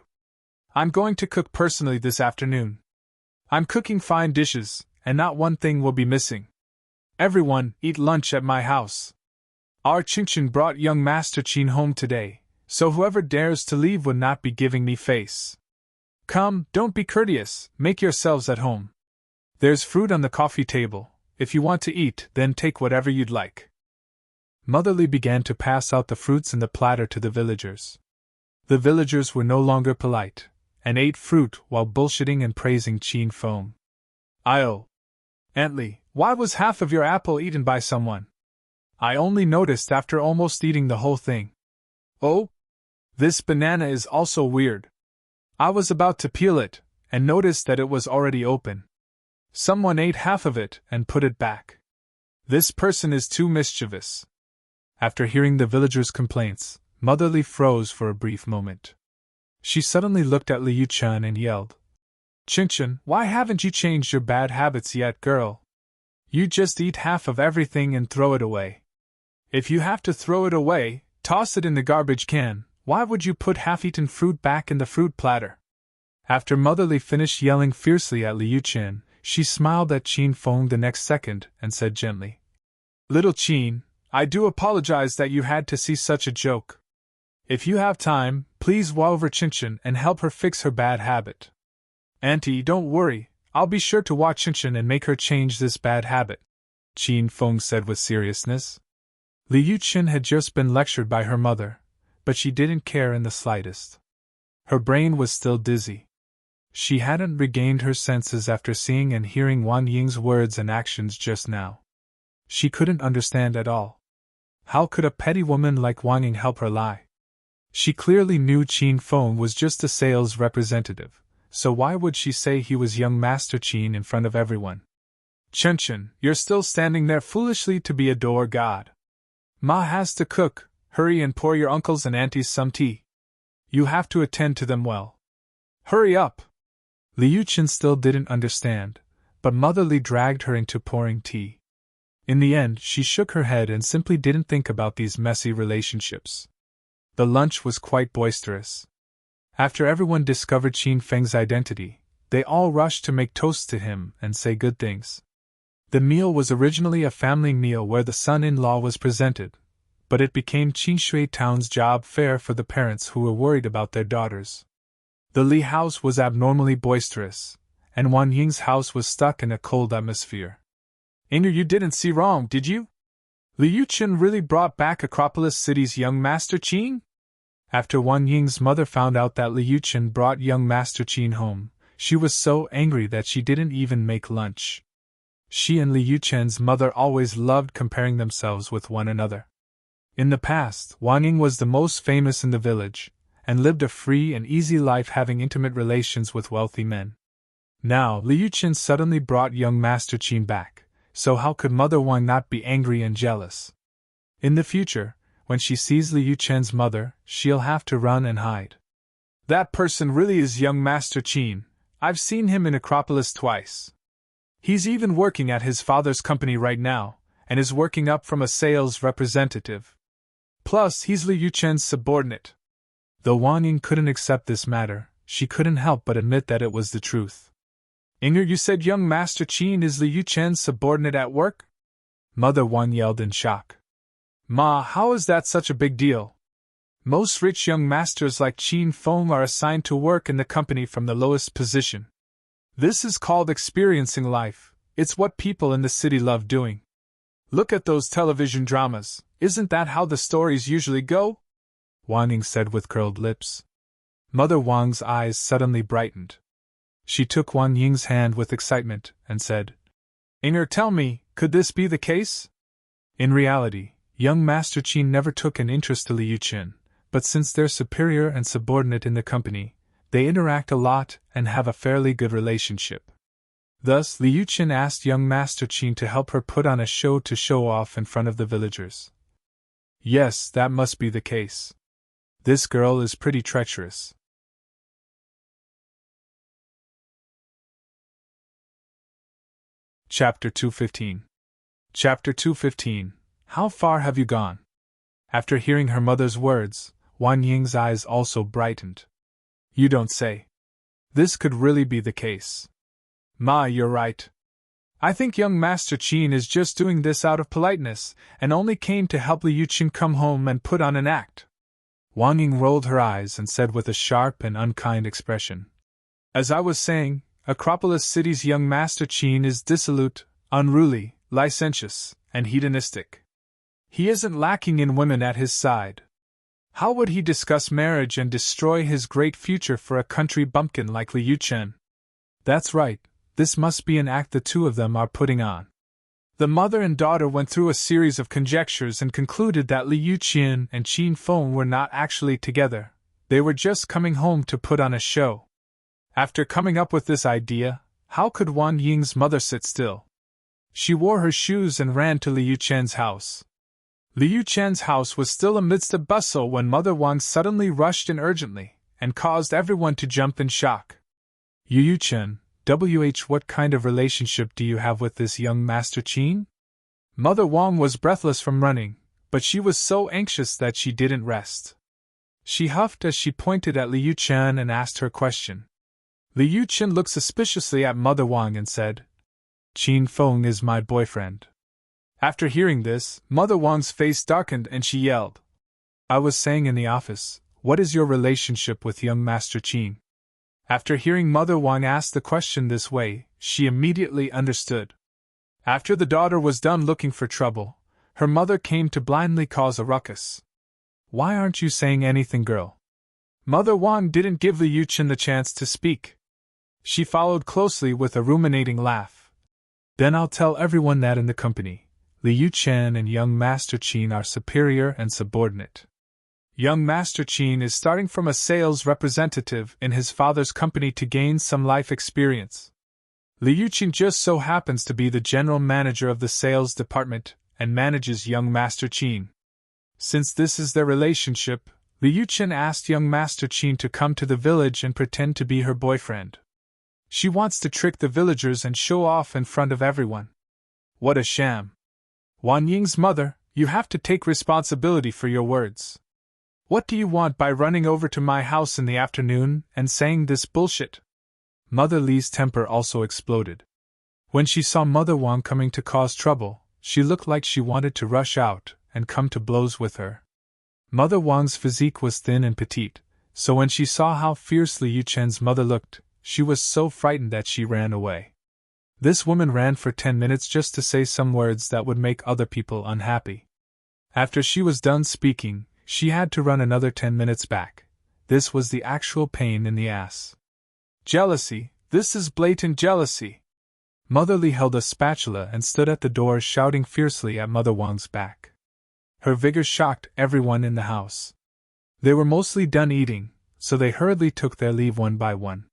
S1: I'm going to cook personally this afternoon. I'm cooking fine dishes, and not one thing will be missing. Everyone, eat lunch at my house. Our Qingqin brought young Master Qin home today, so whoever dares to leave would not be giving me face. Come, don't be courteous, make yourselves at home. There's fruit on the coffee table. If you want to eat, then take whatever you'd like." Mother Li began to pass out the fruits in the platter to the villagers. The villagers were no longer polite, and ate fruit while bullshitting and praising Qin Feng. "Aunt Li, why was half of your apple eaten by someone?" I only noticed after almost eating the whole thing. Oh? This banana is also weird. I was about to peel it, and noticed that it was already open. Someone ate half of it and put it back. This person is too mischievous. After hearing the villagers' complaints, Motherly froze for a brief moment. She suddenly looked at Liu Chen and yelled, "Chin-Chin, why haven't you changed your bad habits yet, girl? You just eat half of everything and throw it away. If you have to throw it away, toss it in the garbage can. Why would you put half-eaten fruit back in the fruit platter?" After Motherly finished yelling fiercely at Liu Chen, she smiled at Qin Feng the next second and said gently, "Little Qin, I do apologize that you had to see such a joke. If you have time, please walk over Chin-Chin and help her fix her bad habit. Auntie, don't worry, I'll be sure to watch Chin-Chin and make her change this bad habit," Qin Feng said with seriousness. Liu Chen had just been lectured by her mother, but she didn't care in the slightest. Her brain was still dizzy. She hadn't regained her senses after seeing and hearing Wang Ying's words and actions just now. She couldn't understand at all. How could a petty woman like Wang Ying help her lie? She clearly knew Qin Feng was just a sales representative, so why would she say he was young Master Qin in front of everyone? "Chen-Chen, you're still standing there foolishly to be a door god. Ma has to cook, hurry and pour your uncles and aunties some tea. You have to attend to them well. Hurry up!" Liu Chen still didn't understand, but Motherly dragged her into pouring tea. In the end, she shook her head and simply didn't think about these messy relationships. The lunch was quite boisterous. After everyone discovered Qin Feng's identity, they all rushed to make toasts to him and say good things. The meal was originally a family meal where the son-in-law was presented, but it became Qinshui Town's job fair for the parents who were worried about their daughters. The Li house was abnormally boisterous, and Wang Ying's house was stuck in a cold atmosphere. "Inger, you didn't see wrong, did you? Liu Chen really brought back Acropolis City's young Master Qin?" After Wang Ying's mother found out that Liu Chen brought young Master Qin home, she was so angry that she didn't even make lunch. She and Liu Chen's mother always loved comparing themselves with one another. In the past, Wang Ying was the most famous in the village, and lived a free and easy life having intimate relations with wealthy men. Now, Liu Chen suddenly brought young Master Qin back, so how could Mother Wang not be angry and jealous? In the future, when she sees Liu Chen's mother, she'll have to run and hide. "That person really is young Master Qin. I've seen him in Acropolis twice. He's even working at his father's company right now, and is working up from a sales representative. Plus, he's Liu Chen's subordinate." Though Wang Ying couldn't accept this matter, she couldn't help but admit that it was the truth. "Inger, you said young Master Qin is Liu Chen's subordinate at work?" Mother Wang yelled in shock. "Ma, how is that such a big deal? Most rich young masters like Qin Feng are assigned to work in the company from the lowest position. This is called experiencing life. It's what people in the city love doing. Look at those television dramas. Isn't that how the stories usually go?" Wang Ying said with curled lips. Mother Wang's eyes suddenly brightened. She took Wang Ying's hand with excitement and said, "Inger, tell me, could this be the case?" In reality, young Master Qin never took an interest to Liu Chen, but since they're superior and subordinate in the company, they interact a lot and have a fairly good relationship. Thus, Liu Chen asked young Master Qin to help her put on a show to show off in front of the villagers. Yes, that must be the case. This girl is pretty treacherous. Chapter 215. Chapter 215. How far have you gone? After hearing her mother's words, Wang Ying's eyes also brightened. You don't say. This could really be the case. Ma, you're right. I think young Master Qin is just doing this out of politeness, and only came to help Liu Chen come home and put on an act. Wang Ying rolled her eyes and said with a sharp and unkind expression. As I was saying, Acropolis City's young Master Qin is dissolute, unruly, licentious, and hedonistic. He isn't lacking in women at his side. How would he discuss marriage and destroy his great future for a country bumpkin like Liu Chen? That's right, this must be an act the two of them are putting on. The mother and daughter went through a series of conjectures and concluded that Li Yuqian and Qin Feng were not actually together, they were just coming home to put on a show. After coming up with this idea, how could Wang Ying's mother sit still? She wore her shoes and ran to Li Yuqian's house. Li Yuqian's house was still amidst a bustle when Mother Wang suddenly rushed in urgently, and caused everyone to jump in shock. Yu Yuqian, what kind of relationship do you have with this young Master Qin? Mother Wang was breathless from running, but she was so anxious that she didn't rest. She huffed as she pointed at Li Yuqian and asked her question. Li Yuqian looked suspiciously at Mother Wang and said, Qin Feng is my boyfriend. After hearing this, Mother Wang's face darkened and she yelled, I was saying in the office, what is your relationship with young Master Qin? After hearing Mother Wang ask the question this way, she immediately understood. After the daughter was done looking for trouble, her mother came to blindly cause a ruckus. Why aren't you saying anything, girl? Mother Wang didn't give Li Yuqian the chance to speak. She followed closely with a ruminating laugh. Then I'll tell everyone that in the company, Li Yuqian and young Master Qin are superior and subordinate. Young Master Qin is starting from a sales representative in his father's company to gain some life experience. Li Yuqian just so happens to be the general manager of the sales department and manages young Master Qin. Since this is their relationship, Li Yuqian asked young Master Qin to come to the village and pretend to be her boyfriend. She wants to trick the villagers and show off in front of everyone. What a sham! Wang Ying's mother, you have to take responsibility for your words. What do you want by running over to my house in the afternoon and saying this bullshit? Mother Li's temper also exploded. When she saw Mother Wang coming to cause trouble, she looked like she wanted to rush out and come to blows with her. Mother Wang's physique was thin and petite, so when she saw how fiercely Yu Chen's mother looked, she was so frightened that she ran away. This woman ran for 10 minutes just to say some words that would make other people unhappy. After she was done speaking, she had to run another 10 minutes back. This was the actual pain in the ass. Jealousy, this is blatant jealousy. Mother Li held a spatula and stood at the door shouting fiercely at Mother Wang's back. Her vigor shocked everyone in the house. They were mostly done eating, so they hurriedly took their leave one by one.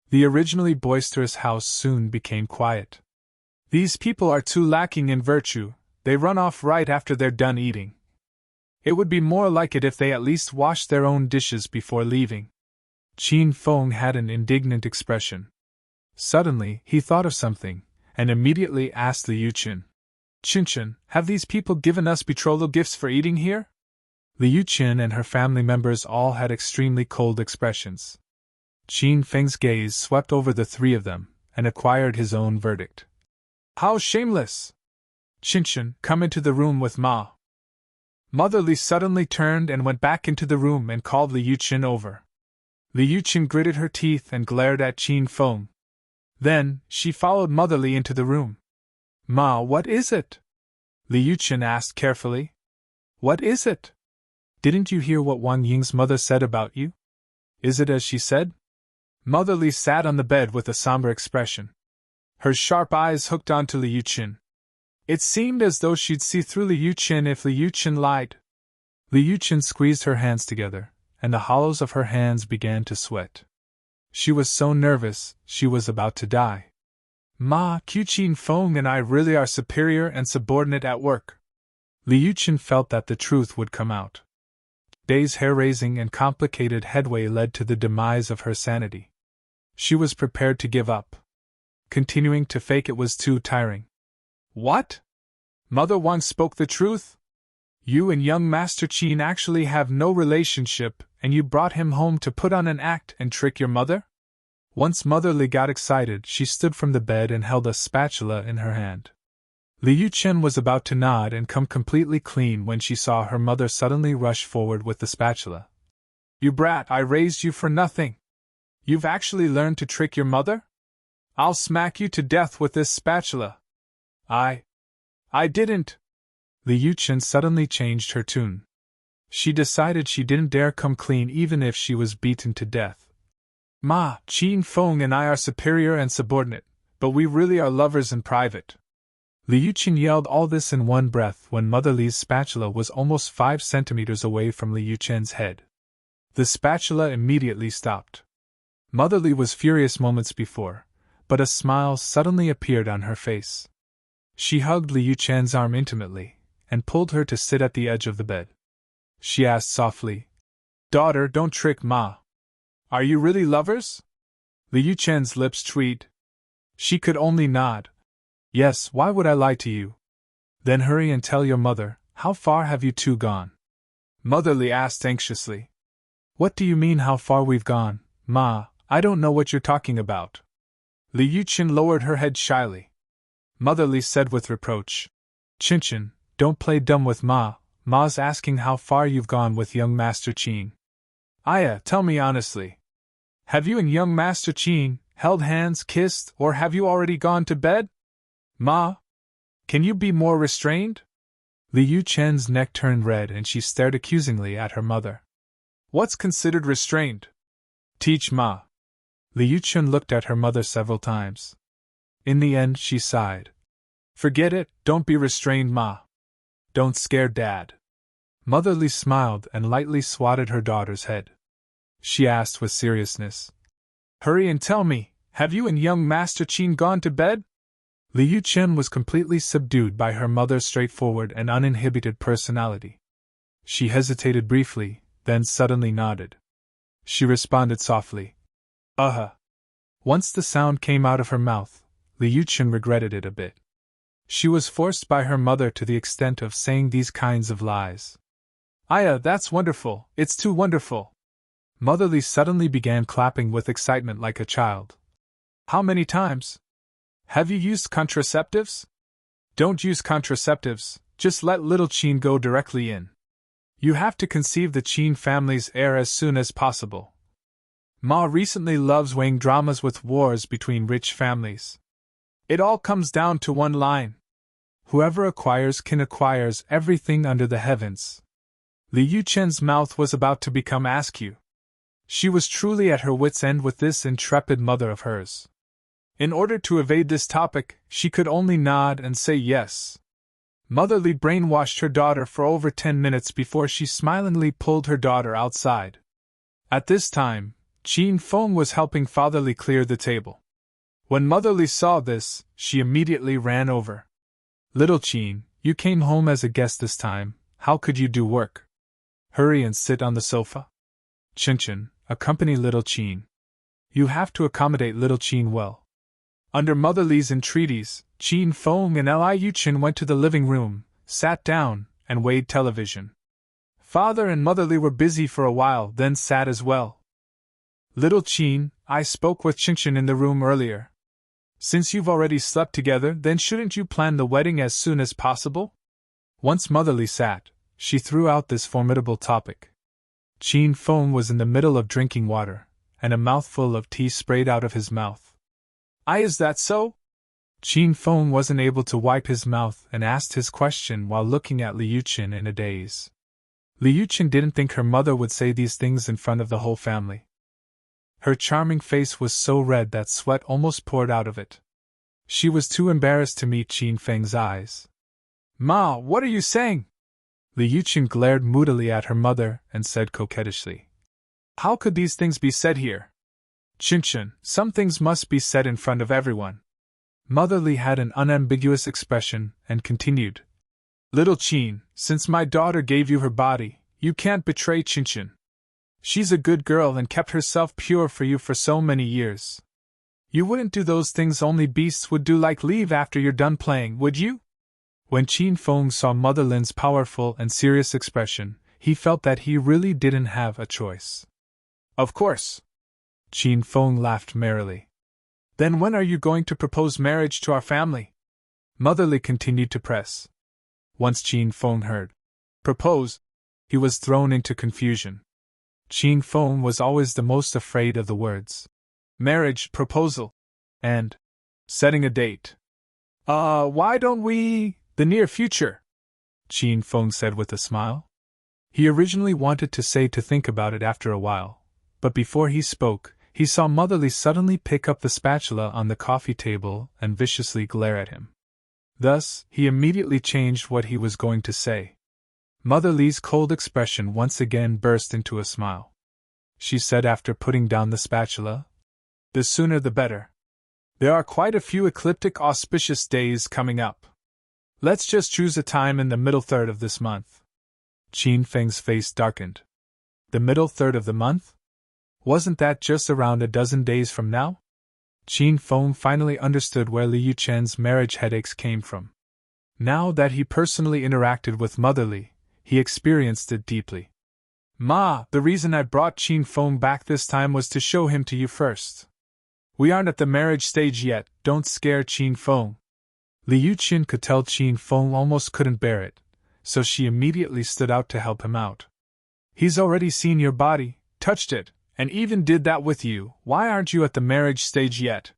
S1: The originally boisterous house soon became quiet. These people are too lacking in virtue, they run off right after they're done eating. It would be more like it if they at least washed their own dishes before leaving. Qin Feng had an indignant expression. Suddenly, he thought of something, and immediately asked Li Yuqian, Qin, have these people given us betrothal gifts for eating here? Li Yuqian and her family members all had extremely cold expressions. Qin Feng's gaze swept over the three of them, and acquired his own verdict. How shameless! Qin, come into the room with Ma. Mother Li suddenly turned and went back into the room and called Li Yuqian over. Li Yuqian gritted her teeth and glared at Qin Feng. Then, she followed Mother Li into the room. Ma, what is it? Li Yuqian asked carefully. What is it? Didn't you hear what Wang Ying's mother said about you? Is it as she said? Mother Li sat on the bed with a somber expression. Her sharp eyes hooked onto Li Yuqian. It seemed as though she'd see through Li Yuqian if Li Yuqian lied. Li Yuqian squeezed her hands together, and the hollows of her hands began to sweat. She was so nervous, she was about to die. Ma, Qin Feng and I really are superior and subordinate at work. Li Yuqian felt that the truth would come out. Days hair-raising and complicated headway led to the demise of her sanity. She was prepared to give up. Continuing to fake it was too tiring. What? Mother Wang spoke the truth? You and young Master Qin actually have no relationship, and you brought him home to put on an act and trick your mother? Once Mother Li got excited, she stood from the bed and held a spatula in her hand. Li Yuqian was about to nod and come completely clean when she saw her mother suddenly rush forward with the spatula. You brat, I raised you for nothing. You've actually learned to trick your mother? I'll smack you to death with this spatula. I didn't. Li Yuqian suddenly changed her tune. She decided she didn't dare come clean even if she was beaten to death. Ma, Qin Feng and I are superior and subordinate, but we really are lovers in private. Liu Qin yelled all this in one breath when Mother Li's spatula was almost 5 centimeters away from Liu Chen's head. The spatula immediately stopped. Mother Li was furious moments before, but a smile suddenly appeared on her face. She hugged Liu Chen's arm intimately, and pulled her to sit at the edge of the bed. She asked softly, "Daughter, don't trick Ma. Are you really lovers?" Liu Chen's lips tweaked. She could only nod. "Yes, why would I lie to you?" "Then hurry and tell your mother, how far have you two gone?" Mother Li asked anxiously. "What do you mean how far we've gone, Ma? I don't know what you're talking about." Liu Qin lowered her head shyly. Mother Li said with reproach, "Qin, don't play dumb with Ma. Ma's asking how far you've gone with young Master Qin. Aya, tell me honestly. Have you and young Master Qin held hands, kissed, or have you already gone to bed? Ma? Can you be more restrained?" Liu Chen's neck turned red and she stared accusingly at her mother. "What's considered restrained? Teach Ma." Liu Chen looked at her mother several times. In the end, she sighed. "Forget it, don't be restrained, Ma. Don't scare Dad." Mother Li smiled and lightly swatted her daughter's head. She asked with seriousness, "Hurry and tell me, have you and young Master Qin gone to bed?" Liu Chen was completely subdued by her mother's straightforward and uninhibited personality. She hesitated briefly, then suddenly nodded. She responded softly, "Uh-huh." Once the sound came out of her mouth, Liu Chen regretted it a bit. She was forced by her mother to the extent of saying these kinds of lies. "Aya, that's wonderful, it's too wonderful." Mother Li suddenly began clapping with excitement like a child. "How many times? Have you used contraceptives?" "Don't use contraceptives, just let little Qin go directly in. You have to conceive the Qin family's heir as soon as possible. Ma recently loves weighing dramas with wars between rich families. It all comes down to one line. Whoever acquires Qin acquires everything under the heavens." Liu Chen's mouth was about to become askew. She was truly at her wits' end with this intrepid mother of hers. In order to evade this topic, she could only nod and say yes. Mother Li brainwashed her daughter for over 10 minutes before she smilingly pulled her daughter outside. At this time, Qin Feng was helping Father Li clear the table. When Mother Li saw this, she immediately ran over. "Little Qin, you came home as a guest this time, how could you do work? Hurry and sit on the sofa. Qin, accompany little Qin. You have to accommodate little Qin well." Under Mother Li's entreaties, Qin Feng and Liu Qin went to the living room, sat down, and weighed television. Father and Mother Li were busy for a while, then sat as well. "Little Qin, I spoke with Qin in the room earlier. Since you've already slept together, then shouldn't you plan the wedding as soon as possible?" Once Mother Li sat, she threw out this formidable topic. Qin Feng was in the middle of drinking water, and a mouthful of tea sprayed out of his mouth. "Is that so?" Qin Feng wasn't able to wipe his mouth and asked his question while looking at Liu Qin in a daze. Liu Qin didn't think her mother would say these things in front of the whole family. Her charming face was so red that sweat almost poured out of it. She was too embarrassed to meet Qin Feng's eyes. "Ma, what are you saying?" Liu Qin glared moodily at her mother and said coquettishly, "How could these things be said here? Qin, some things must be said in front of everyone." Mother Li had an unambiguous expression and continued, "Little Qin, since my daughter gave you her body, you can't betray Qin. She's a good girl and kept herself pure for you for so many years. You wouldn't do those things only beasts would do, like leave after you're done playing, would you?" When Qin Feng saw Mother Lin's powerful and serious expression, he felt that he really didn't have a choice. "Of course." Qin Feng laughed merrily. "Then when are you going to propose marriage to our family?" Mother Li continued to press. Once Qin Feng heard "propose," he was thrown into confusion. Qin Feng was always the most afraid of the words marriage, proposal, and setting a date. Why don't we, the near future?" Qin Feng said with a smile. He originally wanted to say to think about it after a while, but before he spoke, he saw Mother Li suddenly pick up the spatula on the coffee table and viciously glare at him. Thus, he immediately changed what he was going to say. Mother Li's cold expression once again burst into a smile. She said after putting down the spatula, "The sooner the better. There are quite a few ecliptic auspicious days coming up. Let's just choose a time in the middle third of this month." Qin Feng's face darkened. The middle third of the month? Wasn't that just around a dozen days from now? Qin Feng finally understood where Li Yuchen's marriage headaches came from. Now that he personally interacted with Mother Li, he experienced it deeply. "Ma, the reason I brought Qin Feng back this time was to show him to you first. We aren't at the marriage stage yet, don't scare Qin Feng." Li Yuchen could tell Qin Feng almost couldn't bear it, so she immediately stood out to help him out. "He's already seen your body, touched it, and even did that with you. Why aren't you at the marriage stage yet?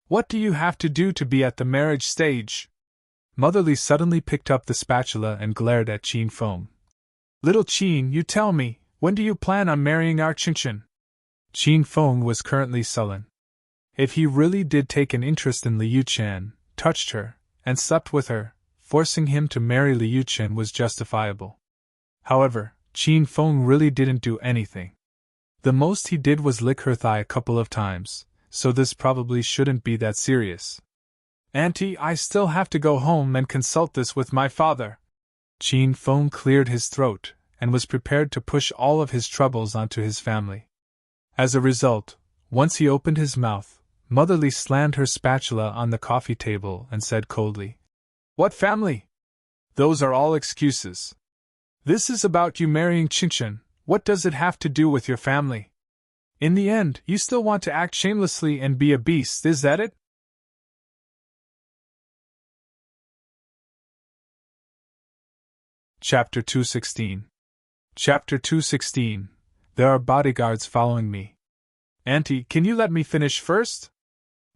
S1: What do you have to do to be at the marriage stage?" Mother Li suddenly picked up the spatula and glared at Qin Feng. "Little Qin, you tell me, when do you plan on marrying our Qinchin?" Qin Feng was currently sullen. If he really did take an interest in Li Yuchen, touched her, and slept with her, forcing him to marry Li Yuchen was justifiable. However, Qin Feng really didn't do anything. The most he did was lick her thigh a couple of times, so this probably shouldn't be that serious. "Auntie, I still have to go home and consult this with my father." Qin Feng cleared his throat, and was prepared to push all of his troubles onto his family. As a result, once he opened his mouth, Mother Li slammed her spatula on the coffee table and said coldly, "What family? Those are all excuses. This is about you marrying Qinchin. What does it have to do with your family? In the end, you still want to act shamelessly and be a beast, is that it?" Chapter 216. Chapter 216. There are bodyguards following me. "Auntie, can you let me finish first?"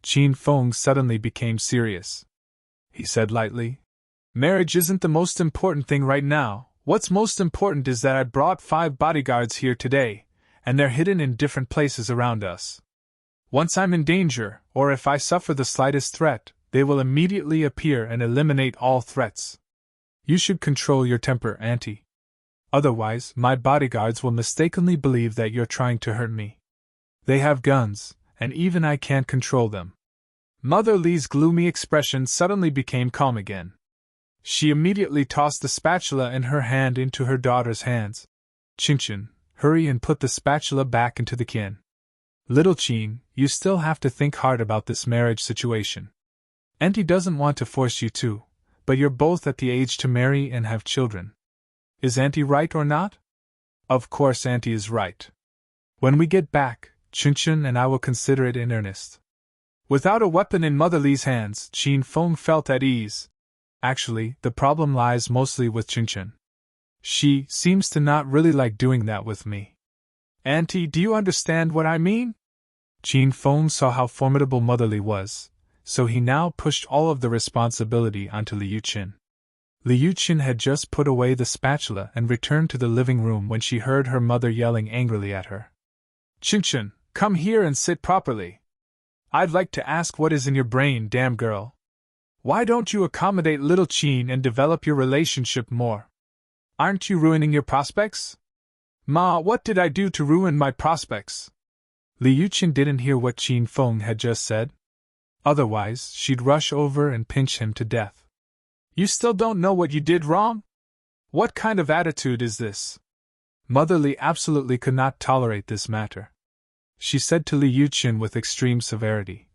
S1: Qin Feng suddenly became serious. He said lightly, "Marriage isn't the most important thing right now. What's most important is that I brought 5 bodyguards here today, and they're hidden in different places around us. Once I'm in danger, or if I suffer the slightest threat, they will immediately appear and eliminate all threats. You should control your temper, Auntie. Otherwise, my bodyguards will mistakenly believe that you're trying to hurt me. They have guns, and even I can't control them." Mother Li's gloomy expression suddenly became calm again. She immediately tossed the spatula in her hand into her daughter's hands. "Qinchin, hurry and put the spatula back into the kin. Little Qin, you still have to think hard about this marriage situation. Auntie doesn't want to force you to, but you're both at the age to marry and have children. Is Auntie right or not?" "Of course Auntie is right. When we get back, Qinchin and I will consider it in earnest." Without a weapon in Mother Li's hands, Qin Feng felt at ease. Actually, the problem lies mostly with Qinchin. She seems to not really like doing that with me. "Auntie, do you understand what I mean?" Qin Feng saw how formidable Mother Li was, so he now pushed all of the responsibility onto Li Yuchen. Li Yuchen had just put away the spatula and returned to the living room when she heard her mother yelling angrily at her. "Qinchin, come here and sit properly. I'd like to ask what is in your brain, damn girl. Why don't you accommodate little Qin and develop your relationship more? Aren't you ruining your prospects?" "Ma, what did I do to ruin my prospects?" Li Yuchen didn't hear what Qin Feng had just said. Otherwise, she'd rush over and pinch him to death. "You still don't know what you did wrong? What kind of attitude is this?" Mother Li absolutely could not tolerate this matter. She said to Li Yuchen with extreme severity,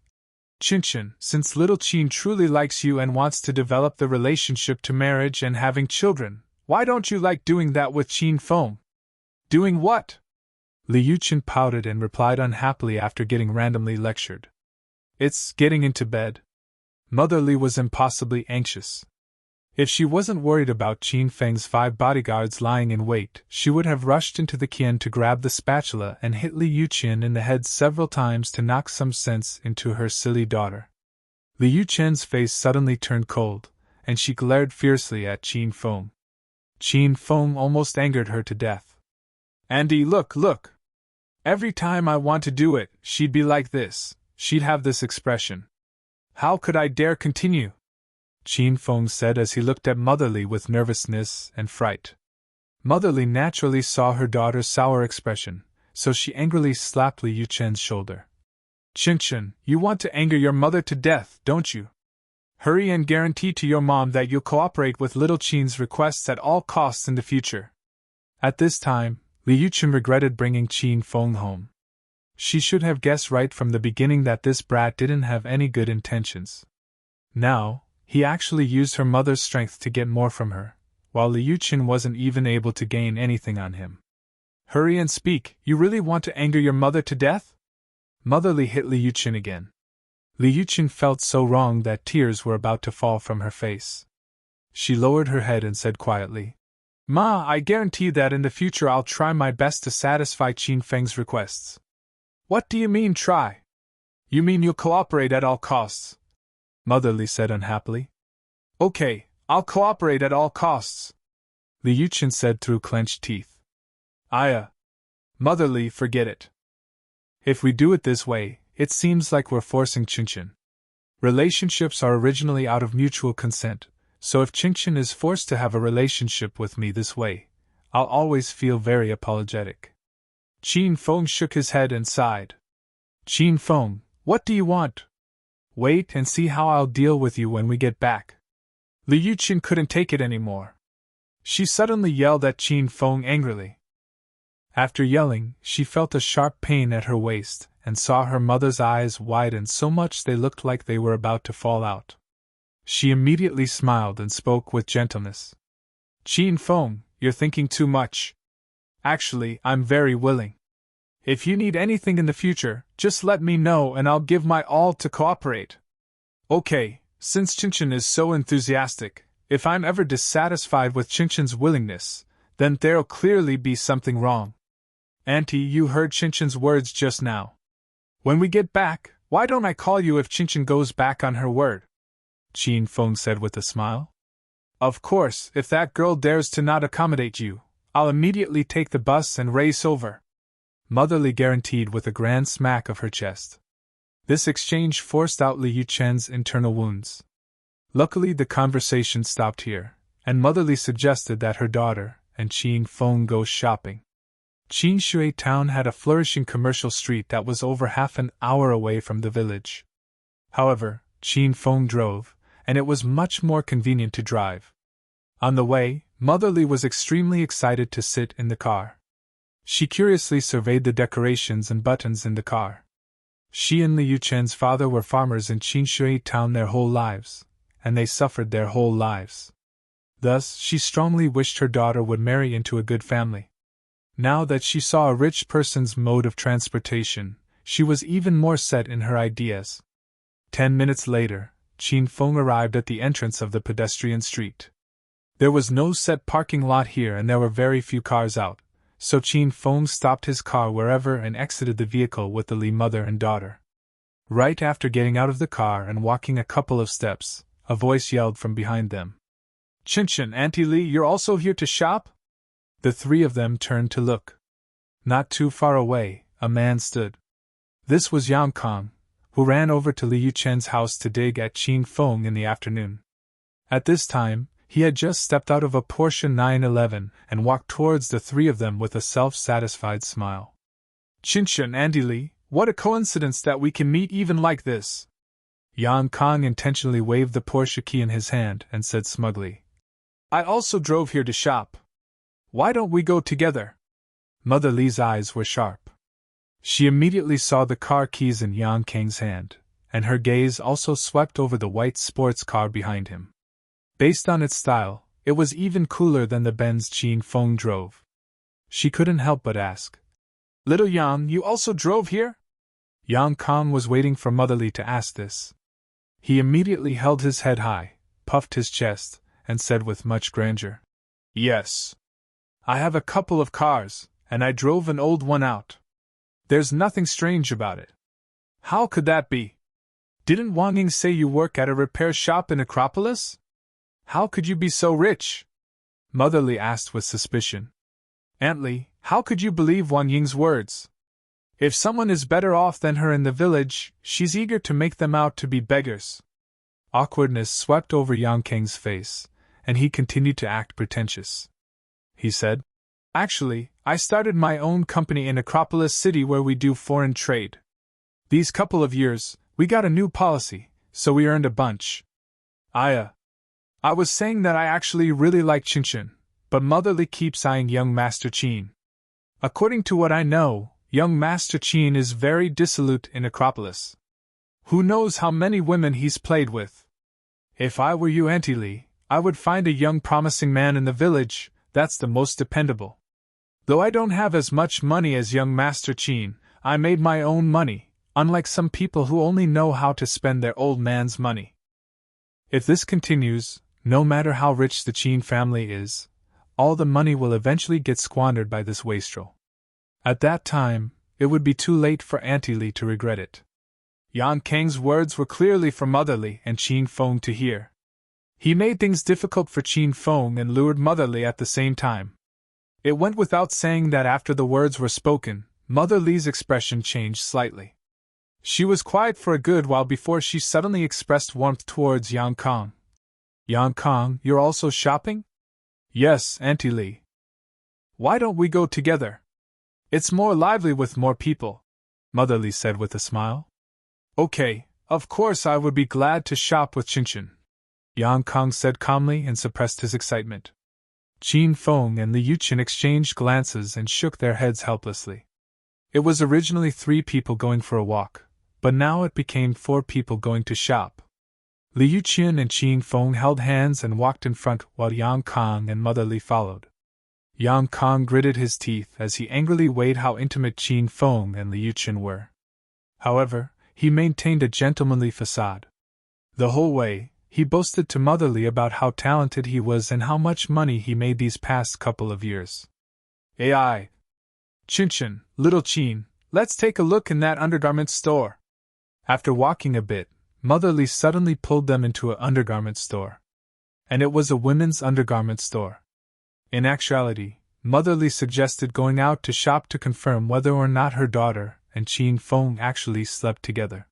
S1: "Qinchin, since little Qin truly likes you and wants to develop the relationship to marriage and having children, why don't you like doing that with Qin Feng?" "Doing what?" Li Yuchen pouted and replied unhappily after getting randomly lectured. "It's getting into bed." Mother Li was impossibly anxious. If she wasn't worried about Qin Feng's 5 bodyguards lying in wait, she would have rushed into the kin to grab the spatula and hit Li Yuchen in the head several times to knock some sense into her silly daughter. Li Yuchen's face suddenly turned cold, and she glared fiercely at Qin Feng. Qin Feng almost angered her to death. "Andy, look! Every time I want to do it, she'd be like this, she'd have this expression. How could I dare continue?" Qin Feng said as he looked at Motherly with nervousness and fright. Motherly naturally saw her daughter's sour expression, so she angrily slapped Li Yuchen's shoulder. Qingchen, you want to anger your mother to death, don't you? Hurry and guarantee to your mom that you'll cooperate with little Qin's requests at all costs in the future. At this time, Li Yuchen regretted bringing Qin Feng home. She should have guessed right from the beginning that this brat didn't have any good intentions. Now, he actually used her mother's strength to get more from her, while Li Yuchen wasn't even able to gain anything on him. Hurry and speak, you really want to anger your mother to death? Motherly hit Li Yuchen again. Li Yuchen felt so wrong that tears were about to fall from her face. She lowered her head and said quietly, Ma, I guarantee that in the future I'll try my best to satisfy Qin Feng's requests. What do you mean try? You mean you'll cooperate at all costs? Motherly said unhappily. Okay, I'll cooperate at all costs, Li Yuchen said through clenched teeth. Motherly, forget it. If we do it this way, it seems like we're forcing Qingchen. Relationships are originally out of mutual consent, so if Qingchen is forced to have a relationship with me this way, I'll always feel very apologetic. Qin Feng shook his head and sighed. Qin Feng, what do you want? Wait and see how I'll deal with you when we get back. Li Yuchen couldn't take it anymore. She suddenly yelled at Qin Feng angrily. After yelling, she felt a sharp pain at her waist and saw her mother's eyes widen so much they looked like they were about to fall out. She immediately smiled and spoke with gentleness. Qin Feng, you're thinking too much. Actually, I'm very willing. If you need anything in the future, just let me know and I'll give my all to cooperate. Okay, since Qingchen is so enthusiastic, if I'm ever dissatisfied with Qingchen's willingness, then there'll clearly be something wrong. Auntie, you heard Qingchen's words just now. When we get back, why don't I call you if Qingchen goes back on her word? Qin Feng said with a smile. Of course, if that girl dares to not accommodate you, I'll immediately take the bus and race over. Motherly guaranteed with a grand smack of her chest. This exchange forced out Li Yuchen's internal wounds. Luckily the conversation stopped here, and Motherly suggested that her daughter and Qin Feng go shopping. Qinshui town had a flourishing commercial street that was over half an hour away from the village. However, Qin Feng drove, and it was much more convenient to drive. On the way, Motherly was extremely excited to sit in the car. She curiously surveyed the decorations and buttons in the car. She and Li Yuchen's father were farmers in Qinshui town their whole lives, and they suffered their whole lives. Thus, she strongly wished her daughter would marry into a good family. Now that she saw a rich person's mode of transportation, she was even more set in her ideas. 10 minutes later, Qin Feng arrived at the entrance of the pedestrian street. There was no set parking lot here and there were very few cars out, so Qin Feng stopped his car wherever and exited the vehicle with the Li mother and daughter. Right after getting out of the car and walking a couple of steps, a voice yelled from behind them. Qingchen, Auntie Li, you're also here to shop? The three of them turned to look. Not too far away, a man stood. This was Yang Kong, who ran over to Li Yuchen's house to dig at Qin Feng in the afternoon. At this time, he had just stepped out of a Porsche 911 and walked towards the three of them with a self-satisfied smile. Qingchen, Auntie Li, what a coincidence that we can meet even like this. Yang Kong intentionally waved the Porsche key in his hand and said smugly. I also drove here to shop. Why don't we go together? Mother Li's eyes were sharp. She immediately saw the car keys in Yang Kang's hand, and her gaze also swept over the white sports car behind him. Based on its style, it was even cooler than the Benz Qin Feng drove. She couldn't help but ask. Little Yang, you also drove here? Yang Kang was waiting for Mother Li to ask this. He immediately held his head high, puffed his chest, and said with much grandeur. Yes. I have a couple of cars, and I drove an old one out. There's nothing strange about it. How could that be? Didn't Wang Ying say you work at a repair shop in Acropolis? How could you be so rich? Mother Li asked with suspicion. Aunt Li, how could you believe Wang Ying's words? If someone is better off than her in the village, she's eager to make them out to be beggars. Awkwardness swept over Yang Kang's face, and he continued to act pretentious. He said, "Actually, I started my own company in Acropolis City where we do foreign trade. These couple of years, we got a new policy, so we earned a bunch. I was saying that I actually really like Chinchin, but Motherly keeps eyeing young Master Qin. According to what I know, young Master Qin is very dissolute in Acropolis. Who knows how many women he's played with? If I were you, Auntie Lee, I would find a young promising man in the village, that's the most dependable. Though I don't have as much money as young Master Qin, I made my own money, unlike some people who only know how to spend their old man's money. If this continues, no matter how rich the Qin family is, all the money will eventually get squandered by this wastrel. At that time, it would be too late for Auntie Lee to regret it." Yang Kang's words were clearly for Motherly and Qin Feng to hear. He made things difficult for Qin Feng and lured Motherly at the same time. It went without saying that after the words were spoken, Motherly's expression changed slightly. She was quiet for a good while before she suddenly expressed warmth towards Yang Kang. "Yang Kang, you're also shopping?" "Yes, Auntie Lee." "Why don't we go together? It's more lively with more people," Motherly said with a smile. "Okay, of course I would be glad to shop with Chinchin," Yang Kang said calmly and suppressed his excitement. Qin Feng and Li Yuqin exchanged glances and shook their heads helplessly. It was originally 3 people going for a walk, but now it became 4 people going to shop. Li Yuqin and Qin Feng held hands and walked in front while Yang Kang and Motherly followed. Yang Kang gritted his teeth as he angrily weighed how intimate Qin Feng and Li Yuqin were. However, he maintained a gentlemanly facade. The whole way, he boasted to Motherly about how talented he was and how much money he made these past couple of years. "Ai! Chinchin, little Qin, let's take a look in that undergarment store." After walking a bit, Motherly suddenly pulled them into an undergarment store. And it was a women's undergarment store. In actuality, Motherly suggested going out to shop to confirm whether or not her daughter and Qin Feng actually slept together.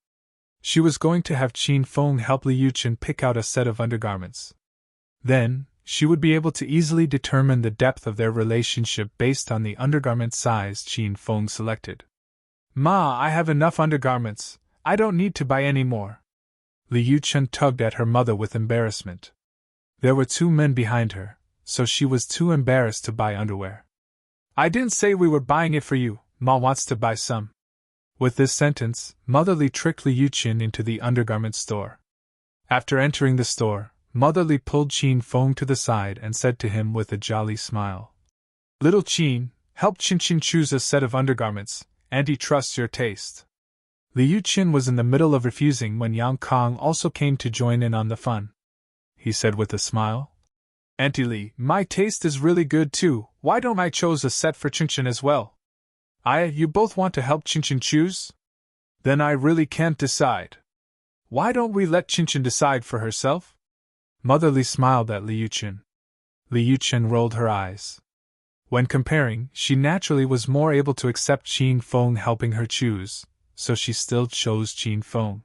S1: She was going to have Qin Feng help Li Yuqin pick out a set of undergarments. Then, she would be able to easily determine the depth of their relationship based on the undergarment size Qin Feng selected. "Ma, I have enough undergarments, I don't need to buy any more." Li Yuqin tugged at her mother with embarrassment. There were 2 men behind her, so she was too embarrassed to buy underwear. "I didn't say we were buying it for you, Ma wants to buy some." With this sentence, Motherly tricked Li Yuqin into the undergarment store. After entering the store, Motherly pulled Qin Feng to the side and said to him with a jolly smile, "Little Qin, help Chinchin choose a set of undergarments, Auntie trusts your taste." Li Yuqin was in the middle of refusing when Yang Kang also came to join in on the fun. He said with a smile, "Auntie Lee, my taste is really good too, why don't I choose a set for Chinchin as well?" You both want to help Chinchin choose?" "Then I really can't decide." "Why don't we let Chinchin decide for herself?" Motherly smiled at Li Yuqin. Li Yuqin rolled her eyes. When comparing, she naturally was more able to accept Qin Feng helping her choose, so she still chose Qin Feng.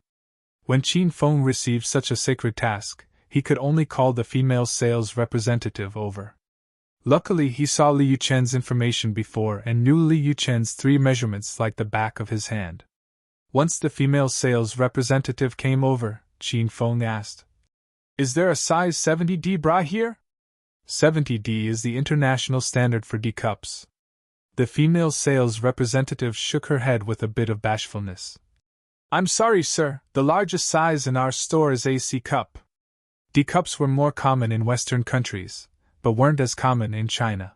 S1: When Qin Feng received such a sacred task, he could only call the female sales representative over. Luckily, he saw Li Yuchen's information before and knew Li Yuchen's 3 measurements like the back of his hand. Once the female sales representative came over, Qin Feng asked, "Is there a size 70D bra here?" 70D is the international standard for D cups. The female sales representative shook her head with a bit of bashfulness. "I'm sorry, sir, the largest size in our store is AC cup." D cups were more common in Western countries, but weren't as common in China.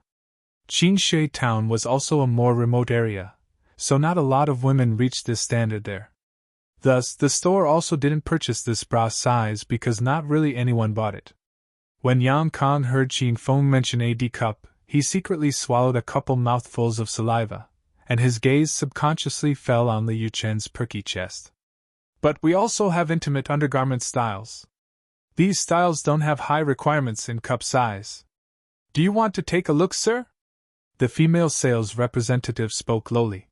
S1: Qinshe town was also a more remote area, so not a lot of women reached this standard there. Thus, the store also didn't purchase this bra size because not really anyone bought it. When Yang Kang heard Qin Feng mention a D cup, he secretly swallowed a couple mouthfuls of saliva, and his gaze subconsciously fell on Li Yuchen's perky chest. "But we also have intimate undergarment styles. These styles don't have high requirements in cup size. Do you want to take a look, sir?" The female sales representative spoke lowly.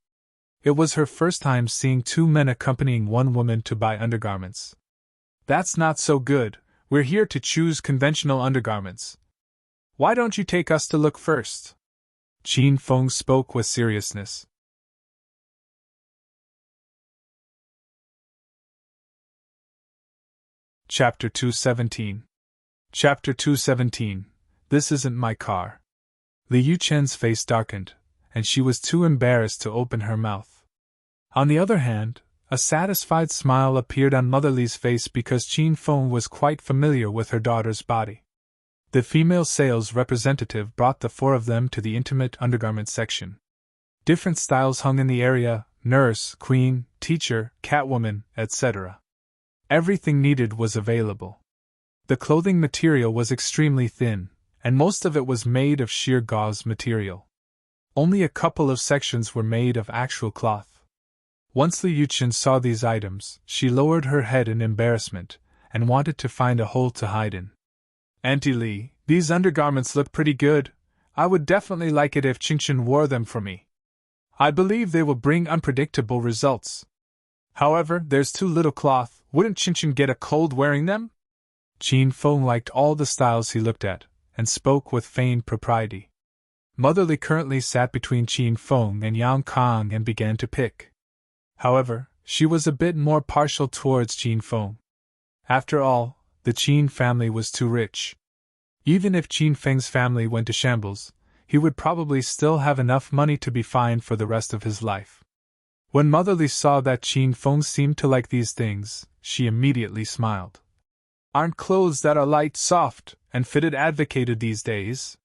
S1: It was her first time seeing 2 men accompanying one woman to buy undergarments. That's not so good, we're here to choose conventional undergarments. Why don't you take us to look first? Qin Feng spoke with seriousness. Chapter 217. Chapter 217. This isn't my car. Li Yuchen's face darkened, and she was too embarrassed to open her mouth. On the other hand, a satisfied smile appeared on Mother Li's face because Qin Feng was quite familiar with her daughter's body. The female sales representative brought the four of them to the intimate undergarment section. Different styles hung in the area: nurse, queen, teacher, catwoman, etc. Everything needed was available. The clothing material was extremely thin, and most of it was made of sheer gauze material. Only a couple of sections were made of actual cloth. Once Li Yuchen saw these items, she lowered her head in embarrassment, and wanted to find a hole to hide in. Auntie Li, these undergarments look pretty good. I would definitely like it if Qingchen wore them for me. I believe they will bring unpredictable results. However, there's too little cloth. Wouldn't Qingchen get a cold wearing them? Qin Feng liked all the styles he looked at, and spoke with feigned propriety. Mother Li currently sat between Qin Feng and Yang Kang and began to pick. However, she was a bit more partial towards Qin Feng. After all, the Qin family was too rich. Even if Qin Feng's family went to shambles, he would probably still have enough money to be fine for the rest of his life. When Mother Li saw that Qin Feng seemed to like these things, she immediately smiled. Aren't clothes that are light, soft, and fitted advocated these days?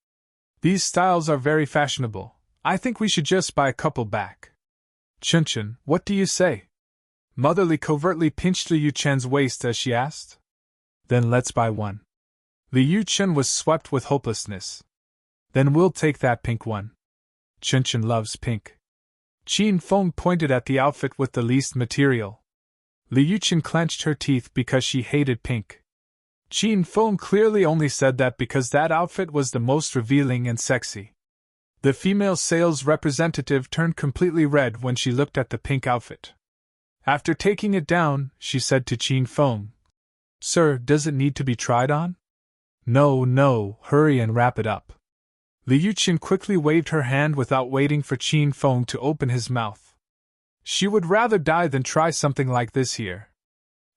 S1: These styles are very fashionable. I think we should just buy a couple back. Qingchen, what do you say? Mother Li covertly pinched Li Yuchen's waist as she asked. Then let's buy one. Li Yuchen was swept with hopelessness. Then we'll take that pink one. Qingchen loves pink. Qin Feng pointed at the outfit with the least material. Li Yuchen clenched her teeth because she hated pink. Qin Feng clearly only said that because that outfit was the most revealing and sexy. The female sales representative turned completely red when she looked at the pink outfit. After taking it down, she said to Qin Feng, Sir, does it need to be tried on? No, hurry and wrap it up. Li Yuchen quickly waved her hand without waiting for Qin Feng to open his mouth. She would rather die than try something like this here.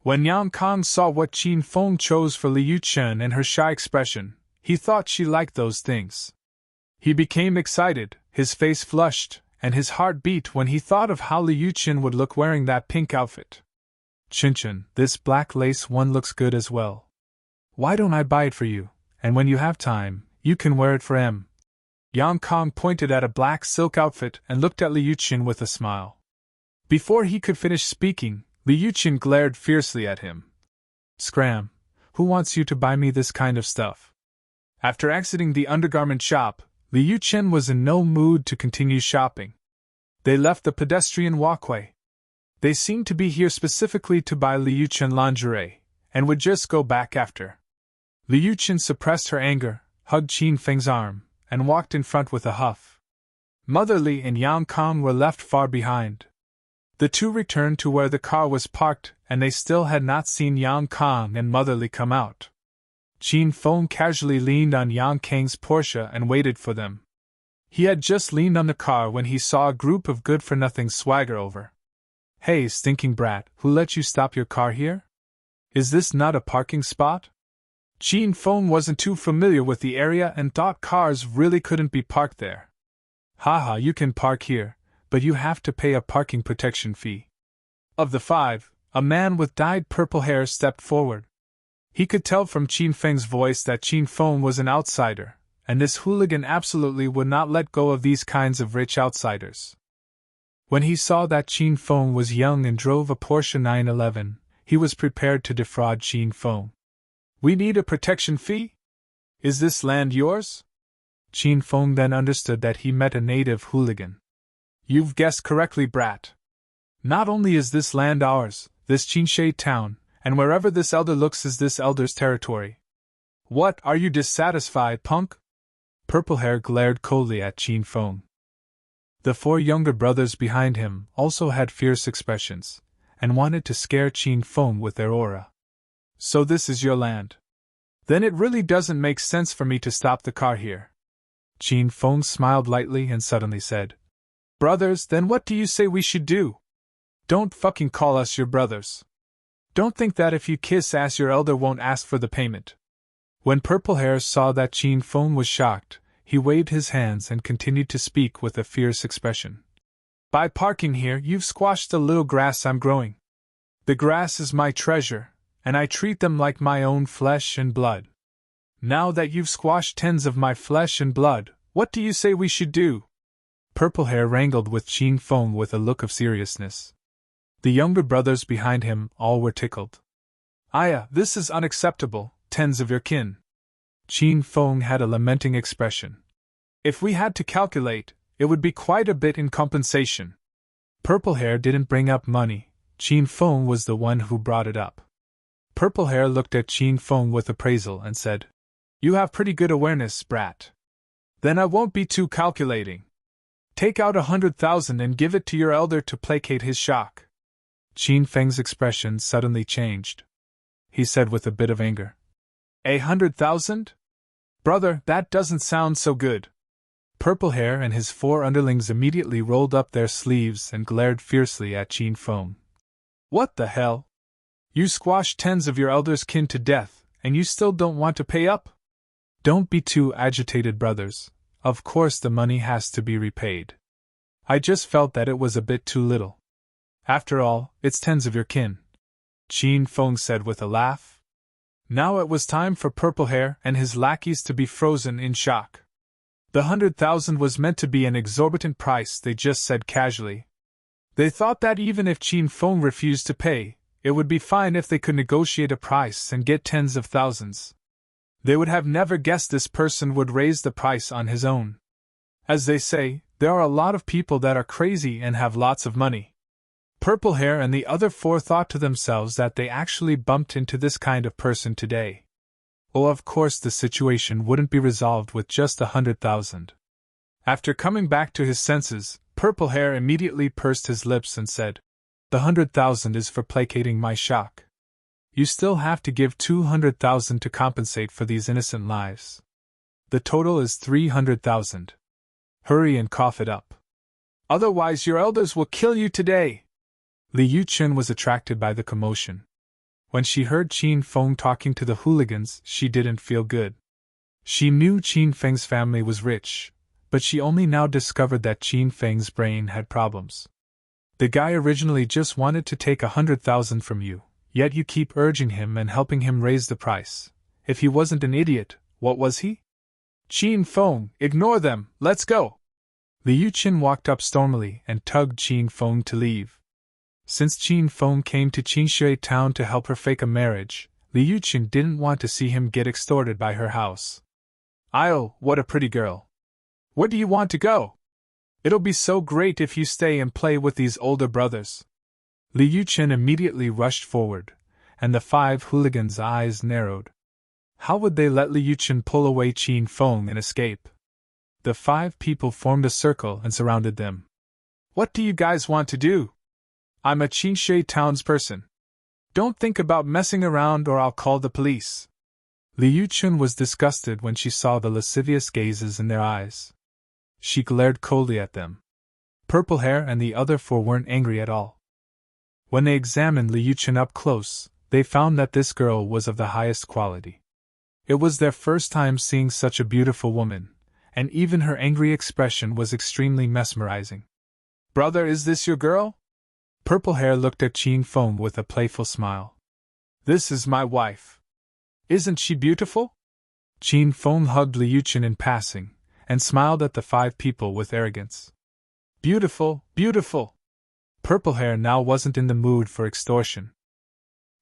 S1: When Yang Kang saw what Qin Feng chose for Li Yuchen and her shy expression, he thought she liked those things. He became excited, his face flushed, and his heart beat when he thought of how Li Yuchen would look wearing that pink outfit. Qingchen, this black lace one looks good as well. Why don't I buy it for you, and when you have time, you can wear it for M. Yang Kang pointed at a black silk outfit and looked at Li Yuchen with a smile. Before he could finish speaking, Li Yuchen glared fiercely at him. Scram, who wants you to buy me this kind of stuff? After exiting the undergarment shop, Li Yuchen was in no mood to continue shopping. They left the pedestrian walkway. They seemed to be here specifically to buy Li Yuchen lingerie, and would just go back after. Li Yuchen suppressed her anger, hugged Qin Feng's arm, and walked in front with a huff. Mother Li and Yang Kang were left far behind. The two returned to where the car was parked, and they still had not seen Yang Kang and Mother Li come out. Qin Feng casually leaned on Yang Kang's Porsche and waited for them. He had just leaned on the car when he saw a group of good-for-nothing swagger over. Hey, stinking brat, who let you stop your car here? Is this not a parking spot? Qin Feng wasn't too familiar with the area and thought cars really couldn't be parked there. Haha, you can park here, but you have to pay a parking protection fee. Of the five, a man with dyed purple hair stepped forward. He could tell from Qin Feng's voice that Qin Feng was an outsider, and this hooligan absolutely would not let go of these kinds of rich outsiders. When he saw that Qin Feng was young and drove a Porsche 911, he was prepared to defraud Qin Feng. We need a protection fee? Is this land yours? Qin Feng then understood that he met a native hooligan. You've guessed correctly, brat. Not only is this land ours, this Qinshe town, and wherever this elder looks is this elder's territory. What, are you dissatisfied, punk? Purple Hair glared coldly at Qin Feng. The four younger brothers behind him also had fierce expressions, and wanted to scare Qin Feng with their aura. So this is your land. Then it really doesn't make sense for me to stop the car here. Qin Feng smiled lightly and suddenly said, Brothers, then what do you say we should do? Don't fucking call us your brothers. Don't think that if you kiss ass your elder won't ask for the payment. When Purple Hair saw that Qin Feng was shocked, he waved his hands and continued to speak with a fierce expression. By parking here, you've squashed the little grass I'm growing. The grass is my treasure, and I treat them like my own flesh and blood. Now that you've squashed tens of my flesh and blood, what do you say we should do? Purple Hair wrangled with Qin Feng with a look of seriousness. The younger brothers behind him all were tickled. Aya, this is unacceptable, tens of your kin. Qin Feng had a lamenting expression. If we had to calculate, it would be quite a bit in compensation. Purple Hair didn't bring up money, Qin Feng was the one who brought it up. Purple Hair looked at Qin Feng with appraisal and said, You have pretty good awareness, brat. Then I won't be too calculating. Take out 100,000 and give it to your elder to placate his shock. Qin Feng's expression suddenly changed. He said with a bit of anger. 100,000? Brother, that doesn't sound so good. Purple Hair and his 4 underlings immediately rolled up their sleeves and glared fiercely at Qin Feng. What the hell? You squashed tens of your elder's kin to death, and you still don't want to pay up? Don't be too agitated, brothers. Of course the money has to be repaid. I just felt that it was a bit too little. After all, it's tens of your kin. Qin Feng said with a laugh. Now it was time for Purple Hair and his lackeys to be frozen in shock. The 100,000 was meant to be an exorbitant price, they just said casually. They thought that even if Qin Feng refused to pay, it would be fine if they could negotiate a price and get tens of thousands. They would have never guessed this person would raise the price on his own. As they say, there are a lot of people that are crazy and have lots of money. Purple Hair and the other 4 thought to themselves that they actually bumped into this kind of person today. Oh, of course the situation wouldn't be resolved with just 100,000. After coming back to his senses, Purple Hair immediately pursed his lips and said, The 100,000 is for placating my shock. You still have to give 200,000 to compensate for these innocent lives. The total is 300,000. Hurry and cough it up. Otherwise your elders will kill you today. Li Yuchen was attracted by the commotion. When she heard Qin Feng talking to the hooligans, she didn't feel good. She knew Qin Feng's family was rich, but she only now discovered that Qin Feng's brain had problems. The guy originally just wanted to take 100,000 from you, yet you keep urging him and helping him raise the price. If he wasn't an idiot, what was he? Qin Feng, ignore them, let's go! Li Yuchen walked up stormily and tugged Qin Feng to leave. Since Qin Feng came to Qinshui town to help her fake a marriage, Li Yuchen didn't want to see him get extorted by her house. Oh, what a pretty girl. Where do you want to go? It'll be so great if you stay and play with these older brothers. Li Yuchen immediately rushed forward, and the 5 hooligans' eyes narrowed. How would they let Li Yuchen pull away Qin Feng and escape? The 5 people formed a circle and surrounded them. What do you guys want to do? I'm a Qinshui townsperson. Don't think about messing around or I'll call the police. Li Yuchen was disgusted when she saw the lascivious gazes in their eyes. She glared coldly at them. Purple Hair and the other 4 weren't angry at all. When they examined Li Yuchen up close, they found that this girl was of the highest quality. It was their first time seeing such a beautiful woman, and even her angry expression was extremely mesmerizing. Brother, is this your girl? Purple Hair looked at Qin Feng with a playful smile. This is my wife. Isn't she beautiful? Qin Feng hugged Li Yuchen in passing, and smiled at the 5 people with arrogance. Beautiful, beautiful! Purple Hair now wasn't in the mood for extortion.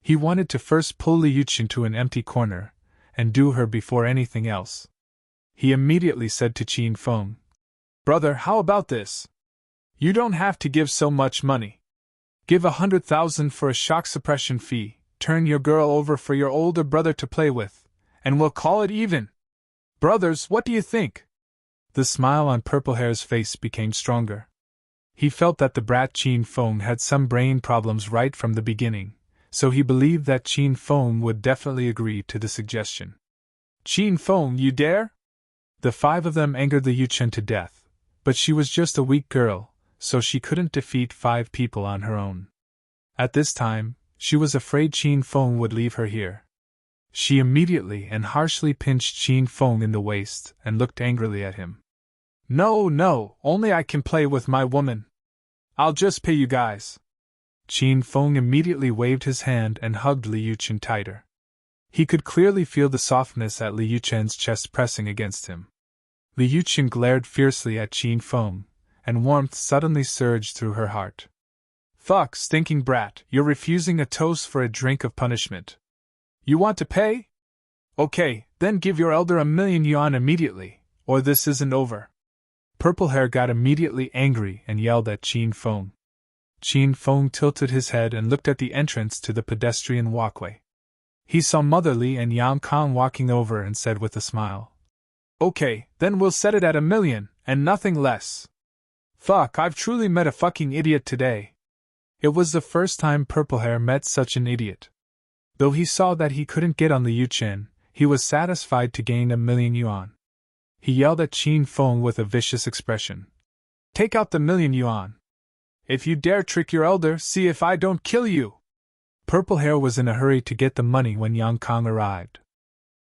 S1: He wanted to first pull Li Yuchen to an empty corner, and do her before anything else. He immediately said to Qin Feng, Brother, how about this? You don't have to give so much money. Give 100,000 for a shock suppression fee, turn your girl over for your older brother to play with, and we'll call it even. Brothers, what do you think? The smile on Purple Hair's face became stronger. He felt that the brat Qin Feng had some brain problems right from the beginning, so he believed that Qin Feng would definitely agree to the suggestion. Qin Feng, you dare? The 5 of them angered Liu Chen to death, but she was just a weak girl, so she couldn't defeat 5 people on her own. At this time, she was afraid Qin Feng would leave her here. She immediately and harshly pinched Qin Feng in the waist and looked angrily at him. No, only I can play with my woman. I'll just pay you guys. Qin Feng immediately waved his hand and hugged Liu Chen tighter. He could clearly feel the softness at Liu Chen's chest pressing against him. Liu Chen glared fiercely at Qin Feng, and warmth suddenly surged through her heart. Fuck, stinking brat, you're refusing a toast for a drink of punishment. You want to pay? Okay, then give your elder 1,000,000 yuan immediately, or this isn't over. Purple Hair got immediately angry and yelled at Qin Feng. Qin Feng tilted his head and looked at the entrance to the pedestrian walkway. He saw Mother Li and Yang Kong walking over and said with a smile, Okay, then we'll set it at 1,000,000, and nothing less. Fuck, I've truly met a fucking idiot today. It was the first time Purple Hair met such an idiot. Though he saw that he couldn't get on Liu Chen, he was satisfied to gain 1,000,000 yuan. He yelled at Qin Feng with a vicious expression. Take out the 1,000,000 yuan. If you dare trick your elder, see if I don't kill you. Purple Hair was in a hurry to get the money when Yang Kong arrived.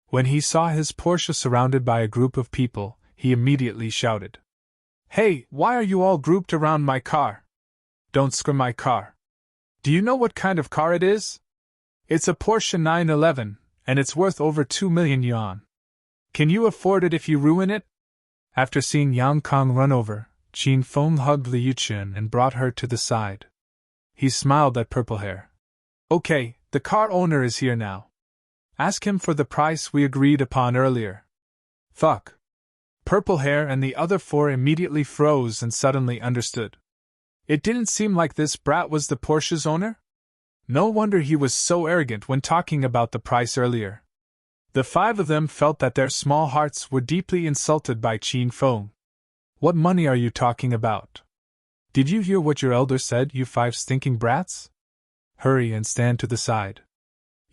S1: When he saw his Porsche surrounded by a group of people, he immediately shouted, Hey, why are you all grouped around my car? Don't screw my car. Do you know what kind of car it is? It's a Porsche 911, and it's worth over 2,000,000 yuan. Can you afford it if you ruin it? After seeing Yang Kong run over, Qin Feng hugged Liu Chen and brought her to the side. He smiled at Purple Hair. Okay, the car owner is here now. Ask him for the price we agreed upon earlier. Fuck. Purple Hair and the other 4 immediately froze and suddenly understood. It didn't seem like this brat was the Porsche's owner? No wonder he was so arrogant when talking about the price earlier. The 5 of them felt that their small hearts were deeply insulted by Qin Feng. What money are you talking about? Did you hear what your elder said, you 5 stinking brats? Hurry and stand to the side.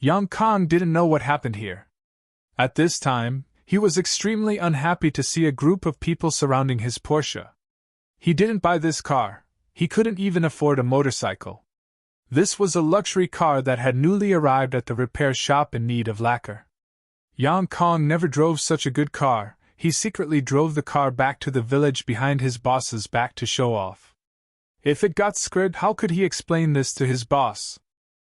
S1: Yang Kong didn't know what happened here. At this time, he was extremely unhappy to see a group of people surrounding his Porsche. He didn't buy this car. He couldn't even afford a motorcycle. This was a luxury car that had newly arrived at the repair shop in need of lacquer. Yang Kong never drove such a good car. He secretly drove the car back to the village behind his boss's back to show off. If it got screwed, how could he explain this to his boss?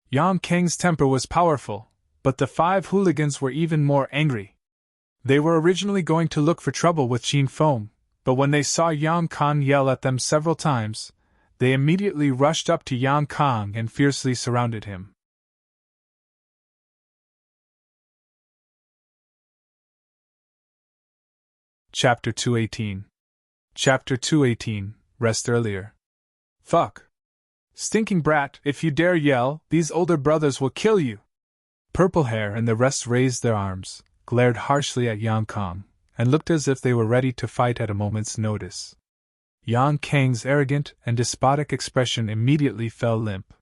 S1: Yang Kang's temper was powerful, but the 5 hooligans were even more angry. They were originally going to look for trouble with Qin Feng, but when they saw Yang Kong yell at them several times, they immediately rushed up to Yang Kong and fiercely surrounded him. Chapter 218. Chapter 218, Rest Earlier. Fuck. Stinking brat, if you dare yell, these older brothers will kill you. Purple Hair and the rest raised their arms, glared harshly at Yang Kong, and looked as if they were ready to fight at a moment's notice. Yang Kang's arrogant and despotic expression immediately fell limp.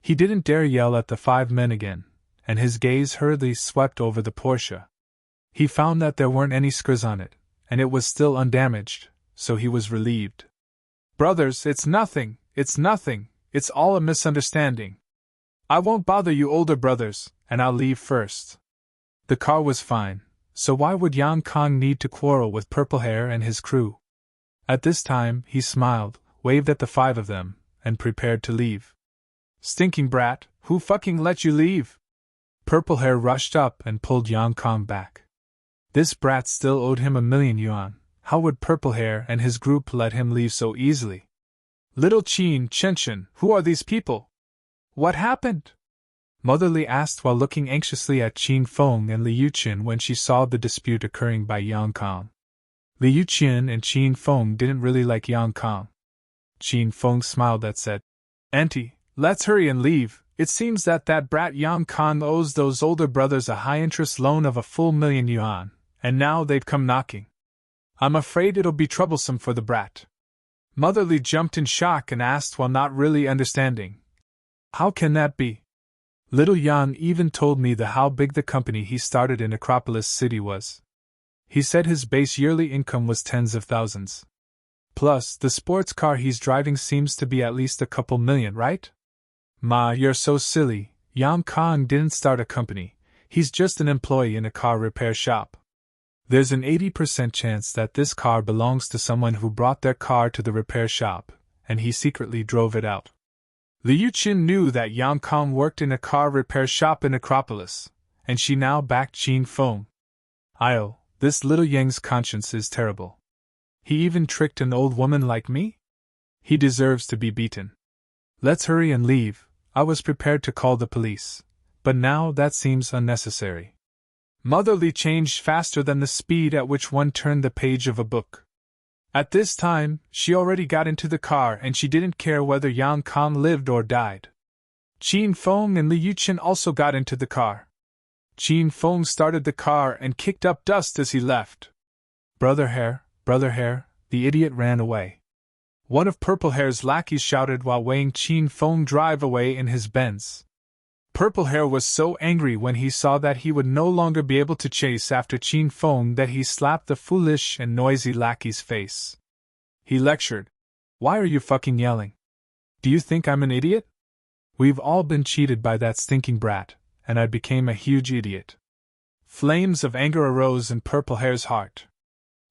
S1: He didn't dare yell at the 5 men again, and his gaze hurriedly swept over the Porsche. He found that there weren't any scars on it, and it was still undamaged, so he was relieved. Brothers, it's nothing, it's all a misunderstanding. I won't bother you older brothers, and I'll leave first. The car was fine, so why would Yang Kong need to quarrel with Purple Hair and his crew? At this time, he smiled, waved at the 5 of them, and prepared to leave. Stinking brat, who fucking let you leave? Purple Hair rushed up and pulled Yang Kong back. This brat still owed him 1,000,000 yuan. How would Purple Hair and his group let him leave so easily? Little Qin Chen, who are these people? What happened? Mother Li asked while looking anxiously at Qin Feng and Liu Chen when she saw the dispute occurring by Yang Kong. Liu Chen and Qin Feng didn't really like Yang Kong. Qin Feng smiled and said, Auntie, let's hurry and leave. It seems that brat Yang Kong owes those older brothers a high-interest loan of a full 1,000,000 yuan, and now they've come knocking. I'm afraid it'll be troublesome for the brat. Mother Li jumped in shock and asked while not really understanding. How can that be? Little Yan even told me how big the company he started in Acropolis City was. He said his base yearly income was tens of thousands. Plus, the sports car he's driving seems to be at least a couple million, right? Ma, you're so silly. Yang Kong didn't start a company. He's just an employee in a car repair shop. There's an 80% chance that this car belongs to someone who brought their car to the repair shop, and he secretly drove it out. Liu Qin knew that Yang Kong worked in a car repair shop in Acropolis, and she now backed Qin Feng. This little Yang's conscience is terrible. He even tricked an old woman like me? He deserves to be beaten. Let's hurry and leave. I was prepared to call the police, but now that seems unnecessary. Motherly changed faster than the speed at which one turned the page of a book. At this time, she already got into the car and she didn't care whether Yang Kong lived or died. Qin Feng and Liu Qin also got into the car. Qin Feng started the car and kicked up dust as he left. Brother Hair, the idiot ran away. One of Purple Hair's lackeys shouted while weighing Qin Feng drive away in his Benz. Purple Hair was so angry when he saw that he would no longer be able to chase after Qin Feng that he slapped the foolish and noisy lackey's face. He lectured, "Why are you fucking yelling? Do you think I'm an idiot? We've all been cheated by that stinking brat, and I became a huge idiot." Flames of anger arose in Purple Hair's heart.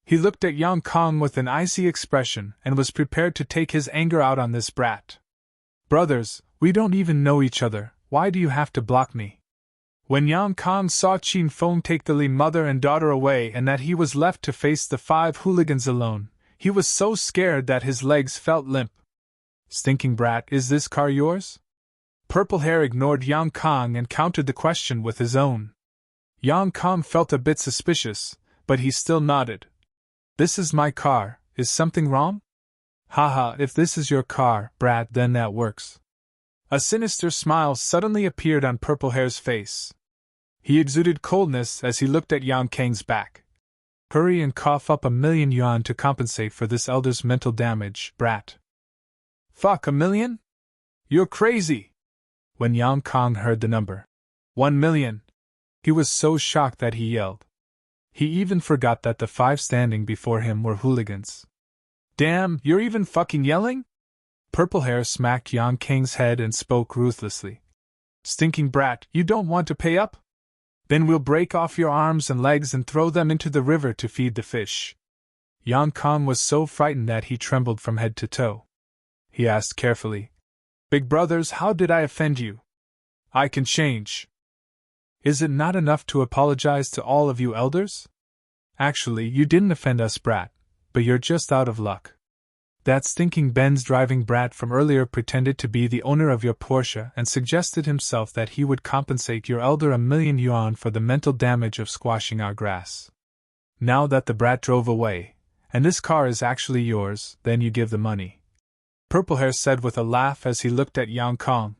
S1: He looked at Yang Kong with an icy expression and was prepared to take his anger out on this brat. "Brothers, we don't even know each other. Why do you have to block me?" When Yang Kong saw Qin Feng take the Li mother and daughter away and that he was left to face the 5 hooligans alone, he was so scared that his legs felt limp. "Stinking brat, is this car yours?" Purple Hair ignored Yang Kong and countered the question with his own. Yang Kong felt a bit suspicious, but he still nodded. "This is my car, is something wrong?" "Haha, if this is your car, brat, then that works." A sinister smile suddenly appeared on Purple Hair's face. He exuded coldness as he looked at Yang Kang's back. "Hurry and cough up 1,000,000 yuan to compensate for this elder's mental damage, brat." "Fuck, 1,000,000? You're crazy!" When Yang Kong heard the number, 1,000,000, he was so shocked that he yelled. He even forgot that the 5 standing before him were hooligans. "Damn, you're even fucking yelling?" Purple Hair smacked Yang Kang's head and spoke ruthlessly. "Stinking brat, you don't want to pay up? Then we'll break off your arms and legs and throw them into the river to feed the fish." Yang Kong was so frightened that he trembled from head to toe. He asked carefully, "Big brothers, how did I offend you? I can change. Is it not enough to apologize to all of you elders? Actually, you didn't offend us, brat, but you're just out of luck. That stinking Benz driving brat from earlier pretended to be the owner of your Porsche and suggested himself that he would compensate your elder 1,000,000 yuan for the mental damage of squashing our grass. Now that the brat drove away, and this car is actually yours, then you give the money," Purple Hair said with a laugh as he looked at Yang Kong.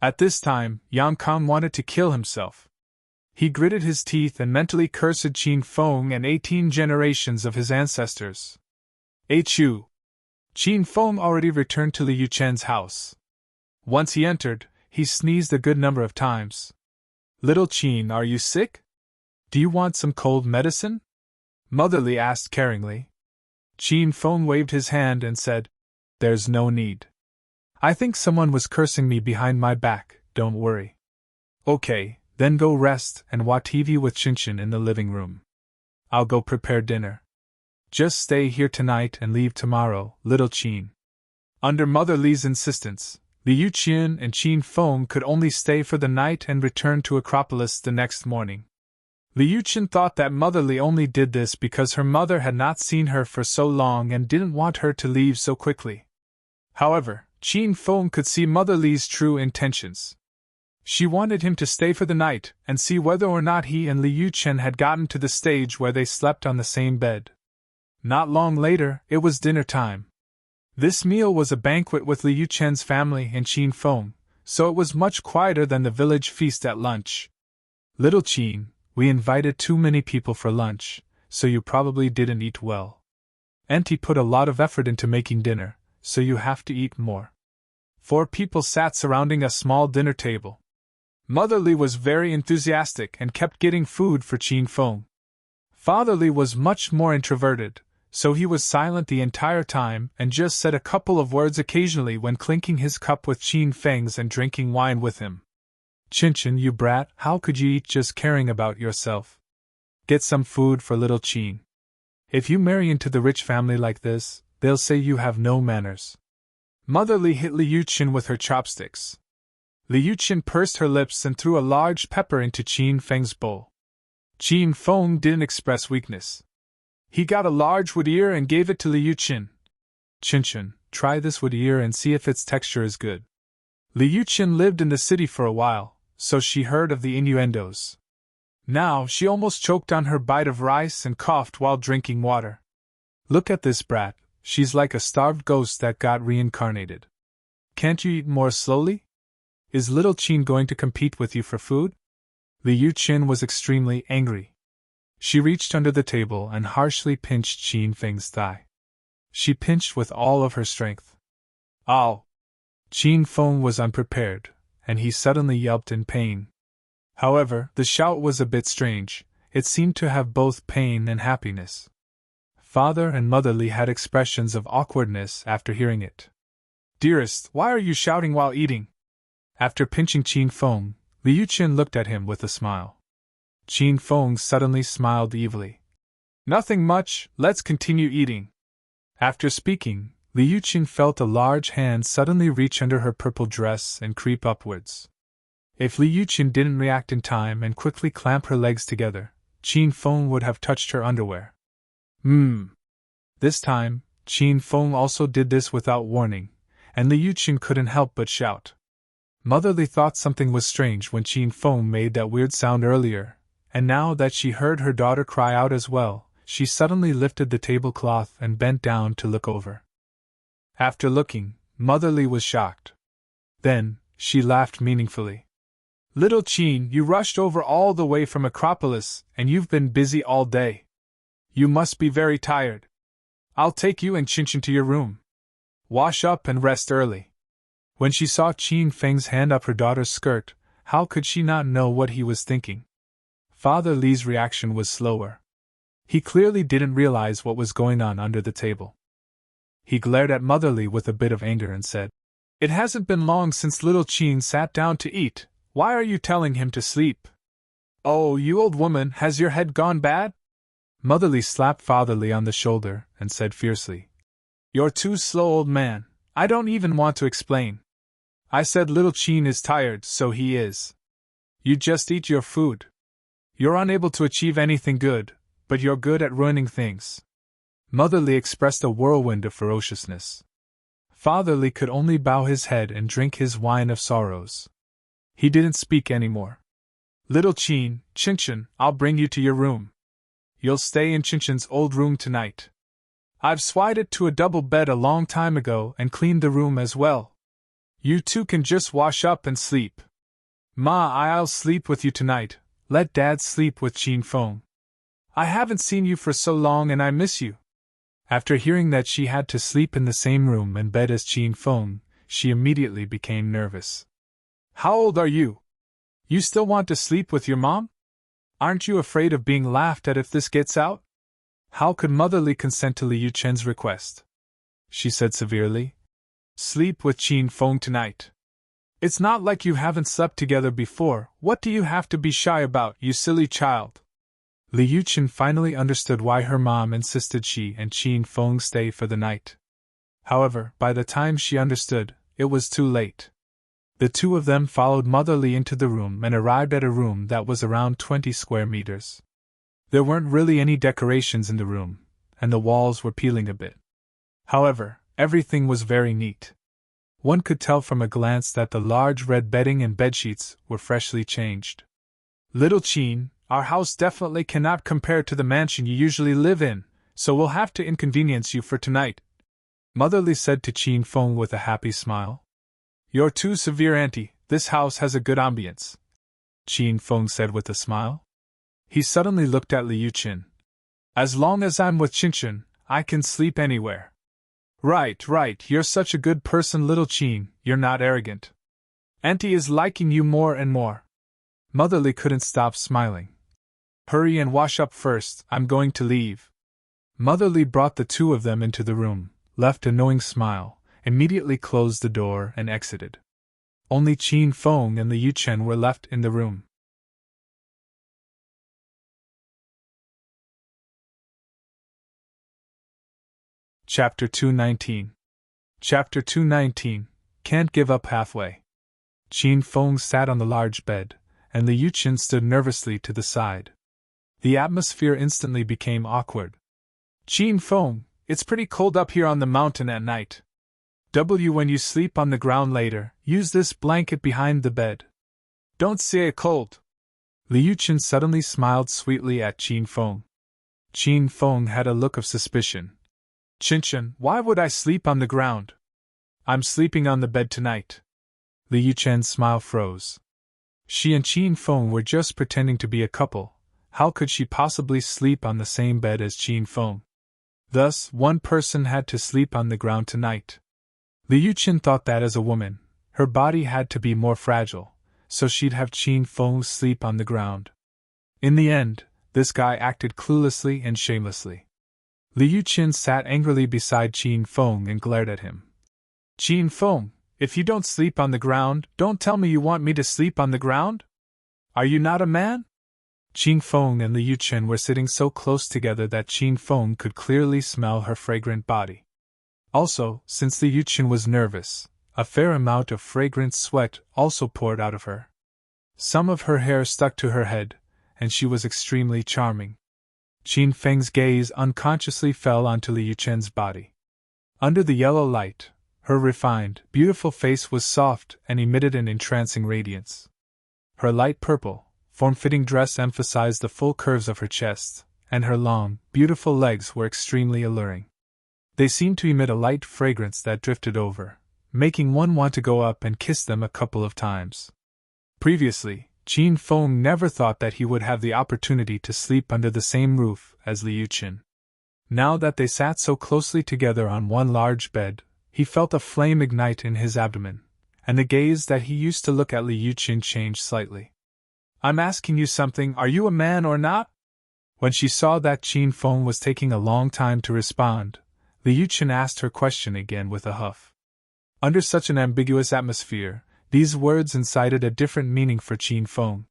S1: At this time, Yang Kong wanted to kill himself. He gritted his teeth and mentally cursed Qin Feng and 18 generations of his ancestors. H.U. Qin Feng already returned to Liu Chen's house. Once he entered, he sneezed a good number of times. "Little Qin, are you sick? Do you want some cold medicine?" Motherly asked caringly. Qin Feng waved his hand and said, "There's no need. I think someone was cursing me behind my back, don't worry." "Okay, then go rest and watch TV with Shinshin in the living room. I'll go prepare dinner. Just stay here tonight and leave tomorrow, little Qin." Under Mother Li's insistence, Liu Qin and Qin Feng could only stay for the night and return to Acropolis the next morning. Liu Qin thought that Mother Li only did this because her mother had not seen her for so long and didn't want her to leave so quickly. However, Qin Feng could see Mother Li's true intentions. She wanted him to stay for the night and see whether or not he and Liu Chen had gotten to the stage where they slept on the same bed. Not long later, it was dinner time. This meal was a banquet with Liu Chen's family and Qin Feng, so it was much quieter than the village feast at lunch. "Little Qin, we invited too many people for lunch, so you probably didn't eat well. Auntie put a lot of effort into making dinner, so you have to eat more." 4 people sat surrounding a small dinner table. Mother Li was very enthusiastic and kept getting food for Qin Feng. Father Li was much more introverted, so he was silent the entire time and just said a couple of words occasionally when clinking his cup with Qin Feng's and drinking wine with him. Qinchin, you brat, how could you eat just caring about yourself? Get some food for little Qin. If you marry into the rich family like this, they'll say you have no manners. Mother Li hit Liu Qin with her chopsticks. Liu Qin pursed her lips and threw a large pepper into Qin Feng's bowl. Qin Feng didn't express weakness. He got a large wood ear and gave it to Liu Qin. Qinchin, try this wood ear and see if its texture is good. Liu Qin lived in the city for a while, so she heard of the innuendos. Now she almost choked on her bite of rice and coughed while drinking water. Look at this brat, she's like a starved ghost that got reincarnated. Can't you eat more slowly? Is little Qin going to compete with you for food? Liu Qin was extremely angry. She reached under the table and harshly pinched Qin Feng's thigh. She pinched with all of her strength. Ow! Qin Feng was unprepared, and he suddenly yelped in pain. However, the shout was a bit strange, it seemed to have both pain and happiness. Father and Mother Li had expressions of awkwardness after hearing it. Dearest, why are you shouting while eating? After pinching Qin Feng, Liu Qin looked at him with a smile. Qin Feng suddenly smiled evilly. Nothing much, let's continue eating. After speaking, Liu Qin felt a large hand suddenly reach under her purple dress and creep upwards. If Liu Qin didn't react in time and quickly clamp her legs together, Qin Feng would have touched her underwear. This time, Qin Feng also did this without warning, and Liu Qin couldn't help but shout. Mother Li thought something was strange when Qin Feng made that weird sound earlier, and now that she heard her daughter cry out as well, she suddenly lifted the tablecloth and bent down to look over. After looking, Mother Li was shocked. Then, she laughed meaningfully. Little Qin, you rushed over all the way from Acropolis, and you've been busy all day. You must be very tired. I'll take you and Qinchin to your room. Wash up and rest early. When she saw Qin Feng's hand up her daughter's skirt, how could she not know what he was thinking? Father Li's reaction was slower. He clearly didn't realize what was going on under the table. He glared at Mother Li with a bit of anger and said, It hasn't been long since little Qin sat down to eat. Why are you telling him to sleep? Oh, you old woman, has your head gone bad? Mother Li slapped Father Li on the shoulder and said fiercely, You're too slow, old man. I don't even want to explain. I said little Qin is tired, so he is. You just eat your food. You're unable to achieve anything good, but you're good at ruining things. Mother Li expressed a whirlwind of ferociousness. Father Li could only bow his head and drink his wine of sorrows. He didn't speak anymore. Little Qin, Qinchin, I'll bring you to your room. You'll stay in Qinchin's old room tonight. I've swide it to a double bed a long time ago and cleaned the room as well. You two can just wash up and sleep. Ma, I'll sleep with you tonight. Let Dad sleep with Qin Feng. I haven't seen you for so long and I miss you. After hearing that she had to sleep in the same room and bed as Qin Feng, she immediately became nervous. How old are you? You still want to sleep with your mom? Aren't you afraid of being laughed at if this gets out? How could Mother Li consent to Liu Chen's request? She said severely. Sleep with Qin Feng tonight. It's not like you haven't slept together before. What do you have to be shy about, you silly child? Liu Chen finally understood why her mom insisted she and Qin Feng stay for the night. However, by the time she understood, it was too late. The two of them followed Mother Li into the room and arrived at a room that was around 20 square meters. There weren't really any decorations in the room, and the walls were peeling a bit. However, everything was very neat. One could tell from a glance that the large red bedding and bedsheets were freshly changed. Little Qin, our house definitely cannot compare to the mansion you usually live in, so we'll have to inconvenience you for tonight, Mother Li said to Qin Feng with a happy smile. You're too severe, Auntie. This house has a good ambience, Qin Feng said with a smile. He suddenly looked at Liu Qin. As long as I'm with Qinchin, I can sleep anywhere. Right, you're such a good person, little Qin, you're not arrogant. Auntie is liking you more and more. Motherly couldn't stop smiling. Hurry and wash up first, I'm going to leave. Motherly brought the two of them into the room, left a knowing smile, immediately closed the door and exited. Only Qin Feng and Liu Chen were left in the room. Chapter 219. Chapter 219. Can't give up halfway. Qin Feng sat on the large bed, and Liu Chen stood nervously to the side. The atmosphere instantly became awkward. Qin Feng, it's pretty cold up here on the mountain at night. When you sleep on the ground later, use this blanket behind the bed. Don't say it cold. Liu Chen suddenly smiled sweetly at Qin Feng. Qin Feng had a look of suspicion. Chen, why would I sleep on the ground? I'm sleeping on the bed tonight. Liu Chen's smile froze. She and Qin Feng were just pretending to be a couple. How could she possibly sleep on the same bed as Qin Feng? Thus, one person had to sleep on the ground tonight. Liu Chen thought that as a woman, her body had to be more fragile, so she'd have Qin Feng sleep on the ground. In the end, this guy acted cluelessly and shamelessly. Liu Chen sat angrily beside Qin Feng and glared at him. Qin Feng, if you don't sleep on the ground, don't tell me you want me to sleep on the ground? Are you not a man? Qin Feng and Liu Chen were sitting so close together that Qin Feng could clearly smell her fragrant body. Also, since Liu Chen was nervous, a fair amount of fragrant sweat also poured out of her. Some of her hair stuck to her head, and she was extremely charming. Qin Feng's gaze unconsciously fell onto Liu Chen's body. Under the yellow light, her refined, beautiful face was soft and emitted an entrancing radiance. Her light purple, form-fitting dress emphasized the full curves of her chest, and her long, beautiful legs were extremely alluring. They seemed to emit a light fragrance that drifted over, making one want to go up and kiss them a couple of times. Previously, Qin Feng never thought that he would have the opportunity to sleep under the same roof as Liu Chen. Now that they sat so closely together on one large bed, he felt a flame ignite in his abdomen, and the gaze that he used to look at Liu Chen changed slightly. I'm asking you something, are you a man or not? When she saw that Qin Feng was taking a long time to respond, Liu Chen asked her question again with a huff. Under such an ambiguous atmosphere, these words incited a different meaning for Qin Feng.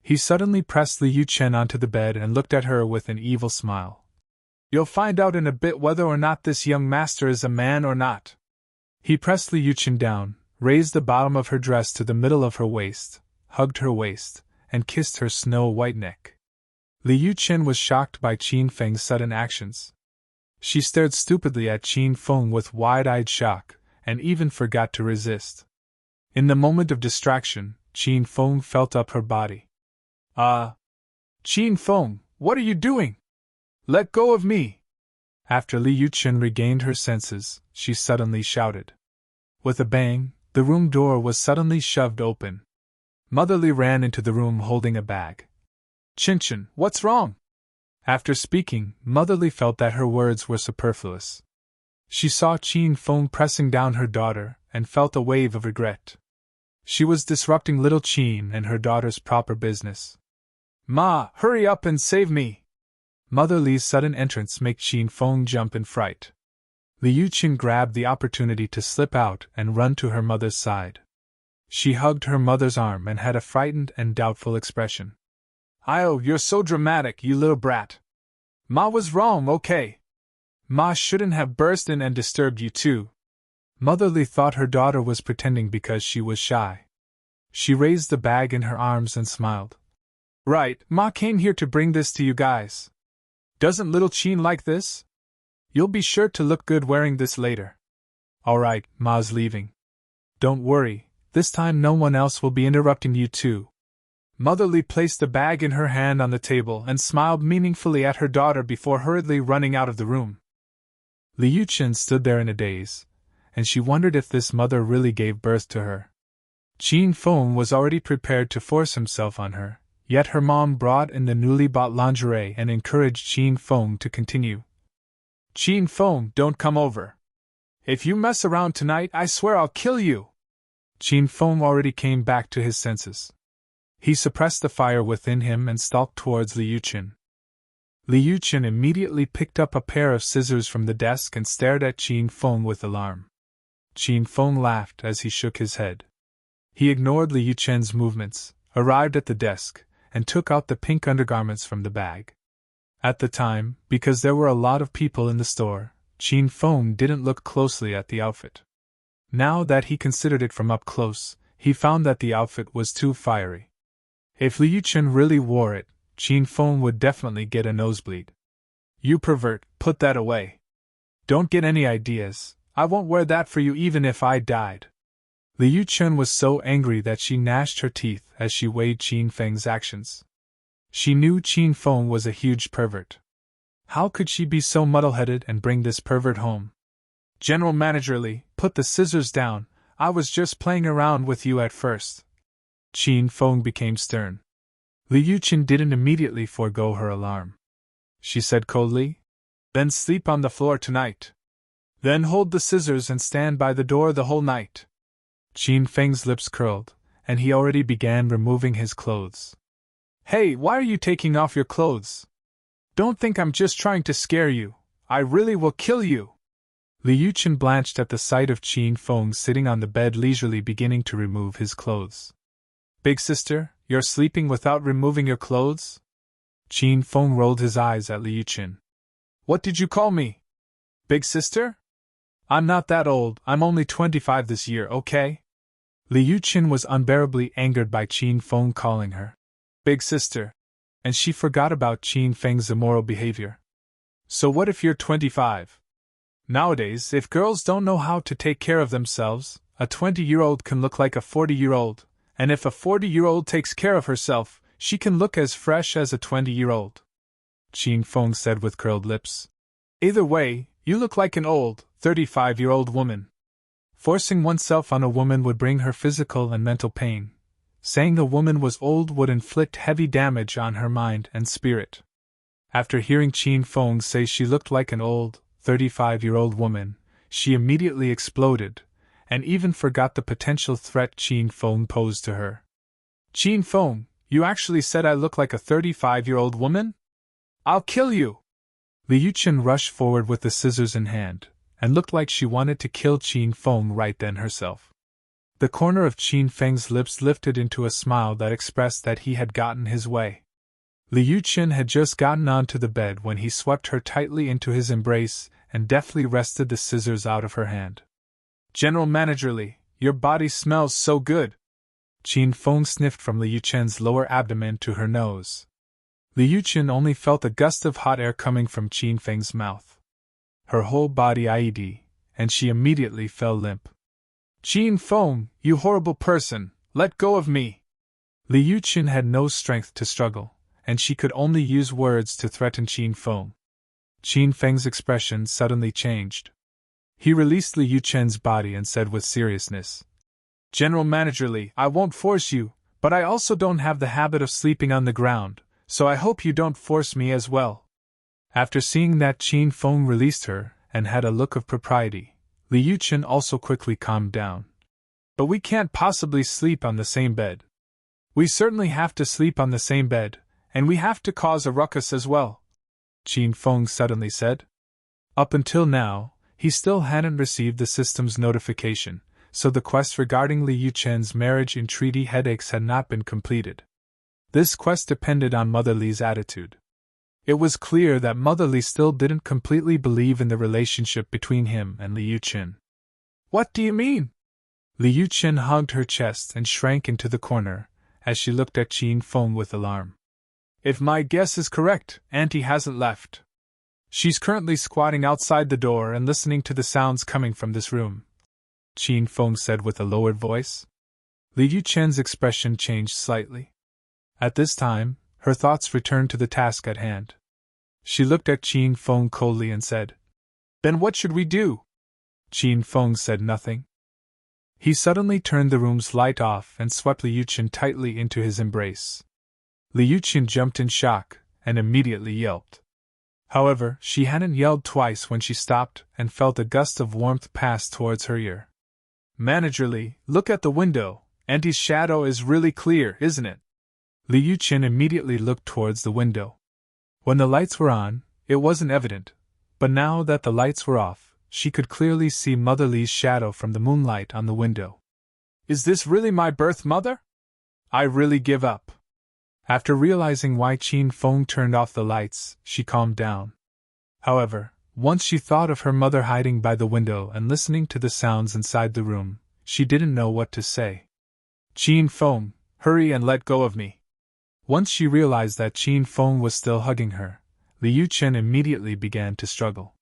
S1: He suddenly pressed Liu Chen onto the bed and looked at her with an evil smile. You'll find out in a bit whether or not this young master is a man or not. He pressed Liu Chen down, raised the bottom of her dress to the middle of her waist, hugged her waist, and kissed her snow-white neck. Liu Chen was shocked by Qin Feng's sudden actions. She stared stupidly at Qin Feng with wide-eyed shock, and even forgot to resist. In the moment of distraction, Qin Feng felt up her body. Qin Feng, what are you doing? Let go of me! After Liu Chen regained her senses, she suddenly shouted. With a bang, the room door was suddenly shoved open. Motherly ran into the room holding a bag. Chen, what's wrong? After speaking, Motherly felt that her words were superfluous. She saw Qin Feng pressing down her daughter and felt a wave of regret. She was disrupting little Qin and her daughter's proper business. Ma, hurry up and save me! Motherly's sudden entrance made Qin Feng jump in fright. Liu Chen grabbed the opportunity to slip out and run to her mother's side. She hugged her mother's arm and had a frightened and doubtful expression. "Oh, you're so dramatic, you little brat. Ma was wrong, okay? Ma shouldn't have burst in and disturbed you too." Motherly thought her daughter was pretending because she was shy. She raised the bag in her arms and smiled. "Right, Ma came here to bring this to you guys. Doesn't little Qin like this? You'll be sure to look good wearing this later." "Alright, Ma's leaving. Don't worry, this time no one else will be interrupting you too." Motherly placed the bag in her hand on the table and smiled meaningfully at her daughter before hurriedly running out of the room. Liu Chen stood there in a daze, and she wondered if this mother really gave birth to her. Qin Feng was already prepared to force himself on her, yet her mom brought in the newly bought lingerie and encouraged Qin Feng to continue. "Qin Feng, don't come over. If you mess around tonight, I swear I'll kill you." Qin Feng already came back to his senses. He suppressed the fire within him and stalked towards Liu Chen. Liu Chen immediately picked up a pair of scissors from the desk and stared at Qin Feng with alarm. Qin Feng laughed as he shook his head. He ignored Liu Chen's movements, arrived at the desk, and took out the pink undergarments from the bag. At the time, because there were a lot of people in the store, Qin Feng didn't look closely at the outfit. Now that he considered it from up close, he found that the outfit was too fiery. If Liu Chen really wore it, Qin Feng would definitely get a nosebleed. You pervert, put that away. Don't get any ideas, I won't wear that for you even if I died. Liu Chen was so angry that she gnashed her teeth as she weighed Qin Feng's actions. She knew Qin Feng was a huge pervert. How could she be so muddle-headed and bring this pervert home? General Manager Li, put the scissors down, I was just playing around with you at first. Qin Feng became stern. Liu Chen didn't immediately forego her alarm. She said coldly, then sleep on the floor tonight. Then hold the scissors and stand by the door the whole night. Qin Feng's lips curled, and he already began removing his clothes. Hey, why are you taking off your clothes? Don't think I'm just trying to scare you. I really will kill you. Liu Chen blanched at the sight of Qin Feng sitting on the bed leisurely beginning to remove his clothes. Big sister, you're sleeping without removing your clothes? Qin Feng rolled his eyes at Liu Chen. What did you call me? Big sister? I'm not that old, I'm only 25 this year, okay? Liu Chen was unbearably angered by Qin Feng calling her Big sister, and she forgot about Qin Feng's immoral behavior. So what if you're 25? Nowadays, if girls don't know how to take care of themselves, a 20-year-old can look like a 40-year-old, and if a 40-year-old takes care of herself, she can look as fresh as a 20-year-old. Qin Feng said with curled lips. Either way, you look like an old, 35-year-old woman. Forcing oneself on a woman would bring her physical and mental pain. Saying a woman was old would inflict heavy damage on her mind and spirit. After hearing Qin Feng say she looked like an old, 35-year-old woman, she immediately exploded, and even forgot the potential threat Qin Feng posed to her. Qin Feng, you actually said I look like a 35-year-old woman? I'll kill you! Liu Chen rushed forward with the scissors in hand, and looked like she wanted to kill Qin Feng right then herself. The corner of Qin Feng's lips lifted into a smile that expressed that he had gotten his way. Liu Chen had just gotten onto the bed when he swept her tightly into his embrace and deftly wrested the scissors out of her hand. General Manager Li, your body smells so good! Qin Feng sniffed from Liu Chen's lower abdomen to her nose. Liu Chen only felt a gust of hot air coming from Qin Feng's mouth. Her whole body IED, and she immediately fell limp. Qin Feng, you horrible person, let go of me! Liu Chen had no strength to struggle, and she could only use words to threaten Qin Feng. Qin Feng's expression suddenly changed. He released Liu Chen's body and said with seriousness, General Manager Li, I won't force you, but I also don't have the habit of sleeping on the ground, so I hope you don't force me as well. After seeing that Qin Feng released her and had a look of propriety, Liu Chen also quickly calmed down. But we can't possibly sleep on the same bed. We certainly have to sleep on the same bed, and we have to cause a ruckus as well, Qin Feng suddenly said. Up until now, he still hadn't received the system's notification, so the quest regarding Liu Chen's marriage entreaty headaches had not been completed. This quest depended on Mother Li's attitude. It was clear that Mother Li still didn't completely believe in the relationship between him and Liu Chen. What do you mean? Liu Chen hugged her chest and shrank into the corner, as she looked at Qin Feng with alarm. If my guess is correct, Auntie hasn't left. She's currently squatting outside the door and listening to the sounds coming from this room, Qin Feng said with a lowered voice. Liu Chen's expression changed slightly. At this time, her thoughts returned to the task at hand. She looked at Qin Feng coldly and said, Then what should we do? Qin Feng said nothing. He suddenly turned the room's light off and swept Liu Chen tightly into his embrace. Liu Chen jumped in shock and immediately yelped. However, she hadn't yelled twice when she stopped and felt a gust of warmth pass towards her ear. Manager Li, look at the window. Auntie's shadow is really clear, isn't it? Li Yuqin immediately looked towards the window. When the lights were on, it wasn't evident, but now that the lights were off, she could clearly see Mother Li's shadow from the moonlight on the window. Is this really my birth mother? I really give up. After realizing why Qin Feng turned off the lights, she calmed down. However, once she thought of her mother hiding by the window and listening to the sounds inside the room, she didn't know what to say. Qin Feng, hurry and let go of me. Once she realized that Qin Feng was still hugging her, Li Yuqin immediately began to struggle.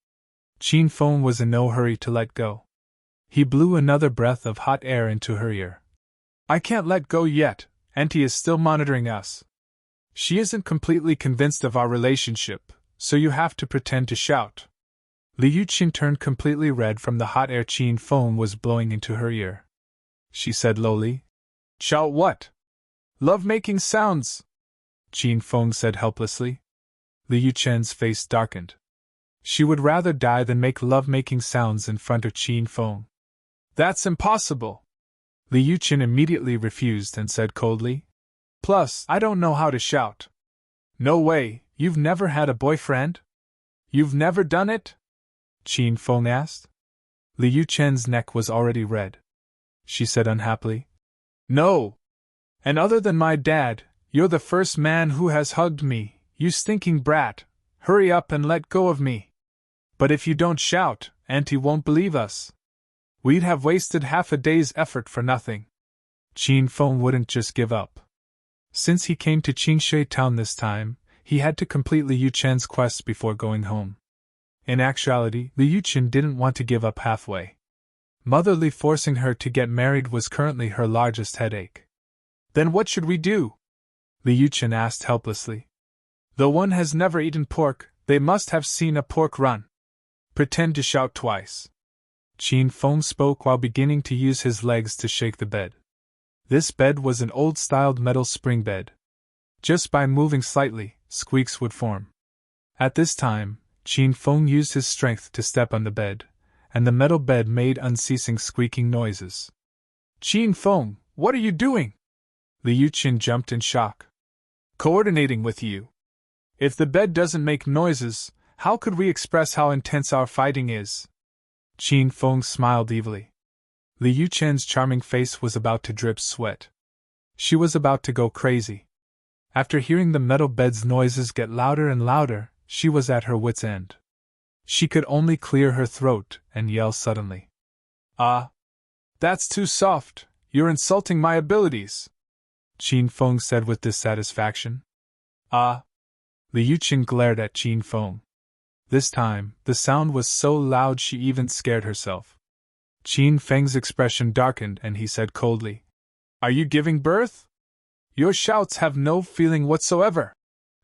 S1: Qin Feng was in no hurry to let go. He blew another breath of hot air into her ear. I can't let go yet, Auntie is still monitoring us. She isn't completely convinced of our relationship, so you have to pretend to shout. Li Yuqin turned completely red from the hot air Qin Feng was blowing into her ear. She said lowly, Shout what? Love-making sounds, Qin Feng said helplessly. Li Yuqin's face darkened. She would rather die than make love-making sounds in front of Qin Feng. That's impossible. Li Yuqin immediately refused and said coldly, Plus, I don't know how to shout. No way, you've never had a boyfriend? You've never done it? Qin Feng asked. Li Yuqin's neck was already red. She said unhappily, No. And other than my dad, you're the first man who has hugged me, you stinking brat. Hurry up and let go of me. But if you don't shout, Auntie won't believe us. We'd have wasted half a day's effort for nothing. Qin Feng wouldn't just give up. Since he came to Qingshui town this time, he had to complete Li Yuqin's quest before going home. In actuality, Li Yuqin didn't want to give up halfway. Mother Li forcing her to get married was currently her largest headache. Then what should we do? Li Yuqin asked helplessly. Though one has never eaten pork, they must have seen a pork run. Pretend to shout twice. Qin Feng spoke while beginning to use his legs to shake the bed. This bed was an old-styled metal spring bed. Just by moving slightly, squeaks would form. At this time, Qin Feng used his strength to step on the bed, and the metal bed made unceasing squeaking noises. Qin Feng, what are you doing? Li Yuqin jumped in shock. Coordinating with you. If the bed doesn't make noises, how could we express how intense our fighting is? Qin Feng smiled evilly. Li Yuqin's charming face was about to drip sweat. She was about to go crazy. After hearing the metal bed's noises get louder and louder, she was at her wit's end. She could only clear her throat and yell suddenly. Ah! That's too soft, you're insulting my abilities, Qin Feng said with dissatisfaction. Ah! Li Yuqin glared at Qin Feng. This time, the sound was so loud she even scared herself. Qin Feng's expression darkened and he said coldly, Are you giving birth? Your shouts have no feeling whatsoever.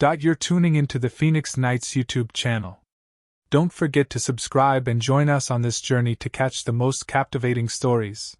S1: You're tuning into the Phoenix Nights YouTube channel. Don't forget to subscribe and join us on this journey to catch the most captivating stories.